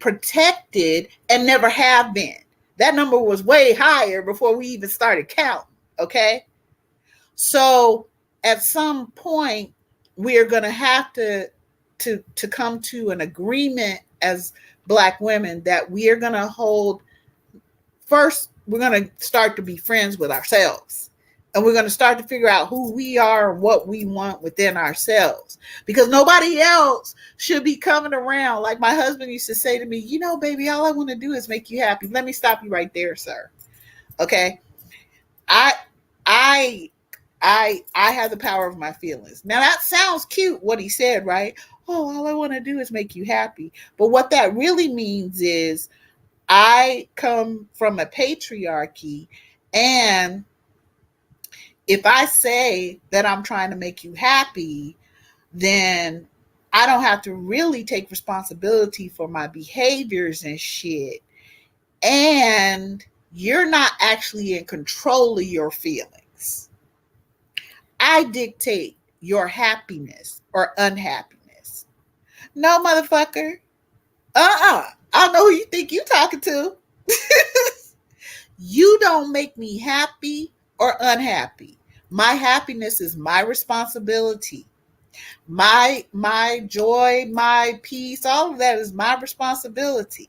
protected and never have been. That number was way higher before we even started counting. Okay? So at some point, we are going to have to come to an agreement as black women that we are going to hold. First, we're going to start to be friends with ourselves. And we're going to start to figure out who we are and what we want within ourselves. Because nobody else should be coming around. Like my husband used to say to me, baby, all I want to do is make you happy. Let me stop you right there, sir. Okay? I have the power of my feelings. Now that sounds cute, what he said, right? Oh, all I want to do is make you happy. But what that really means is I come from a patriarchy, and if I say that I'm trying to make you happy, then I don't have to really take responsibility for my behaviors and shit. And you're not actually in control of your feelings. I dictate your happiness or unhappiness. No, motherfucker. I don't know who you think you talking to. You don't make me happy or unhappy. My happiness is my responsibility. My joy, my peace, all of that is my responsibility.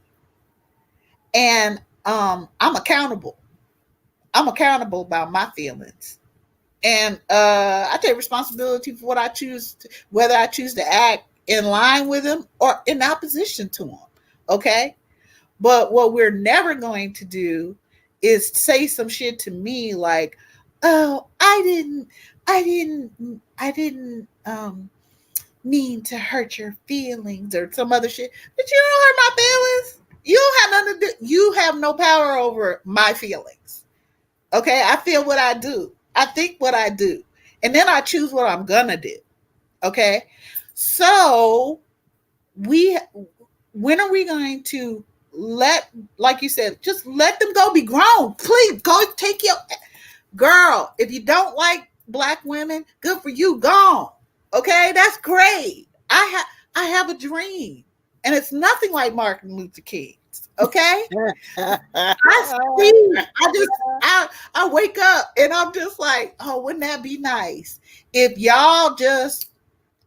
And I'm accountable. I'm accountable about my feelings. And I take responsibility for what I choose, whether I choose to act in line with them or in opposition to them. Okay. But what we're never going to do is say some shit to me like, oh, I didn't mean to hurt your feelings or some other shit. But you don't hurt my feelings. You don't have nothing to do. You have no power over my feelings. Okay. I feel what I do. I think what I do. And then I choose what I'm gonna do. Okay. So when are we going to like you said, just let them go be grown? Please go take your girl. If you don't like black women, good for you, gone. Okay, that's great. I have a dream, and it's nothing like Martin Luther King's. Okay, I wake up and I'm just like, oh, wouldn't that be nice if y'all just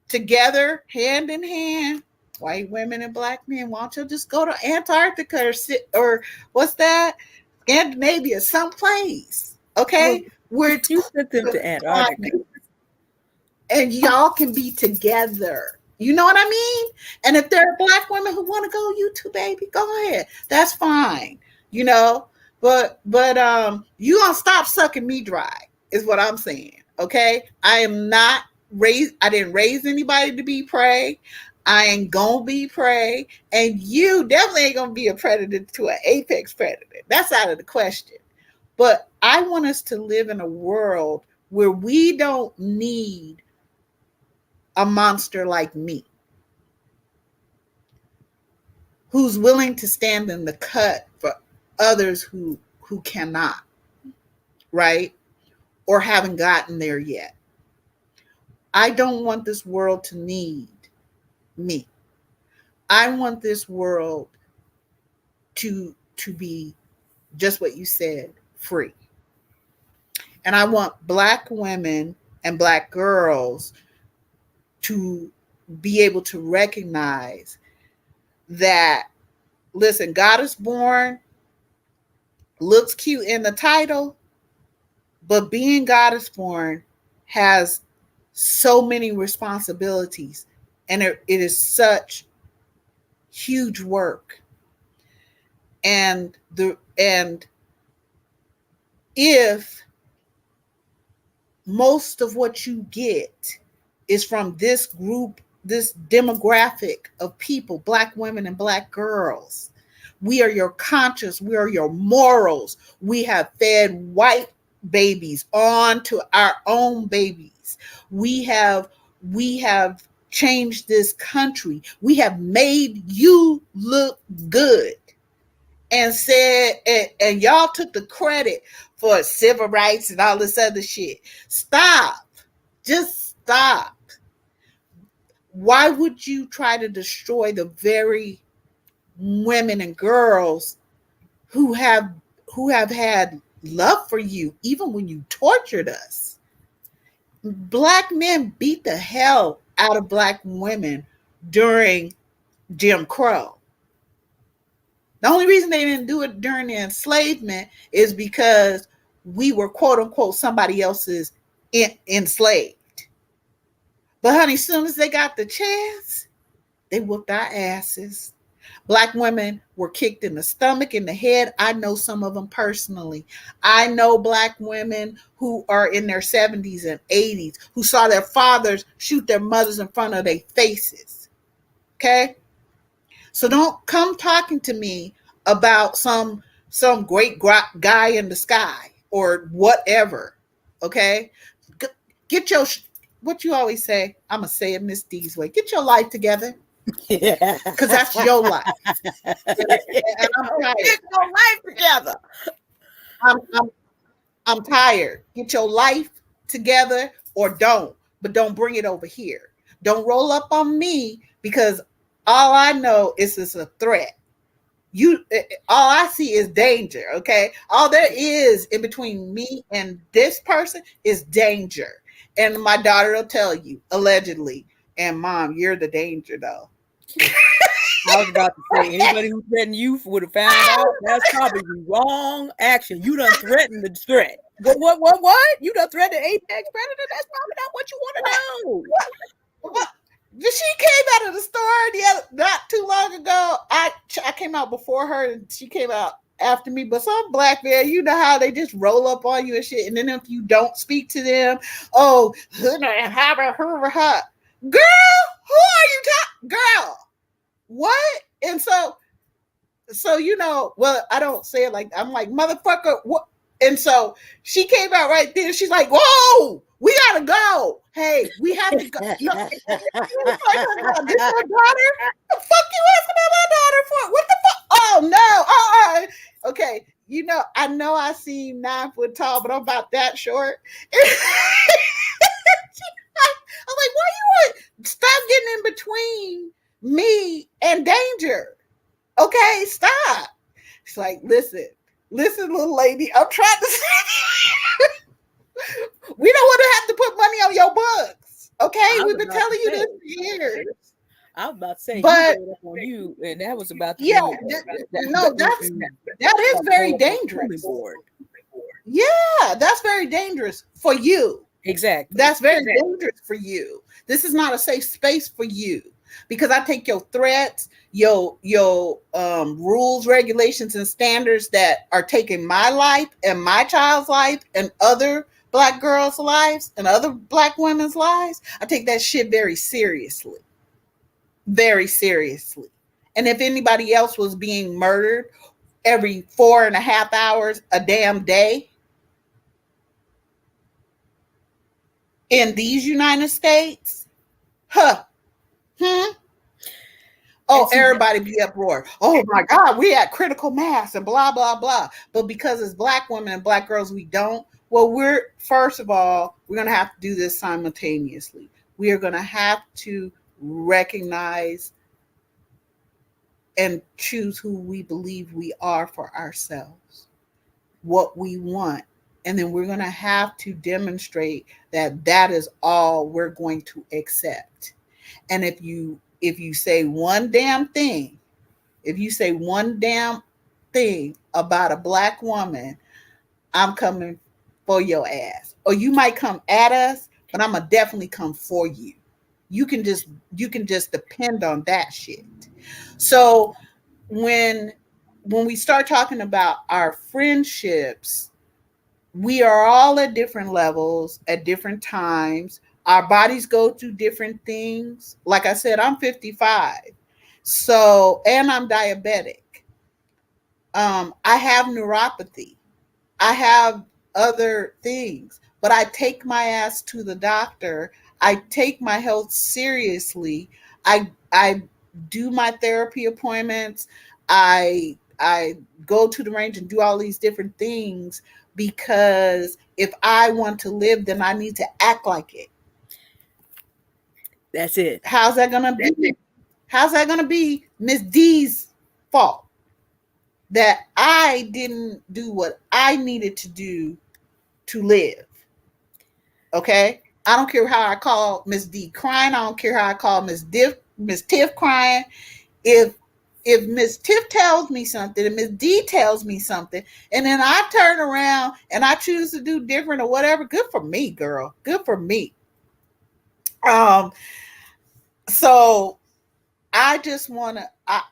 together, hand in hand, white women and black men, why don't you just go to Antarctica or what's that? Scandinavia, someplace. Okay? Well, you sent them to Antarctica. And y'all can be together. You know what I mean? And if there are black women who want to go, you too, baby, go ahead. That's fine. You know, but you gonna stop sucking me dry, is what I'm saying. Okay? I am not I didn't raise anybody to be prey. I ain't gonna be prey, and you definitely ain't gonna be a predator to an apex predator. That's out of the question. But I want us to live in a world where we don't need a monster like me, who's willing to stand in the cut for others who cannot, right? Or haven't gotten there yet. I don't want this world to need me. I want this world to be just what you said, free. And I want black women and black girls to be able to recognize that, listen, God is born looks cute in the title, but being God is born has so many responsibilities, and it is such huge work. And if most of what you get is from this group, this demographic of people, black women and black girls, we are your conscience, we are your morals. We have fed white babies on to our own babies. We have changed this country. We have made you look good. And said, and y'all took the credit for civil rights and all this other shit. Stop. Just stop. Why would you try to destroy the very women and girls who have had love for you, even when you tortured us? Black men beat the hell out of black women during Jim Crow. The only reason they didn't do it during the enslavement is because we were, quote unquote, somebody else's enslaved. But honey, as soon as they got the chance, they whooped our asses. Black women were kicked in the stomach, in the head. I know some of them personally. I know black women who are in their 70s and 80s who saw their fathers shoot their mothers in front of their faces. Okay? So don't come talking to me about some great guy in the sky or whatever. Okay? Get your, what you always say, I'm going to say it Miss D's way, get your life together. Yeah. Because that's your life. And I'm tired. Get your life together. I'm tired. Get your life together or don't. but don't bring it over here. Don't roll up on me because all I know is it's a threat. All I see is danger. Okay, all there is in between me and this person is danger. And my daughter will tell you allegedly, and mom, you're the danger though. I was about to say, anybody who threatened you would have found out that's probably the wrong action. You done threatened the threat. What? You done threatened the apex predator? That's probably not what you want to know. Well, she came out of the store not too long ago. I came out before her, and she came out after me. But some black man, you know how they just roll up on you and shit. And then if you don't speak to them, oh, girl, who are you talking, girl? What? And so well, I don't say it like, I'm like, motherfucker, what? And so she came out right there. She's like, whoa, we gotta go. Hey, we have to go. No, this is my daughter. The fuck you asking about my daughter for? What the fuck? Oh no. Okay. I know I seem 9 foot tall, but I'm about that short. I'm like, why you want stop getting in between me and danger? Okay, stop. She's like, listen, little lady, I'm trying to say we don't want to have to put money on your books. Okay, we've been telling you this for years. I was about to say, but on you, and that was about to that is very dangerous. Yeah, that's very dangerous for you. Exactly. That's very dangerous for you. This is not a safe space for you because I take your threats, your rules, regulations, and standards that are taking my life and my child's life and other Black girls' lives and other Black women's lives. I take that shit very seriously. Very seriously. And if anybody else was being murdered every 4.5 hours a damn day in these United States, oh, everybody be uproar. Oh my God, we at critical mass and blah, blah, blah. But because it's Black women and Black girls, we don't. Well, first of all, we're going to have to do this simultaneously. We are going to have to recognize and choose who we believe we are for ourselves, what we want. And then we're going to have to demonstrate that is all we're going to accept. And if you say one damn thing, about a Black woman, I'm coming for your ass. Or you might come at us, but I'm gonna definitely come for you. You can just depend on that shit. So when we start talking about our friendships, we are all at different levels at different times. Our bodies go through different things. Like I said, I'm 55. So, and I'm diabetic. I have neuropathy. I have other things, but I take my ass to the doctor. I take my health seriously. I do my therapy appointments. I go to the range and do all these different things because if I want to live, then I need to act like it. That's it. How's that gonna be? How's that gonna be Miss D's fault? That I didn't do what I needed to do to live. Okay? I don't care how I call Miss D crying. I don't care how I call Miss Tiff crying. If Miss Tiff tells me something and Miss D tells me something, and then I turn around and I choose to do different or whatever, good for me, girl. Good for me. So I just want to,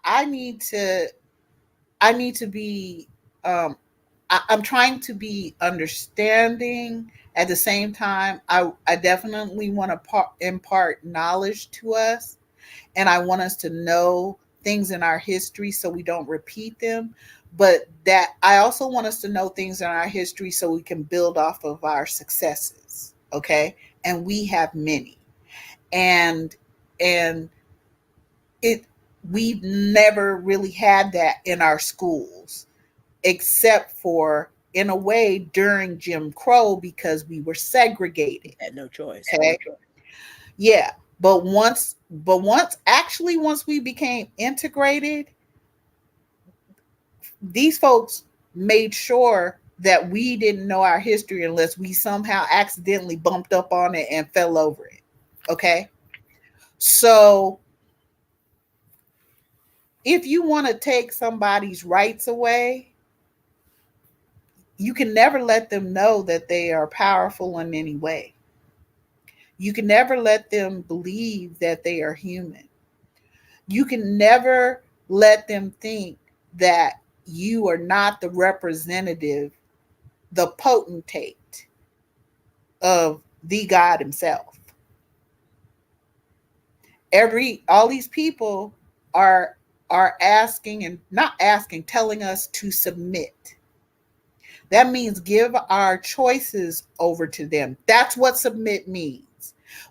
I need to be, I'm trying to be understanding. At the same time, I definitely want to impart knowledge to us. And I want us to know things in our history so we don't repeat them. But that I also want us to know things in our history so we can build off of our successes. Okay. And we have many. And we've never really had that in our schools, except for, in a way, during Jim Crow, because we were segregated. Had no choice. Okay. Yeah. Once we became integrated, these folks made sure that we didn't know our history unless we somehow accidentally bumped up on it and fell over it. Okay. So if you want to take somebody's rights away, you can never let them know that they are powerful in any way. You can never let them believe that they are human. You can never let them think that you are not the representative, the potentate of the God himself. All these people are asking, and not asking, telling us to submit. That means give our choices over to them. That's what submit means.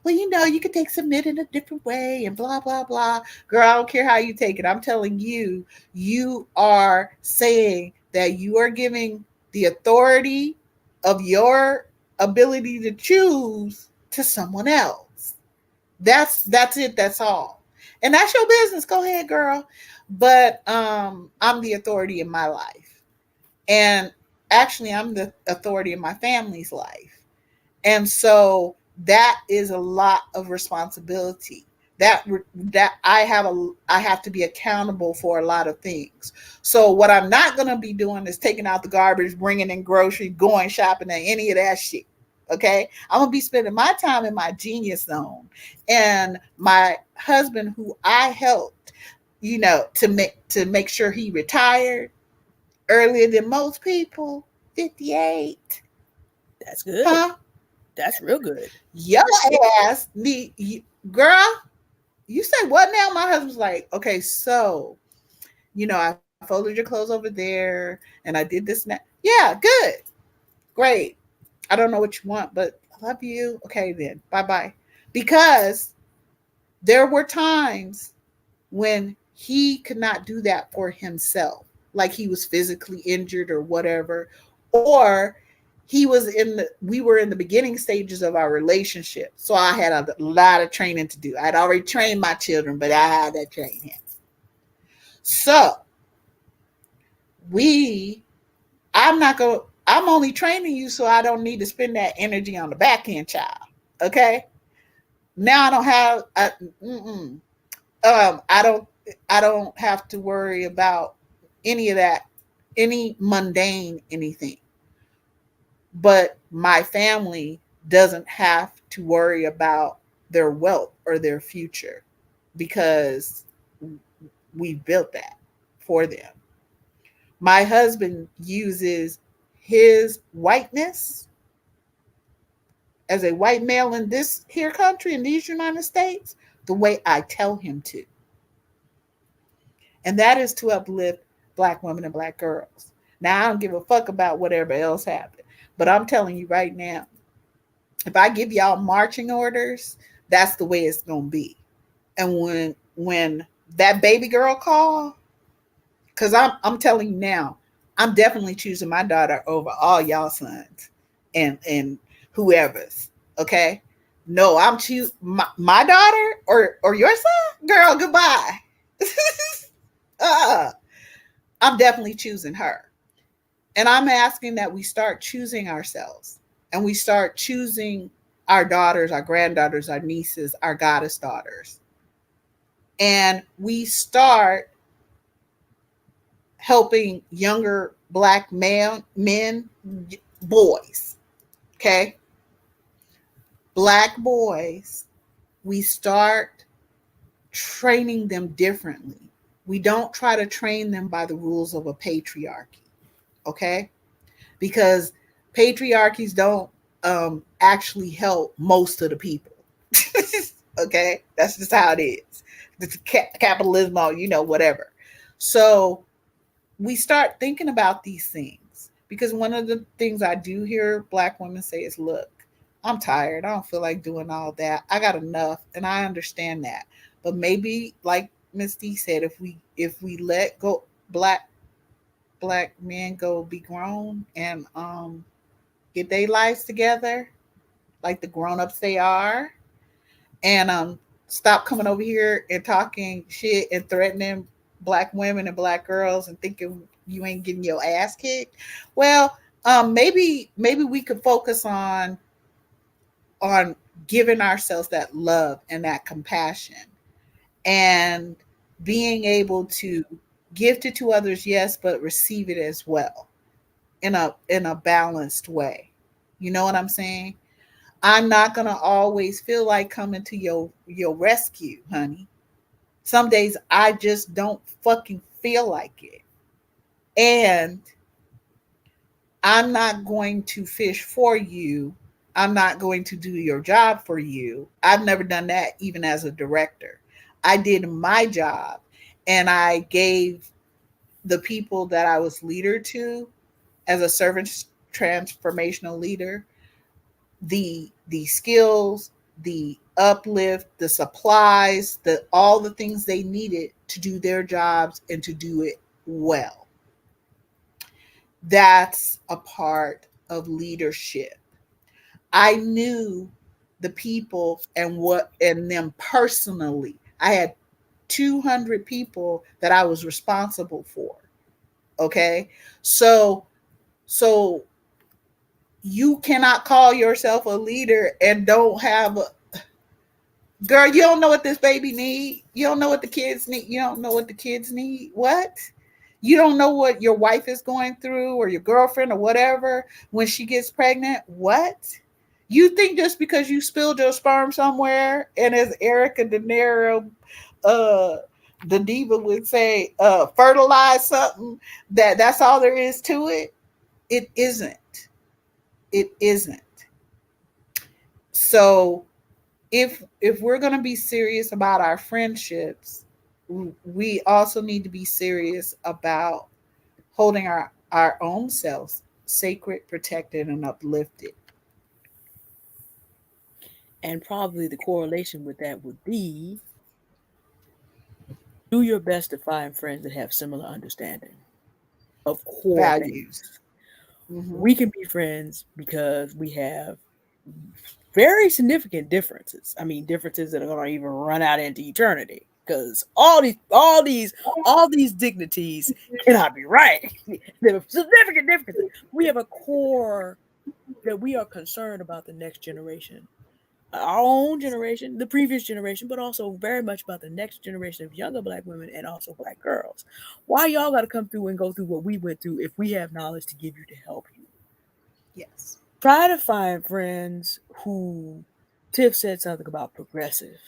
Well, you could take submit in a different way and blah, blah, blah. Girl, I don't care how you take it. I'm telling you, you are saying that you are giving the authority of your ability to choose to someone else. That's it. That's all. And that's your business. Go ahead, girl. But I'm the authority in my life. And actually, I'm the authority in my family's life. And so that is a lot of responsibility. That I have to be accountable for a lot of things. So what I'm not going to be doing is taking out the garbage, bringing in groceries, going shopping, and any of that shit. Okay, I'm gonna be spending my time in my genius zone. And my husband, who I helped, to make sure he retired earlier than most people, 58. That's good. Huh? That's real good. Your ass girl, you say what now? My husband's like, okay, so, I folded your clothes over there and I did this and that. Yeah, good. Great. I don't know what you want, but I love you. Okay, then. Bye-bye. Because there were times when he could not do that for himself, like he was physically injured or whatever, or we were in the beginning stages of our relationship. So I had a lot of training to do. I'd already trained my children, but I had to train him. So I'm only training you so I don't need to spend that energy on the back end, child. Okay. Now I don't have, I don't, I don't have to worry about any of that, any mundane anything. But my family doesn't have to worry about their wealth or their future because we built that for them. My husband uses his whiteness as a white male in this here country, in these United States, the way I tell him to. And that is to uplift Black women and Black girls. Now, I don't give a fuck about whatever else happened. But I'm telling you right now, if I give y'all marching orders, that's the way it's going to be. And when that baby girl call, because I'm telling you now, I'm definitely choosing my daughter over all y'all sons and whoever's. Okay, no, I'm choosing my daughter or your son, girl. Goodbye. uh, I'm definitely choosing her, and I'm asking that we start choosing ourselves, and we start choosing our daughters, our granddaughters, our nieces, our goddess daughters, and we start helping younger Black men, boys, okay? Black boys, we start training them differently. We don't try to train them by the rules of a patriarchy, okay? Because patriarchies don't actually help most of the people, okay? That's just how it is. It's capitalism, whatever. So we start thinking about these things, because one of the things I do hear Black women say is, look, I'm tired. I don't feel like doing all that. I got enough. And I understand that. But maybe, like Miss D said, if we let go black men go be grown and get their lives together like the grown-ups they are, and stop coming over here and talking shit and threatening black women and black girls and thinking you ain't getting your ass kicked. Well, maybe we could focus on giving ourselves that love and that compassion and being able to gift it to others, yes, but receive it as well in a balanced way. You know what I'm saying? I'm not gonna always feel like coming to your rescue, honey. Some days I just don't fucking feel like it. And I'm not going to fish for you. I'm not going to do your job for you. I've never done that even as a director. I did my job and I gave the people that I was leader to as a servant transformational leader the skills, the uplift, the supplies, the all the things they needed to do their jobs and to do it well. That's a part of leadership. I knew the people and what and them personally. I had 200 people that I was responsible for. Okay? So so you cannot call yourself a leader and don't have a girl, you don't know what this baby need. You don't know what the kids need. You don't know what the kids need. What? You don't know what your wife is going through or your girlfriend or whatever when she gets pregnant. What? You think just because you spilled your sperm somewhere, and as Erica De Niro, uh, the diva would say, fertilize something, that's all there is to it? It isn't. It isn't. So if we're going to be serious about our friendships, we also need to be serious about holding our own selves sacred, protected, and uplifted. And probably the correlation with that would be do your best to find friends that have similar understanding of core Values. things. Hmm. We can be friends because we have very significant differences. I mean, differences that are going to even run out into eternity. Because all these dignities cannot be right. There are significant differences. We have a core that we are concerned about the next generation, our own generation, the previous generation, but also very much about the next generation of younger black women and also black girls. Why y'all got to come through and go through what we went through if we have knowledge to give you to help you? Yes. Try to find friends who Tiff said something about progressive.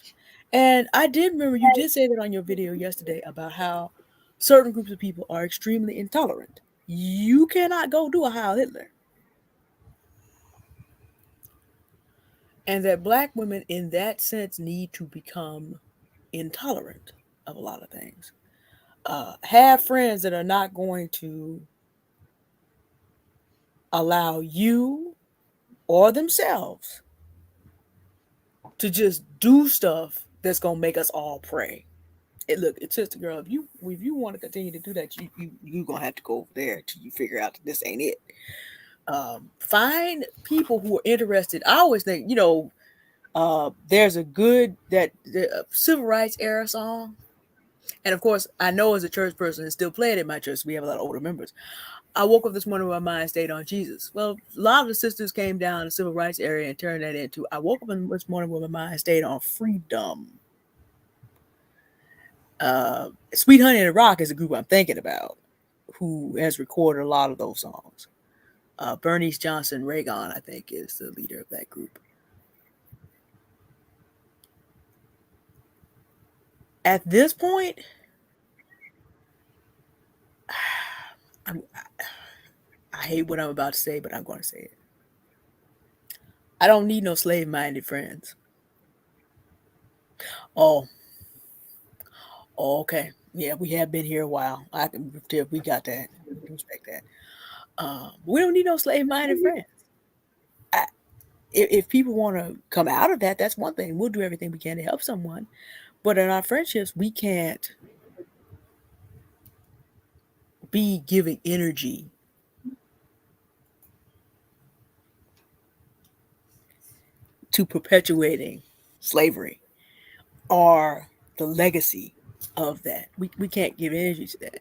And I did remember you did say that on your video yesterday about how certain groups of people are extremely intolerant. You cannot go do a Heil Hitler. And that black women in that sense need to become intolerant of a lot of things. Have friends that are not going to allow you or themselves to just do stuff that's gonna make us all pray. Look, it's sister girl. If you want to continue to do that, you gonna have to go over there till you figure out that this ain't it. Find people who are interested. I always think, there's a good that the civil rights era song, and of course, I know as a church person, it's still played at my church. We have a lot of older members. I woke up this morning with my mind stayed on Jesus. Well, a lot of the sisters came down the civil rights area and turned that into. I woke up this morning with my mind stayed on freedom. Sweet Honey and the Rock is a group I'm thinking about, who has recorded a lot of those songs. Bernice Johnson Reagan, I think, is the leader of that group. At this point, I hate what I'm about to say, but I'm going to say it. I don't need no slave-minded friends. Oh, okay. Yeah, we have been here a while. I can tell we got that. We can respect that. We don't need no slave-minded friends. I, if people want to come out of that, that's one thing. We'll do everything we can to help someone. But in our friendships, we can't be giving energy to perpetuating slavery. are the legacy of that. We can't give energy to that.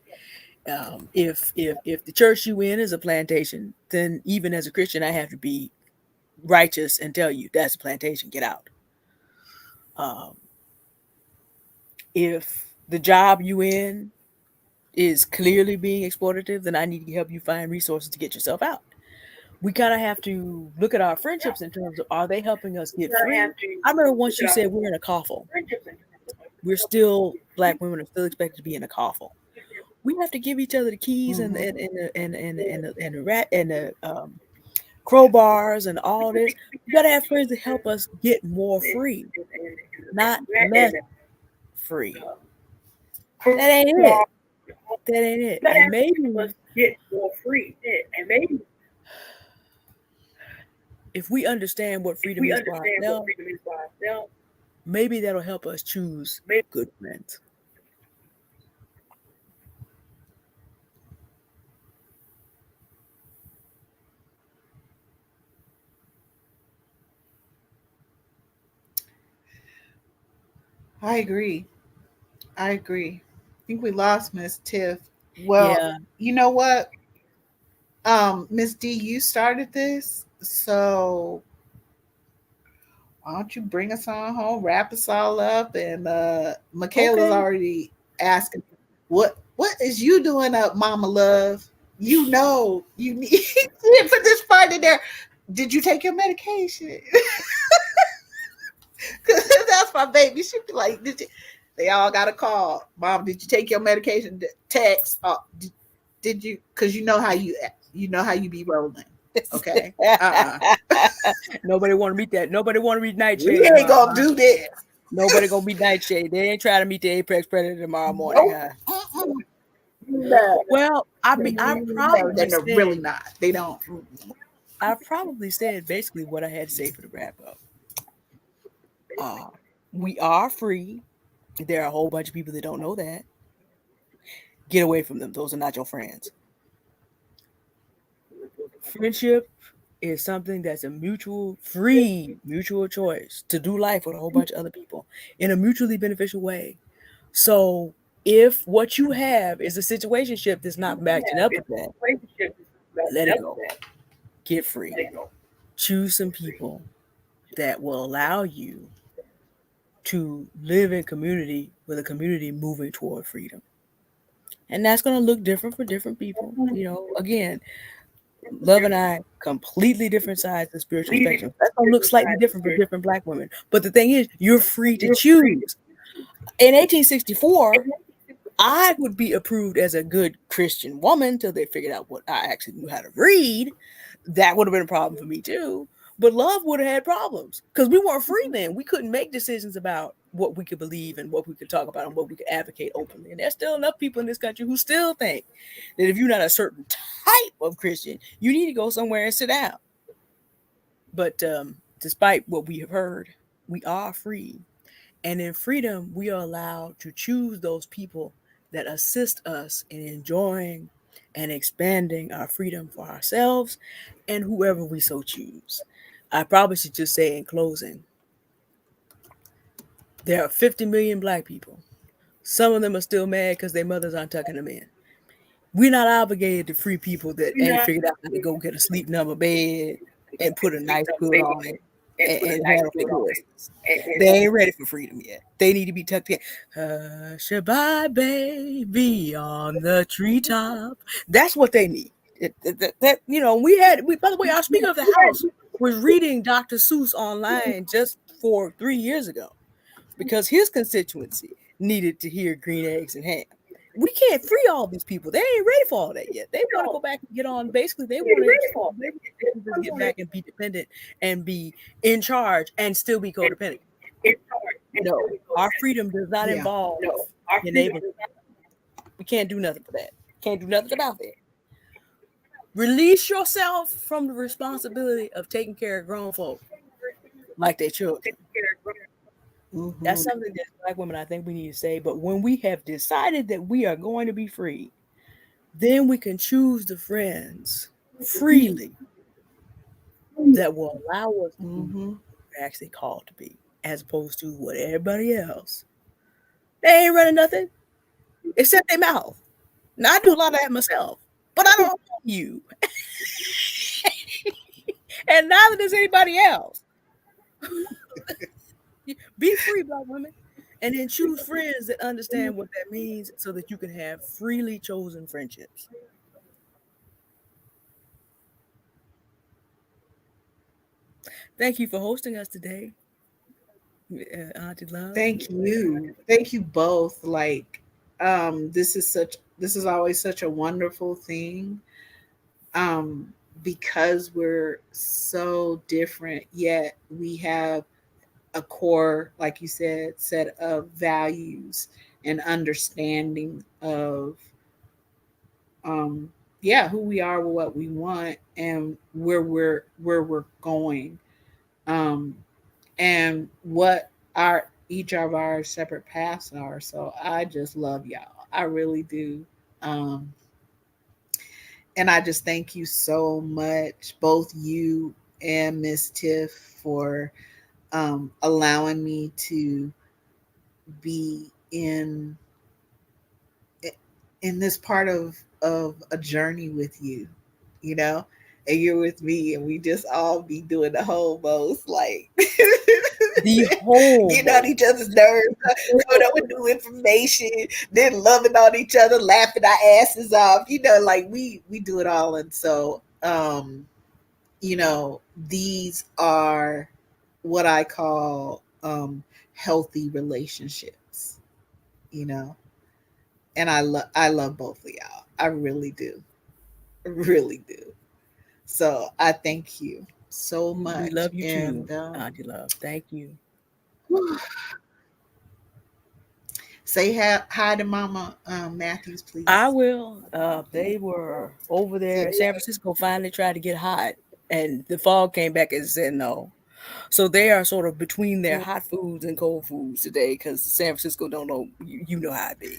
If the church you in is a plantation, then even as a Christian, I have to be righteous and tell you that's a plantation. Get out. Um, if the job you in is clearly being exploitative, then I need to help you find resources to get yourself out. We kind of have to look at our friendships in terms of, are they helping us get free? I remember once you said we're in a coffle. We're still, black women are still expected to be in a coffle. We have to give each other the keys and the rat and the crowbars and all this. We gotta have friends to help us get more free, not less free. That ain't it. That ain't it. And maybe if we understand what freedom is for ourselves, maybe that'll help us choose good friends. I agree. I agree. I think we lost Miss Tiff. Well, Yeah. you know what? Miss D, you started this, so why don't you bring us on home, wrap us all up, and Michaela's Okay. already asking, what is you doing up, Mama Love? You know you need to put this part in there. Did you take your medication? That's my baby. She'd be like, did you? They all got a call. Mom, did you take your medication? Text. Did you? Because you know how you be rolling. Okay. Nobody want to meet that. Nobody want to meet We Nightshade ain't tomorrow. gonna do this. Nobody gonna meet Nightshade. They ain't trying to meet the apex predator tomorrow morning, Nope. huh? No. Well, I probably They're said really not. They don't. basically what I had to say for the wrap up. Uh, we are free. There are a whole bunch of people that don't know that. Get away from them. Those are not your friends. Friendship is something that's a mutual choice to do life with a whole bunch of other people in a mutually beneficial way. So if what you have is a situationship that's not matching up with that, let it go. Get free. Choose some people that will allow you to live in community with a community moving toward freedom. And that's going to look different for different people. Again, Love and I, completely different sides of the spiritual spectrum. That's going to look slightly different for different black women. But the thing is, you're free to choose. In 1864, I would be approved as a good Christian woman till they figured out what I actually knew how to read. That would have been a problem for me too. But love would have had problems because we weren't free then. We couldn't make decisions about what we could believe and what we could talk about and what we could advocate openly. And there's still enough people in this country who still think that if you're not a certain type of Christian, you need to go somewhere and sit down. But despite what we have heard, we are free. And in freedom, we are allowed to choose those people that assist us in enjoying and expanding our freedom for ourselves and whoever we so choose. I probably should just say in closing, there are 50 million black people. Some of them are still mad because their mothers aren't tucking them in. We're not obligated to free people that ain't figured out how to go get a sleep number bed and put a nice hood on it and handle their business. They ain't ready for freedom yet. They need to be tucked in. Hush-a-bye, baby, on the treetop. That's what they need. By the way, our Speaker of the House was reading Dr. Seuss online just 3 years ago because his constituency needed to hear green eggs and ham. We can't free all these people. They ain't ready for all that yet. They want to go back and get on. Basically, they want to get back and be dependent and be in charge and still be codependent. No, our freedom does not involve enabling. We can't do nothing for that. Can't do nothing about that. Release yourself from the responsibility of taking care of grown folk like their children. Mm-hmm. That's something that black women, I think we need to say. But when we have decided that we are going to be free, then we can choose the friends freely that will allow us to be actually called to be. as opposed to what everybody else. They ain't running nothing except their mouth. Now I do a lot of that myself, but I don't own you, and neither does anybody else. Be free, Black women, and then choose friends that understand what that means, so that you can have freely chosen friendships. Thank you for hosting us today, Auntie Love. Thank you. Thank you both. Like, this is always such a wonderful thing. Because we're so different, yet we have a core, like you said, set of values and understanding of yeah, who we are, what we want, and where we're going. Um and what our each of our separate paths are. So I just love y'all. I really do. Um, and I just thank you so much, both you and Miss Tiff, for allowing me to be in this part of a journey with you, you know, and you're with me, and we just all be doing the whole most like The whole getting on each other's nerves, coming up with new information, then loving on each other, laughing our asses off, you know, like we do it all. And so you know, these are what I call healthy relationships, you know. And I love both of y'all. I really do. Really do. So I thank you so we much. love you too, And Auntie Love. Thank you. say hi to Mama Matthews, I please. will. They were over there in San Francisco. Finally tried to get hot, and the fog came back and said no. So they are sort of between their hot foods and cold foods today, because San Francisco don't know. You know how it be.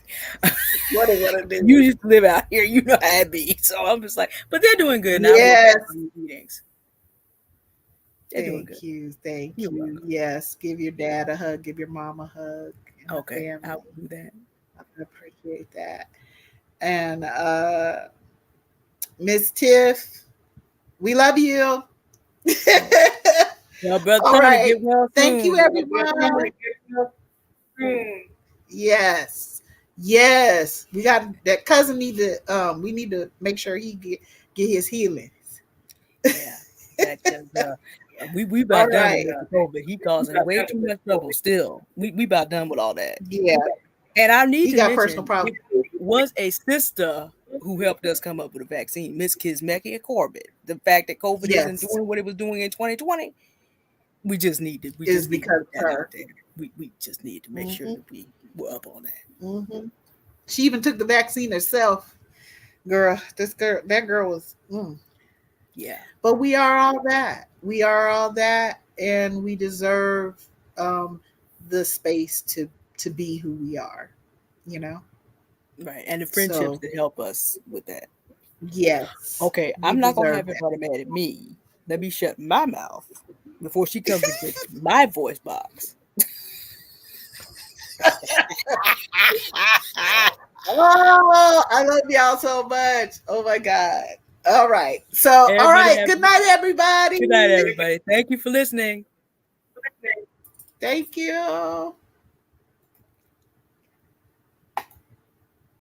What do want to You do? used to live out here. You know how it be. So I'm just like, but they're doing good. Now we're Yes. back on the meetings. They're doing good. Thank you. Thank You're you. welcome. Yes. Give your dad a hug. Give your mom a hug, and the Okay, I family. will do that. I appreciate that. And Miss Tiff, we love you. Well, brother All Tony, right. get well Thank you, soon. everyone. Yes. Yes. We got that cousin need to we need to make sure he get his healing. Yeah, that because we All about done with right. Mr. COVID. He causing way too much trouble. Still, we about done with all that. Yeah. And I need He to got personal mention, problems. it was a sister who helped us come up with a vaccine, Miss Kismecki Corbett. The fact that COVID isn't Yes. doing what it was doing in 2020, we just need to Is put because of that out her. there. We just need to make sure Hmm. that we were up on that. Hmm. She even took the vaccine herself. Girl, that girl was. Yeah. But we are all that. We are all that, and we deserve the space to be who we are. You know. Right. And the friendships So that help us with that. yes, Okay, we I'm not gonna deserve have everybody mad at me. Let me shut my mouth before she comes into my voice box. that. Oh, I love y'all so much. Oh my God. All right. So, all Everybody right. have Good night, everybody. good night, everybody. Thank you for listening. Thank you.